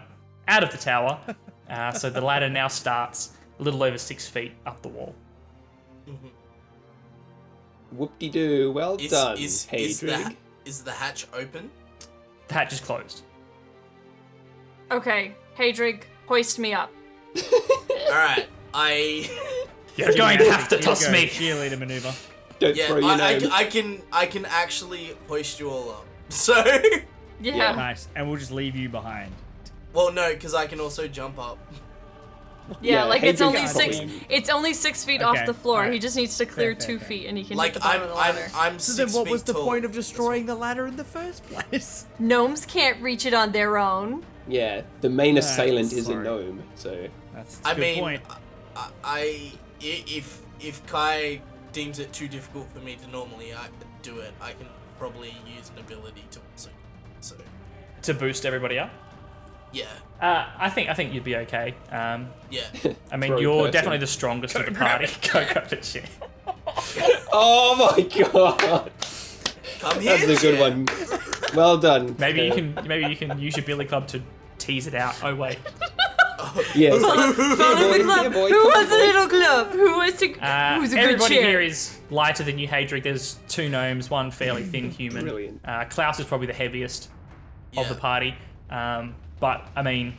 out of the tower, so the ladder now starts a little over 6 feet up the wall. Whoop-de-doo. Well done, Is Hadrig. the hatch open? The hatch is closed. Okay, Hadrig, hoist me up. Alright, You're going to have to Here toss you go, me. cheerleader maneuver. Don't yeah, throw your name. I can actually hoist you all up. So, Yeah. Nice, and we'll just leave you behind. well, no, because I can also jump up. Yeah, like it's Hadrig only is six. probably- It's only 6 feet Okay, off the floor. alright. He just needs to clear Fair, 2 fair. feet, and he can hit Like the bottom of the ladder. I'm So 6 then what feet was the tall. point of destroying the ladder in the first place? Gnomes can't reach it on their own. Yeah, the main assailant is a sorry. gnome, so... That's a I good mean, point. if Kai deems it too difficult for me to normally do it, I can probably use an ability to also. So To boost everybody up. yeah, I think you'd be okay. yeah. I mean, Throw you're person. definitely the strongest of the party. Go grab the chair. Oh my god! Come here. That's a good Jen. one. Well done. Maybe you can use your billy club to tease it out. Oh wait. Yeah. It's like, Follow the club. boy, Who come wants a on, boy. little club? Who wants to? Who's a good Everybody chair? here is lighter than you, Hadrig. There's 2 gnomes, one fairly thin human. Brilliant. Klaus is probably the heaviest of the Yeah. party. But I mean,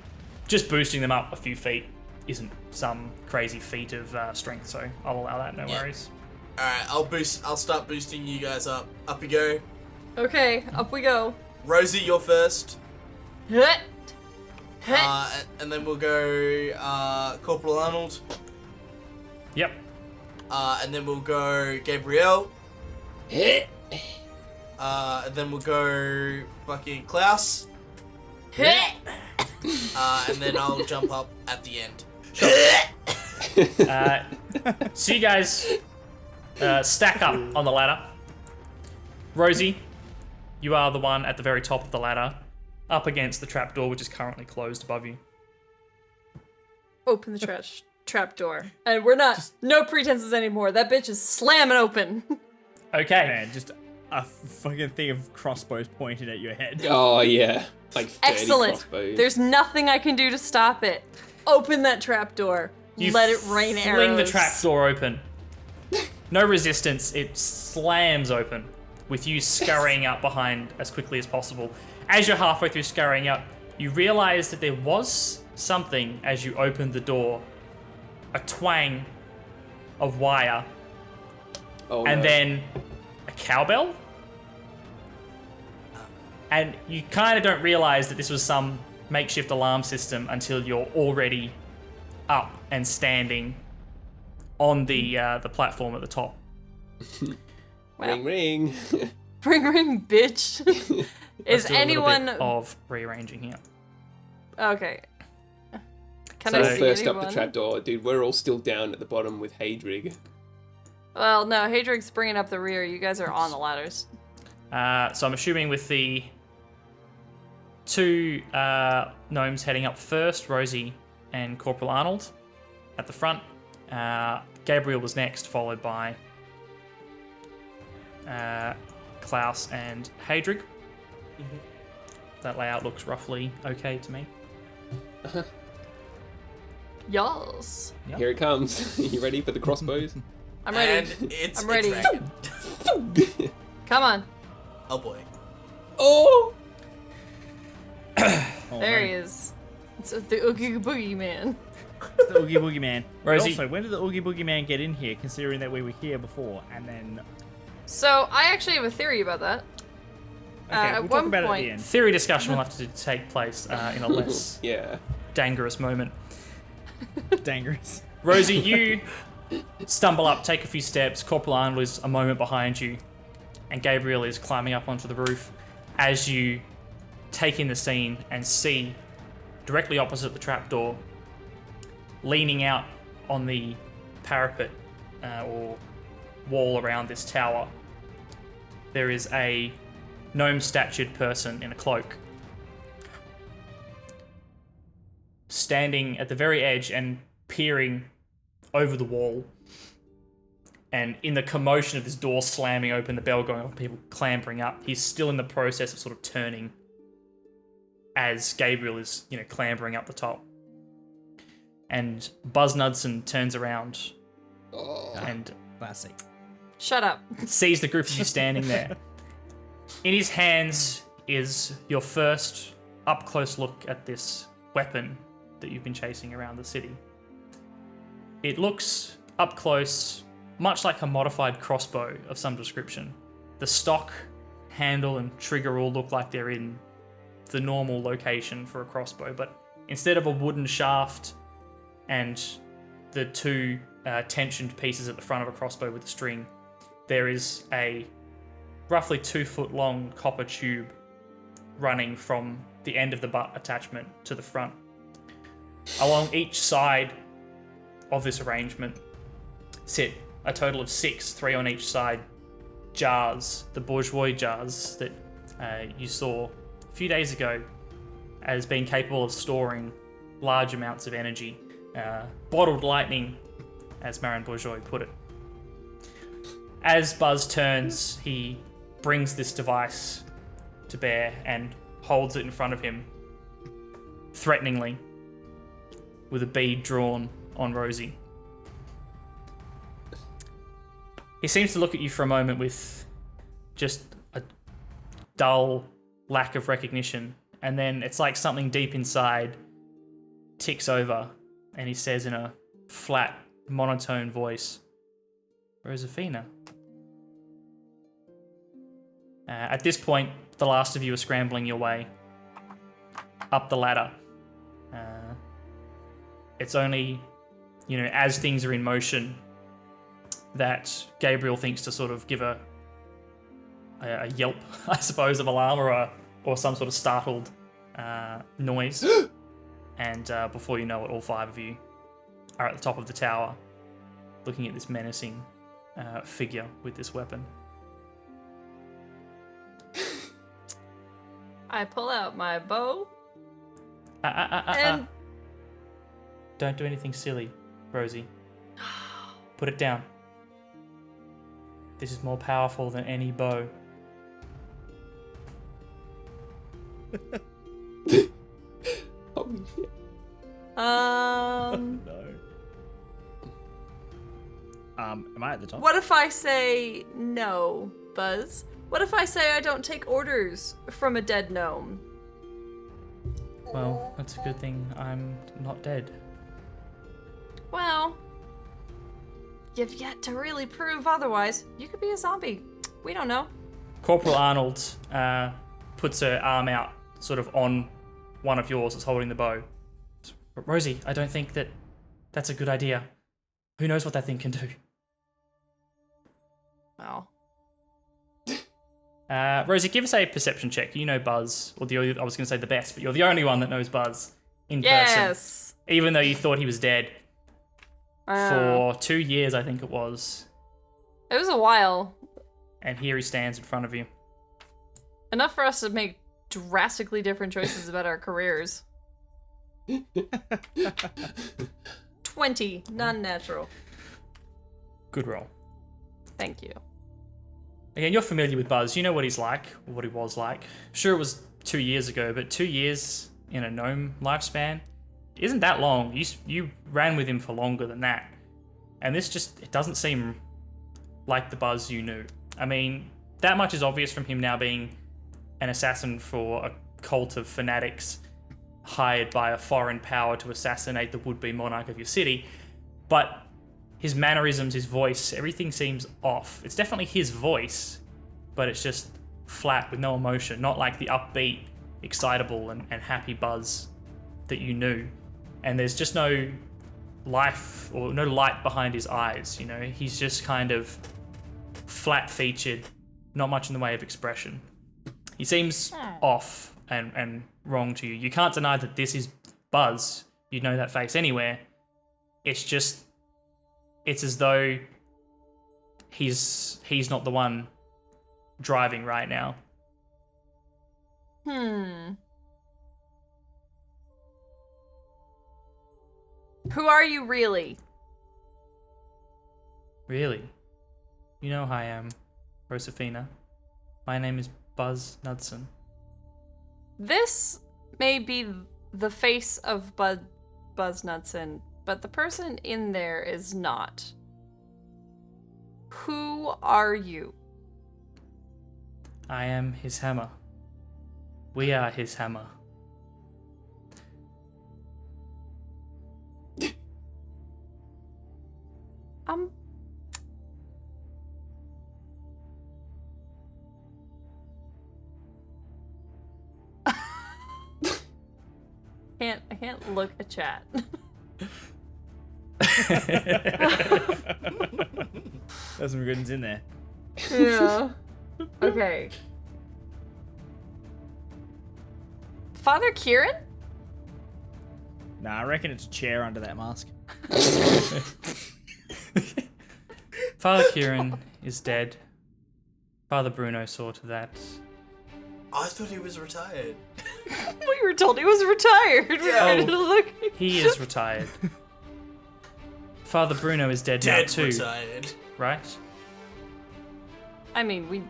just boosting them up a few feet isn't some crazy feat of strength, so I'll allow that. No Yeah. worries. Alright, I'll start boosting you guys up. Up you go. Okay, up we go. Rosie, you're first. Hit. And then we'll go Corporal Arnold. Yep. And then we'll go Gabrielle. Hit. And then we'll go fucking Klaus. Hit. And then I'll jump up at the end. So you guys stack up on the ladder. Rosie, you are the one at the very top of the ladder, up against the trapdoor, which is currently closed above you. Open the trap door. And we're not, no pretenses anymore. That bitch is slamming open. Okay. Man, just a fucking thing of crossbows pointed at your head. Oh yeah, like 30 Excellent. crossbows. There's nothing I can do to stop it. Open that trap door. You Let it rain arrows. fling the trapdoor open. No resistance. It slams open, with you scurrying up behind as quickly as possible. As you're halfway through scurrying up, you realize that there was something as you opened the door. A twang of wire, Oh, and no. then a cowbell. And you kind of don't realize that this was some makeshift alarm system until you're already up and standing on the platform at the top. Ring ring. Ring ring, bitch. Is Let's do a little anyone bit of rearranging here? okay? Can So- I We'll see first anyone? up the trapdoor, dude. We're all still down at the bottom with Hadrig. Well, no, Hadrig's bringing up the rear. You guys are on the ladders. So I'm assuming with the two gnomes heading up first, Rosie and Corporal Arnold at the front. Gabriel was next, followed by Klaus and Hadrig. That layout looks roughly okay to me. Yes. Yep. Here it comes. You ready for the crossbows? I'm ready. And it's I'm a ready. dragon. Come on. Oh boy. Oh! Oh, There man. he is. It's the Oogie Boogie Man. It's the Oogie Boogie Man. Rosie. Also, when did the Oogie Boogie Man get in here, considering that we were here before, and then... So, I actually have a theory about that. Okay, At we'll one talk about it at point- the end. Theory discussion will have to take place in a less Yeah. dangerous moment. Dangerous. Rosie, you stumble up, take a few steps. Corporal Arnold is a moment behind you, and Gabriel is climbing up onto the roof as you take in the scene and see directly opposite the trapdoor, leaning out on the parapet or wall around this tower, there is a gnome-statured person in a cloak standing at the very edge and peering over the wall. And in the commotion of this door slamming open, the bell going off, people clambering up, he's still in the process of sort of turning as Gabriel is, clambering up the top. And Buzz Knudsen turns around and Classic. Shut up. sees the group of you standing there. In his hands is your first up-close look at this weapon that you've been chasing around the city. It looks up close, much like a modified crossbow of some description. The stock, handle, and trigger all look like they're in the normal location for a crossbow, but instead of a wooden shaft and the two tensioned pieces at the front of a crossbow with a string, there is a roughly 2 foot long copper tube running from the end of the butt attachment to the front. Along each side of this arrangement sit a total of 6, 3 on each side, jars, the bourgeois jars that you saw a few days ago as being capable of storing large amounts of energy. Bottled lightning, as Marin Bourgeois put it. As Buzz turns, he brings this device to bear and holds it in front of him, threateningly, with a bead drawn on Rosie. He seems to look at you for a moment with just a dull lack of recognition, and then it's like something deep inside ticks over, and he says in a flat, monotone voice, Rosefina. At this point, the last of you are scrambling your way up the ladder. It's only, as things are in motion, that Gabriel thinks to sort of give a yelp, I suppose, of alarm or some sort of startled noise. And before you know it, all 5 of you are at the top of the tower, looking at this menacing figure with this weapon. I pull out my bow. And Don't do anything silly, Rosie. Put it down. This is more powerful than any bow. Holy shit. No. Am I at the top? What if I say no, Buzz? What if I say I don't take orders from a dead gnome? Well, that's a good thing I'm not dead. Well, you've yet to really prove otherwise. You could be a zombie. We don't know. Corporal Arnold puts her arm out, sort of on one of yours that's holding the bow. Rosie, I don't think that's a good idea. Who knows what that thing can do? Well, Rosie, give us a perception check. You know Buzz, I was going to say the best, but you're the only one that knows Buzz in person. yes. Even though you thought he was dead for 2 years, I think it was. It was a while. And here he stands in front of you. Enough for us to make drastically different choices about our careers. 20, non-natural. Good roll. Thank you. Again, you're familiar with Buzz. You know what he's like, or what he was like. Sure, it was 2 years ago, but 2 years in a gnome lifespan isn't that long. You ran with him for longer than that. And this it doesn't seem like the Buzz you knew. I mean, that much is obvious from him now being an assassin for a cult of fanatics hired by a foreign power to assassinate the would-be monarch of your city. But his mannerisms, his voice, everything seems off. It's definitely his voice, but it's just flat with no emotion, not like the upbeat, excitable, and happy Buzz that you knew. And there's just no life or no light behind his eyes, He's just kind of flat-featured, not much in the way of expression. He seems off and wrong to you. You can't deny that this is Buzz. You'd know that face anywhere. It's as though he's not the one driving right now. Who are you really? Really? You know who I am, Rosefina. My name is Buzz Knudsen. This may be the face of Buzz Knudsen, but the person in there is not. Who are you? I am his hammer. We are his hammer. I can't look at chat. There's some good ones in there. Yeah. Okay. Father Kieran? Nah, I reckon it's a chair under that mask. Father Kieran is dead. Father Bruno saw to that. I thought he was retired. We were told he was retired. We're ready to look. He is retired. Father Bruno is dead now too, Retired. right? I mean,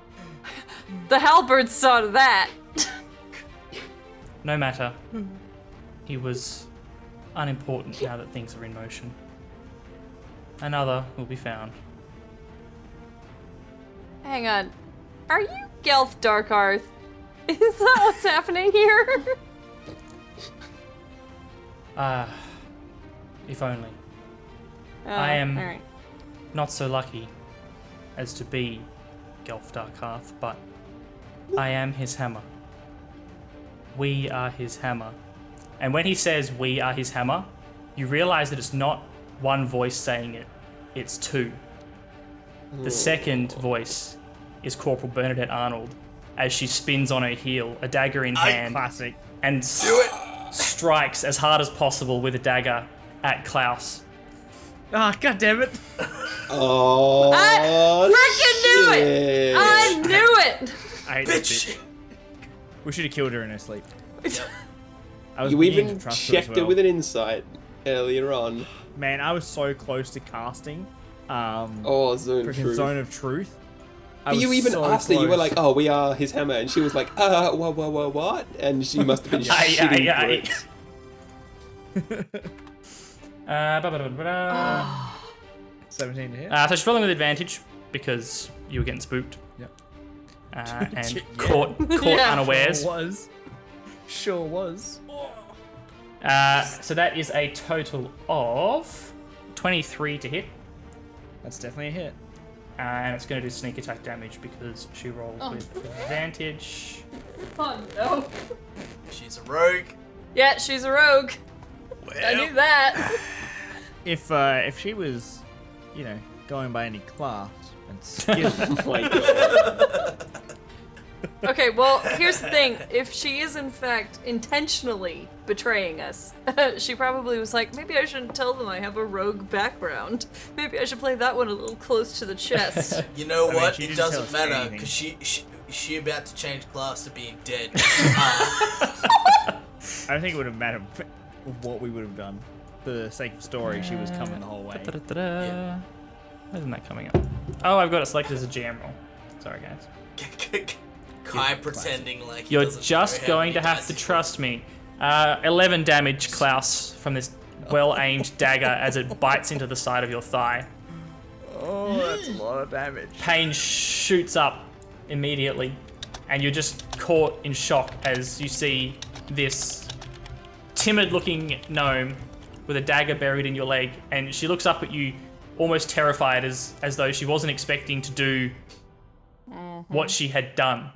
the halberds saw to that. No matter. He was unimportant now that things are in motion. Another will be found. Hang on. Are you Gelf Darkarth? Is that what's happening here? If only. I am Alright. not so lucky as to be Gelf Darkhearth, but I am his hammer. We are his hammer. And when he says we are his hammer, you realize that it's not one voice saying it, it's two. The second voice is Corporal Bernadette Arnold as she spins on her heel, a dagger in hand, Classic. and strikes as hard as possible with a dagger at Klaus. Ah, god damn it. Oh, I freaking knew it! I knew it! I hate that Bitch! bitch. We should have killed her in her sleep. I was You beginning even to trust her as checked it well. with an insight earlier on. Man, I was so close to casting Oh, Zone of freaking Truth. Zone of Truth. But you even asked her, you were like, oh, we are his hammer. And she was like, what? And she must have been shitting bricks. 17 to hit. So she's rolling with advantage because you were getting spooked. Yep. And Yeah. caught Yeah. unawares. Sure was. So that is a total of 23 to hit. That's definitely a hit. And it's going to do sneak attack damage because she rolls with advantage. Oh no. She's a rogue. Yeah, she's a rogue. I knew that. If she was, going by any class and skill, Oh my god. Okay, well, here's the thing. If she is, in fact, intentionally betraying us, she probably was like, maybe I shouldn't tell them I have a rogue background. Maybe I should play that one a little close to the chest. You know mean, what? she It didn't tell doesn't us matter anything. because she about to change class to being dead. I don't think it would have mattered what we would have done. For the sake of story, she was coming the whole way. Da-da-da-da. Why isn't that coming up? Oh, I've got it selected as a GM roll. Sorry, guys. Kai pretending like he You're doesn't just know how going many to have dice to he's trust me. 11 damage, Klaus, from this well-aimed dagger as it bites into the side of your thigh. Oh, that's a lot of damage. Pain shoots up immediately, and you're just caught in shock as you see this timid-looking gnome with a dagger buried in your leg, and she looks up at you almost terrified as though she wasn't expecting to do what she had done.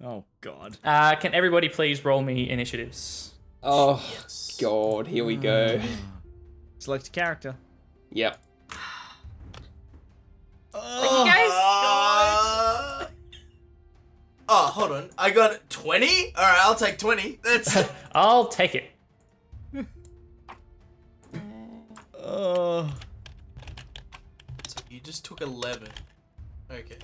Oh, God. Can everybody please roll me initiatives? Oh, god, here we go. Select a character. Yep. You guys, Oh, hold on. I got 20? Alright, I'll take 20. That's... I'll take it. Oh. So you just took 11. Okay.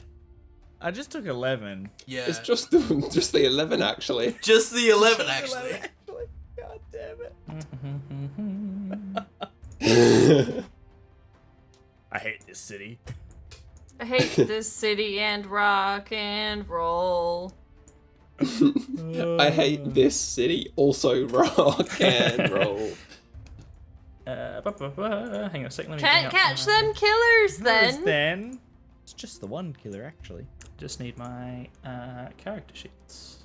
I just took 11. Yeah. It's just the 11, actually. Just the 11, actually. God damn it. I hate this city. I hate this city and rock and roll. I hate this city. Also rock and roll. Hang on a second. Let me Can't bring up catch my- them killers then. Then it's just the one killer, actually. Just need my character sheets.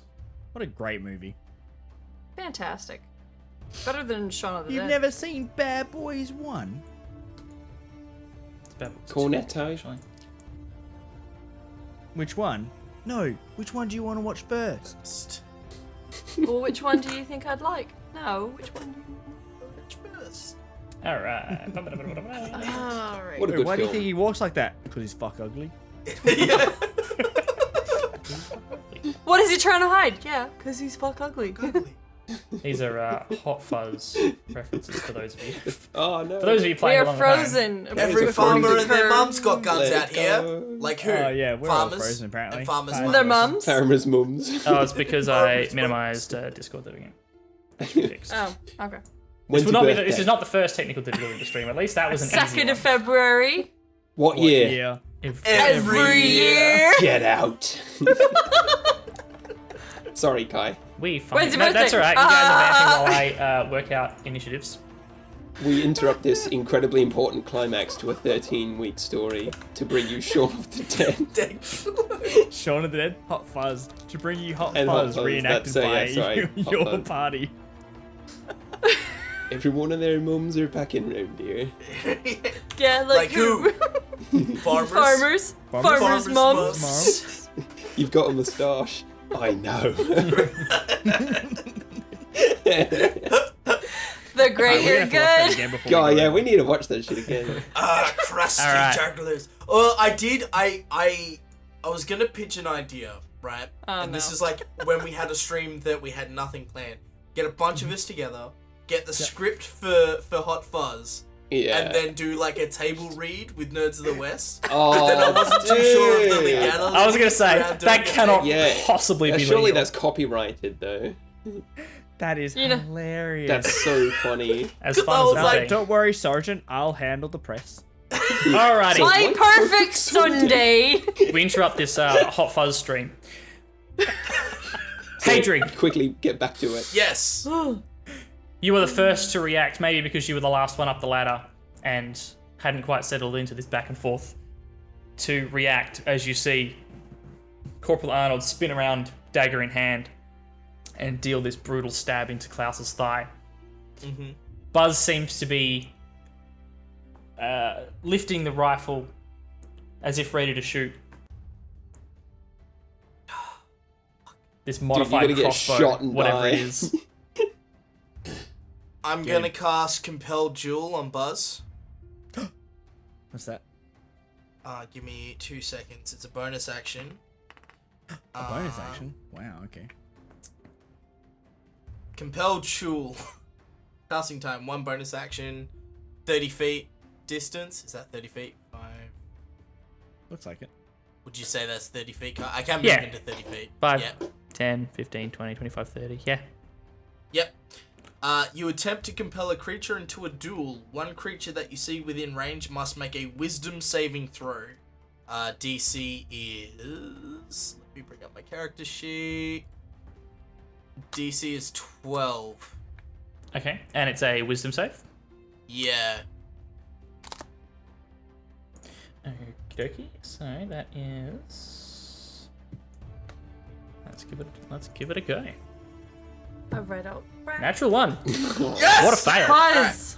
What a great movie. Fantastic. Better than Shaun of the You've Dead. never seen Bad Boys 1? It's Bad Boys Cornetto? actually. Which one? No, which one do you want to watch first? Well, which one do you think I'd like? No, which one do you First. All right. Alright. What a Wait, good why do you film. think he walks like that? Because he's fuck ugly. Yeah. What is he trying to hide? Yeah, because he's fuck ugly. These are Hot Fuzz references for those of you. Oh no. For those of you We playing are along at home. frozen. Every a farmer frozen and their curve. mum's got guns Let out here. go. Like who? Oh, yeah, we're all farmers frozen, apparently. And farmers' Their Their mums. mums? Farmer's mums. Oh, it's because I minimized Discord there again. That should be fixed. Oh, okay. When's This, your this birthday? is not the first technical difficulty of the stream. At least that was an easy 2nd one. of February. What What year? year? Every year. Get out. Sorry, Kai. We fine. When's your No, that's birthday? alright. You guys are vamping while I work out initiatives. We interrupt this incredibly important climax to a 13-week story to bring you Shaun of the Dead. Shaun of the Dead, Hot Fuzz. To bring you Hot And Hot Fuzz Fuzz, reenacted that's- by yeah, sorry, Hot your Fuzz. party. Everyone and their mums are packing reindeer. Yeah, like, Like who? Farmers mums. Mums. You've got a moustache. I know. The great, you're good. God, yeah, we need to watch that shit again. Crusty Alright. jugglers. Well, I was gonna pitch an idea, right? Oh, and this no. is like when we had a stream that we had nothing planned. Get a bunch of us together, get the script for Hot Fuzz, Yeah. and then do like a table read with Nerds of the West. Oh, But then I wasn't too sure of the dude. legality. I was gonna say around doing that a cannot table Yeah. possibly be Surely legal. that's copyrighted though. That is You know- hilarious. That's so funny. as I fun was as that like, be. Don't worry, Sergeant. I'll handle the press. Alrighty, My What? perfect Sunday. we interrupt this Hot Fuzz stream. Hadrig, Quickly get back to it. Yes. you were the first to react, maybe because you were the last one up the ladder and hadn't quite settled into this back and forth, to react as you see Corporal Arnold spin around, dagger in hand, and deal this brutal stab into Klaus's thigh. Mm-hmm. Buzz seems to be lifting the rifle as if ready to shoot. This modified gotta get crossbow, shot and whatever die. it is. I'm gonna cast Compel Jewel on Buzz. What's that? Give me 2 seconds. It's a bonus action. A bonus action? Wow, okay. Compel Jewel. Casting time, 1 bonus action. 30 feet distance. Is that 30 feet? 5. Looks like it. Would you say that's 30 feet? I can move Yeah. into 30 feet. 5, Yep. 10, 15, 20, 25, 30. Yeah. Yep. You attempt to compel a creature into a duel. One creature that you see within range must make a wisdom saving throw. DC is... Let me bring up my character sheet. DC is 12. Okay. And it's a wisdom save. Yeah. Okie dokie. So that is. Let's give it a go. I read out. Natural 1. Yes! What a fail. Buzz.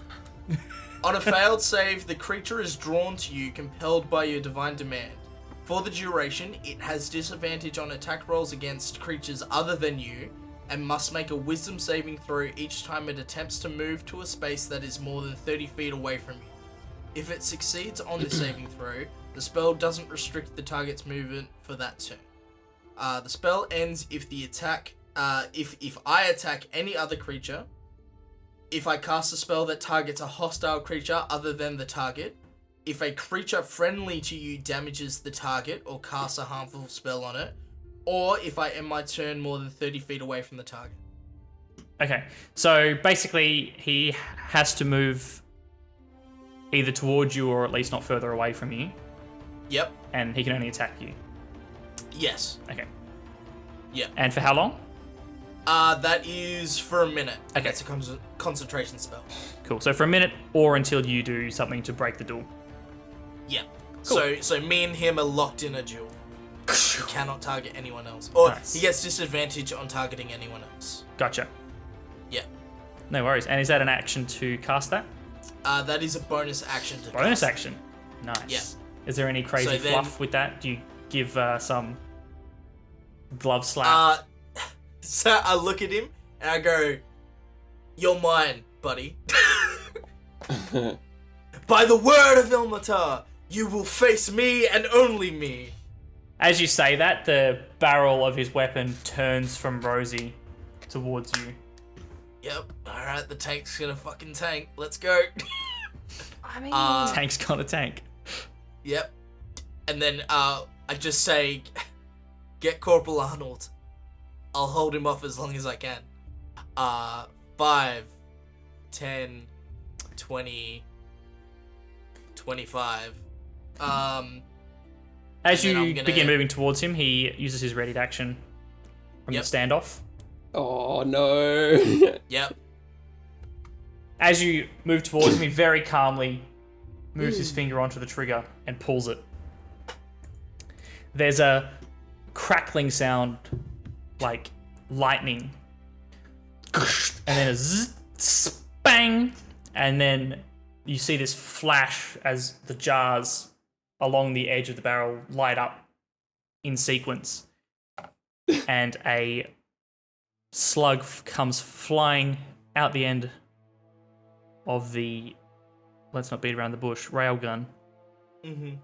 On a failed save, the creature is drawn to you, compelled by your divine demand. For the duration, it has disadvantage on attack rolls against creatures other than you, and must make a wisdom saving throw each time it attempts to move to a space that is more than 30 feet away from you. If it succeeds on the saving throw, the spell doesn't restrict the target's movement for that turn. The spell ends if the attack, if I attack any other creature, if I cast a spell that targets a hostile creature other than the target, if a creature friendly to you damages the target or casts a harmful spell on it, or if I end my turn more than 30 feet away from the target. Okay. So basically, he has to move either towards you or at least not further away from you, Yep. and he can only attack you. Yes. Okay. Yep. And for how long? That is for a minute. Okay. It's a concentration spell. Cool. So for a minute or until you do something to break the duel. Yep. Cool. So me and him are locked in a duel. He cannot target anyone else. Or Nice. he gets disadvantage on targeting anyone else. Gotcha. Yeah. No worries. And is that an action to cast that? That is a bonus action to Bonus cast. action. Nice. Yeah. Is there any crazy So then- fluff with that? Do you give some glove slap? So I look at him and I go, "You're mine, buddy." By the word of Ilmatar, you will face me and only me. As you say that, the barrel of his weapon turns from Rosie towards you. Yep. Alright, the tank's gonna fucking tank. Let's go. I mean, Tank's got a tank. Yep. And then I just say, "Get Corporal Arnold. I'll hold him off as long as I can." 5, 10, 20, 25. As And then you I'm gonna- begin moving towards him, he uses his ready action from Yep. the standoff. Oh no. Yep. As you move towards him, he very calmly moves his finger onto the trigger and pulls it. There's a crackling sound like lightning. And then a zzz, bang! And then you see this flash as the jars along the edge of the barrel light up in sequence, and a slug comes flying out the end of the, let's not beat around the bush, railgun. Mm-hmm.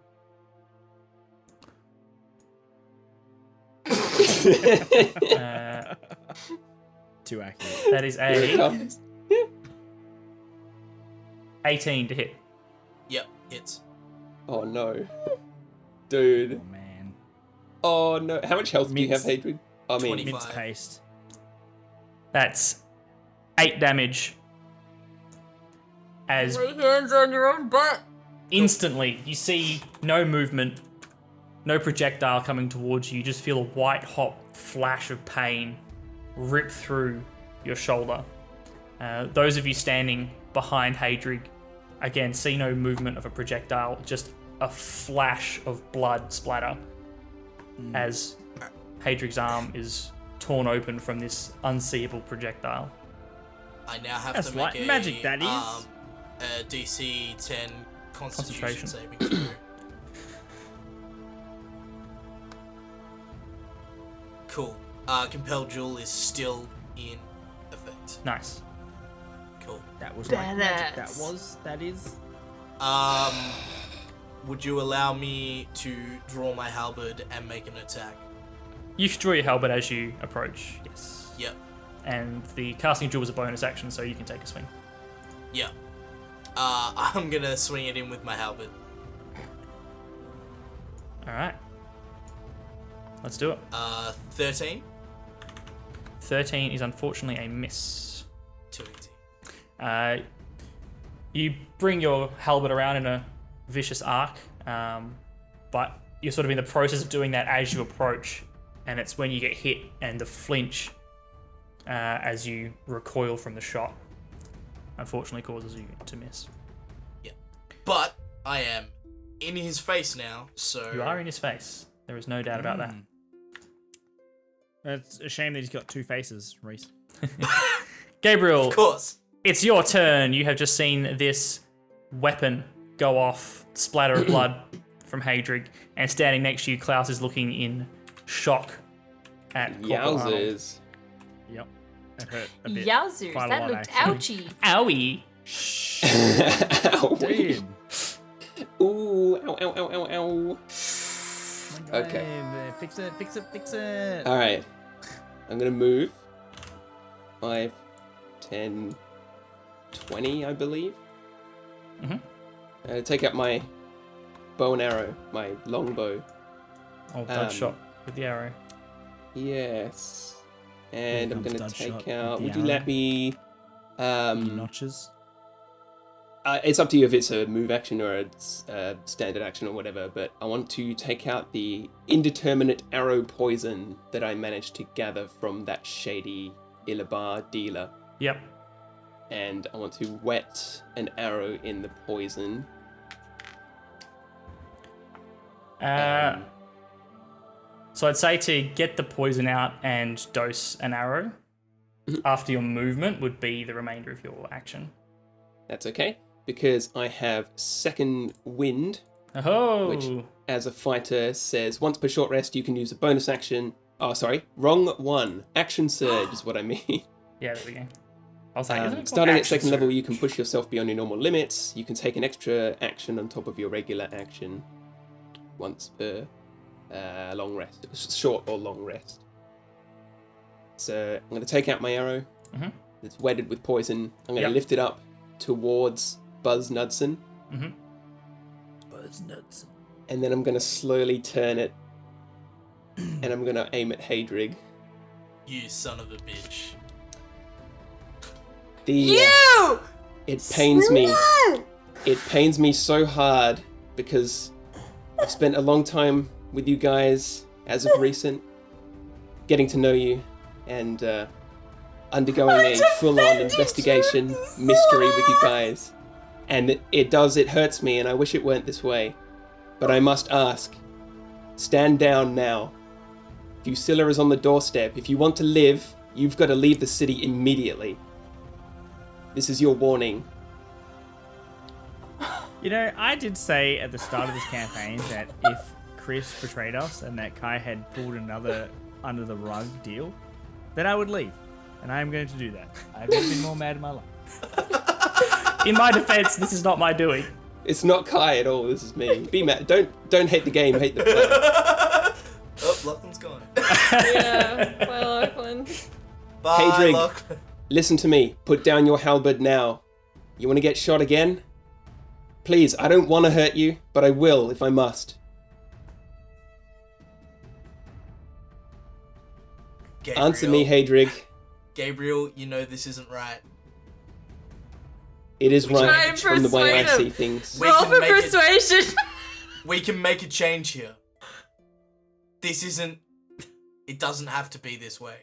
Too accurate. That is a 18 to hit. Yep, hits. Oh no. Dude. Oh man. Oh no. How much health do you have, Mince. Hadrian? I mean, 25. Mince paste. That's 8 damage. As Lay hands on your own butt. instantly you see no movement, no projectile coming towards you. You just feel a white hot flash of pain rip through your shoulder. Those of you standing behind Hadrig, again, see no movement of a projectile, just a flash of blood splatter as Hadrig's arm is torn open from this unseeable projectile. I now have That's to make light magic, that is. a DC 10 Concentration. Constitution saving throw. Cool. Compelled Jewel is still in effect. Nice. Cool. That was like magic. Badass. That is. Would you allow me to draw my halberd and make an attack? You should draw your halberd as you approach, yes. Yep. And the casting jewel is a bonus action, so you can take a swing. Yep. I'm gonna swing it in with my halberd. Alright. Let's do it. 13. 13 is unfortunately a miss. Too easy. You bring your halberd around in a vicious arc, but you're sort of in the process of doing that as you approach, and it's when you get hit and the flinch as you recoil from the shot, unfortunately causes you to miss. Yeah. But I am in his face now, so... You are in his face. There is no doubt about that. It's a shame that he's got two faces, Reese. Gabriel, Of course. it's your turn. You have just seen this weapon go off, splatter of blood from Hadrig, and standing next to you, Klaus is looking in shock at Corporal Arnold. Yowzers. Yep. That hurt a bit. Yowzers, Quite a that lot, looked actually. ouchy. Owie. Ow. Dude. Ooh, ow, ow, ow, ow, ow. Okay. Fix it, fix it, fix it. Alright. I'm gonna move. 5, 10, 20, I believe. Take out my bow and arrow, my longbow. Oh, dodge shot with the arrow. Yes. And Here I'm comes gonna dodge shot take with out. the Would you arrow. let me? Notches. It's up to you if it's a move action or a standard action or whatever, but I want to take out the indeterminate arrow poison that I managed to gather from that shady Ilabar dealer. Yep. And I want to wet an arrow in the poison. So I'd say to get the poison out and dose an arrow after your movement would be the remainder of your action. That's okay, because I have second wind, Oh, which, as a fighter, says once per short rest you can use a bonus action. Oh, sorry, wrong one. Action surge is what I mean. yeah, there we go. I was like, isn't it called Starting at action second level, you can surge? push yourself beyond your normal limits. You can take an extra action on top of your regular action once per long rest, short or long rest. So I'm going to take out my arrow. Mhm. It's wetted with poison. I'm going to Yep. lift it up towards Buzz Knudsen, Buzz nuts. and then I'm going to slowly turn it, and I'm going to aim at Hadrig. You son of a bitch. It pains me. It pains me so hard because I've spent a long time with you guys as of recent, getting to know you and undergoing a full-on investigation mystery with you guys. And it hurts me, and I wish it weren't this way. But I must ask, stand down now. Fusilla is on the doorstep. If you want to live, you've got to leave the city immediately. This is your warning. You know, I did say at the start of this campaign that if Chris betrayed us and that Kai had pulled another under the rug deal, then I would leave. And I am going to do that. I've never been more mad in my life. In my defense, this is not my doing. It's not Kai at all. This is me. Be mad. Don't hate the game. Hate the player. Oh, Lachlan's gone. Yeah, bye, Lachlan. Bye, Hey, Drig. Lachlan. Listen to me. Put down your halberd now. You want to get shot again? Please, I don't want to hurt you, but I will if I must. Gabriel. Answer me, Hadrig. Gabriel, you know this isn't right. It is Try right and from the way I persuade see him. things. We Roll can for make it- persuasion. We can make a change here. This isn't... It doesn't have to be this way.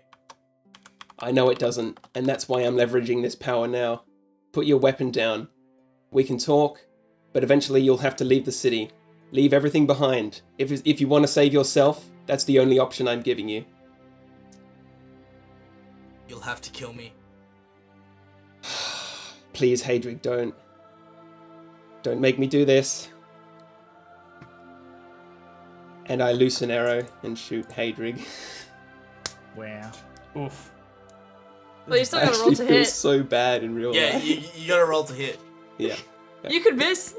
I know it doesn't, and that's why I'm leveraging this power now. Put your weapon down. We can talk, but eventually you'll have to leave the city. Leave everything behind. If you want to save yourself, that's the only option I'm giving you. You'll have to kill me. Please, Hadrig, don't. Don't make me do this. And I loose an arrow and shoot Hadrig. Wow. Oof. Well, you still I gotta roll actually to feel hit. so bad in real Yeah, life. you gotta roll to hit. Yeah. You could miss.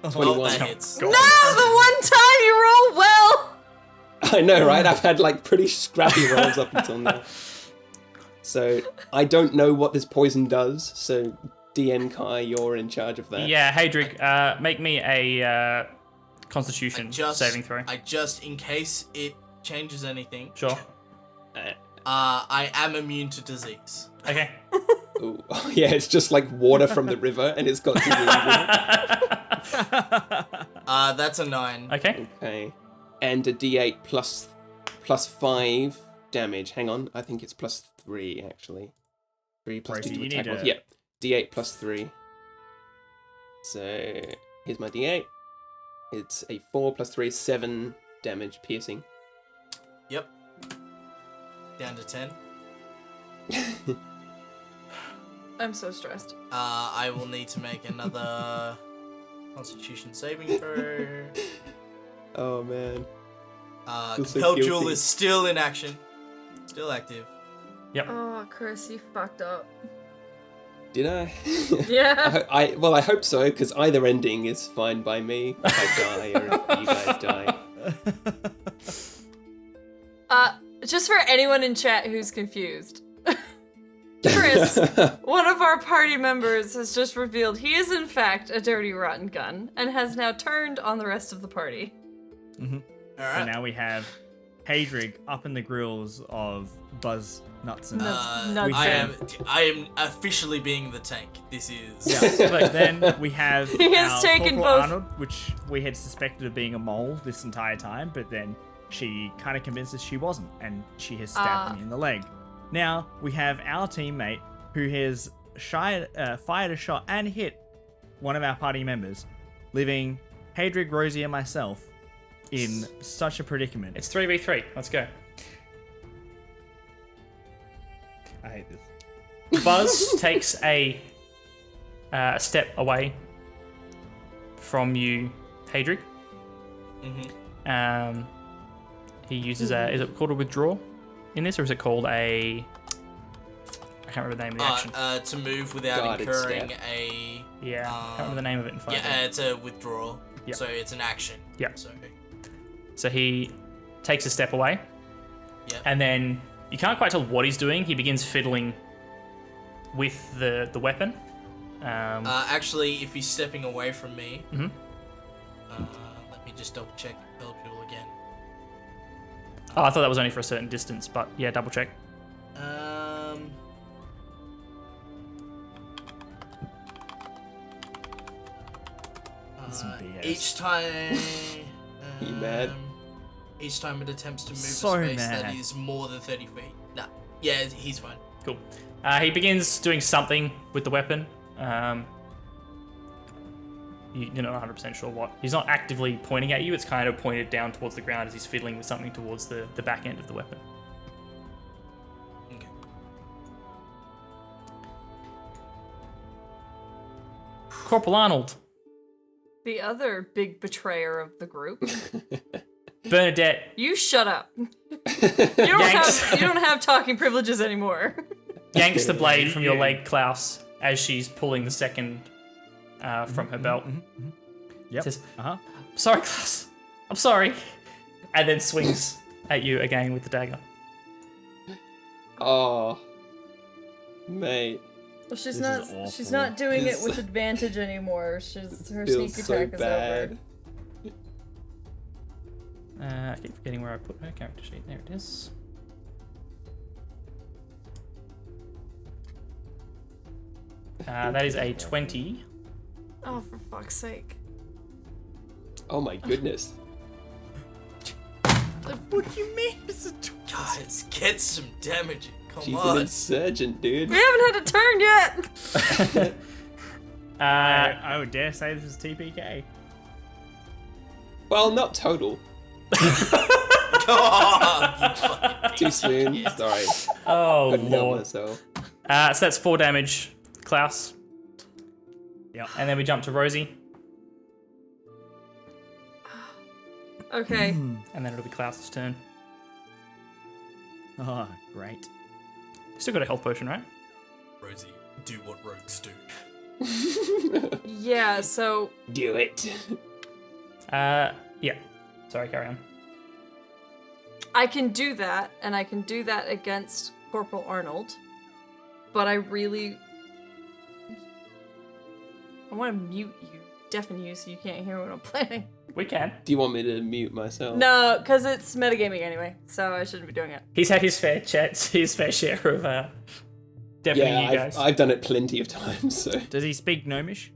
21. Oh, that hits. God. No, the one time you roll well. I know, right? I've had like pretty scrappy rolls up until now. So I don't know what this poison does. So DM Kye, you're in charge of that. Yeah, Hadrig, make me a Constitution saving throw. In case it changes anything, Sure. I am immune to disease. Okay. Ooh. Oh, yeah, it's just like water from the river, and it's got disease in it. That's a 9. Okay. Okay. And a D8 plus 5 damage. Hang on, I think it's plus 3 actually. 3 plus Rosie, 2 to you attack need rolls. to- Yeah, D8 plus 3. So here's my D8. It's a 4 plus 3 is 7 damage piercing. Yep. Down to 10. I'm so stressed. I will need to make another Constitution saving throw. Oh man. Feel so Compelled Jewel guilty. is still in action. Still active. Oh, Chris, you fucked up. Did I? Yeah. I hope so, because either ending is fine by me. If I die or if you guys die. Just for anyone in chat who's confused. Chris, one of our party members, has just revealed he is in fact a dirty rotten gun and has now turned on the rest of the party. All So right. now we have Hadrig up in the grills of Buzz Nutson. Nuts. I am officially being the tank. This is. Yeah. But then we have He has our taken Corporal both. Arnold, which we had suspected of being a mole this entire time, but then she kind of convinced us she wasn't, and she has stabbed me in the leg. Now we have our teammate who has fired a shot and hit one of our party members, leaving Hadrig, Rosie, and myself in such a predicament. It's 3v3. Let's go. I hate this. Buzz takes a step away from you, Hadrig. Mm-hmm. He uses is it called a withdraw in this, or is it called a... I can't remember the name of the action. To move without Guarded incurring step. a. Yeah, I can't remember the name of it in front of me. It's a withdrawal. Yep. So it's an action. Yep. So. So he takes a step away, Yep. and then you can't quite tell what he's doing. He begins fiddling with the weapon. Actually, if he's stepping away from me, Mhm. Let me just double check Compelled Jewel again. Oh, I thought that was only for a certain distance, but yeah, double check. Some BS. Each time. You mad? Each time it attempts to move So a space that mad. is more than 30 feet. Nah. Yeah, he's fine. Cool. He begins doing something with the weapon. You're not 100% sure what. He's not actively pointing at you. It's kind of pointed down towards the ground as he's fiddling with something towards the back end of the weapon. Okay. Corporal Arnold, The other big betrayer of the group. Bernadette, You shut up. You Yanks. don't have talking privileges anymore. yanks the blade from your leg, Klaus, as she's pulling the second from her belt. Yep. Says, Uh-huh. sorry, Klaus. I'm sorry. And then swings at you again with the dagger. Oh, mate. Well, she's This not. is awful. She's not doing This- it with advantage anymore. Her Feels sneak so attack is bad. over. I keep forgetting where I put her character sheet. There it is. That is a 20. Oh, for fuck's sake! Oh my goodness. What do you mean? It's a Guys, get some damage. Come She's an on. insurgent, dude. We haven't had a turn yet. I would dare say this is TPK. Well, not total. God, Too soon. Sorry. Oh, Couldn't help Lord. myself. So that's 4 damage, Klaus. Yep. And then we jump to Rosie. Okay. And then it'll be Klaus's turn. Oh, great. Still got a health potion, right? Rosie, do what rogues do. Yeah. So Do it. Yeah. Sorry, carry on. I can do that, and I can do that against Corporal Arnold. But I want to mute you, deafen you, so you can't hear what I'm playing. We can. Do you want me to mute myself? No, because it's metagaming anyway, so I shouldn't be doing it. He's had his fair share of deafening you Yeah, guys. I've done it plenty of times, so Does he speak Gnomish?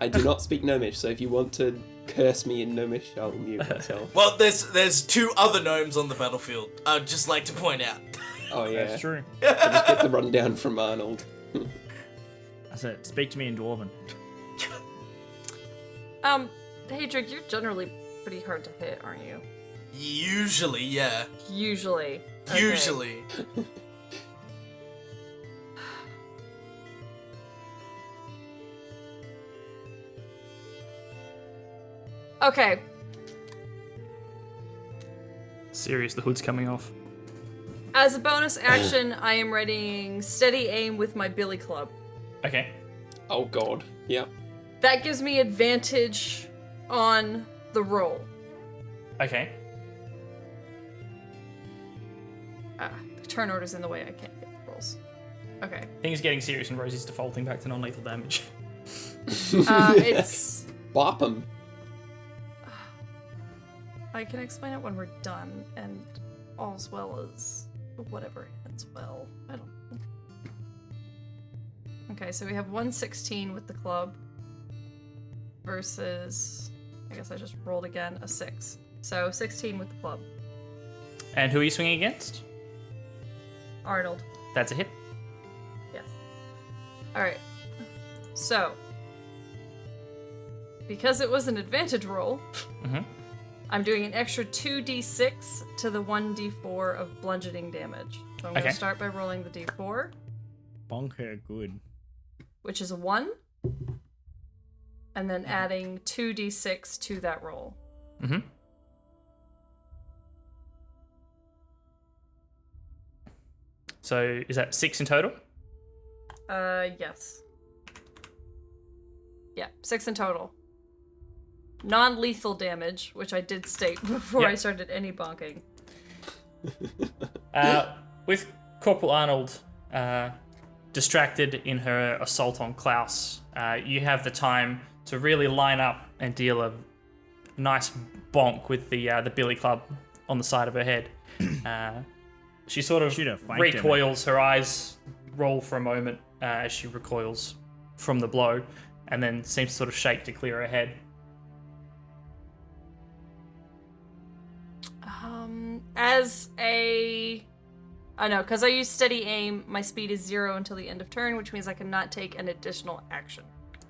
I do not speak Gnomish, so if you want to curse me in Gnomish, I'll mute myself. Well, there's 2 other gnomes on the battlefield. I'd just like to point out. Oh yeah. That's true. I just get the rundown from Arnold. I said, speak to me in Dwarven. Hey Drake, you're generally pretty hard to hit, aren't you? Usually, yeah. Usually. Okay. Usually. Okay. Serious, the hood's coming off. As a bonus action, I am readying steady aim with my billy club. Okay. Oh god. Yep. That gives me advantage on the roll. Okay. The turn order's in the way, I can't get the rolls. Okay. Things getting serious and Rosie's defaulting back to non-lethal damage. It's... Bop him. I can explain it when we're done, and all's well as whatever ends well. I don't know. Okay, so we have 116 with the club versus, I guess I just rolled again, a 6. So 16 with the club. And who are you swinging against? Arnold. That's a hit. Yes. Alright. So, because it was an advantage roll, Mhm. I'm doing an extra 2d6 to the 1d4 of bludgeoning damage. So I'm going Okay. to start by rolling the d4, Bonk her good. which is a 1, and then adding 2d6 to that roll. Mm-hmm. So is that 6 in total? Yes. Yeah, 6 in total. Non-lethal damage, which I did state before Yep. I started any bonking. With Corporal Arnold distracted in her assault on Klaus, you have the time to really line up and deal a nice bonk with the billy club on the side of her head. She sort of Should have flanked him. recoils, her eyes roll for a moment as she recoils from the blow, and then seems to sort of shake to clear her head. I know, because I use steady aim, my speed is 0 until the end of turn, which means I cannot take an additional action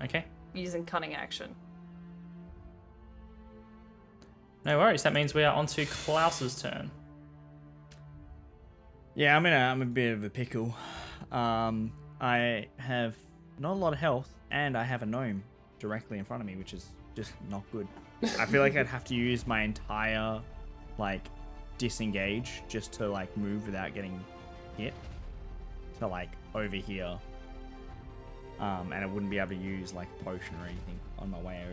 Okay, using cunning action. no worries. That means we are on to Klaus's turn. Yeah, I'm a bit of a pickle. I have not a lot of health, and I have a gnome directly in front of me, which is just not good. I feel like I'd have to use my entire like disengage just to like move without getting hit to like over here. And I wouldn't be able to use like a potion or anything on my way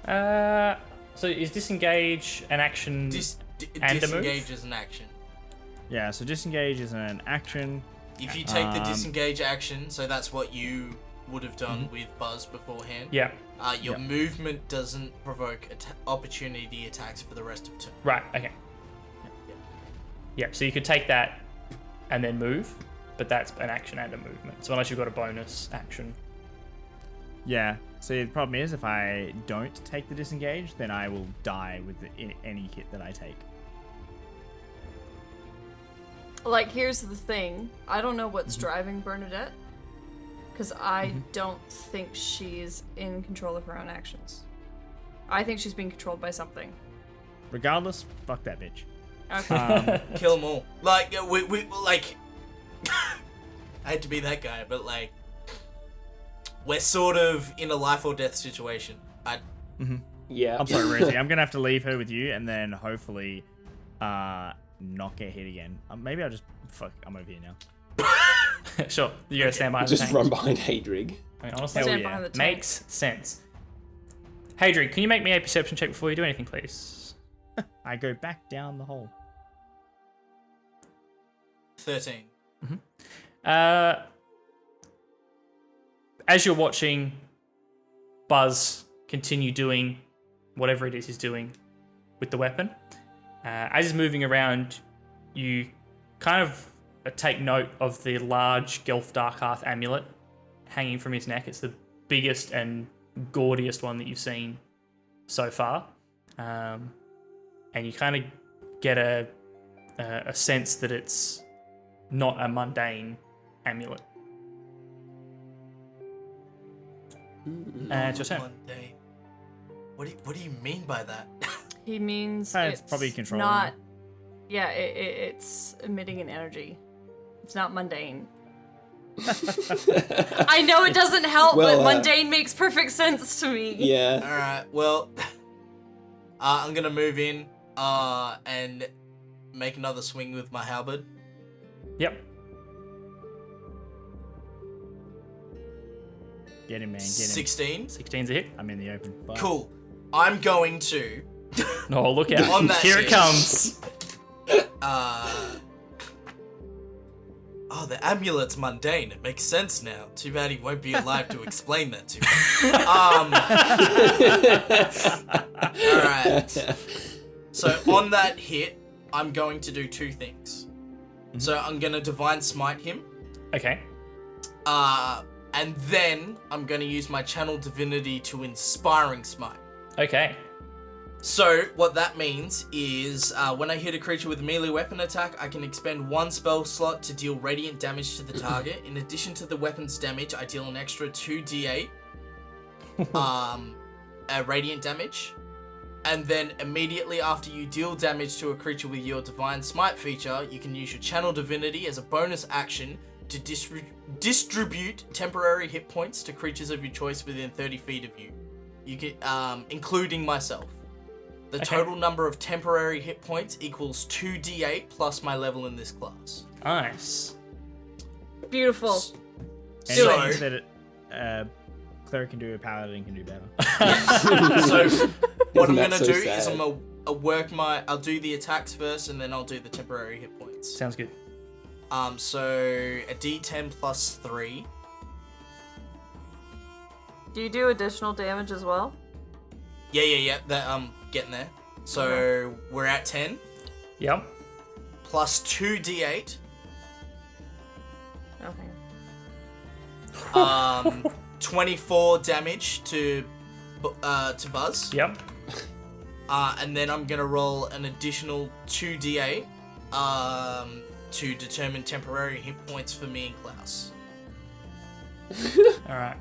over. So is disengage an action and a move? Disengage is an action. Yeah, so disengage is an action. If you take the disengage action, so that's what you would have done with Buzz beforehand. Yeah. Your movement doesn't provoke opportunity attacks for the rest of turn. Right. Okay. Yep. So you could take that and then move, but that's an action and a movement. So unless you've got a bonus action. Yeah. So the problem is, if I don't take the disengage, then I will die with any hit that I take. Like, here's the thing. I don't know what's driving Bernadette, because I don't think she's in control of her own actions. I think she's being controlled by something. Regardless, fuck that bitch. Okay. Kill them all. Like, we like... I hate to be that guy, but like... We're sort of in a life or death situation. Yeah. I'm sorry, Rosie. I'm gonna have to leave her with you, and then hopefully, not get hit again. Maybe I'll just fuck. I'm over here now. Sure. You gotta stand by the Just tank. run behind Hadrig. I mean, honestly, Stand yeah. behind the tank. makes sense. Hadrian, can you make me a perception check before you do anything, please? I go back down the hole. 13. As you're watching Buzz continue doing whatever it is he's doing with the weapon, as he's moving around, you kind of take note of the large Gelf Darkhearth amulet hanging from his neck. It's the biggest and gaudiest one that you've seen so far. And you kind of get a sense that it's not a mundane amulet. It's your turn. Mundane. What do you mean by that? He means It's probably controlling not... Yeah, it's emitting an energy. It's not mundane. I know it doesn't help, Well, but mundane makes perfect sense to me. Yeah. Alright, well... I'm gonna move in and make another swing with my halberd. Yep. Get him, man. Get him. 16. 16's a hit. I'm in the open. Bye. Cool. I'm going to... Oh, look out. On that Here it hit. comes. Oh, the amulet's mundane. It makes sense now. Too bad he won't be alive to explain that to me. Alright. So on that hit, I'm going to do two things. So I'm going to Divine Smite him. Okay. And then I'm going to use my Channel Divinity to Inspiring Smite. Okay. So, what that means is, when I hit a creature with a melee weapon attack, I can expend one spell slot to deal radiant damage to the target. In addition to the weapon's damage, I deal an extra 2d8 radiant damage. And then immediately after you deal damage to a creature with your Divine Smite feature, you can use your Channel Divinity as a bonus action to distribute temporary hit points to creatures of your choice within 30 feet of you. You can, including myself. The total number of temporary hit points equals 2d8 plus my level in this class. Nice. Beautiful. Anything that cleric can do, a paladin can do better. So what I'm Isn't that gonna so do is sad? I'm gonna I'll do the attacks first and then I'll do the temporary hit points. Sounds good. So a d10 plus 3. Do you do additional damage as well? Yeah. That getting there. So we're at 10 Yep. plus 2d8. Okay. 24 damage to Buzz. Yep. And then I'm gonna roll an additional 2d8 to determine temporary hit points for me and Klaus. All right.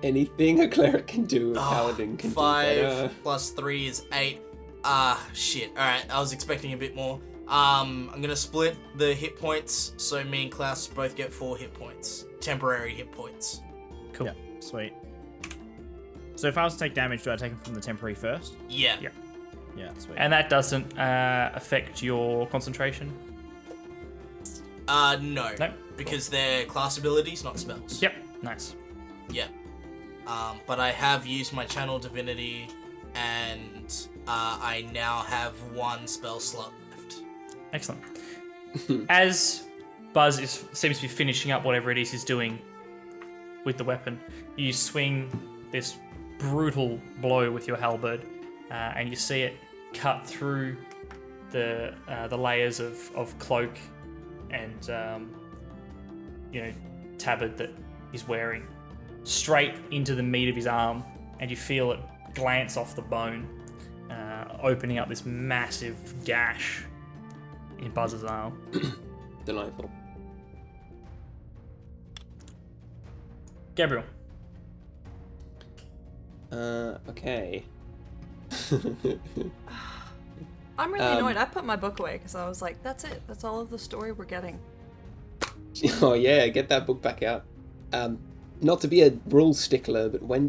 Anything a cleric can do, a paladin can do 5 better. plus 3 is 8. Shit. Alright, I was expecting a bit more. I'm gonna split the hit points so me and Klaus both get 4 hit points. Temporary hit points. Cool. Yeah, sweet. So if I was to take damage, do I take it from the temporary first? Yeah. Yeah. Yeah, sweet. And that doesn't affect your concentration? No. Nope. Because they're class abilities, not spells. Yep. Nice. Yep. But I have used my Channel Divinity, and I now have 1 spell slot left. Excellent. As Buzz seems to be finishing up whatever it is he's doing with the weapon, you swing this brutal blow with your halberd, and you see it cut through the layers of cloak and tabard that he's wearing, straight into the meat of his arm, and you feel it glance off the bone, opening up this massive gash in Buzz's arm. Delightful. Gabriel. Okay. I'm really annoyed. I put my book away because I was like, that's it. That's all of the story we're getting. Oh yeah, get that book back out. Not to be a rule stickler, but when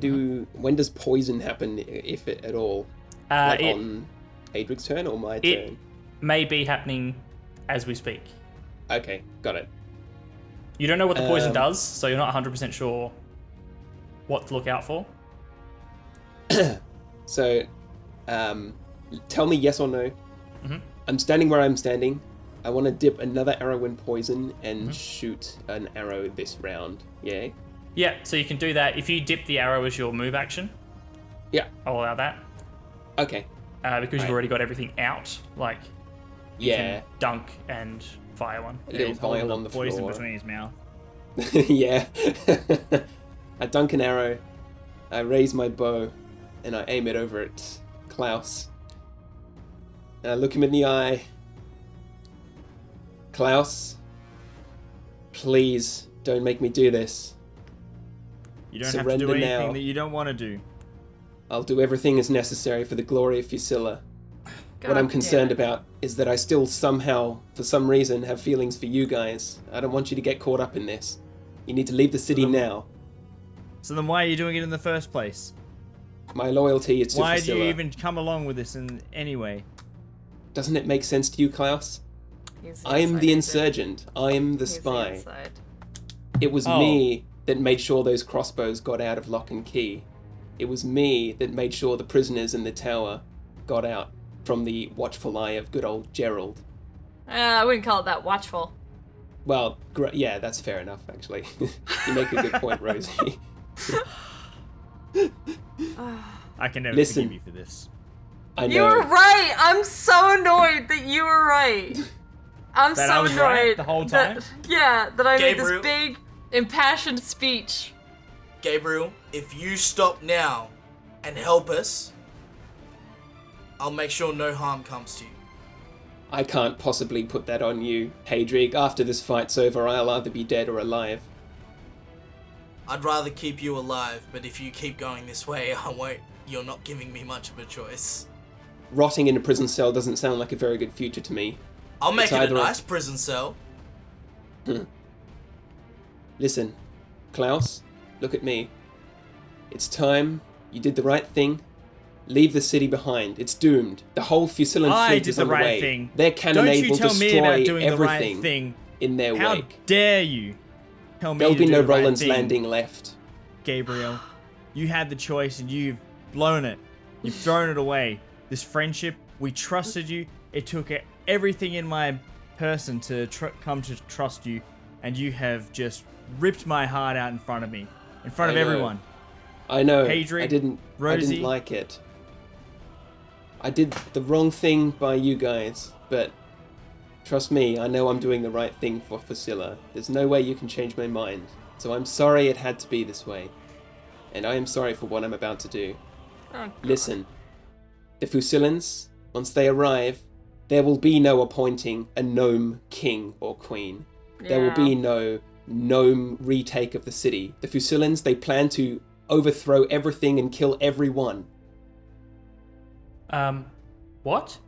does poison happen, if it at all? On Adric's turn or my turn? May be happening as we speak. Okay, got it. You don't know what the poison does, so you're not 100% sure what to look out for. So, tell me yes or no. Mm-hmm. I'm standing where I'm standing. I want to dip another arrow in poison and shoot an arrow this round. Yeah? Yeah, so you can do that. If you dip the arrow as your move action, Yeah. I'll allow that. Okay. Because you've already got everything out. Like, you Yeah. can dunk and fire one. A little He's holding vial the on the poison floor. between his mouth. Yeah. I dunk an arrow, I raise my bow, and I aim it over at Klaus. And I look him in the eye. Klaus, please don't make me do this. You don't have to Surrender do anything now. that you don't want to do. I'll do everything as necessary for the glory of Fusilla. God What I'm damn concerned it. about is that I still somehow, for some reason, have feelings for you guys. I don't want you to get caught up in this. You need to leave the city now. So then why are you doing it in the first place? My loyalty is to Why do you Fusilla. even come along with this in anyway? Doesn't it make sense to you, Klaus? He's I am inside, the isn't insurgent. I am the he? He's spy. inside. It was Oh. me that made sure those crossbows got out of lock and key. It was me that made sure the prisoners in the tower got out from the watchful eye of good old Gerald. I wouldn't call it that watchful. Well, yeah, that's fair enough, actually. You make a good point, Rosie. I can never Listen. forgive you for this. I You know. were right. I'm so annoyed that you were right. I'm That so I was annoyed. right the whole time? That I made Gabriel. this big, impassioned speech. Gabriel, if you stop now and help us, I'll make sure no harm comes to you. I can't possibly put that on you, Hadrig. After this fight's over, I'll either be dead or alive. I'd rather keep you alive, but if you keep going this way, I won't. You're not giving me much of a choice. Rotting in a prison cell doesn't sound like a very good future to me. I'll make It's it a either a- nice prison cell. Listen, Klaus, look at me. It's time. You did the right thing. Leave the city behind. It's doomed. The whole Fusillan I fleet did is the on the right way. thing. Their Don't cannonade you will tell me about destroy doing the right everything thing. in their How wake. dare you tell me There'll to be do no the right Rolands thing, Landing left. Gabriel. You had the choice and you've blown it. You've thrown it away. This friendship, we trusted you. It took everything in my person to come to trust you, and you have just ripped my heart out in front of me, in front of I know. everyone. I know. Hadrig, I didn't Rosie. like it. I did the wrong thing by you guys, but trust me, I know I'm doing the right thing for Fusilla. There's no way you can change my mind. So I'm sorry it had to be this way. And I am sorry for what I'm about to do. Oh, God. Listen, the Fusillans, once they arrive, there will be no appointing a gnome king or queen. There will be no gnome retake of the city. The Fusillans, they plan to overthrow everything and kill everyone. What?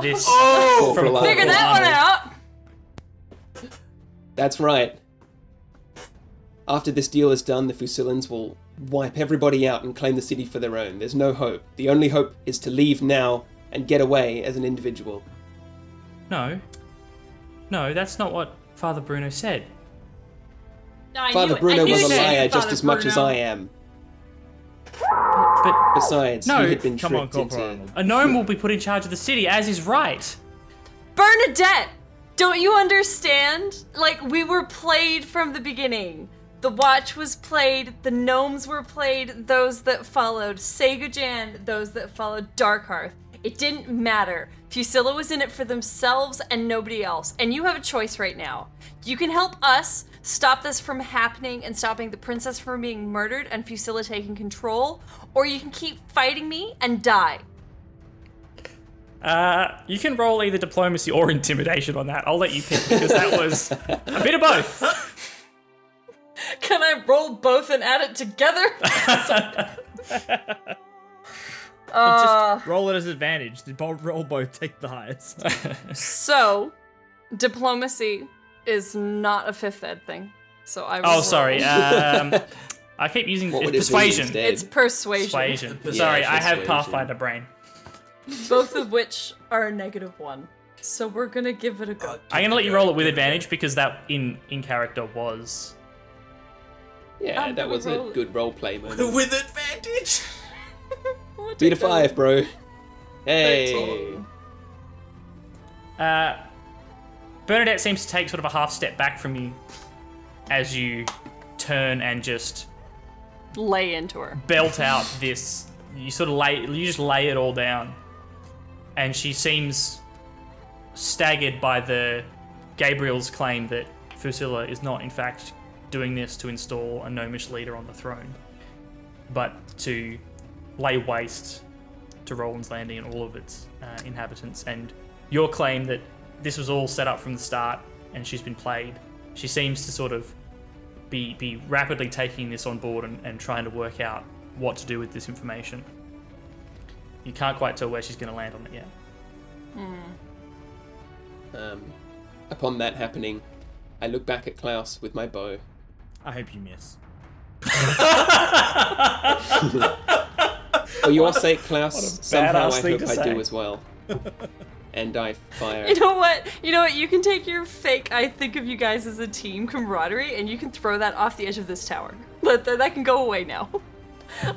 This Oh! from Corporal Figure that one Arnold. out. That's right. After this deal is done, the Fusilans will wipe everybody out and claim the city for their own. There's no hope. The only hope is to leave now and get away as an individual. No, that's not what Father Bruno said. Father Bruno was a liar just as much as I am. But Besides, No. he had been Come on, tricked Corporal into... Arnold. a gnome will be put in charge of the city, as is right. Bernadette, don't you understand? Like, we were played from the beginning. The Watch was played, the Gnomes were played, those that followed Segujan, those that followed Darkhearth. It didn't matter. Fusilla was in it for themselves and nobody else. And you have a choice right now. You can help us stop this from happening and stopping the princess from being murdered and Fusilla taking control, or you can keep fighting me and die. You can roll either diplomacy or intimidation on that. I'll let you pick, because that was a bit of both. Can I roll both and add it together? Just roll it as advantage. Roll both, take the highest. So, diplomacy is not a fifth ed thing. So I will Oh, sorry. roll- I keep using What would it be persuasion. instead? It's persuasion. Persuasion. Yeah, Sorry, I have persuasion. Pathfinder brain. Both of which are a -1. So we're gonna give it a go. I'm gonna let you roll it with advantage because that in character was. Yeah, I'm that gonna was a roll it. good roleplay moment. With advantage. We'll Beat a take that. 5, bro. Hey. 13. Bernadette seems to take sort of a half step back from you as you turn and just Lay into her. belt out this. You just lay it all down, and she seems staggered by the Gabriel's claim that Fusilla is not in fact doing this to install a gnomish leader on the throne, but to lay waste to Rolands Landing and all of its inhabitants. And your claim that this was all set up from the start and she's been played, she seems to sort of be rapidly taking this on board and trying to work out what to do with this information. You can't quite tell where she's going to land on it yet. Upon that happening, I look back at Klaus with my bow. I hope you miss. For your sake, Klaus, What a somehow badass I thing hope to I say. do as well. And I fire. You know what? You can take your fake I think of you guys as a team camaraderie and you can throw that off the edge of this tower. That can go away now.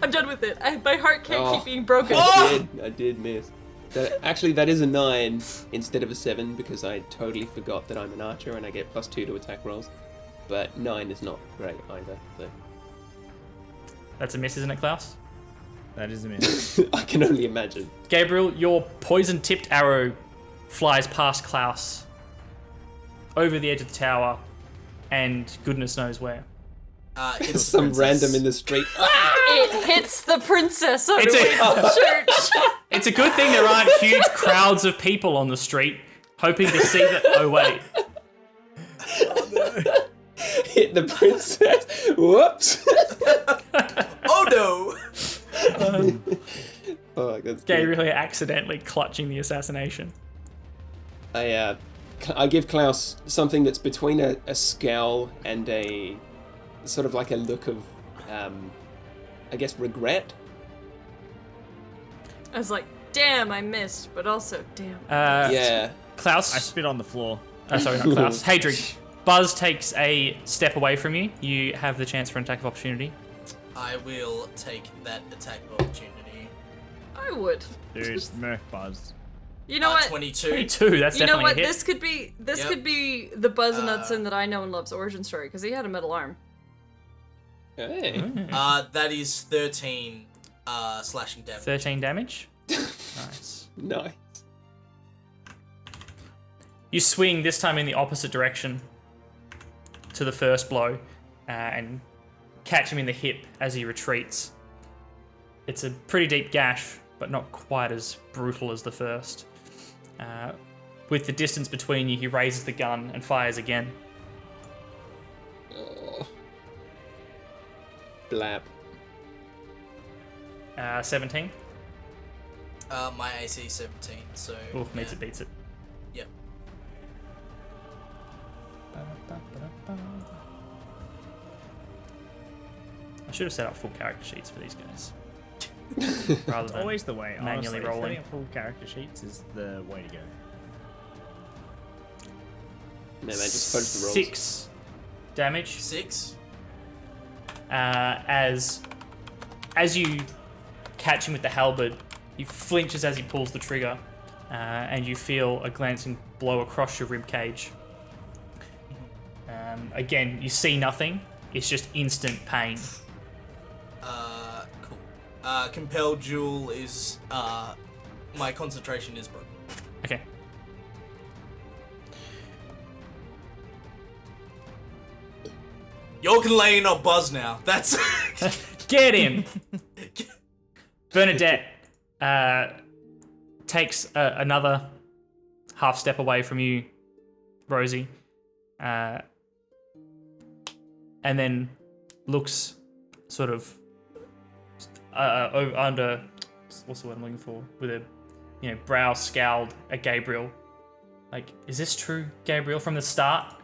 I'm done with it. My heart can't keep being broken. I did miss. That is a 9 instead of a 7 because I totally forgot that I'm an archer and I get +2 to attack rolls. But 9 is not great either. So. That's a miss, isn't it, Klaus? That is a miss. I can only imagine. Gabriel, your poison-tipped arrow flies past Klaus, over the edge of the tower, and goodness knows where. It's Some random in the street. It hits the princess on It's the a- way to the church. It's a good thing there aren't huge crowds of people on the street hoping to see that. Oh, wait. Hit the princess. Whoops. Oh no! Oh, that's good. Gabriel here accidentally clutching the assassination. I give Klaus something that's between a scowl and a sort of like a look of, I guess, regret. I was like, damn, I missed, but also, damn. Yeah. Klaus. I spit on the floor. Sorry, not Klaus. Hadrig. Buzz takes a step away from you. You have the chance for an attack of opportunity. I will take that attack of opportunity. I would. Dude, Murph Buzz. You know what? 22. 22, that's You know definitely what? a hit. This could be Yep. could be the Buzz and Nutson that I know and love's origin story because he had a metal arm. Hey. That is 13 slashing damage. 13 damage. Nice. Nice. You swing, this time in the opposite direction to the first blow, and catch him in the hip as he retreats. It's a pretty deep gash, but not quite as brutal as the first. With the distance between you, he raises the gun and fires again. Oh. Blab. 17. My AC is 17, so. Oh, meets it, beats it. Yep. I should have set up full character sheets for these guys. Rather It's than always the way. manually Honestly, rolling. setting up full character sheets is the way to go. No, man, just fudge the rolls. 6 damage. 6. As you catch him with the halberd, he flinches as he pulls the trigger, and you feel a glancing blow across your rib cage. Again, you see nothing. It's just instant pain. Cool. Compelled Jewel is my concentration is broken. Okay. You can lay in on Buzz now. That's Get him! Bernadette takes another half step away from you, Rosie, and then looks sort of under, what's the word I'm looking for, with a brow scowled at Gabriel. Like, is this true, Gabriel, from the start?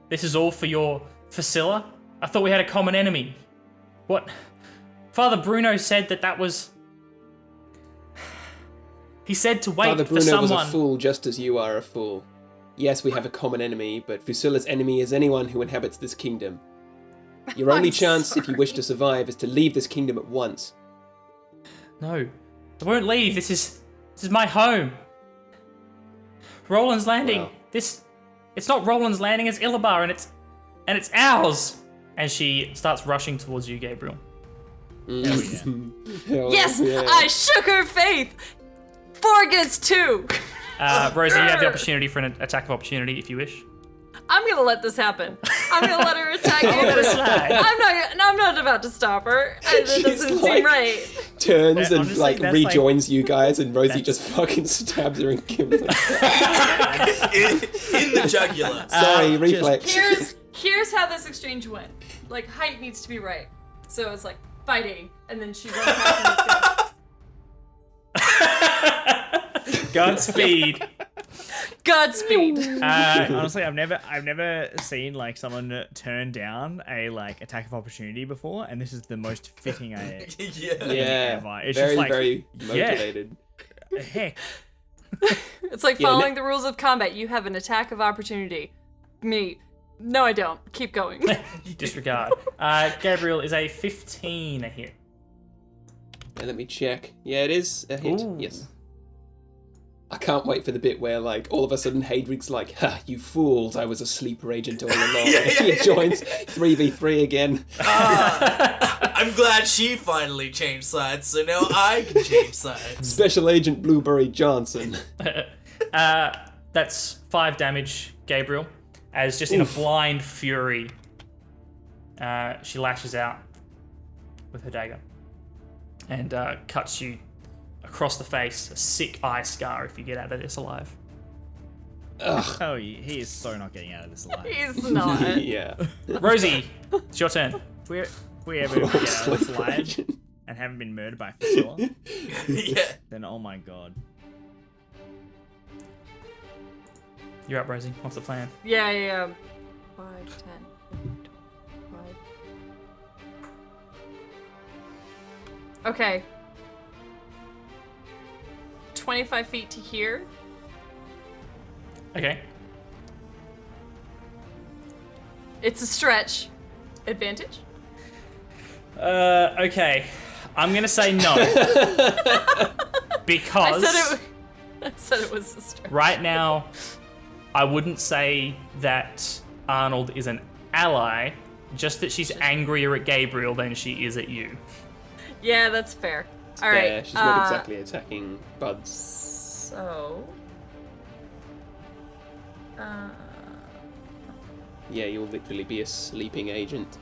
This is all for your Facilla? I thought we had a common enemy. What? Father Bruno said that was... He said to wait Father for Bruno was someone... a fool just as you are a fool. Yes, we have a common enemy, but Fusilla's enemy is anyone who inhabits this kingdom. Your only chance, if you wish to survive, is to leave this kingdom at once. No, I won't leave. This is my home. Rolands Landing. Wow. It's not Rolands Landing. It's Illabar, and it's ours. And she starts rushing towards you, Gabriel. Hell Yes, yeah. I shook her faith. 4 against 2. Rosie, you have the opportunity for an attack of opportunity if you wish. I'm gonna let this happen. I'm gonna let her attack you. slide. I'm not about to stop her. That She's doesn't like- seem right. Turns and Honestly, like that's rejoins you guys, and Rosie that's- just fucking stabs her and kills her. in the jugular. Sorry, reflex. Here's how this exchange went. Like, height needs to be right. So it's like fighting, and then she runs past and Godspeed. Godspeed. Honestly, I've never seen like someone turn down a like attack of opportunity before, and this is the most fitting Yeah. Yeah, ever. It's very, just like, very yeah. motivated. heck. It's like Yeah, following the rules of combat. You have an attack of opportunity. Me. No, I don't. Keep going. Disregard. Gabriel is a 15 a hit. Yeah, let me check. Yeah, it is a hit. Ooh. Yes. I can't wait for the bit where, like, all of a sudden Hadrig's like, "Ha, you fools! I was a sleeper agent all along." He joins 3v3 again. I'm glad she finally changed sides, so now I can change sides. Special Agent Blueberry Johnson. That's 5 damage, Gabriel. As just in a blind fury, she lashes out with her dagger and cuts you across the face, a sick eye scar if you get out of this alive. Ugh. Oh, he is so not getting out of this alive. He's not. Yeah. Rosie, it's your turn. If we ever get out of this Sleeper alive agent. and haven't been murdered by Facilla, Yeah. then oh my god. You're up, Rosie. What's the plan? Yeah. 5, 10, 25. Okay. 25 feet to here. Okay. It's a stretch. Advantage? Okay. I'm gonna say no. Because I said it was a stretch. right now, I wouldn't say that Arnold is an ally, just that she's angrier at Gabriel than she is at you. Yeah, that's fair. All Yeah, right. she's not exactly attacking Buds. So. Yeah, you'll literally be a sleeping agent.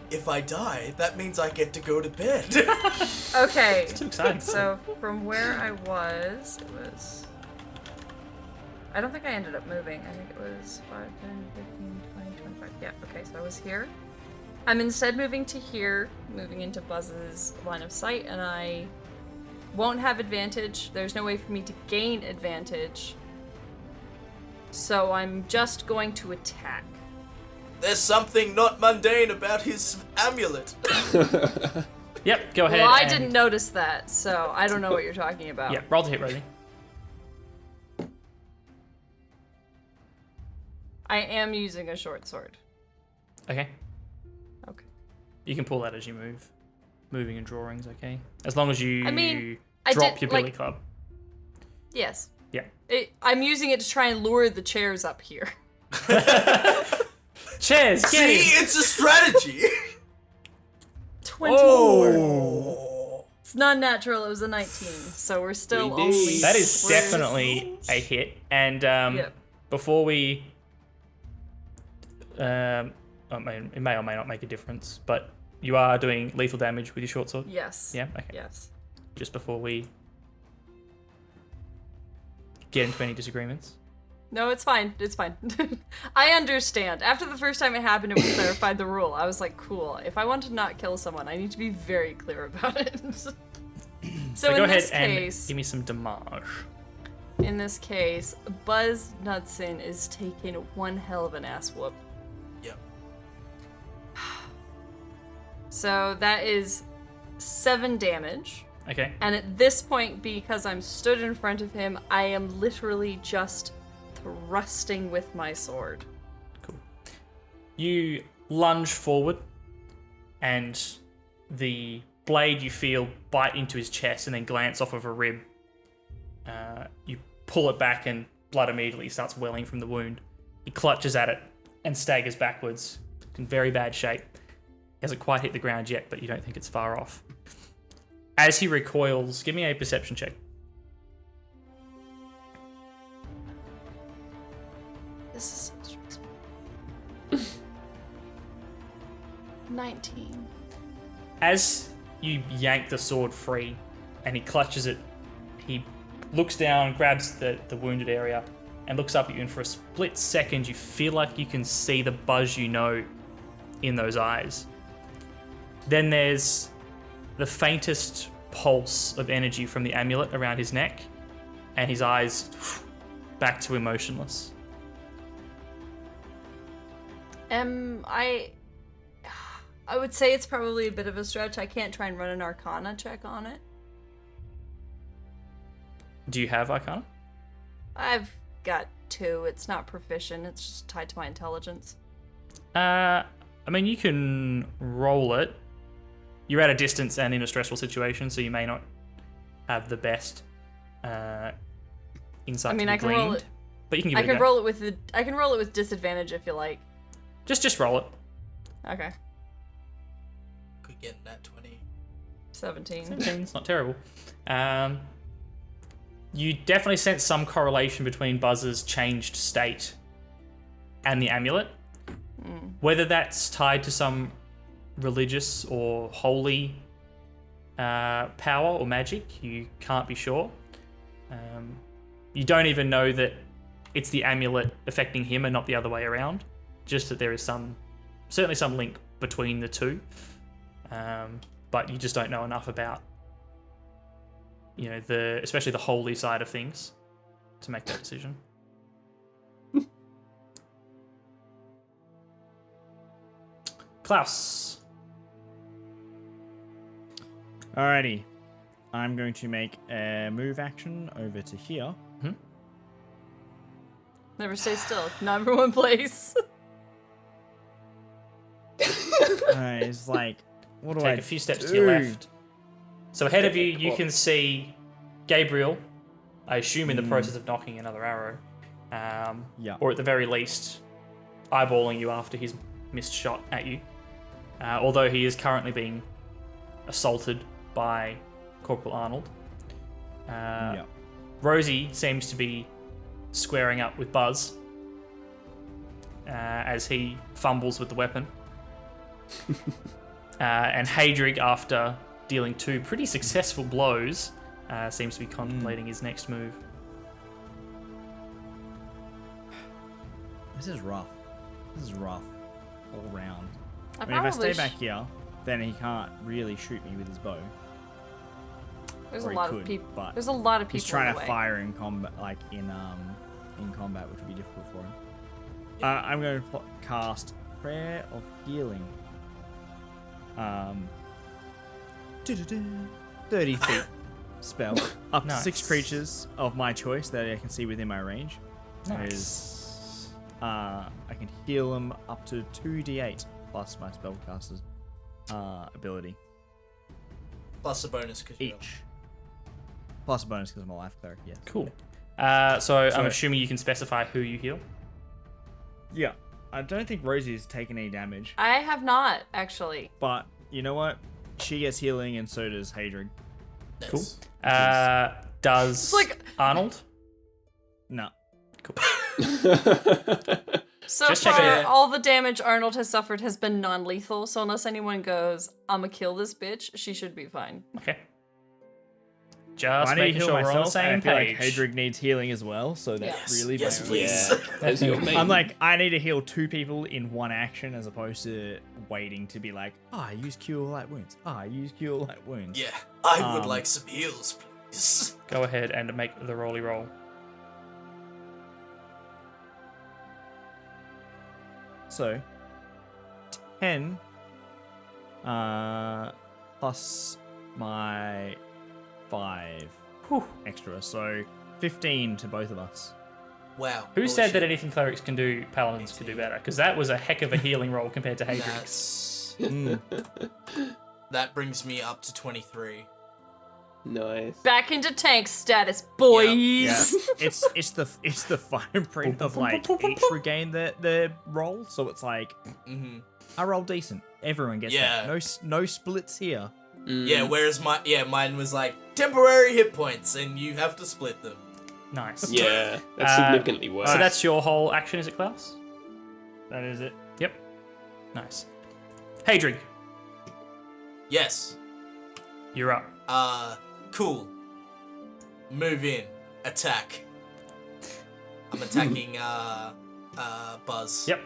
If I die, that means I get to go to bed. Okay. Too exciting. So from where I was, it was. I don't think I ended up moving. I think it was 5, 10, 15, 20, 25. Yeah, okay, so I was here. I'm instead moving to here, moving into Buzz's line of sight, and I won't have advantage. There's no way for me to gain advantage. So I'm just going to attack. There's something not mundane about his amulet. Yep, go ahead. Well, I and- didn't notice that, so I don't know what you're talking about. Yeah, roll to hit, Rosie. I am using a short sword. Okay. Okay. You can pull that as you move. Moving and drawing's okay. As long as you I mean, I drop did, your billy like- club. Yes. Yeah. I'm using it to try and lure the chairs up here. Chairs, get See, in! it's a strategy. 20. Oh. It's not natural. It was a 19, so we're still We only. did. That is we're- definitely a hit. And Yep. before we... I mean, it may or may not make a difference, but you are doing lethal damage with your short sword? Yes. Yeah? Okay. Yes. Just before we get into any disagreements. No, it's fine. It's fine. I understand. After the first time it happened and we clarified the rule, I was like, cool. If I want to not kill someone, I need to be very clear about it. So So in go ahead this and case, give me some damage. Buzz Knudsen is taking one hell of an ass whoop. Yep. So that is 7 damage. Okay. And at this point, because I'm stood in front of him, I am literally just thrusting with my sword. Cool. You lunge forward, and the blade you feel bite into his chest and then glance off of a rib. You pull it back, and blood immediately starts welling from the wound. He clutches at it and staggers backwards in very bad shape. He hasn't quite hit the ground yet, but you don't think it's far off. As he recoils, give me a perception check. This is so stressful. 19. As you yank the sword free and he clutches it, he looks down, grabs the wounded area, and looks up at you, and for a split second you feel like you can see the Buzz you know in those eyes. Then there's the faintest pulse of energy from the amulet around his neck, and his eyes back to emotionless. I would say it's probably a bit of a stretch. I can't try and run an Arcana check on it. Do you have Arcana? I've got 2. It's not proficient. It's just tied to my intelligence. I mean, you can roll it. You're at a distance and in a stressful situation, so you may not have the best insight. I mean, to be I can roll gleaned, it. but you can give I it a can go. roll it with I can roll it with disadvantage if you like. Just roll it. Okay. Could get that 20. 17. It's not terrible. You definitely sense some correlation between Buzz's changed state and the amulet. Whether that's tied to some religious or holy power or magic, you can't be sure. You don't even know that it's the amulet affecting him and not the other way around. Just that there is certainly some link between the two. But you just don't know enough about, especially the holy side of things to make that decision. Klaus. Alrighty. I'm going to make a move action over to here. Never stay still. Number one place. It's like, what do I Take a few steps to your do? left. So ahead of you, you can see Gabriel, I assume in the process of knocking another arrow. Yeah. Or at the very least, eyeballing you after his missed shot at you. Although he is currently being assaulted by Corporal Arnold. Yeah. Rosie seems to be squaring up with Buzz as he fumbles with the weapon. And Hadrig, after dealing 2 pretty successful blows, seems to be contemplating his next move. This is rough. This is rough all round. I I mean, if I probably stay back here, then he can't really shoot me with his bow. There's Or a he lot could, of people. but There's a lot of people. He's trying in to the way. fire in combat, in combat, which would be difficult for him. I'm going to cast Prayer of Healing. 30 feet spell. Up to 6 Nice. creatures of my choice that I can see within my range. Nice. I can heal them up to 2d8 plus my spellcaster's ability Plus a bonus because each. Plus a bonus because I'm a life cleric, yes. Cool. So I'm So- assuming you can specify who you heal. Yeah. I don't think Rosie's taken any damage, I have not, actually. but you know what? She gets healing and so does Hadrig. Cool. Does It's like- Arnold? No. So Just far, checking. all the damage Arnold has suffered has been non-lethal, so unless anyone goes, I'ma kill this bitch, she should be fine. Okay. Just I need to making heal sure we're on the myself, and same I feel page. like Hadrig needs healing as well, so that's Yes. really Yes, my- please. Yeah, that's your main. I'm like, I need to heal 2 people in one action as opposed to waiting to be like, I use Cure Light Wounds. I use Cure Light Wounds. Yeah, I would Um, like some heals, please. Go ahead and make the rolly roll. So, 10 plus my 5 extra, so 15 to both of us. Wow. Who holy said shit. that anything clerics can do, paladins could do better? Because that was a heck of a healing roll compared to Hadrig's. That brings me up to 23. Nice. Back into tank status, boys! Yeah, it's the fine print of like each regain the roll, so it's like Mm-hmm. I roll decent. Everyone gets Yeah. that. No splits here. Yeah, whereas mine was like temporary hit points, and you have to split them. Nice. Yeah, that's significantly worse. So that's your whole action, is it, Klaus? That is it. Yep. Nice. Hadrig, Yes. you're up. Cool. Move in. Attack. I'm attacking Buzz. Yep.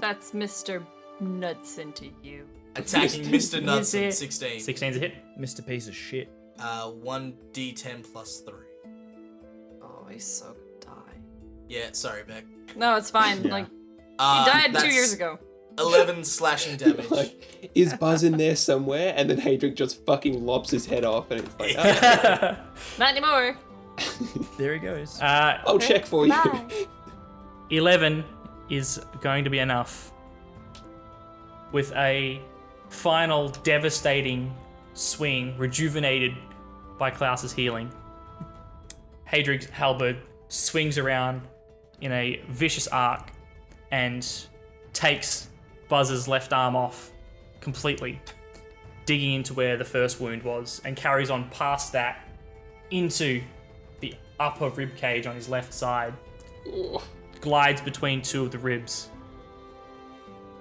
That's Mr. Knudsen to you. Attacking Mr. Is Knudsen. it- 16. 16's a hit. Mr. Piece of Shit. 1d10 plus 3. Oh, he's so gonna die. Yeah, sorry, Beck. No, it's fine. Yeah. Like, he Uh, died 2 that's years ago. 11 slashing damage. Like, is Buzz in there somewhere? And then Hadric just fucking lobs his head off, and it's like, oh, Not anymore. There he goes. I'll check for you. Bye. 11 is going to be enough. With a final devastating swing, rejuvenated by Klaus's healing, Hadrig's halberd swings around in a vicious arc and takes Buzz's left arm off completely, digging into where the first wound was, and carries on past that into the upper rib cage on his left side, glides between 2 of the ribs,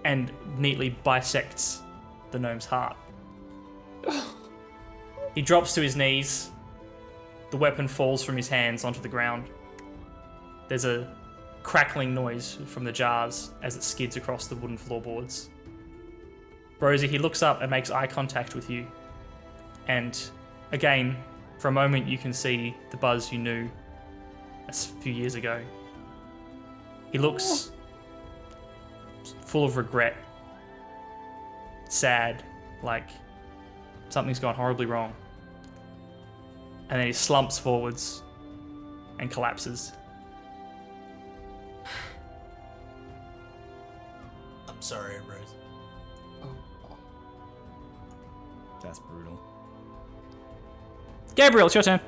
and neatly bisects the gnome's heart. He drops to his knees. The weapon falls from his hands onto the ground. There's a crackling noise from the jars as it skids across the wooden floorboards. Rosie, he looks up and makes eye contact with you. And again, for a moment, you can see the Buzz you knew a few years ago. He looks full of regret, sad, like something's gone horribly wrong. And then he slumps forwards and collapses. I'm sorry, Rose. That's brutal. Gabriel, it's your turn.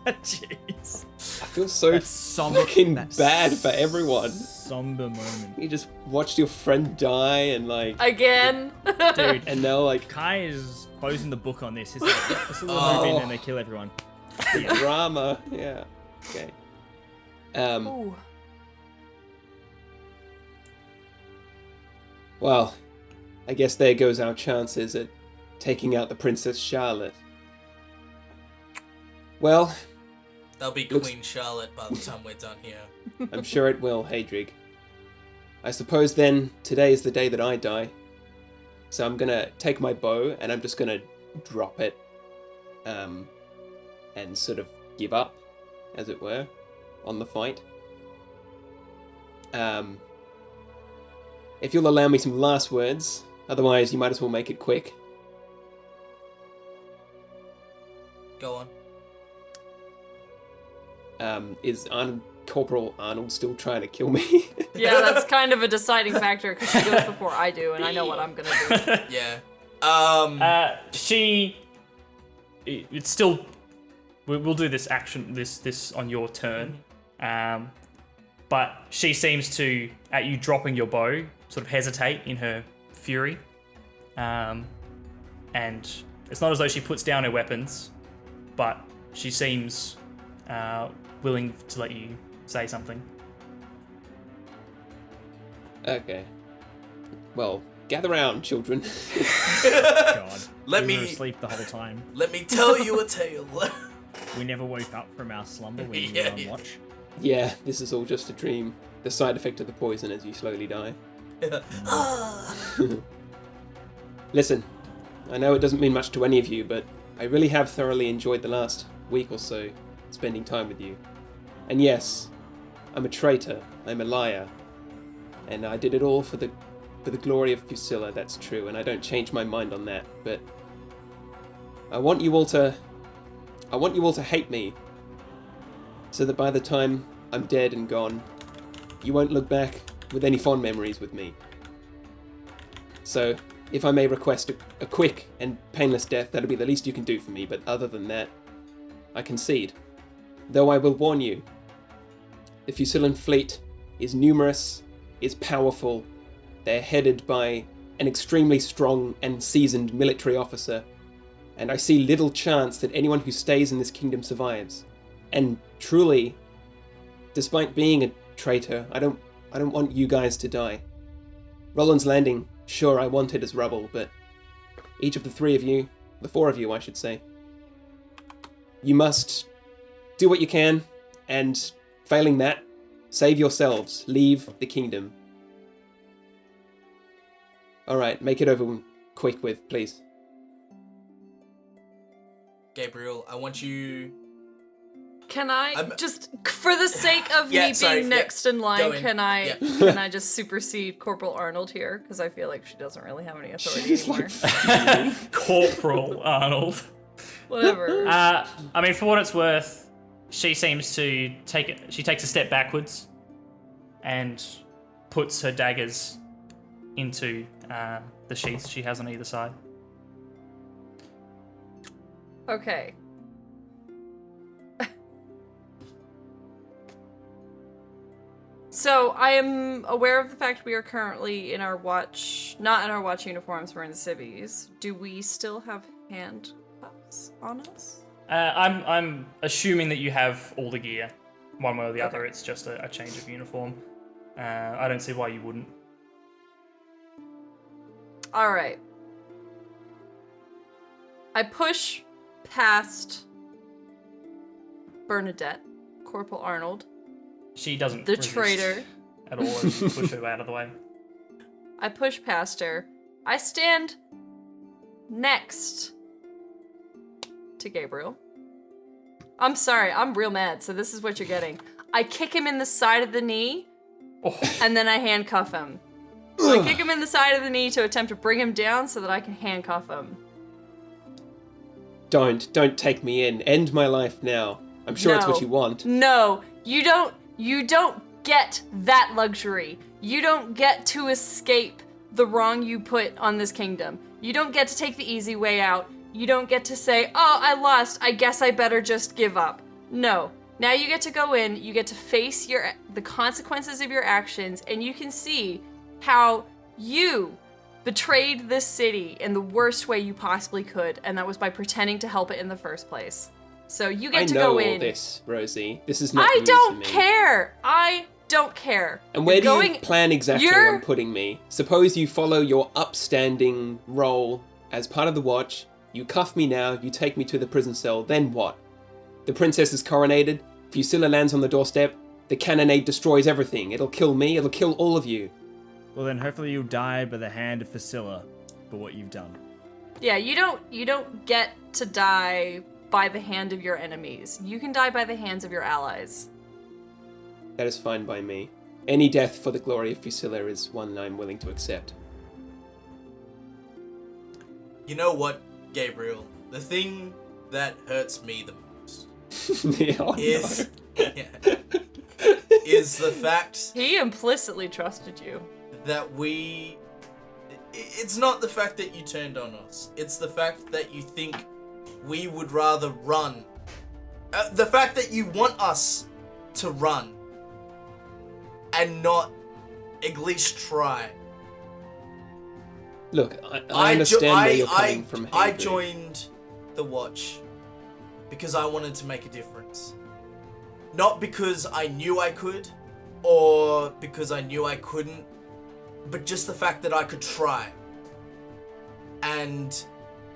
Jeez. I feel so That's somber. fucking that's bad for everyone. Somber moment. You just watched your friend die, and like, Again. Dude, and now like Kai is closing the book on this. He's like, "Yep, this is the move in and they kill everyone. drama. Yeah. Okay. Ooh. Well, I guess there goes our chances at taking out the Princess Charlotte. Well, That'll be Looks- Queen Charlotte by the time we're done here. I'm sure it will, Hadrig. I suppose then today is the day that I die. So I'm gonna take my bow and I'm just gonna drop it, and sort of give up, as it were, on the fight. if you'll allow me some last words, otherwise you might as well make it quick. Go on. Is Corporal Arnold still trying to kill me? Yeah, that's kind of a deciding factor because she goes before I do, and I know what I'm gonna do. Yeah. It's still. We'll do this action. This on your turn. But she seems to, at you dropping your bow, sort of hesitate in her fury. And it's not as though she puts down her weapons, but she seems willing to let you say something. Okay. Well, gather round, children. God. Let We were me- asleep the whole time. Let me tell you a tale. We never woke up from our slumber when you Yeah, were on yeah. watch. Yeah, this is all just a dream. The side effect of the poison as you slowly die. Listen, I know it doesn't mean much to any of you, but I really have thoroughly enjoyed the last week or so spending time with you. And yes, I'm a traitor, I'm a liar, and I did it all for the glory of Fusilla, that's true, and I don't change my mind on that, but I want you all to hate me, so that by the time I'm dead and gone, you won't look back with any fond memories with me. So, if I may request a quick and painless death, that'll be the least you can do for me, but other than that, I concede. Though I will warn you, the Fusillan fleet is numerous, is powerful, they're headed by an extremely strong and seasoned military officer, and I see little chance that anyone who stays in this kingdom survives. And truly, despite being a traitor, I don't want you guys to die. Rolands Landing, sure, I want it as rubble, but each of the four of you, I should say, you must do what you can, and failing that, save yourselves, leave the kingdom. Alright, make it over quick with, please. Gabriel, I want you... Can I I'm- just, for the sake of Yeah, me sorry, being yeah. next in line, Go in. can I just supersede Corporal Arnold here? Because I feel like she doesn't really have any authority She's anymore. like, Corporal Arnold. Whatever. I mean, for what it's worth, she seems to take it. She takes a step backwards and puts her daggers into the sheaths she has on either side. Okay. So I am aware of the fact we are currently in our watch, not in our watch uniforms, we're in civvies. Do we still have handcuffs on us? I'm assuming that you have all the gear, one way or the other. Okay. It's just a change of uniform. I don't see why you wouldn't. All right. I push past Bernadette, Corporal Arnold, She doesn't. the resist traitor. at all. And push her out of the way. I push past her. I stand next to Gabriel. I'm sorry, I'm real mad, so this is what you're getting. I kick him in the side of the knee, Oh. and then I handcuff him. So I kick him in the side of the knee to attempt to bring him down so that I can handcuff him. don't take me in. End my life now. I'm sure it's what No. you want. No, you don't get that luxury. You don't get to escape the wrong you put on this kingdom. You don't get to take the easy way out. You don't get to say, oh, I lost, I guess I better just give up. No. Now you get to go in, you get to face the consequences of your actions, and you can see how you betrayed this city in the worst way you possibly could, and that was by pretending to help it in the first place. So you get I to know go all in. this, Rosie. This is not I news to don't me. care. I don't care. And where You're do you plan exactly you're- on putting me? Suppose you follow your upstanding role as part of the watch, you cuff me now, you take me to the prison cell, then what? The princess is coronated, Fusilla lands on the doorstep, the cannonade destroys everything. It'll kill me, it'll kill all of you. Well, then hopefully you'll die by the hand of Fusilla for what you've done. Yeah, you don't get to die by the hand of your enemies. You can die by the hands of your allies. That is fine by me. any death for the glory of Fusilla is one I'm willing to accept. You know what, Gabriel? The thing that hurts me the most is is the fact He implicitly trusted you. that it's not the fact that you turned on us. It's the fact that you think we would rather run. The fact that you want us to run and not at least try. Look, I understand where you're coming from. I Hadrian. joined the Watch because I wanted to make a difference. Not because I knew I could, or because I knew I couldn't, but just the fact that I could try. And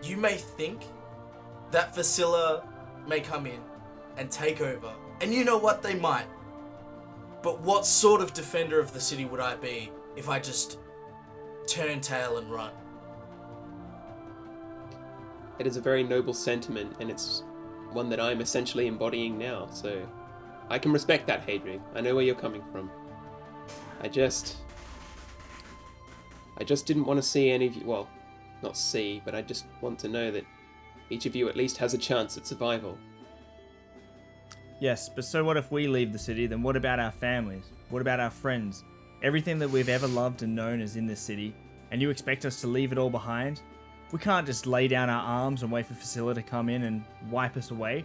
you may think that Fusilla may come in and take over. And you know what? They might. But what sort of defender of the city would I be if I just turn tail and run? It is a very noble sentiment, and it's one that I'm essentially embodying now, so I can respect that, Hadrian. I know where you're coming from. I just didn't want to see any of you, well, not see, but I just want to know that each of you at least has a chance at survival. Yes, but so what if we leave the city? Then what about our families? What about our friends? Everything that we've ever loved and known is in this city, and you expect us to leave it all behind? We can't just lay down our arms and wait for Fusilla to come in and wipe us away.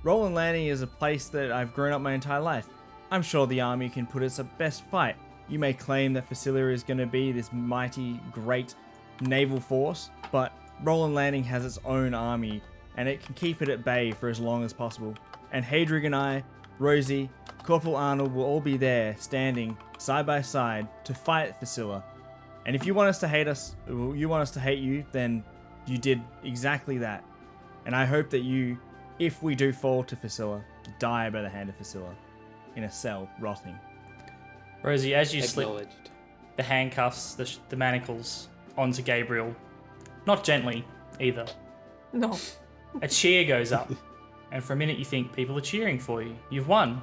Rolands Landing is a place that I've grown up my entire life. I'm sure the army can put us a best fight. You may claim that Fusilla is going to be this mighty, great naval force, but Rolands Landing has its own army, and it can keep it at bay for as long as possible. And Hadrian and I, Rosie, Corporal Arnold will all be there, standing side by side to fight Fusilla. And if you want us to hate us, you want us to hate you, then you did exactly that. And I hope that you, if we do fall to Fusilla, die by the hand of Fusilla, in a cell, rotting. Rosie, as you slip Acknowledged. the handcuffs, the manacles onto Gabriel, not gently either, No. a cheer goes up. And for a minute you think people are cheering for you. You've won.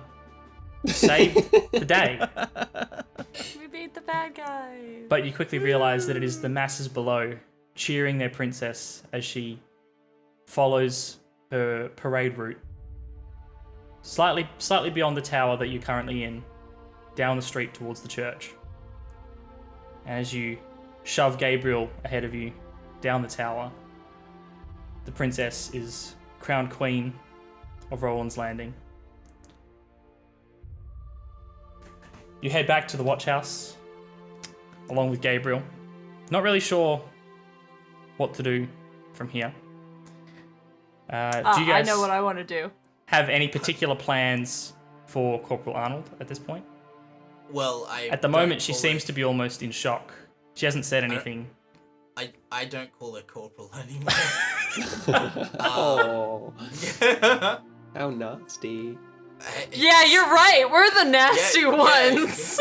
You saved the day. We beat the bad guy. But you quickly realise that it is the masses below cheering their princess as she follows her parade route slightly beyond the tower that you're currently in, down the street towards the church. And as you shove Gabriel ahead of you down the tower, the princess is crowned queen of Rolands Landing. You head back to the watch house along with Gabriel. Not really sure what to do from here. Do you I guys know what I want to do. have any particular plans for Corporal Arnold at this point? Well, At the moment, she seems to be almost in shock. She hasn't said anything. I don't call her corporal anymore. Oh, how nasty. Yeah, you're right. We're the nasty Yeah. ones.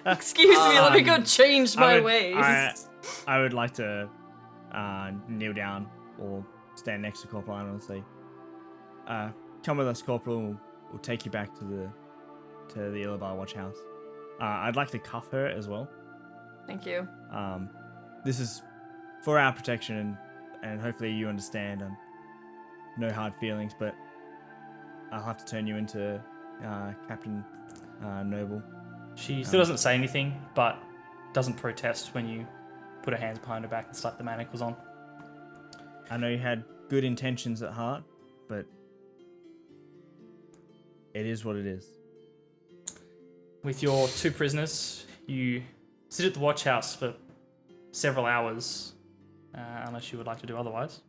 Excuse me, let me go change my ways. I would like to kneel down or stand next to Corporal Arnold and say, come with us, Corporal, we'll take you back to the Illabar Watch House. I'd like to cuff her as well. Thank you. This is for our protection, and hopefully you understand. No hard feelings, but I'll have to turn you into Captain Noble. She still doesn't say anything, but doesn't protest when you put her hands behind her back and slap the manacles on. I know you had good intentions at heart, but it is what it is. With your two prisoners, you sit at the watch house for several hours, unless you would like to do otherwise.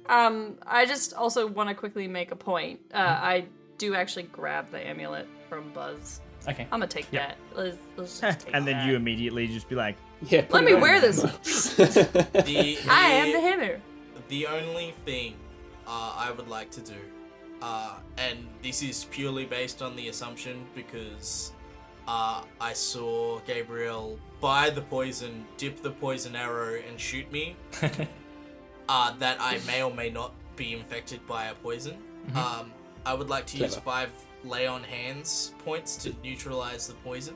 I just also want to quickly make a point. I do actually grab the amulet from Buzz. Okay. I'm gonna take Yep. that. Let's just take And then that. you immediately just be like, Yeah. put Let it me on. wear this. The, I am the hammer. The only thing I would like to do, and this is purely based on the assumption because I saw Gabriel buy the poison, dip the poison arrow, and shoot me, that I may or may not be infected by a poison. I would like to use Clever. 5 lay on hands points to neutralize the poison.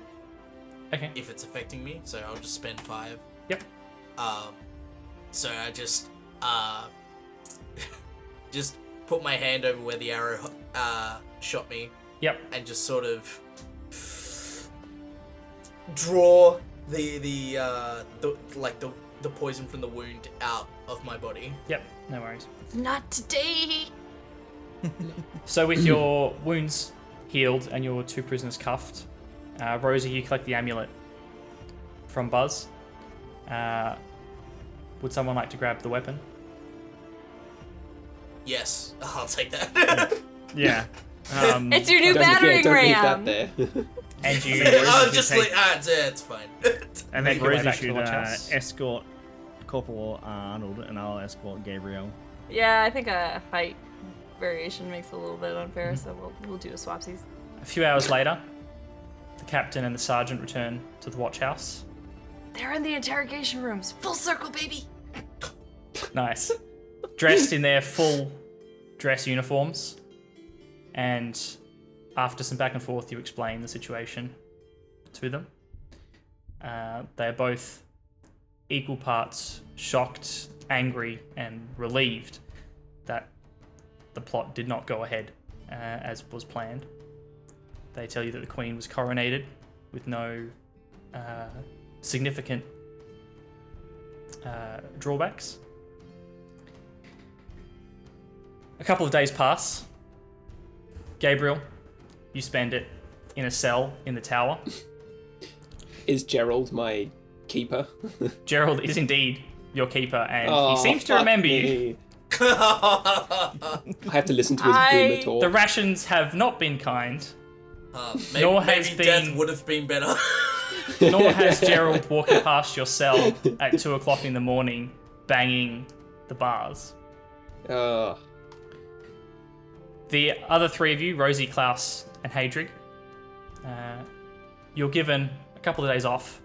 Okay. if it's affecting me. So I'll just spend 5. Yep. So I just just put my hand over where the arrow shot me. Yep. And just sort of draw the poison from the wound out of my body. Yep. No worries. Not today. So with your wounds healed and your 2 prisoners cuffed, Rosie, you collect the amulet from Buzz. Would someone like to grab the weapon? Yes, I'll take that. Yeah. It's your new battering don't leave ram. that there. And you I'll just like, it's fine. and Make then your way Rosie back to the should watch house. escort Corporal Arnold, and I'll escort Gabriel. Yeah, I think a height variation makes it a little bit unfair, so we'll do a swapsies. A few hours later, the captain and the sergeant return to the watch house. They're in the interrogation rooms. Full circle, baby. Nice. Dressed in their full dress uniforms. And after some back and forth, you explain the situation to them. They're both equal parts shocked, angry, and relieved that the plot did not go ahead as was planned. They tell you that the Queen was coronated with no significant drawbacks. A couple of days pass. Gabriel, you spend it in a cell in the tower. Is Gerald my keeper? Gerald is indeed your keeper, and Oh, he seems to fuck remember you. me. I have to listen to his boomer talk. The rations have not been kind, Maybe has death been- would have been better. nor has Gerald walking past your cell at 2 o'clock in the morning, banging the bars. Oh, The other 3 of you, Rosie, Klaus, and Hadrig, you're given a couple of days off,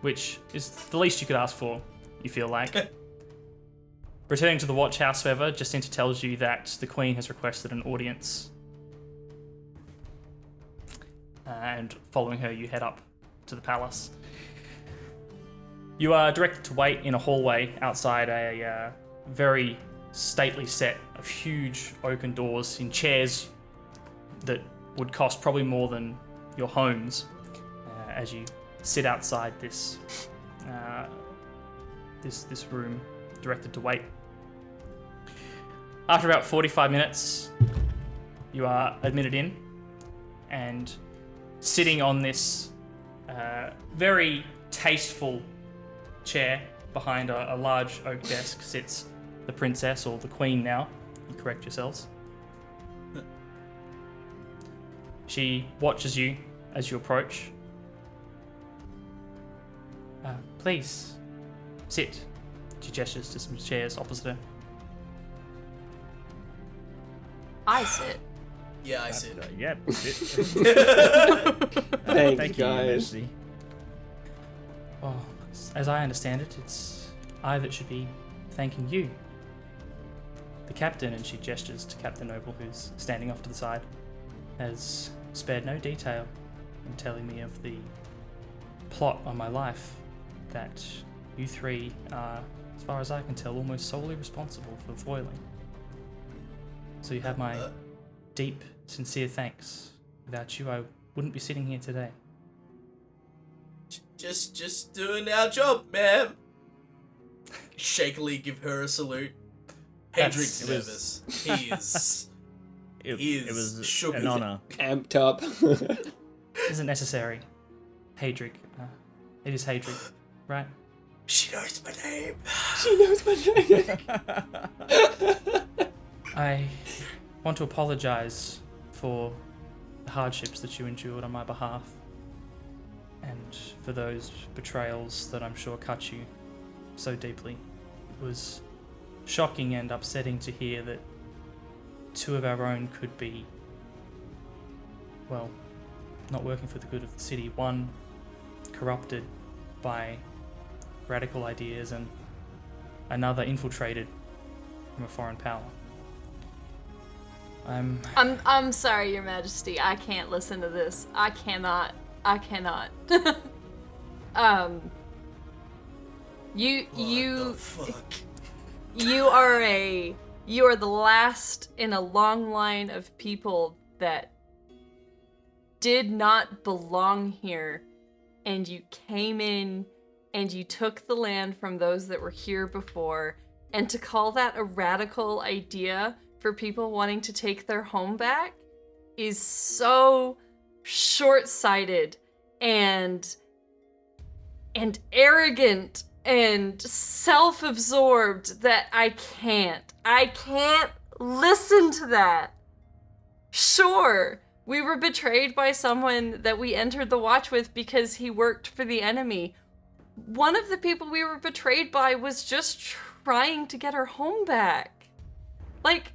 which is the least you could ask for, you feel like. Returning to the watch house, however, Jacinta tells you that the Queen has requested an audience. And following her, you head up to the palace. You are directed to wait in a hallway outside a very stately set of huge oaken doors in chairs that would cost probably more than your homes as you sit outside this this room directed to wait. After about 45 minutes, you are admitted in, and sitting on this very tasteful chair behind a large oak desk sits the princess, or the queen now. You correct yourselves. She watches you as you approach. Please, sit. She gestures to some chairs opposite her. I sit. Yeah, I see. Yeah. thank you, Your guys. Majesty. Well, as I understand it, it's I that should be thanking you. The captain, and she gestures to Captain Noble, who's standing off to the side, has spared no detail in telling me of the plot on my life that you 3 are, as far as I can tell, almost solely responsible for foiling. So you have my deep, sincere thanks. Without you, I wouldn't be sitting here today. Just doing our job, ma'am. Shakily give her a salute. Hadrig's It was- nervous. He is. It was shook an with honor. Amped up. Isn't necessary. Hadrig. It is Hadrig, right? She knows my name. She knows my name. I want to apologize for the hardships that you endured on my behalf, and for those betrayals that I'm sure cut you so deeply. It was shocking and upsetting to hear that 2 of our own could be, well, not working for the good of the city. One corrupted by radical ideas, and another infiltrated from a foreign power. I'm sorry, Your Majesty. I can't listen to this. I cannot I cannot. You What the fuck? you are the last in a long line of people that did not belong here, and you came in and you took the land from those that were here before, and to call that a radical idea for people wanting to take their home back is so short-sighted and arrogant and self-absorbed that I can't listen to that. Sure, we were betrayed by someone that we entered the watch with because he worked for the enemy. One of the people we were betrayed by was just trying to get her home back. Like,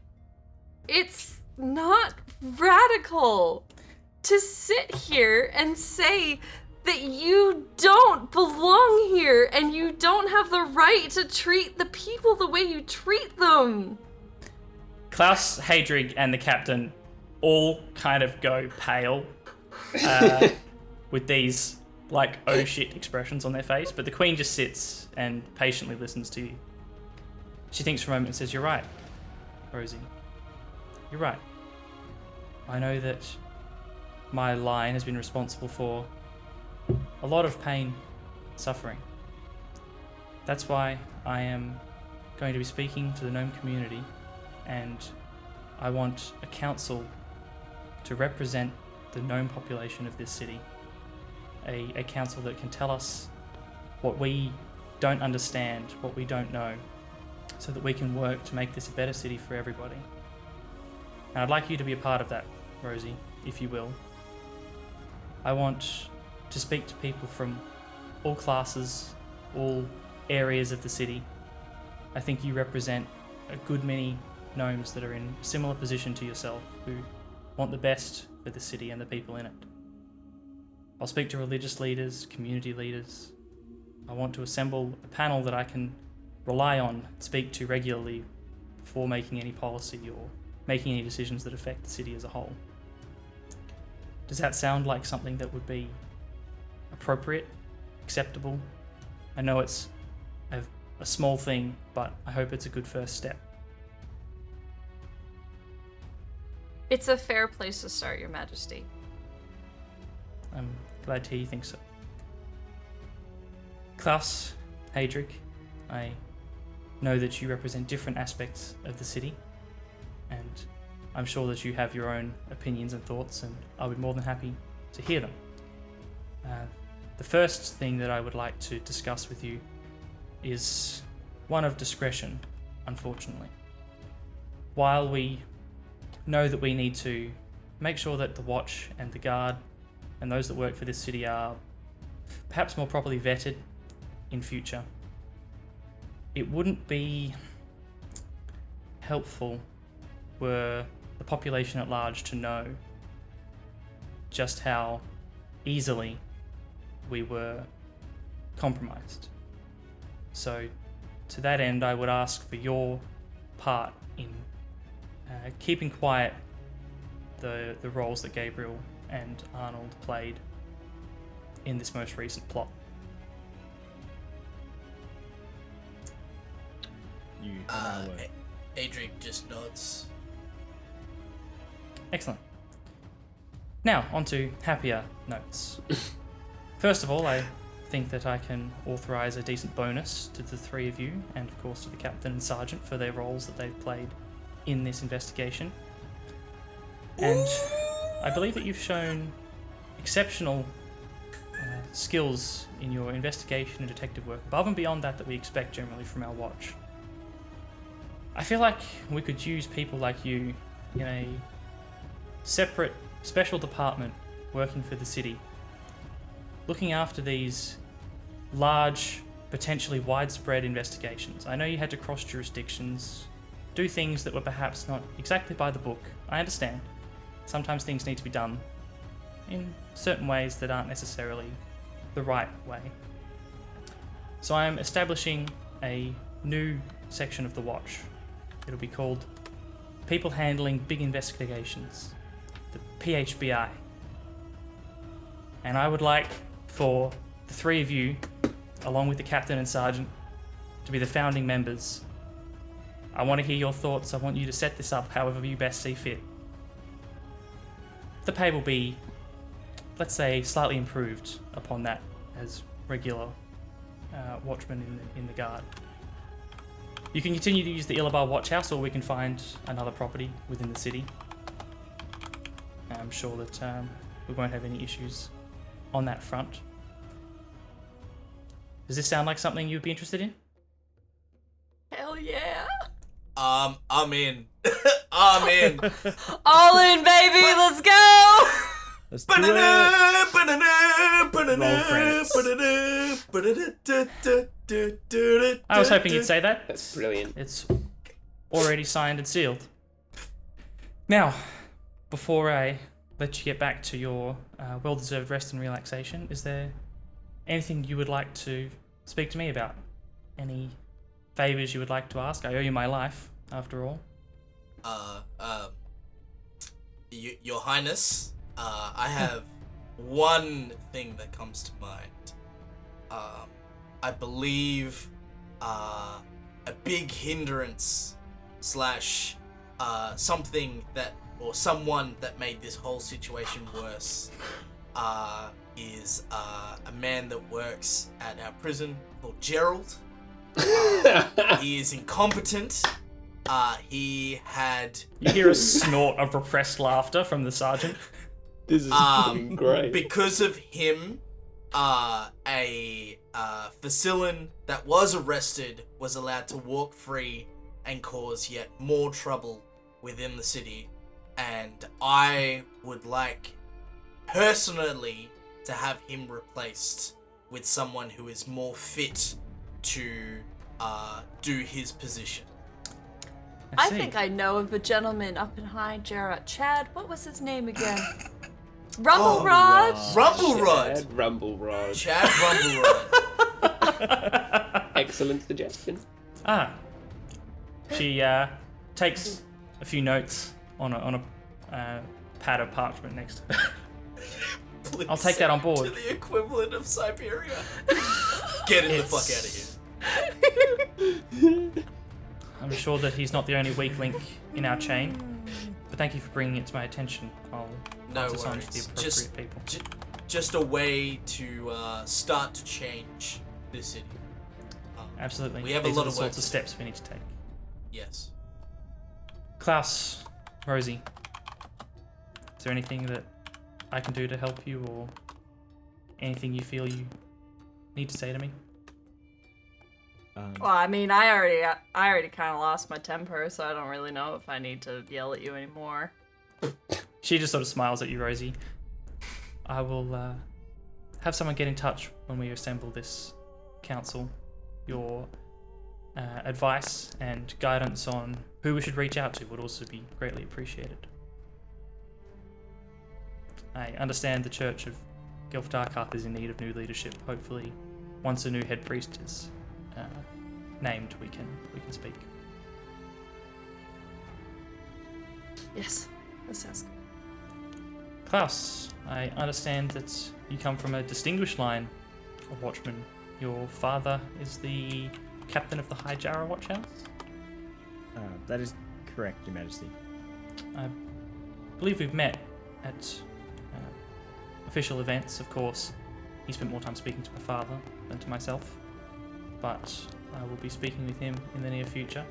it's not radical to sit here and say that you don't belong here and you don't have the right to treat the people the way you treat them. Klaus, Hadrig, and the captain all kind of go pale with these, like, oh shit expressions on their face, but the queen just sits and patiently listens to you. She thinks for a moment and says, "You're right, Rosie. You're right. I know that my line has been responsible for a lot of pain, suffering. That's why I am going to be speaking to the gnome community, and I want a council to represent the gnome population of this city. A council that can tell us what we don't understand, what we don't know, so that we can work to make this a better city for everybody. And I'd like you to be a part of that, Rosie, if you will. I want to speak to people from all classes, all areas of the city. I think you represent a good many gnomes that are in a similar position to yourself, who want the best for the city and the people in it. I'll speak to religious leaders, community leaders. I want to assemble a panel that I can rely on, speak to regularly before making any policy or making any decisions that affect the city as a whole. Does that sound like something that would be appropriate, acceptable? I know it's a small thing, but I hope it's a good first step. It's a fair place to start, Your Majesty. I'm glad to hear you think so. Klaus, Hadrig, I know that you represent different aspects of the city, and I'm sure that you have your own opinions and thoughts, and I would be more than happy to hear them. The first thing that I would like to discuss with you is one of discretion, unfortunately. While we know that we need to make sure that the Watch and the Guard and those that work for this city are perhaps more properly vetted in future, it wouldn't be helpful were the population at large to know just how easily we were compromised. So to that end, I would ask for your part in keeping quiet the roles that Gabriel and Arnold played in this most recent plot. You have my word. Adric just nods. Excellent. Now, on to happier notes. First of all, I think that I can authorise a decent bonus to the three of you, and of course to the captain and sergeant for their roles that they've played in this investigation. And I believe that you've shown exceptional skills in your investigation and detective work, above and beyond that we expect generally from our watch. I feel like we could use people like you in a separate, special department working for the city, looking after these large, potentially widespread investigations. I know you had to cross jurisdictions, do things that were perhaps not exactly by the book. I understand. Sometimes things need to be done in certain ways that aren't necessarily the right way. So I'm establishing a new section of the Watch. It'll be called People Handling Big Investigations, the PHBI. And I would like for the three of you, along with the captain and sergeant, to be the founding members. I want to hear your thoughts. I want you to set this up however you best see fit. The pay will be, let's say, slightly improved upon that as regular watchmen in the guard. You can continue to use the Illabar Watch House, or we can find another property within the city. I'm sure that we won't have any issues on that front. Does this sound like something you'd be interested in? Hell yeah. I'm in. I'm in. All in, baby. Let's go. Let's do it. I was hoping you'd say that. That's brilliant. It's already signed and sealed. Now, before I let you get back to your well-deserved rest and relaxation, is there anything you would like to speak to me about? Any favors you would like to ask? I owe you my life, after all. Your Highness, I have one thing that comes to mind. I believe a big hindrance slash something that, or someone that made this whole situation worse is a man that works at our prison called Gerald. He is incompetent. He had... You hear a snort of repressed laughter from the sergeant. This is fucking great. Because of him, a Facilin that was arrested was allowed to walk free and cause yet more trouble within the city. And I would like, personally, to have him replaced with someone who is more fit to do his position. I think I know of a gentleman up in High Jarrett. Chad, what was his name again? Rumble-Rod? Rumble-Rod. Chad Rumble-Rod. Excellent suggestion. She takes a few notes on a pad of parchment next to her. Please I'll take that on board. To the equivalent of Siberia. Get him the fuck out of here. I'm sure that he's not the only weak link in our chain, but thank you for bringing it to my attention. I'll pass this on to the appropriate people. Just a way to start to change this city. Absolutely. We have These a lot are of the work sorts of to steps we need to take. Yes. Klaus, Rosie, is there anything that I can do to help you, or anything you feel you need to say to me? Well, I mean, I already kind of lost my temper, so I don't really know if I need to yell at you anymore. She just sort of smiles at you, Rosie. I will have someone get in touch when we assemble this council. Your advice and guidance on who we should reach out to would also be greatly appreciated. I understand the Church of Gilf Darkhearth is in need of new leadership. Hopefully, once a new head priest is named, we can speak. Yes, that sounds good. Klaus, I understand that you come from a distinguished line of watchmen. Your father is the captain of the High Jarrah Watch House? That is correct, Your Majesty. I believe we've met at official events, of course. He spent more time speaking to my father than to myself, but I will be speaking with him in the near future.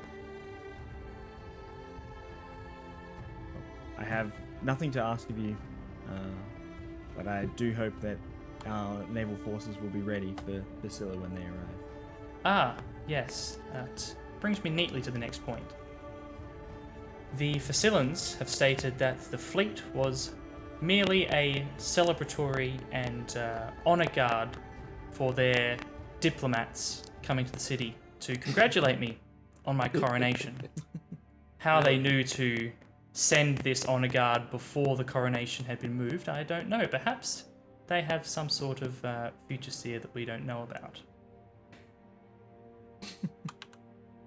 I have nothing to ask of you, but I do hope that our naval forces will be ready for Vasilla when they arrive. Ah, yes. That brings me neatly to the next point. The Facilans have stated that the fleet was merely a celebratory and honor guard for their diplomats coming to the city to congratulate me on my coronation. How they knew to send this honor guard before the coronation had been moved, I don't know. Perhaps they have some sort of future seer that we don't know about.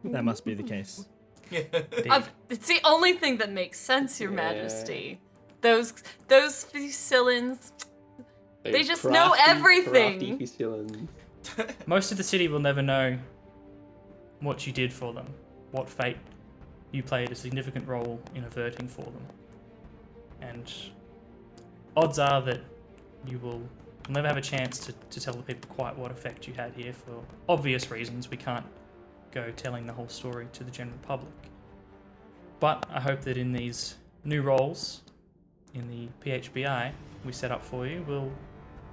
That must be the case. It's the only thing that makes sense, Your Majesty. Those Facilans, They just know everything. Crafty Fusilians. Most of the city will never know what you did for them, what fate you played a significant role in averting for them. And odds are that you will never have a chance to tell the people quite what effect you had here for obvious reasons. We can't go telling the whole story to the general public. But I hope that in these new roles in the PHBI we set up for you will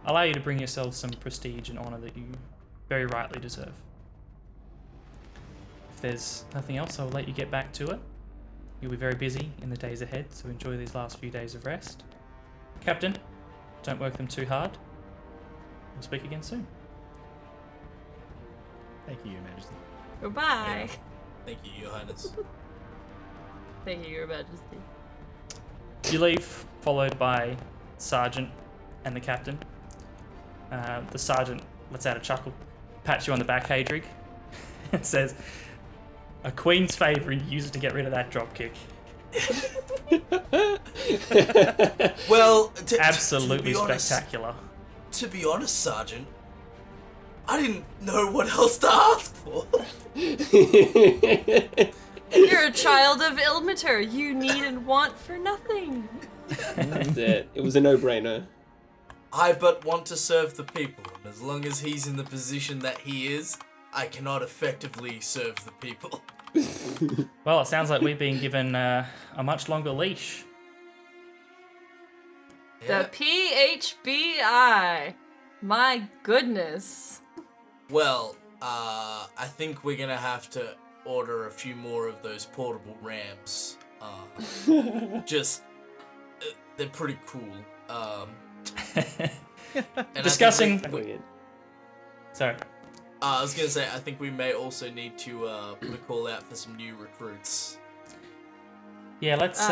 allow you to bring yourself some prestige and honour that you very rightly deserve. If there's nothing else, I'll let you get back to it. You'll be very busy in the days ahead, so enjoy these last few days of rest. Captain, don't work them too hard. We'll speak again soon. Thank you, Your Majesty. Goodbye. Thank you, Your Highness. Thank you, Your Majesty. You leave, followed by Sergeant and the Captain. The Sergeant lets out a chuckle, pats you on the back, Hadrig, and says, "A Queen's favour, and use it to get rid of that dropkick." Well, Absolutely to be honest, spectacular. To be honest, Sergeant, I didn't know what else to ask for. You're a child of Ilmater. You need and want for nothing. That's it. It was a no-brainer. I but want to serve the people, and as long as he's in the position that he is, I cannot effectively serve the people. Well, it sounds like we've been given a much longer leash. The PHBI. My goodness. Well, I think we're gonna have to order a few more of those portable rams. They're pretty cool. And Discussing. Sorry. I was gonna say, I think we may also need to put a call out for some new recruits. Yeah, let's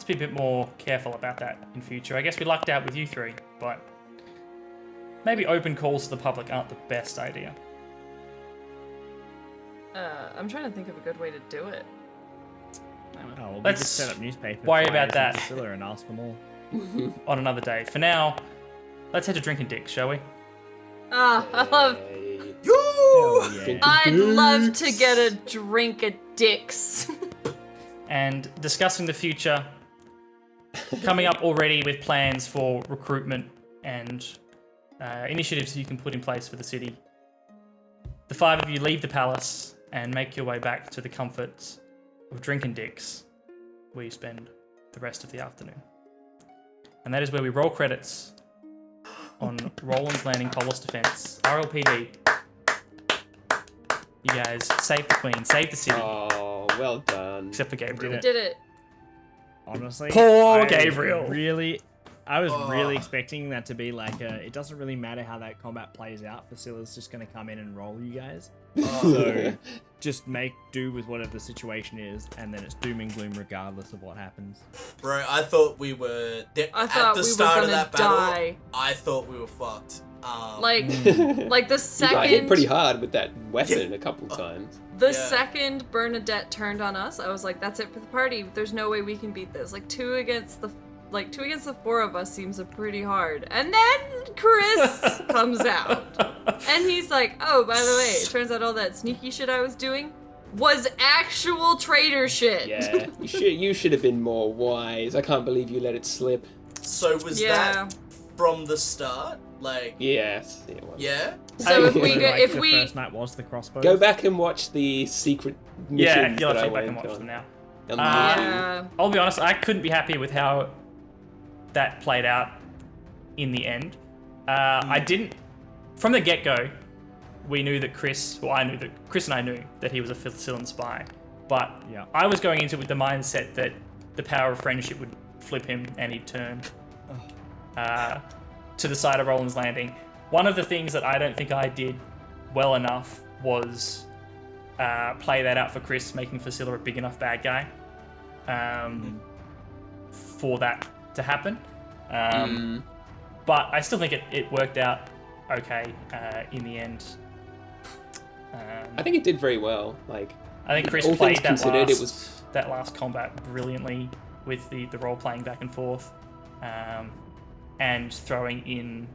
be a bit more careful about that in future. I guess we lucked out with you three, but maybe open calls to the public aren't the best idea. I'm trying to think of a good way to do it. Oh, well, we Let's just set up newspaper worry about flyers in that. Priscilla and ask for more. On another day. For now, let's head to Drinking Dick, shall we? I love. Hell yeah. I'd love to get a drink at Dick's. And discussing the future, coming up already with plans for recruitment and initiatives you can put in place for the city. The five of you leave the palace and make your way back to the comforts of Drinking Dick's, where you spend the rest of the afternoon. And that is where we roll credits on Rolands Landing Polis Defence, RLPD. You guys saved the Queen, saved the city, Oh, well done. except for Gabriel. We did it. Honestly, Poor Gabriel. I was really expecting that to be like it doesn't really matter how that combat plays out. Facila's just going to come in and roll you guys. So just make do with whatever the situation is, and then it's doom and gloom regardless of what happens. Bro, I thought we were I at thought the we start were of gonna that battle. die. I thought we were fucked. Like the You got hit second, pretty hard with that weapon a couple times. the second Bernadette turned on us, I was like, "That's it for the party. There's no way we can beat this. Like two against the four of us seems pretty hard." And then Chris comes out, and he's like, "Oh, by the way, it turns out all that sneaky shit I was doing was actual traitor shit." Yeah, you should have been more wise. I can't believe you let it slip. So was that from the start? Like, Yes, it was. yeah? So if we So, go, like, if the we first night was the crossbows. Go back and watch the secret Yeah, missions you'll that have I to go back and went watch on. them now. On the YouTube. yeah. I'll be honest, I couldn't be happy with how that played out in the end. I didn't, from the get-go, I knew that Chris and I knew that he was a Facilian spy. But Yeah. I was going into it with the mindset that the power of friendship would flip him and he'd turn to the side of Rolands Landing. One of the things that I don't think I did well enough was play that out for Chris, making Facilla a big enough bad guy for that to happen. But I still think it worked out okay in the end. I think it did very well. Like, I think Chris all played things considered, it was that last combat brilliantly with the role playing back and forth. and throwing in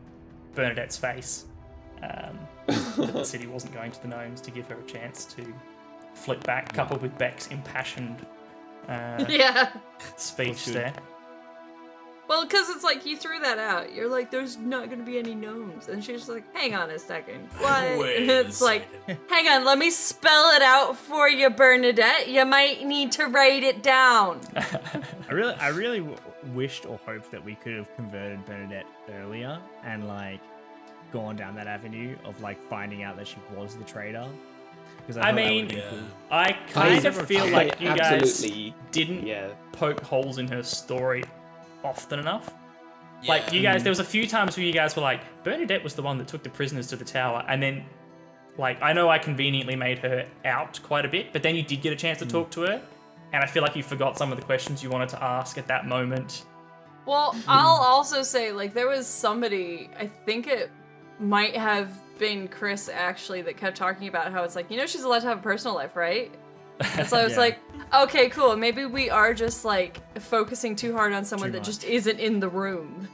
Bernadette's face. That the city wasn't going to the gnomes to give her a chance to flip back, coupled with Beck's impassioned Yeah. speech there. Well, because it's like you threw that out. You're like, there's not going to be any gnomes. And she's like, hang on a second. What? Wait And a it's like, second. hang on, let me spell it out for you, Bernadette. You might need to write it down. I really wished or hoped that we could have converted Bernadette earlier and like gone down that avenue of like finding out that she was the traitor. Because I mean, I kind of feel like you guys absolutely didn't poke holes in her story often enough. Yeah. Like, you guys, there was a few times where you guys were like, Bernadette was the one that took the prisoners to the tower, and then, like, I know I conveniently made her out quite a bit, but then you did get a chance to talk to her, and I feel like you forgot some of the questions you wanted to ask at that moment. Well, I'll also say, like, there was somebody, I think it might have been Chris, actually, that kept talking about how it's like, you know, she's allowed to have a personal life, right? And so I was Yeah. like, okay, cool. Maybe we are just, like, focusing too hard on someone Too that much. just isn't in the room.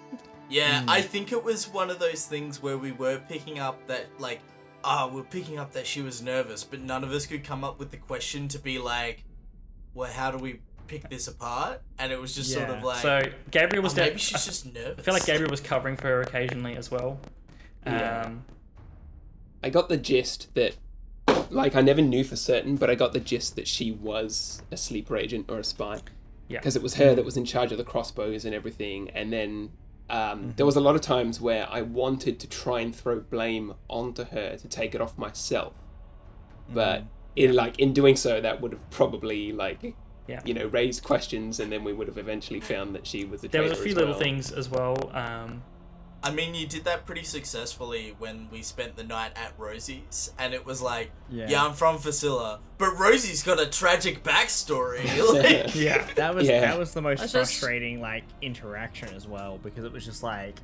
Yeah, I think it was one of those things where we were picking up that, like, we're picking up that she was nervous, but none of us could come up with the question to be like, well, how do we pick this apart? And it was just sort of like, So, Gabriel was maybe she's just nervous. I feel like Gabriel was covering for her occasionally as well. Yeah. I got the gist that, like, I never knew for certain, but I got the gist that she was a sleeper agent or a spy. Yeah. Because it was her that was in charge of the crossbows and everything. And then there was a lot of times where I wanted to try and throw blame onto her to take it off myself. But in doing so, that would have probably, like, you know, raised questions, and then we would have eventually found that she was a There traitor was a few as little well. things as well. I mean, you did that pretty successfully when we spent the night at Rosie's, and it was like, yeah, I'm from Facilla, but Rosie's got a tragic backstory. Like, Yeah. That was the most That's just- frustrating like interaction as well, because it was just like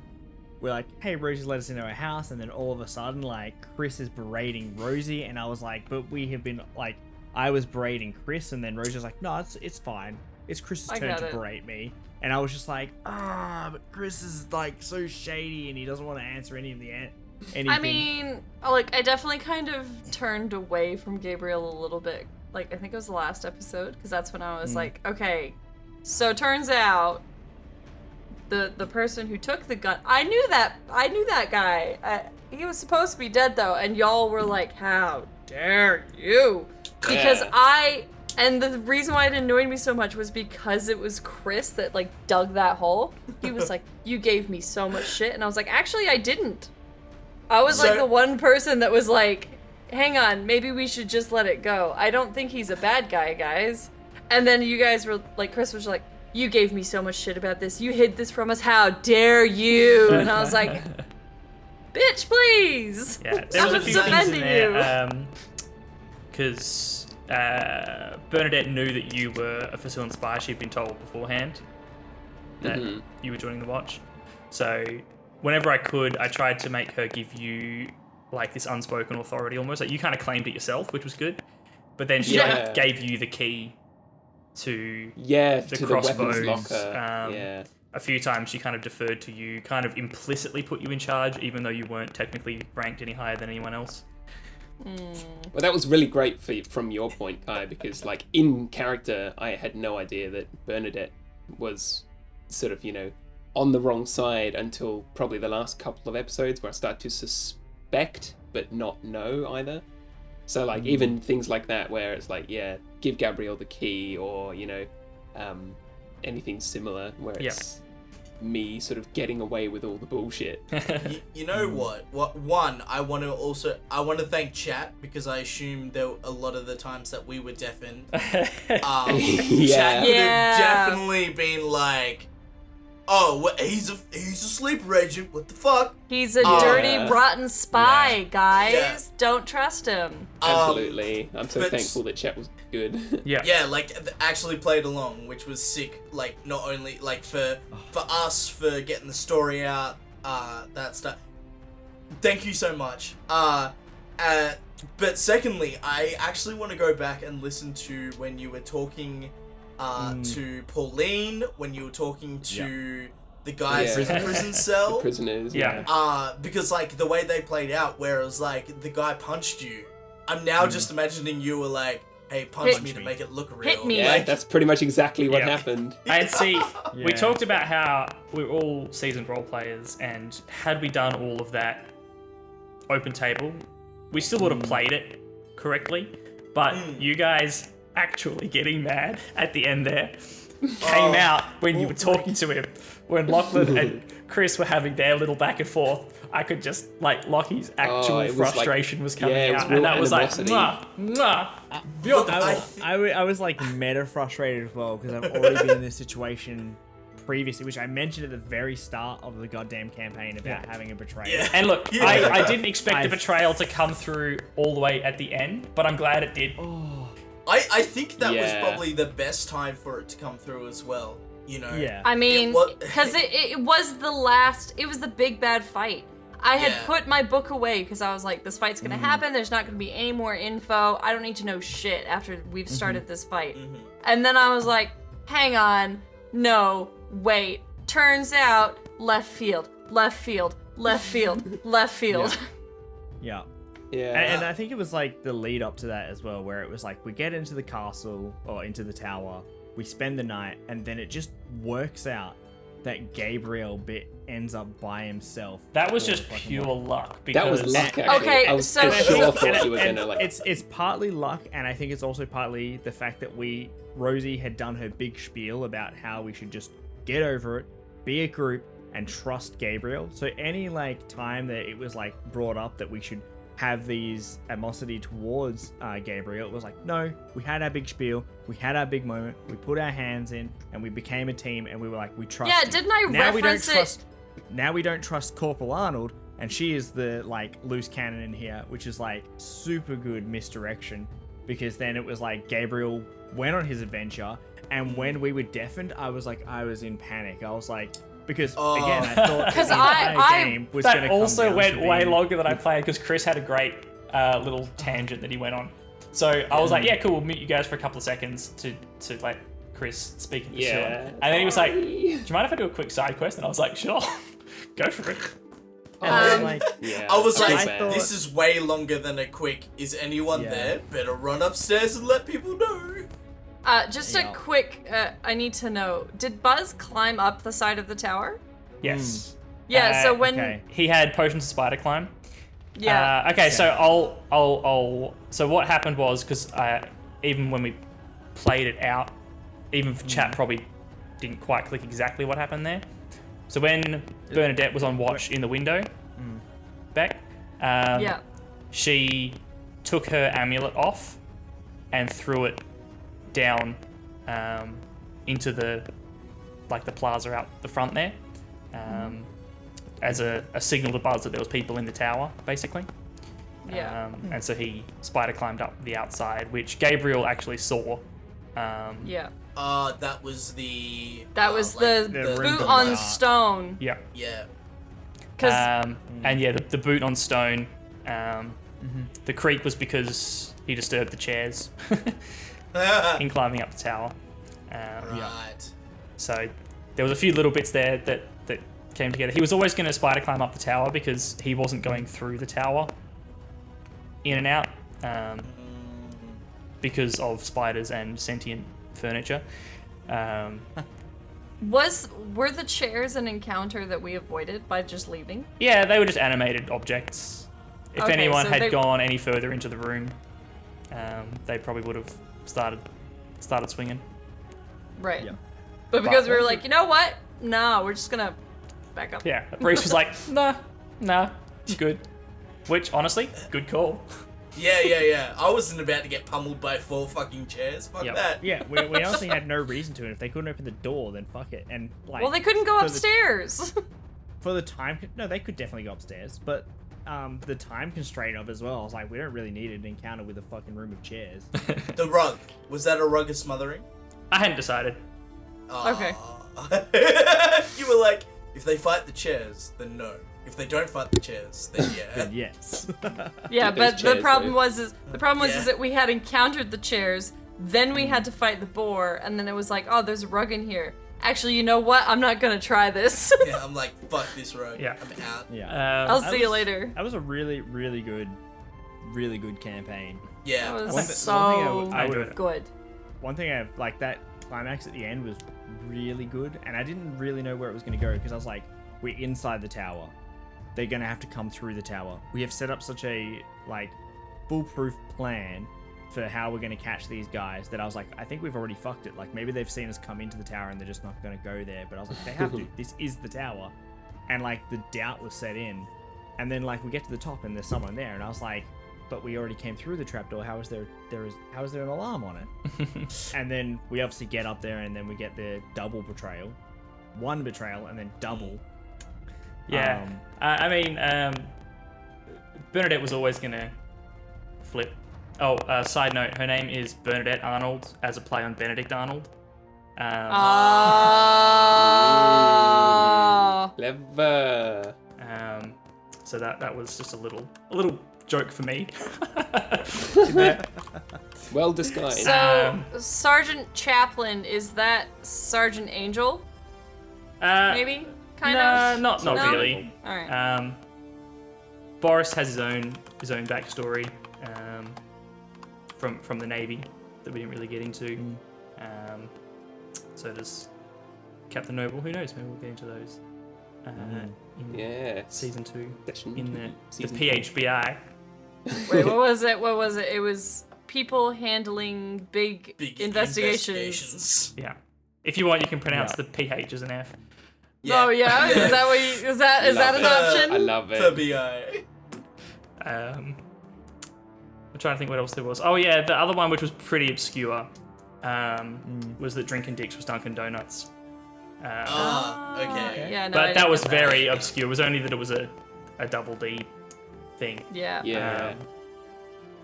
we're like, hey, Rosie's let us into her house, and then all of a sudden like Chris is berating Rosie, and I was like, but we have been like, I was berating Chris, and then Rosie's like, no, it's fine. It's Chris's I turn get to it. berate me. And I was just like, but Chris is like so shady and he doesn't want to answer any of the anything. I mean, like, I definitely kind of turned away from Gabriel a little bit. Like, I think it was the last episode, because that's when I was like, okay, so it turns out the person who took the gun, I knew that guy. He was supposed to be dead, though, and y'all were like, how dare you? Because and the reason why it annoyed me so much was because it was Chris that, like, dug that hole. He was like, you gave me so much shit. And I was like, actually, I didn't. I was, like, the one person that was like, hang on, maybe we should just let it go. I don't think he's a bad guy, guys. And then you guys were, like, Chris was like, you gave me so much shit about this. You hid this from us. How dare you? And I was like, bitch, please. Yeah, there was I'm a few things in defending there. Because Bernadette knew that you were a Facillan spy. She'd been told beforehand that you were joining the Watch. So whenever I could, I tried to make her give you like this unspoken authority almost. Like, you kind of claimed it yourself, which was good. But then she like, gave you the key to the crossbows. weapons locker. A few times she kind of deferred to you, kind of implicitly put you in charge, even though you weren't technically ranked any higher than anyone else. Well, that was really great from your point, Kai, because, like, in character, I had no idea that Bernadette was sort of, you know, on the wrong side until probably the last couple of episodes, where I started to suspect but not know either. So, like, even things like that, where it's like, yeah, give Gabrielle the key, or, you know, anything similar, where it's me sort of getting away with all the bullshit. you know what? One, I want to thank chat, because I assume there were a lot of the times that we were deafened. Chat could have definitely been like, oh, he's a sleeper agent. What the fuck? He's a dirty, rotten spy, guys. Yeah. Don't trust him. Absolutely. I'm so but- thankful that chat was good. Yeah, like, actually played along, which was sick. Like, not only, like, for us, for getting the story out, that stuff. Thank you so much. But secondly, I actually want to go back and listen to when you were talking to Pauline, when you were talking to the guy's Yeah. prison cell. Prisoners. Yeah. Because like the way they played out, where it was like the guy punched you. I'm now just imagining you were like, "Hey, punch me to make it look real." Hit me. Yeah, Like, that's pretty much exactly what Yeah. happened. And see, we Yeah. talked about how we're all seasoned role players, and had we done all of that open table, we still would have played it correctly. But you guys actually getting mad at the end there came out when you were talking to him. When Lachlan and Chris were having their little back and forth, I could just, like, Lockie's actual it was like- frustration was coming yeah, it was out. real And that was like, animosity. I was like meta frustrated as well because I've already been in this situation previously, which I mentioned at the very start of the goddamn campaign about having a betrayal. Yeah. And look, Yeah. I didn't expect the I've- betrayal to come through all the way at the end, but I'm glad it did. I think that was Yeah. probably the best time for it to come through as well. You know. Yeah. I mean, It wa- because it was the last, it was the big bad fight. I had Yeah. put my book away because I was like, this fight's gonna happen. There's not gonna be any more info. I don't need to know shit after we've started this fight. And then I was like, hang on, no, wait. Turns out, left field, left field, left field, left field. Yeah. Yeah. And I think it was like the lead up to that as well, where it was like we get into the castle or into the tower, we spend the night, and then it just works out that Gabriel ends up by himself. That was all just the fucking pure way. luck. Because that was luck, actually. Okay, I was so- for sure so- thought you were And gonna like. it's partly luck, and I think it's also partly the fact that Rosie had done her big spiel about how we should just get over it, be a group, and trust Gabriel. So any like time that it was like brought up that we should have these animosity towards Gabriel, it was like, no, we had our big spiel, we had our big moment, we put our hands in, and we became a team, and we were like, we trust Yeah, you. didn't I Now we don't reference it? trust. Now we don't trust Corporal Arnold, and she is the like loose cannon in here, which is like super good misdirection, because then it was like Gabriel went on his adventure, and when we were deafened, I was in panic. I was like, because again, I thought that 'Cause the entire I- game was going to that come also down went to way being- longer than I planned because Chris had a great little tangent that he went on. So I was like, yeah, cool, we'll mute you guys for a couple of seconds to like Chris speaking to Scylla. Yeah. And then he was like, do you mind if I do a quick side quest? And I was like, sure, go for it. And then, like, Yeah. I was too like, bad. this is way longer than a quick. Is anyone Yeah. there? Better run upstairs and let people know. Just Yeah. a quick, I need to know, did Buzz climb up the side of the tower? Yes. Yeah, so when, okay. He had potions of spider climb. yeah. Okay, so I'll. So what happened was because even when we played it out, even for chat probably didn't quite click exactly what happened there. So when Bernadette was on watch in the window, Beck, Yeah. she took her amulet off and threw it down into the plaza out the front there, as a signal to Buzz that there was people in the tower, basically. Yeah. And so he spider climbed up the outside, which Gabriel actually saw. Yeah. That was the. That was like the ring boot of on the- stone. Yeah. Yeah. Because And yeah, the boot on stone. The creak was because he disturbed the chairs in climbing up the tower. Right. So there was a few little bits there that came together. He was always going to spider climb up the tower because he wasn't going through the tower in and out because of spiders and sentient furniture. were the chairs an encounter that we avoided by just leaving? Yeah, they were just animated objects. If Okay, anyone so had they- gone any further into the room, they probably would have started swinging. Right. Yeah. But because we were also- like, you know what? No, we're just gonna back up. Yeah, Bruce was like, nah, it's good. Which, honestly, good call. Yeah. I wasn't about to get pummeled by 4 fucking chairs. Fuck Yep. that. Yeah, we honestly had no reason to, and if they couldn't open the door, then fuck it. And like, Well, they couldn't go for the- upstairs. for the time. No, they could definitely go upstairs, but the time constraint of it as well. I was like, we don't really need an encounter with a fucking room of chairs. The rug. Was that a rug of smothering? I hadn't decided. Okay. You were like, if they fight the chairs, then no. If they don't fight the chairs, then yeah. Then yes. Yeah, Those but the chairs, problem though. was Yeah. that we had encountered the chairs, then we had to fight the boar, and then it was like, oh, there's a rug in here. Actually, you know what? I'm not gonna try this. Yeah, I'm like, fuck this rogue. Yeah. I'm out. Yeah. I'll see you later. That was a really good campaign. Yeah. That was One so thing I would good. One thing I like, that climax at the end was really good, and I didn't really know where it was going to go because I was like, we're inside the tower. They're going to have to come through the tower. We have set up such a like foolproof plan for how we're going to catch these guys that I was like, I think we've already fucked it. Like maybe they've seen us come into the tower and they're just not going to go there. But I was like, they have to. This is the tower. And like the doubt was set in. And then like we get to the top and there's someone there, and I was like, but we already came through the trapdoor. How is there an alarm on it? And then we obviously get up there, and then we get the double betrayal, one betrayal, and then double. Yeah. I mean, Bernadette was always gonna flip. Oh, side note, her name is Bernadette Arnold, as a play on Benedict Arnold. Clever. So that was just a little joke for me. Well disguised. So, Sergeant Chaplin, is that Sergeant Angel? Maybe? Kind of? Not No? really. Alright. Boris has his own backstory from the Navy that we didn't really get into. So does Captain Noble. Who knows? Maybe we'll get into those in season 2 in the PHBI. Wait, what was it? It was people handling big investigations. Yeah. If you want, you can pronounce the PH as an F. Yeah. Oh yeah, is that what you, is that an option? I love it. For BI. I'm trying to think what else there was. Oh yeah, the other one, which was pretty obscure, was that Drinking Dicks was Dunkin' Donuts. Okay. Yeah, no, But I that was didn't get very obscure. It was only that it was a double D thing. Yeah. Yeah.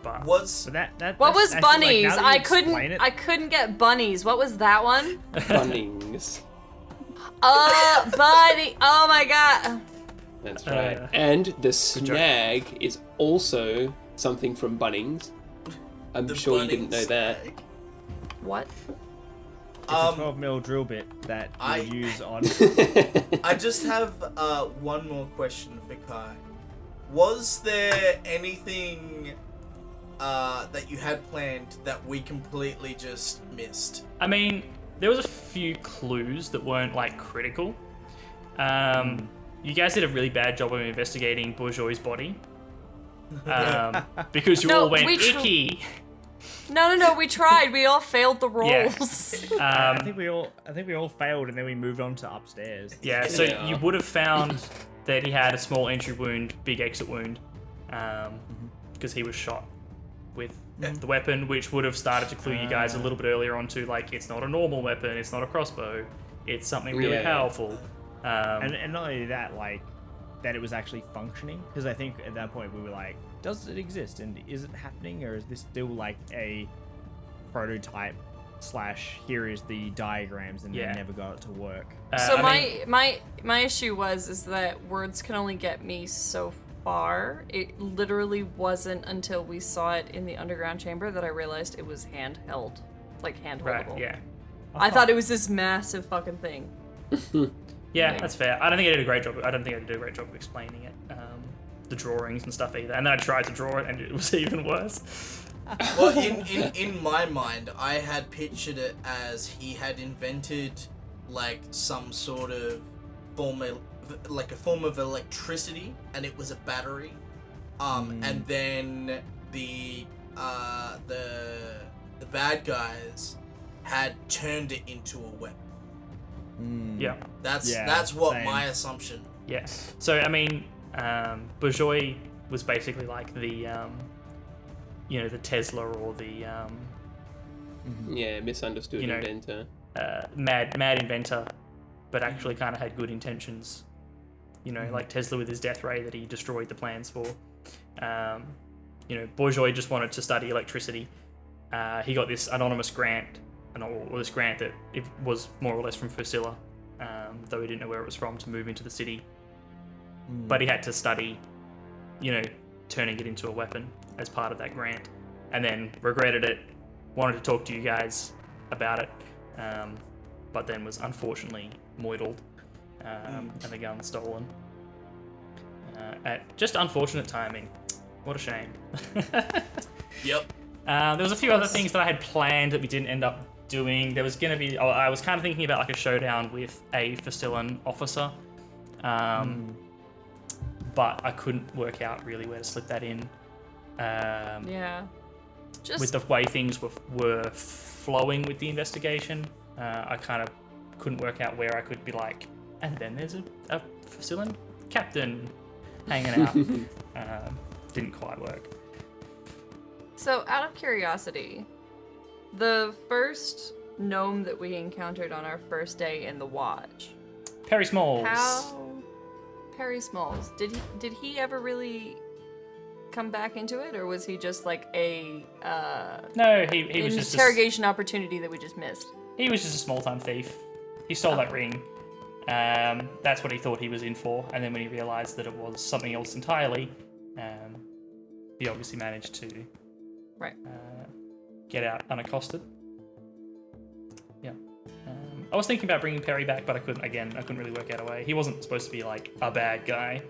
But Was But What was actually, like, bunnies? now that you explain it- I couldn't get bunnies. What was that one? Bunnings. Bunny. Oh my god. That's right. And the snag is also something from Bunnings. I'm the sure you didn't know Bunnings that. snag? What? It's a 12mm drill bit that you use on. I just have one more question for Kai. Was there anything that you had planned that we completely just missed? I mean, there was a few clues that weren't like critical. You guys did a really bad job of investigating Bourgeois' body. Because you all went icky. No, we tried. We all failed the rolls. Yeah. I think we all failed, and then we moved on to upstairs. Yeah, so you would have found that he had a small entry wound, big exit wound, because he was shot with the weapon, which would have started to clue you guys a little bit earlier on to, like, it's not a normal weapon, it's not a crossbow, it's something really powerful. And not only that, like, that it was actually functioning, because I think at that point we were like, does it exist, and is it happening, or is this still like a prototype / here is the diagrams, and they never got it to work. So my issue is that words can only get me so far. It literally wasn't until we saw it in the underground chamber that I realized it was handheld, like handholdable. Right, yeah. I thought it was this massive fucking thing. Yeah, that's fair. I don't think I did a great job. I don't think I did a great job of explaining it, the drawings and stuff either. And then I tried to draw it, and it was even worse. Well, in my mind, I had pictured it as he had invented like some sort of form of electricity, and it was a battery. And then the bad guys had turned it into a weapon. Yeah. That's what same. my assumption. Yeah. So I mean, Bourgeois was basically like the, the Tesla or the, misunderstood inventor. Mad inventor, but actually kind of had good intentions. Like Tesla with his death ray that he destroyed the plans for. Bourgeois just wanted to study electricity. He got this anonymous grant, or this grant that it was more or less from Fursilla, though he didn't know where it was from, to move into the city. But he had to study, turning it into a weapon as part of that grant, and then regretted it, wanted to talk to you guys about it, but then was unfortunately moidled and the gun stolen. At just unfortunate timing. What a shame. Yep. There was a few other things that I had planned that we didn't end up doing. There was going to be... I was kind of thinking about like a showdown with a Facillan officer. But I couldn't work out really where to slip that in. With the way things were flowing with the investigation, I kind of couldn't work out where I could be like, and then there's a Facillan captain hanging out. Didn't quite work. So, out of curiosity, the first gnome that we encountered on our first day in the Watch, Perry Smalls. Perry Smalls, did he ever really come back into it, or was he just like a No, he was just interrogation opportunity that we just missed? He was just a small-time thief. He stole that ring. That's what he thought he was in for, and then when he realised that it was something else entirely, he obviously managed to get out unaccosted. Yeah. I was thinking about bringing Perry back, but I couldn't really work out a way. He wasn't supposed to be like a bad guy.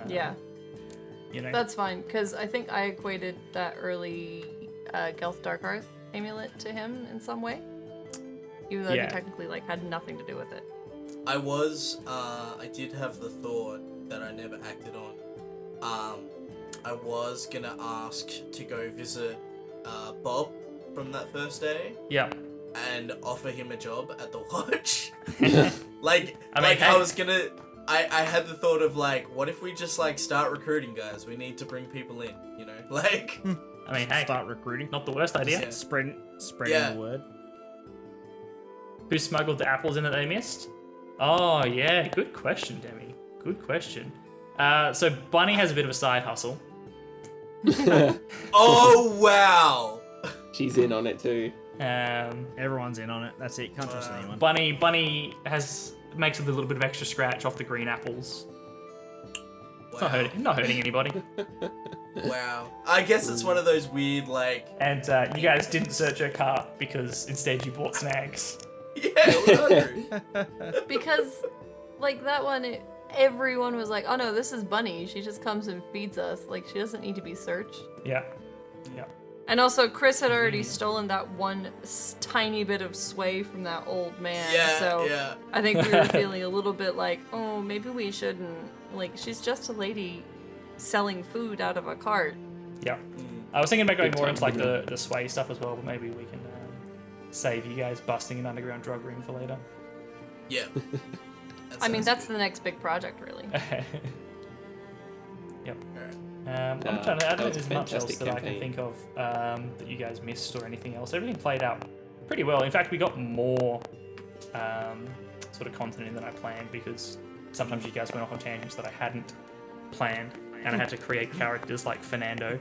Yeah. You know. That's fine, because I think I equated that early Gelth Darkhearth amulet to him in some way, even though he technically like had nothing to do with it. I did have the thought that I never acted on. I was gonna ask to go visit Bob from that first day. Yeah. And offer him a job at the Watch. I had the thought of like, what if we just like start recruiting guys? We need to bring people in, you know? Like, I mean, hey, start recruiting. Not the worst idea. Yeah. Spreading the word. Who smuggled the apples in that they missed? Oh yeah, good question, Demi. Good question. So Bunny has a bit of a side hustle. oh wow. She's in on it too. Everyone's in on it. That's it. Can't trust anyone. Bunny makes a little bit of extra scratch off the green apples. Wow. It's not hurting anybody. Wow. I guess it's one of those weird like. And you guys didn't search her cart because instead you bought snacks. Yeah, we're hungry. Because, like that one, everyone was like, "Oh no, this is Bunny. She just comes and feeds us. Like she doesn't need to be searched." Yeah. And also, Chris had already stolen that one tiny bit of sway from that old man. Yeah. I think we were feeling a little bit like, oh, maybe we shouldn't. Like, she's just a lady selling food out of a cart. Yeah. I was thinking about going more into like the sway stuff as well, but maybe we can save you guys busting an underground drug ring for later. Yeah. That's the next big project, really. Yep. I'm trying to. I don't think there's much else that campaign. I can think of that you guys missed or anything else. Everything played out pretty well. In fact, we got more sort of content in than I planned because sometimes you guys went off on tangents that I hadn't planned, and I had to create characters like Fernando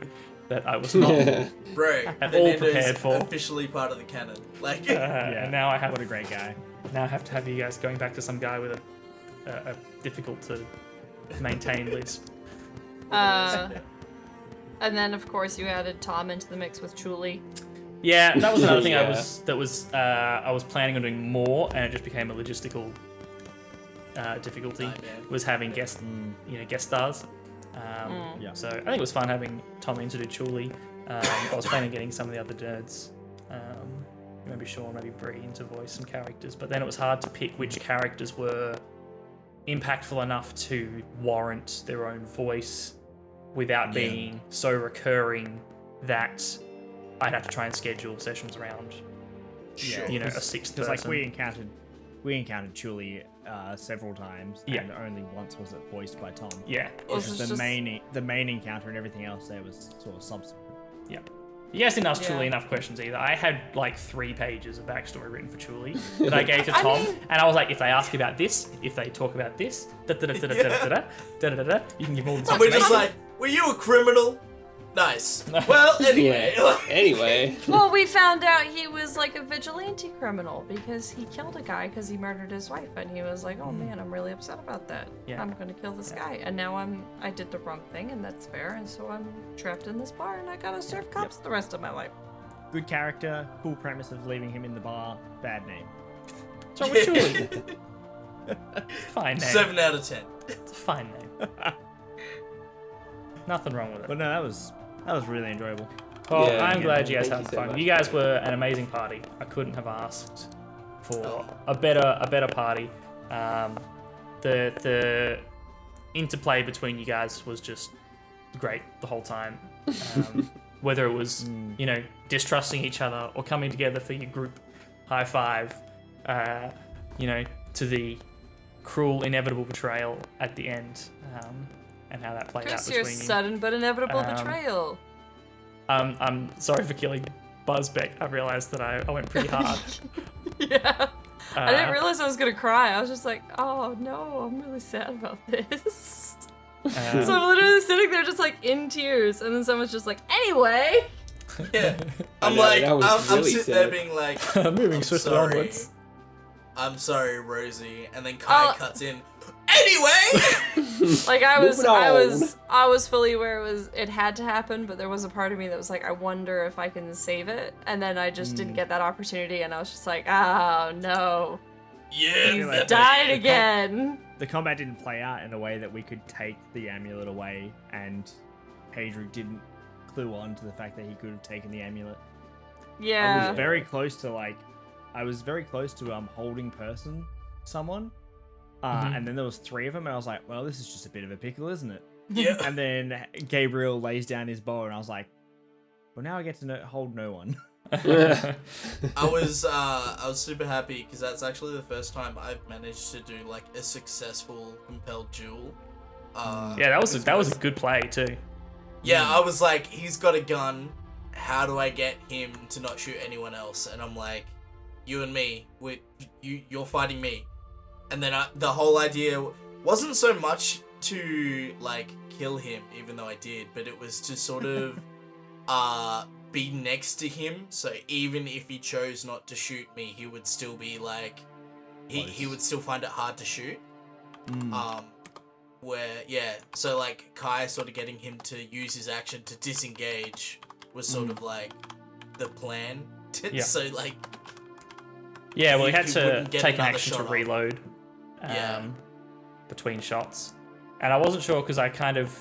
that I was not Bro, at all prepared for. Officially part of the canon. Like, and now I have. What a great guy. Now I have to have you guys going back to some guy with a difficult to maintain lisp. And then of course you added Tom into the mix with Chuli. Yeah, that was another thing Yeah. I was planning on doing more, and it just became a logistical difficulty. Was having guest stars. So I think it was fun having Tom in to do Chuli. I was planning on getting some of the other nerds, maybe Sean, maybe Bree, in to voice some characters, but then it was hard to pick which characters were impactful enough to warrant their own voice without being so recurring that I'd have to try and schedule sessions around, a sixth person. Because like we encountered Chuli several times, and only once was it voiced by Tom. Yeah, The main encounter and everything else there was sort of subsequent. Yeah. You guys didn't ask Chuli enough questions either. I had like 3 pages of backstory written for Chuli that I gave to Tom, and I was like, if they ask about this, if they talk about this, you can give all the and we're just like, were you a criminal? Nice. Well, anyway. Anyway. Well, we found out he was like a vigilante criminal because he killed a guy because he murdered his wife, and he was like, "Oh man, I'm really upset about that. Yeah. I'm gonna kill this guy." And now I did the wrong thing, and that's fair. And so I'm trapped in this bar, and I gotta serve cops the rest of my life. Good character, cool premise of leaving him in the bar, bad name. What's wrong with Julie? Fine name. 7 out of 10. It's a fine name. Nothing wrong with it. But no, that was really enjoyable. Well, Yeah, I'm glad you guys thank had you so fun. much. You guys were an amazing party. I couldn't have asked for a better party. The interplay between you guys was just great the whole time. Whether it was distrusting each other or coming together for your group high five, to the cruel inevitable betrayal at the end, and how that played out Chris, your between you. sudden but inevitable betrayal. I'm sorry for killing Buzzbeck. I realized that I went pretty hard. Yeah. I didn't realize I was gonna cry. I was just like, oh no, I'm really sad about this. So I'm literally sitting there just like in tears, and then someone's just like, anyway. Yeah. I I'm know, like, that was I'm really sitting there sad. being like, Moving I'm swiftly sorry. onwards. I'm sorry, Rosie. And then Kai cuts in. Anyway! Like I was Moving on. fully aware it had to happen, but there was a part of me that was like, I wonder if I can save it. And then I just didn't get that opportunity, and I was just like, oh no. Yeah. feel like Died the- again. The combat didn't play out in a way that we could take the amulet away, and Pedro didn't clue on to the fact that he could have taken the amulet. I Yeah. was very close to holding someone, and then there was 3 of them, and I was like, well, this is just a bit of a pickle, isn't it? Yeah. And then Gabriel lays down his bow, and I was like, well, now I get to hold no one. I was super happy because that's actually the first time I've managed to do like a successful compelled duel. Yeah, that was a good play too. Yeah, I was like, he's got a gun. How do I get him to not shoot anyone else? And I'm like, you and me, you're fighting me. And then the whole idea wasn't so much to like kill him, even though I did, but it was to sort of be next to him. So even if he chose not to shoot me, he would still be like, he would still find it hard to shoot. So like Kai sort of getting him to use his action to disengage was sort of like the plan. Yeah. So like, Yeah, well, he had he to wouldn't get take an another action to shot off. reload Yeah. between shots. And I wasn't sure because I kind of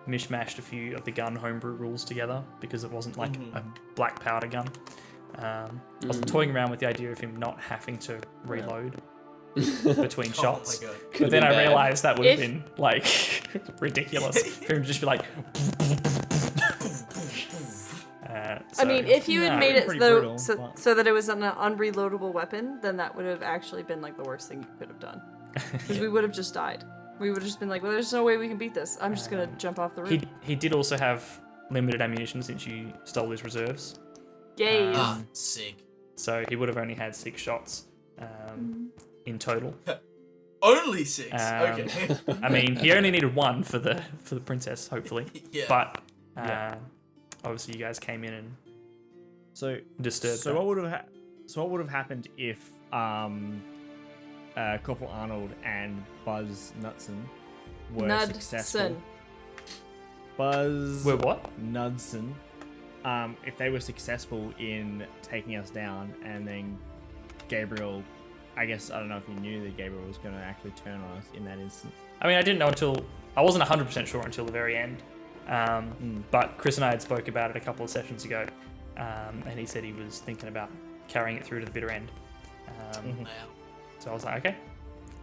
mishmashed a few of the gun homebrew rules together because it wasn't like a black powder gun. I was toying around with the idea of him not having to reload between shots. Oh my god. But then I bad. realized that would have If- been like ridiculous for him to just be like. I mean, if you had made it pretty though, brutal, but- so that it was an unreloadable weapon, then that would have actually been like the worst thing you could have done. Because we would have just died. We would have just been like, well, there's no way we can beat this. I'm just gonna jump off the roof. he did also have limited ammunition since you stole his reserves. Gaze. Sick. So he would have only had 6 shots in total. Only 6. Um, Okay. I mean, he only needed 1 for the princess, hopefully. Yeah. But obviously, you guys came in and So disturbed. So her. what would have happened if Corporal Arnold and Buzz Knudsen were successful? Nudson. Buzz We're what? Knudsen, if they were successful in taking us down, and then Gabriel, I guess, I don't know if you knew that Gabriel was going to actually turn on us in that instance. I mean, I didn't know until I wasn't 100% sure until the very end. But Chris and I had spoke about it a couple of sessions ago, and he said he was thinking about carrying it through to the bitter end. Wow. So I was like, okay,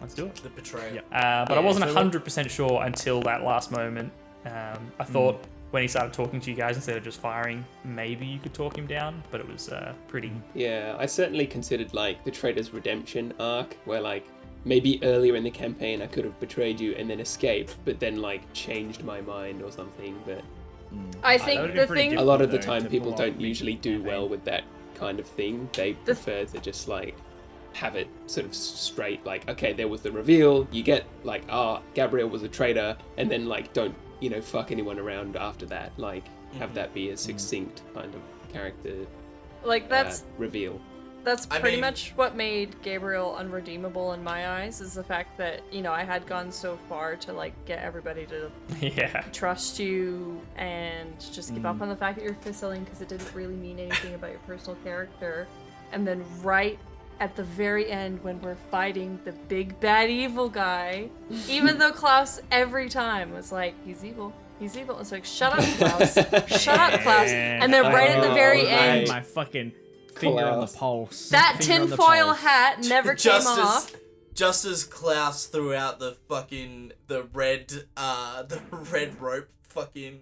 let's do it. The betrayal. Yeah. But I wasn't so 100% sure until that last moment. I thought when he started talking to you guys, instead of just firing, maybe you could talk him down, but it was pretty... Yeah, I certainly considered like the traitor's redemption arc, where like maybe earlier in the campaign I could have betrayed you and then escaped, but then like changed my mind or something. But I that think would've the been pretty thing. a lot of the though, time to people pull don't off usually do campaign. well with that kind of thing. They prefer to just like have it sort of straight, like, okay, there was the reveal, you get like, Gabriel was a traitor, and then like don't, fuck anyone around after that. Like have that be a succinct kind of character Like that's reveal. I pretty mean- much what made Gabriel unredeemable in my eyes, is the fact that I had gone so far to like get everybody to Yeah. trust you and just give up on the fact that you're fissilling because it didn't really mean anything about your personal character, and then right at the very end when we're fighting the big bad evil guy, even though Klaus every time was like, he's evil. He's evil. It's like, shut up, Klaus. Shut up, Klaus. And then right at the very end, my fucking finger on the Klaus. pulse. that Finger on the tinfoil pulse. hat never came off. Just as Klaus threw out the red rope fucking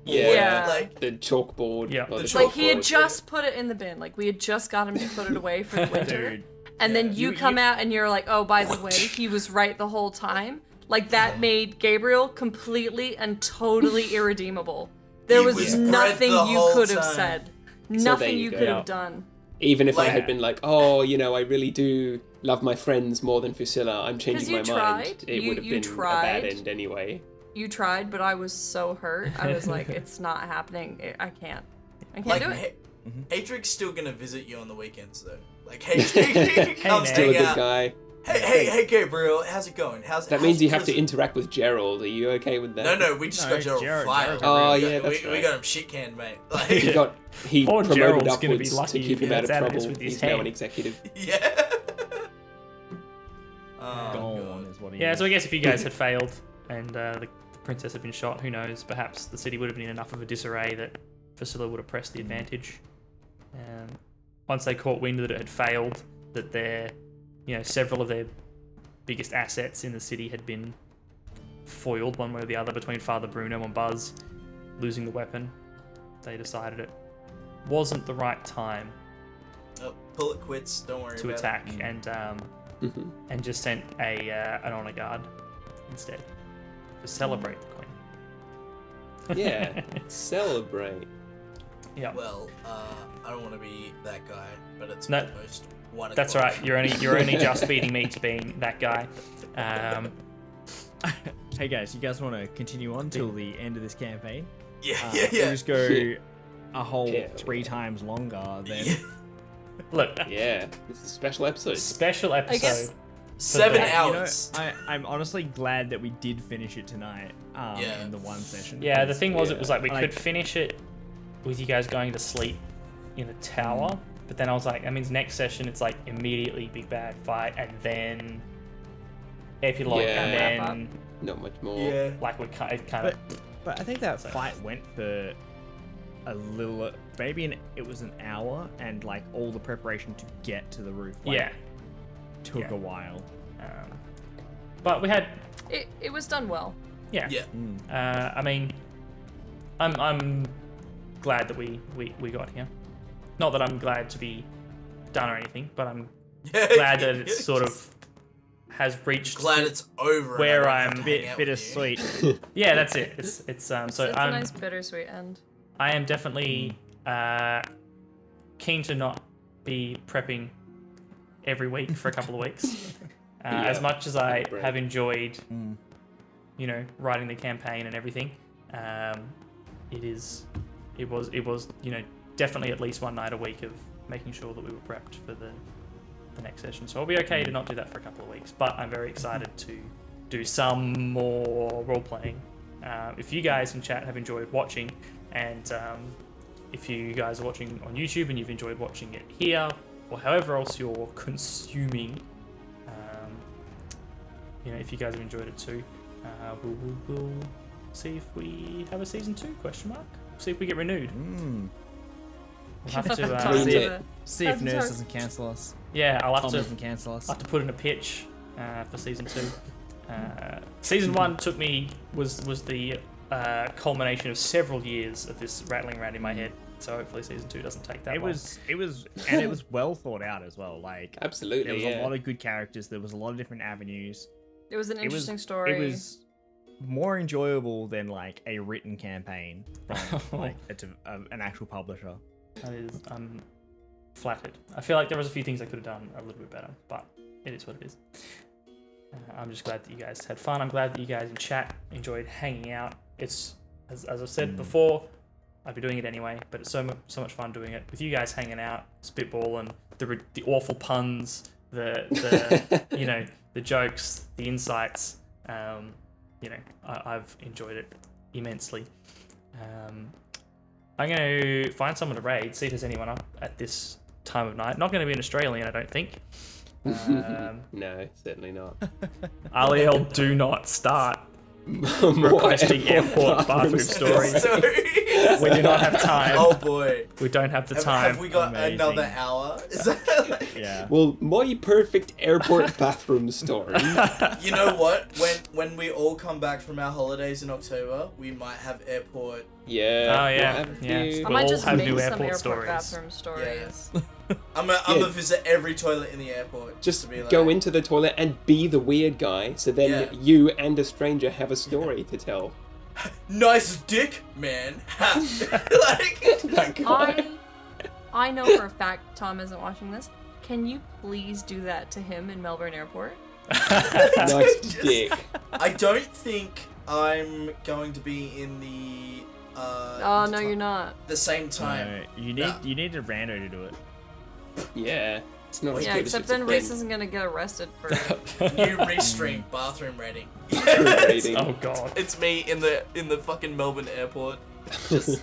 Yeah. like The chalkboard. Yeah. or The the Like, he had chalkboard, just put it in the bin. Like, we had just got him to put it away for the winter. Dude. And then you You- come out and you're like, oh, by the way, he was right the whole time. Like, that made Gabriel completely and totally irredeemable. There He was was bred nothing the you whole could have time. said. there Nothing you you go. could have done. Even if I Like- had been like, oh, you know, I really do love my friends more than Fusilla, I'm changing my 'Cause you mind. tried. It You- would have you been tried. a bad end anyway. You tried, but I was so hurt. I was like, it's not happening. I can't. I can't like do it. Hadric's still gonna visit you on the weekends though. Like Hadric comes man. Still a hang good out. guy. Hey Gabriel, how's it going? That means you have to interact with Gerald. Are you okay with that? No, we just No, got Gerald Gerald- fired. Gerald's Oh, We yeah, got- that's we right. got him shit canned, mate. He Like, he Poor promoted Gerald's gonna be upwards lucky to keep if he him out of gets out of this trouble. with his He's now head. an executive. yeah. Oh, Gone God. is what he Yeah, is. so I guess if you guys had failed and the princess had been shot, who knows? Perhaps the city would have been in enough of a disarray that Fasilla would have pressed the advantage. Once they caught wind that it had failed, that several of their biggest assets in the city had been foiled one way or the other between Father Bruno and Buzz losing the weapon, they decided it wasn't the right time Oh, pull it quits. Don't worry to about attack, it. and just sent an honor guard instead to celebrate the queen. Yeah, celebrate. Yeah, Well, I don't want to be that guy, but it's No. almost 1 that's o'clock. right. You're only just beating me to being that guy. Hey guys, you guys want to continue on till the end of this campaign? Yeah, We'll just go Yeah. a whole Yeah. 3 times longer than. Yeah. Look, Yeah, this is a special episode. special episode. guess- 7 that, You know, hours. I'm honestly glad that we did finish it tonight. Yeah. In the one session. Yeah, the because- thing was, it was like we Like- could finish it with you guys going to sleep in the tower, but then I was like, that means next session it's like immediately big bad fight and then epilogue Yeah. and Wrap then Not much more. Yeah. like we kind of But I think that So- fight went for a little, maybe it was an hour, and like all the preparation to get to the roof. Like, yeah. took Yeah. a while. But we had It was done well. yeah. Yeah. I mean, I'm glad that we got here. Not that I'm glad to be done or anything, but I'm glad that it's sort of has reached Glad it's over. and where I don't have I'm to hang out with you. Bittersweet. yeah, that's it. So It's a I'm nice bittersweet end. I am definitely keen to not be prepping every week for a couple of weeks. As much as I Right. have enjoyed, writing the campaign and everything, it was definitely at least one night a week of making sure that we were prepped for the next session. So I'll be okay to not do that for a couple of weeks, but I'm very excited to do some more role playing. If you guys in chat have enjoyed watching, and if you guys are watching on YouTube and you've enjoyed watching it here, or however else you're consuming, if you guys have enjoyed it too, we'll see if we have a season 2 ? See if we get renewed. We'll have to, Talk Read to it. the- See if Talk- Nurse talk- doesn't cancel us. yeah, I'll Tom have to. doesn't cancel us. I have to put in a pitch for season 2. Season 1 took me was the culmination of several years of this rattling around in my head. So hopefully season 2 doesn't take that It long. was well thought out as well. Like Absolutely, there was yeah. a lot of good characters. There was a lot of different avenues. It was an It was- interesting story. It was more enjoyable than like a written campaign from like an actual publisher. That is, I'm flattered. I feel like there was a few things I could have done a little bit better, but it is what it is. I'm just glad that you guys had fun. I'm glad that you guys in chat enjoyed hanging out. It's, as I've said before, I'd be doing it anyway, but it's so much fun doing it with you guys hanging out, spitballing, the awful puns, the the jokes, the insights. I've enjoyed it immensely. I'm going to find someone to raid, see if there's anyone up at this time of night. Not going to be an Australian, I don't think. No, certainly not. Aliel, do not start More requesting airport bathroom stories. We do not have time. Oh boy. We don't have the Have, time. have we got Amazing. another hour? Is that Yeah. Well, my perfect airport bathroom story. You know what? When we all come back from our holidays in October, we might have airport. Yeah. Oh, yeah. we'll have a Yeah. few. I We'll might all just have make new some airport airport stories. bathroom stories. I'm gonna Yeah. visit every toilet in the airport. Just to be like, go into the toilet and be the weird guy, so then Yeah. you and a stranger have a story to tell. Nice dick, man. Like, That guy. I know for a fact Tom isn't watching this. Can you please do that to him in Melbourne Airport? Nice dick. I don't think I'm going to be in the. Oh no, you're not. The same time. No, you need a rando to do it. Yeah. It's not as Yeah, good as except it's then a Reese thing. isn't gonna get arrested for. New restream bathroom rating. Rating. Oh god. It's me in the fucking Melbourne airport. Just,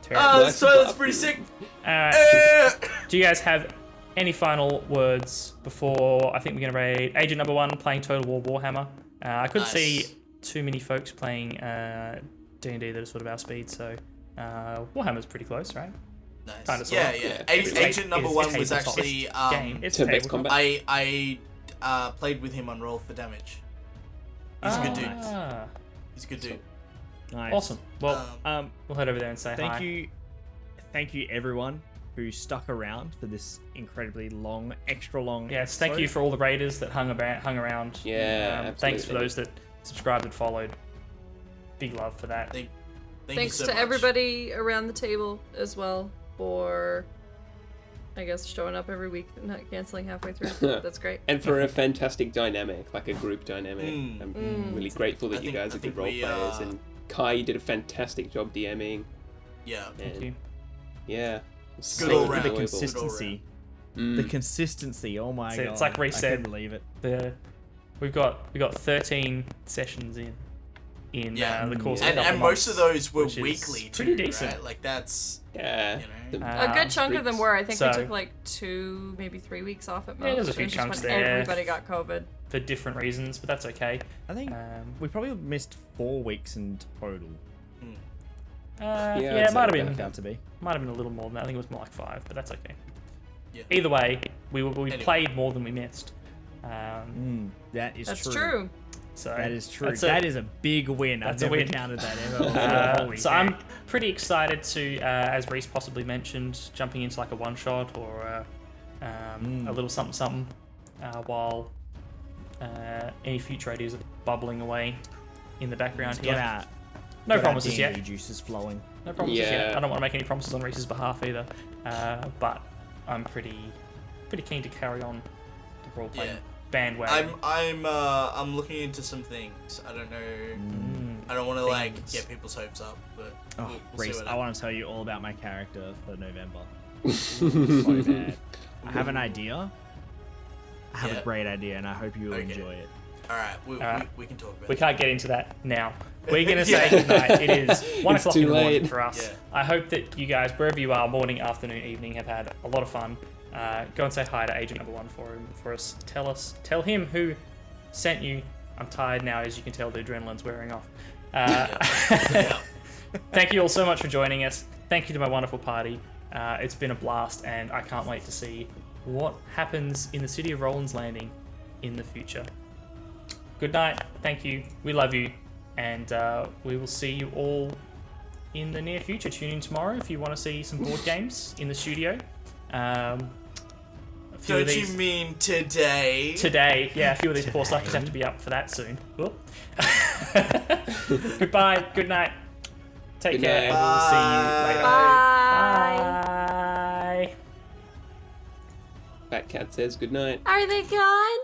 Terrible. this toilet's pretty sick. Alright. Eh. Do you guys have any final words before I think we're going to raid Agent Number 1 playing Total War Warhammer? I couldn't Nice. see too many folks playing D&D that are sort of our speed, so Warhammer's pretty close, right? Nice. Kinda, sorta. Yeah. Yeah. Agent number It's 1 was tabletop actually game. It's Turn-based tabletop. combat. I played with him on Roll for Damage. He's a good dude. Ah, He's a good dude. Nice. awesome. Well, Um, we'll head over there and say hi. thank you everyone who stuck around for this incredibly long, extra long. Yes, thank you episode. for all the raiders that hung around. Yeah, thanks for absolutely. those that subscribed and followed. Big love for that. Thank Thanks you so to much. everybody around the table as well for, I guess, showing up every week and not canceling halfway through. That's great. And for a fantastic dynamic, like a group dynamic. I'm really grateful that I you think- guys I are good think role we, players. And Kai, you did a fantastic job DMing. Yeah. Thank And you. yeah. Good Thank all you for round. the Good all consistency. Mm. The consistency. Oh my So god! it's like Reese I said. couldn't believe it. We've got 13 sessions in Yeah. the course And of a couple most of those were which is weekly too, pretty decent. right? Like that's Yeah. you know. A good chunk of them were. I think we So- took like 2, maybe 3 weeks off at most. Yeah, there's a It few was just chunks when there. Everybody got COVID. for different reasons, but that's okay. I think we probably missed 4 weeks in total. Yeah, I'd it say might have about been Out to be. might have been a little more than that. I think it was more like 5, but that's okay. Yeah. Either way, we Anyway. played more than we missed. That is That's true. true. So That is true. that's That is a big win. that's I've a never win. counted that ever. Holy so heck. I'm pretty excited to, as Reese possibly mentioned, jumping into like a one shot or a little something something while any future ideas are bubbling away in the background Got here. our- No got our promises D&D yet. juices flowing. No promises yet. Yeah. I don't want to make any promises on Reese's behalf either. But I'm pretty keen to carry on the role playing Yeah. bandwagon. I'm looking into some things. I don't know. I don't want to like Things. get people's hopes up, but Oh, we'll Reese, see what I happens. want to tell you all about my character for November. So bad. I have an idea. I have Yeah. a great idea, and I hope you will Okay. enjoy it. All right, we can talk about We it. can't get into that now. We're going to say Yeah. goodnight. It is 1 It's o'clock too in the morning late. for us. Yeah. I hope that you guys, wherever you are, morning, afternoon, evening, have had a lot of fun. Go and say hi to Agent Number 1 for us. Tell him who sent you. I'm tired now, as you can tell, the adrenaline's wearing off. Yeah. Thank you all so much for joining us. Thank you to my wonderful party. It's been a blast, and I can't wait to see what happens in the city of Rolands Landing in the future. Good night. Thank you. We love you. And we will see you all in the near future. Tune in tomorrow if you want to see some board games in the studio. A few of Don't you these mean today? today. Yeah, a few of these poor suckers have to be up for that soon. Whoop. Goodbye. Good night. Take Good care. night. And we'll see you later. Bye. Bye. Fat Cat says good night. Are they gone?